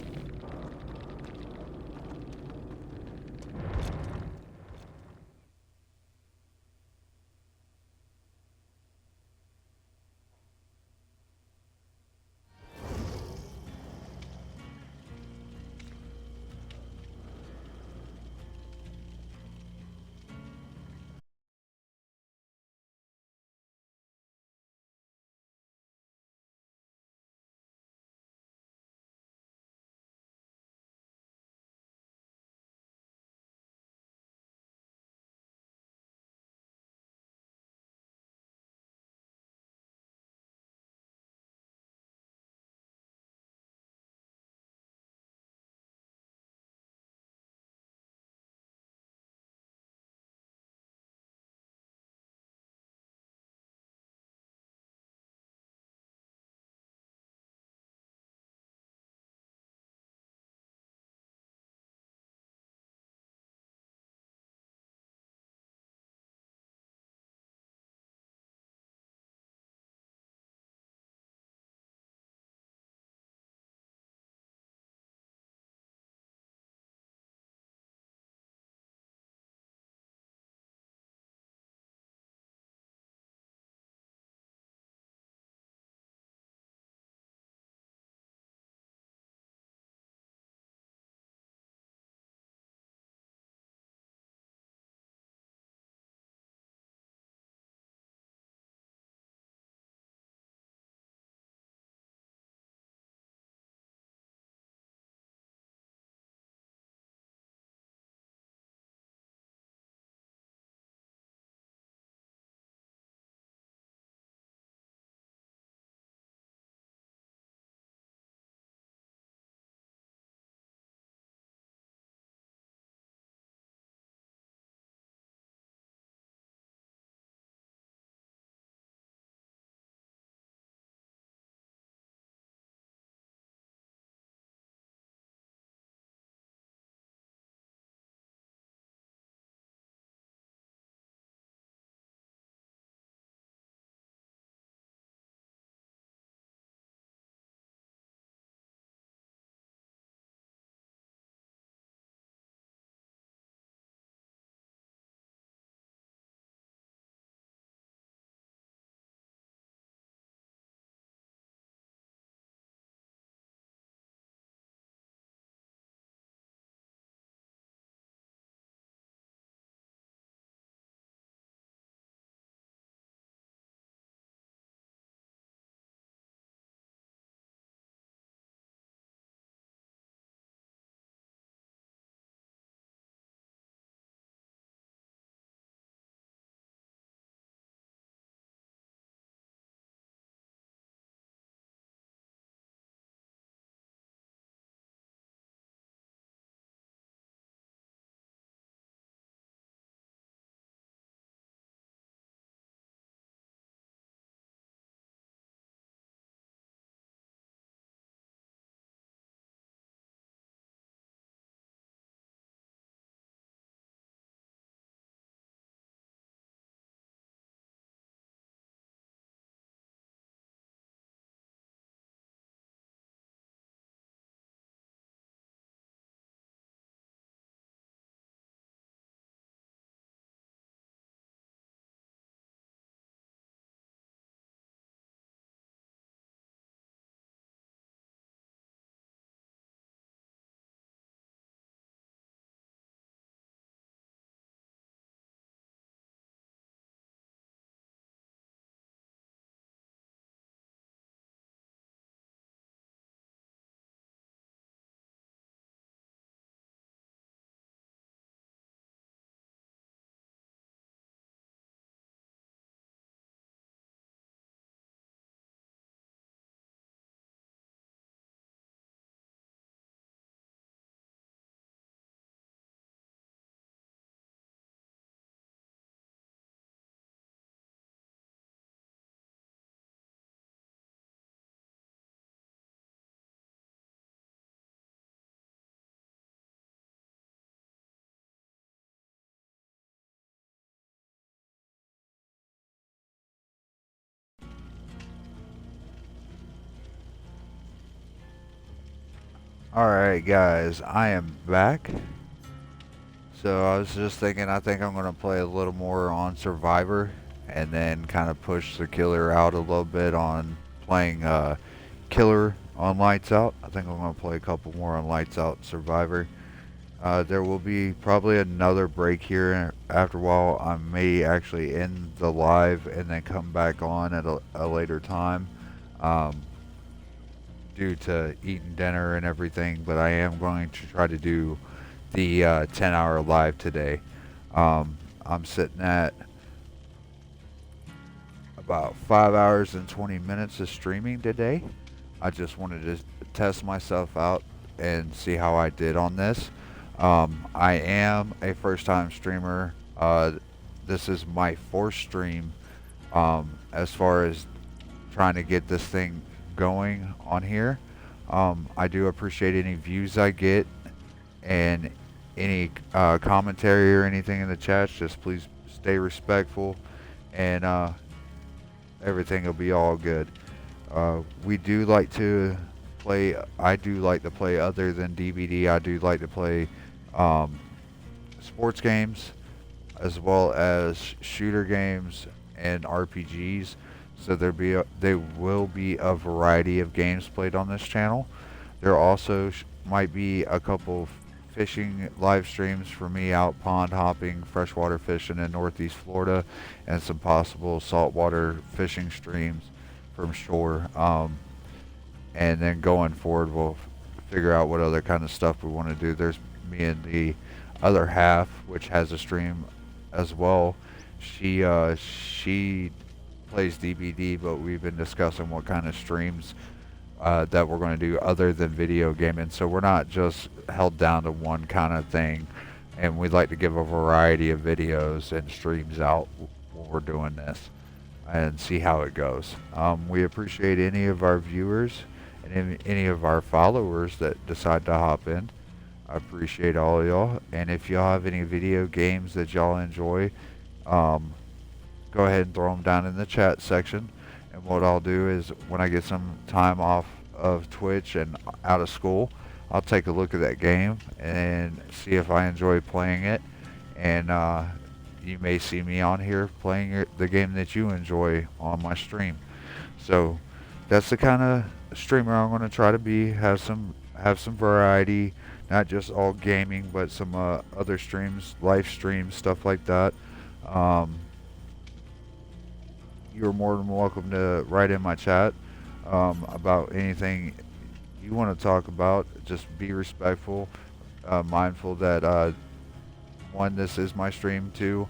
Alright guys, I am back. So I was just thinking, I think I'm going to play a little more on Survivor and then kind of push the killer out a little bit on playing killer on Lights Out. I think I'm going to play a couple more on Lights Out Survivor. There will be probably another break here after a while. I may actually end the live and then come back on at a later time. Um, Due to eating dinner and everything, but I am going to try to do the 10-hour live today. I'm sitting at about 5 hours and 20 minutes of streaming today. I just wanted to test myself out and see how I did on this. I am a first-time streamer. This is my fourth stream as far as trying to get this thing going on here. I do appreciate any views I get and any commentary or anything in the chat. Just please stay respectful and everything will be all good. We do like to play, I do like to play other than DVD. I do like to play sports games as well as shooter games and RPGs. So there will be a variety of games played on this channel. There also might be a couple fishing live streams for me out pond hopping, freshwater fishing in Northeast Florida, and some possible saltwater fishing streams from shore. And then going forward, we'll figure out what other kind of stuff we want to do. There's me and the other half, which has a stream as well. She plays DBD, but we've been discussing what kind of streams that we're going to do other than video gaming. So we're not just held down to one kind of thing, and we'd like to give a variety of videos and streams out when we're doing this and see how it goes. We appreciate any of our viewers and any of our followers that decide to hop in. I appreciate all of y'all, and if y'all have any video games that y'all enjoy, go ahead and throw them down in the chat section. And what I'll do is when I get some time off of Twitch and out of school, I'll take a look at that game and see if I enjoy playing it. And you may see me on here playing the game that you enjoy on my stream. So that's the kind of streamer I'm going to try to be. Have some variety, not just all gaming, but some other streams, live streams, stuff like that. You're more than welcome to write in my chat about anything you want to talk about. Just be respectful, mindful that one, this is my stream. Two,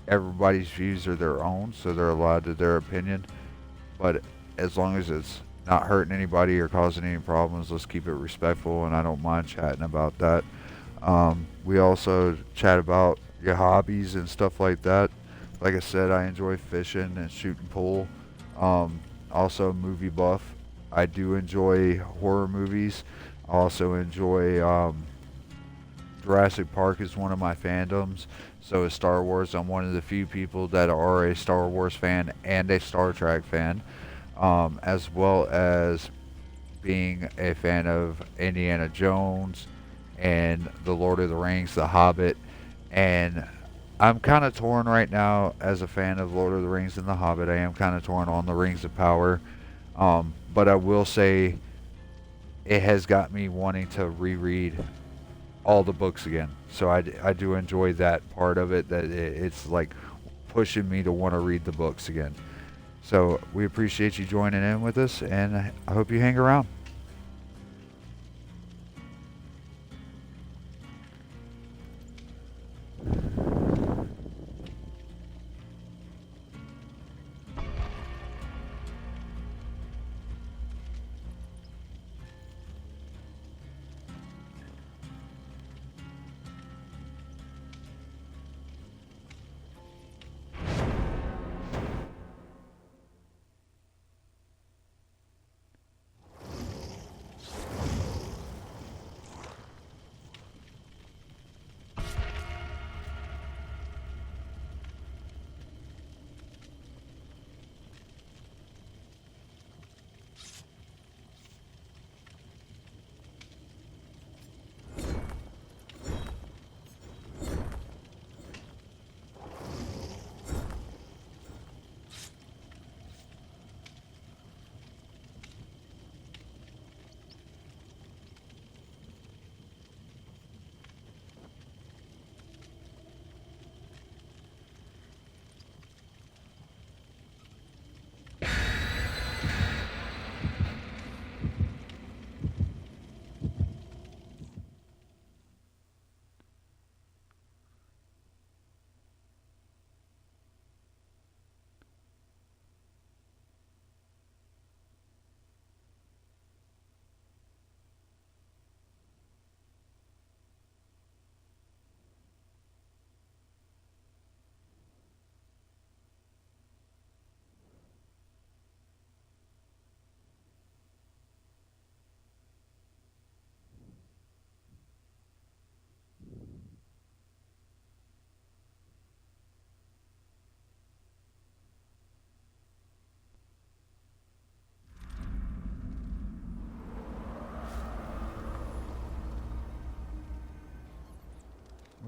everybody's views are their own, so they're allowed to their opinion. But as long as it's not hurting anybody or causing any problems, let's keep it respectful, and I don't mind chatting about that. We also chat about your hobbies and stuff like that. Like I said, I enjoy fishing and shooting pool. Also movie buff. I do enjoy horror movies. I also enjoy Jurassic Park is one of my fandoms. So is Star Wars. I'm one of the few people that are a Star Wars fan and a Star Trek fan, as well as being a fan of Indiana Jones and The Lord of the Rings, The Hobbit. And I'm kind of torn right now as a fan of Lord of the Rings and The Hobbit. I am kind of torn on the Rings of Power. But I will say it has got me wanting to reread all the books again. So I do enjoy that part of it, that it's like pushing me to want to read the books again. So we appreciate you joining in with us, and I hope you hang around.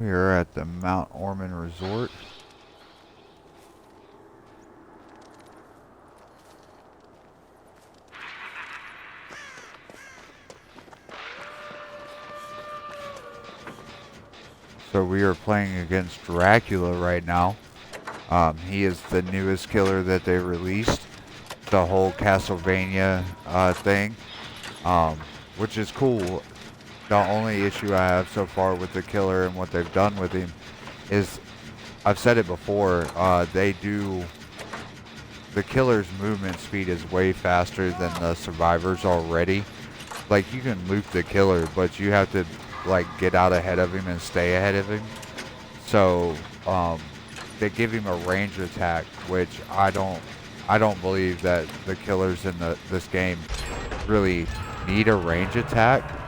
We are at the Mount Ormond Resort. So we are playing against Dracula right now. He is the newest killer that they released. The whole Castlevania thing, which is cool. The only issue I have so far with the killer and what they've done with him is, I've said it before, the killer's movement speed is way faster than the survivors already. Like, you can loop the killer, but you have to, like, get out ahead of him and stay ahead of him. So, they give him a range attack, which I don't believe that the killers in this game really need a range attack.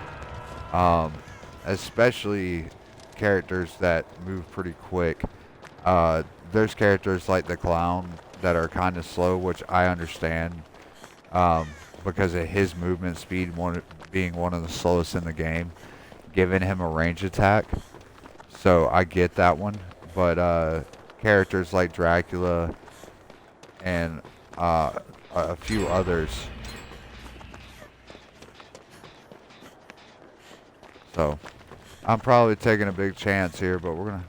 Especially characters that move pretty quick. There's characters like the clown that are kind of slow, which I understand, because of his movement speed being one of the slowest in the game, giving him a range attack. So I get that one, but characters like Dracula and a few others. So I'm probably taking a big chance here, but we're gonna.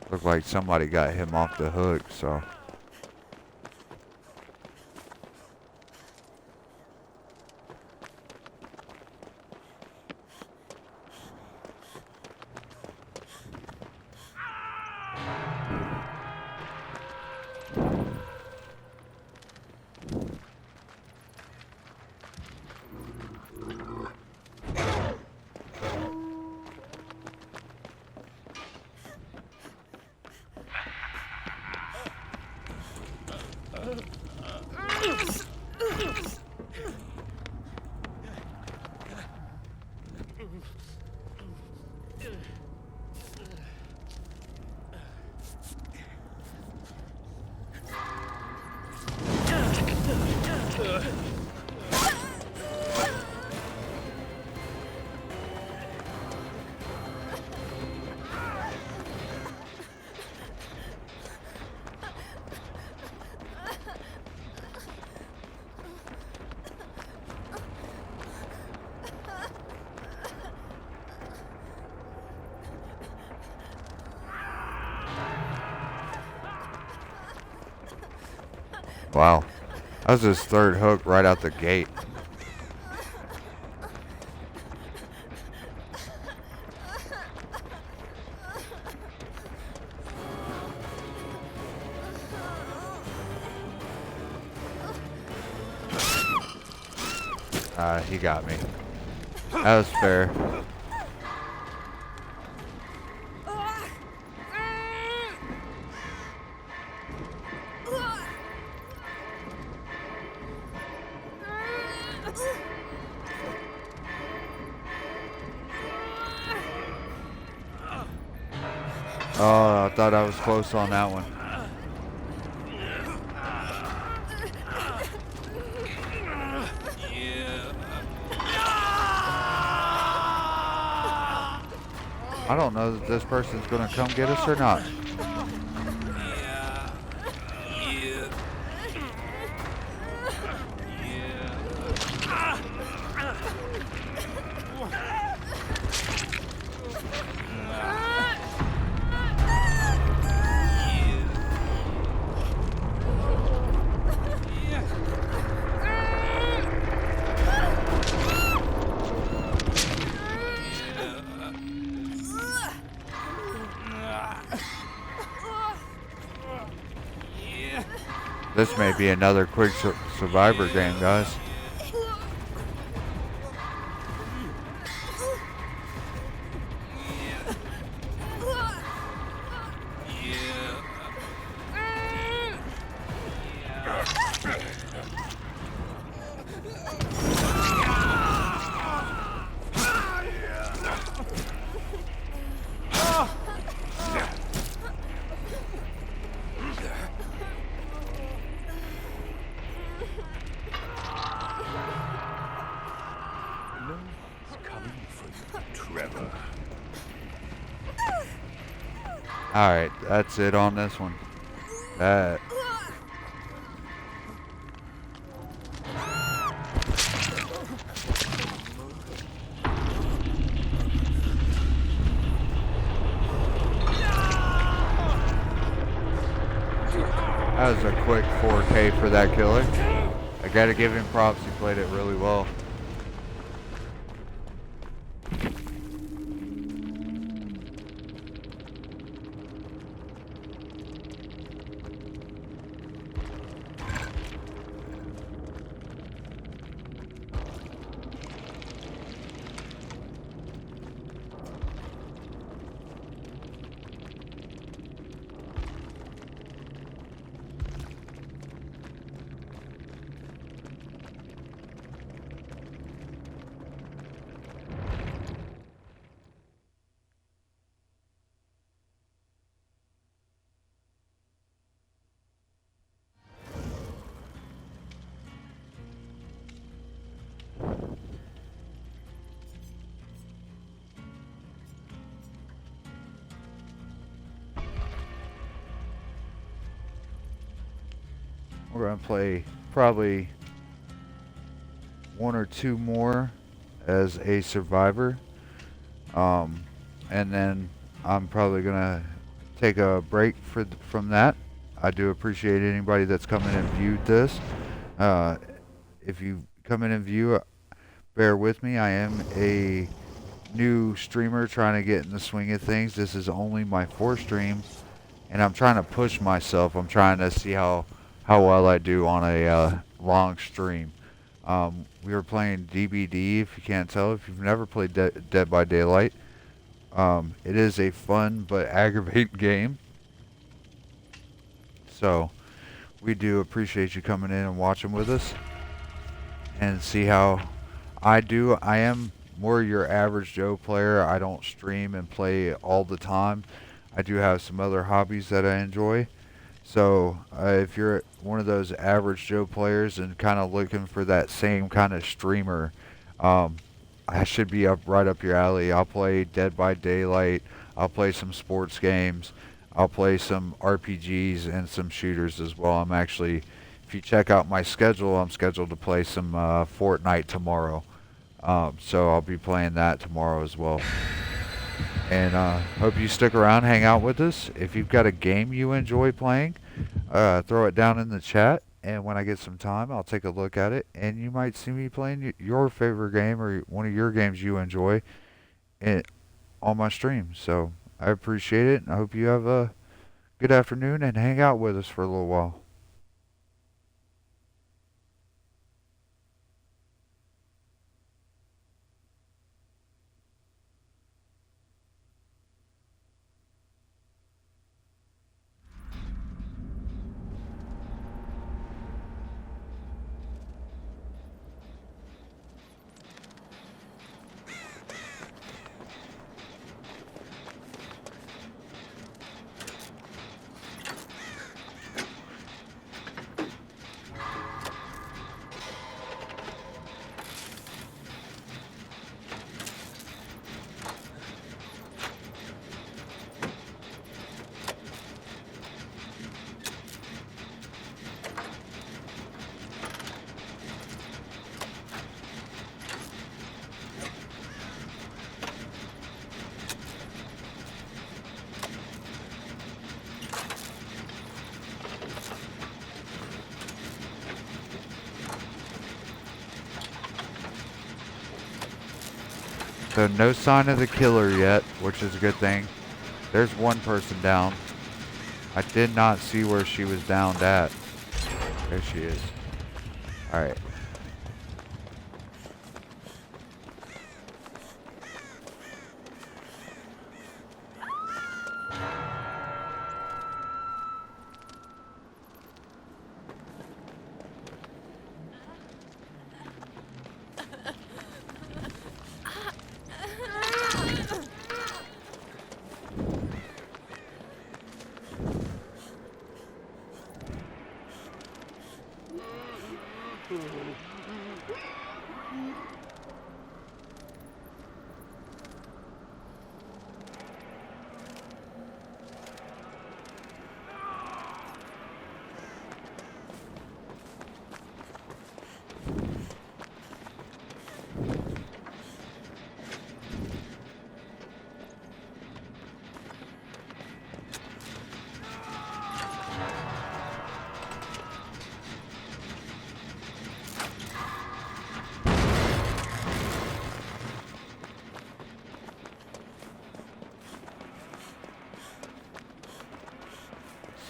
Look like somebody got him off the hook, so. Wow. That was his third hook right out the gate. He got me. That was fair. Oh, I thought I was close on that one. I don't know that this person's gonna come get us or not. This may be another quick survivor game, guys. Alright, that's it on this one. That. That was a quick 4K for that killer. I gotta give him props, he played it really well. We're gonna play probably one or two more as a survivor. And then I'm probably gonna take a break from that. I do appreciate anybody that's come in and viewed this. If you come in and view, bear with me. I am a new streamer trying to get in the swing of things. This is only my fourth stream, and I'm trying to push myself. I'm trying to see how well I do on a long stream. We were playing DBD, if you can't tell. If you've never played Dead by Daylight, it is a fun but aggravating game. So we do appreciate you coming in and watching with us and see how I do. I am more your average Joe player. I don't stream and play all the time. I do have some other hobbies that I enjoy. So if you're one of those average Joe players and kind of looking for that same kind of streamer, I should be right up your alley. I'll play Dead by Daylight. I'll play some sports games. I'll play some RPGs and some shooters as well. I'm actually, if you check out my schedule, I'm scheduled to play some Fortnite tomorrow. So I'll be playing that tomorrow as well. And hope you stick around, hang out with us. If you've got a game you enjoy playing, throw it down in the chat. And when I get some time, I'll take a look at it. And you might see me playing your favorite game or one of your games you enjoy on my stream. So I appreciate it. And I hope you have a good afternoon and hang out with us for a little while. So no sign of the killer yet, which is a good thing. There's one person down. I did not see where she was downed at. There she is. Alright.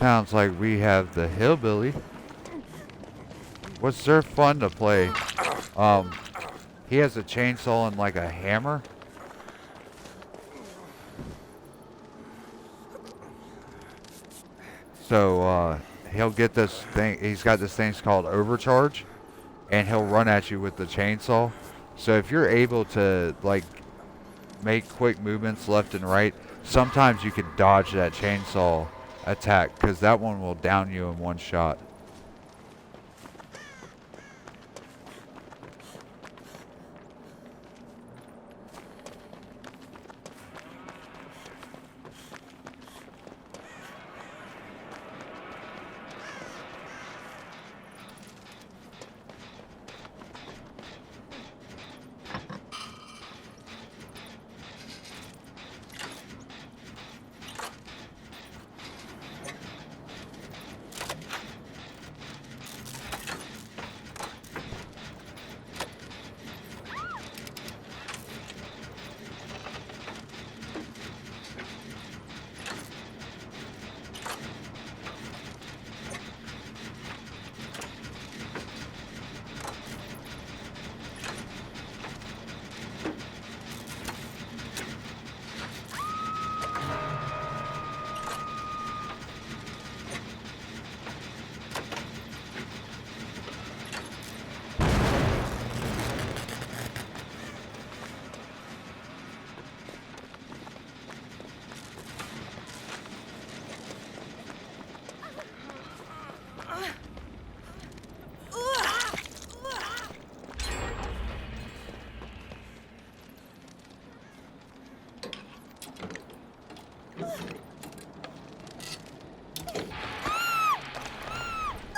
Sounds like we have the hillbilly. What's their fun to play? He has a chainsaw and like a hammer. So he'll get this thing. He's got this thing called overcharge, and he'll run at you with the chainsaw. So if you're able to like make quick movements left and right, sometimes you can dodge that chainsaw attack because that one will down you in one shot.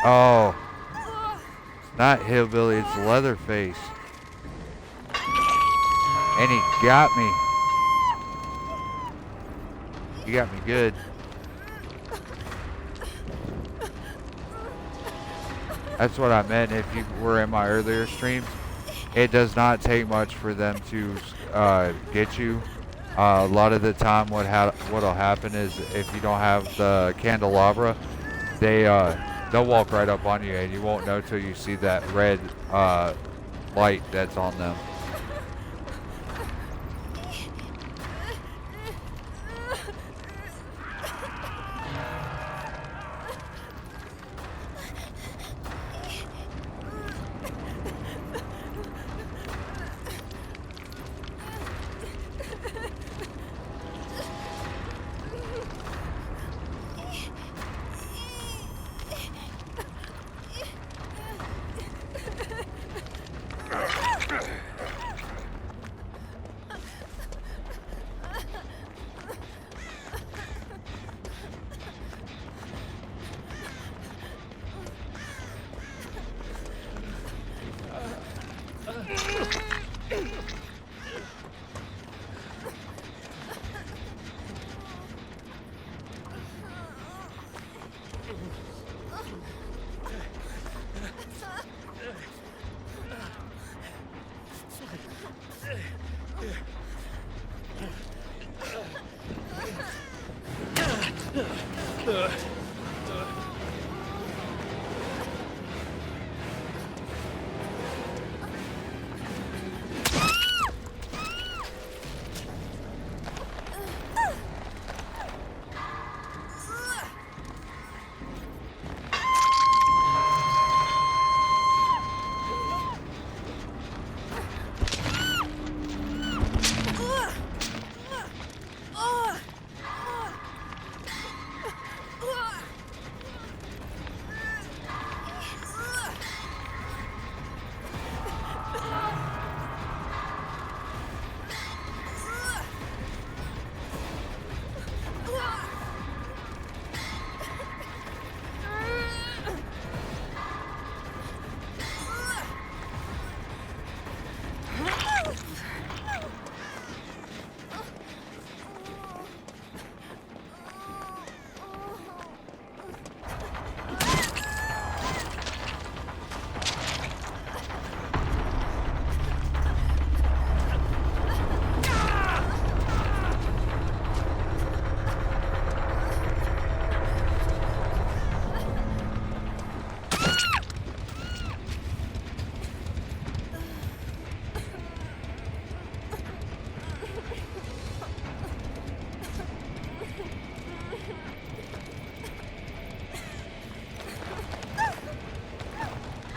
Oh, it's not hillbilly, it's Leatherface. And he got me. He got me good. That's what I meant if you were in my earlier streams. It does not take much for them to get you. A lot of the time what'll happen is if you don't have the candelabra, they'll walk right up on you and you won't know till you see that red light that's on them.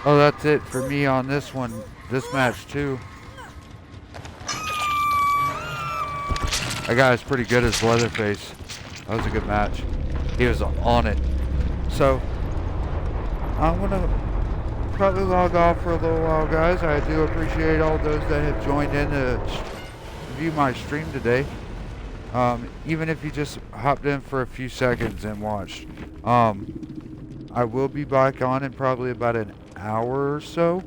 Oh, that's it for me on this one, this match too. That guy's pretty good as Leatherface. That was a good match. He was on it. So, I'm gonna probably log off for a little while, guys. I do appreciate all those that have joined in to view my stream today. Even if you just hopped in for a few seconds and watched. I will be back on in probably about an hour or so,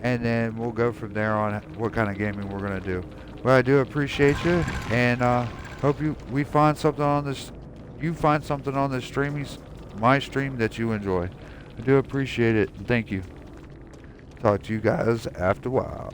and then we'll go from there on what kind of gaming we're gonna do. Well, I do appreciate you, and hope we find something on this. You find something on this my stream that you enjoy. I do appreciate it, and thank you. Talk to you guys after a while.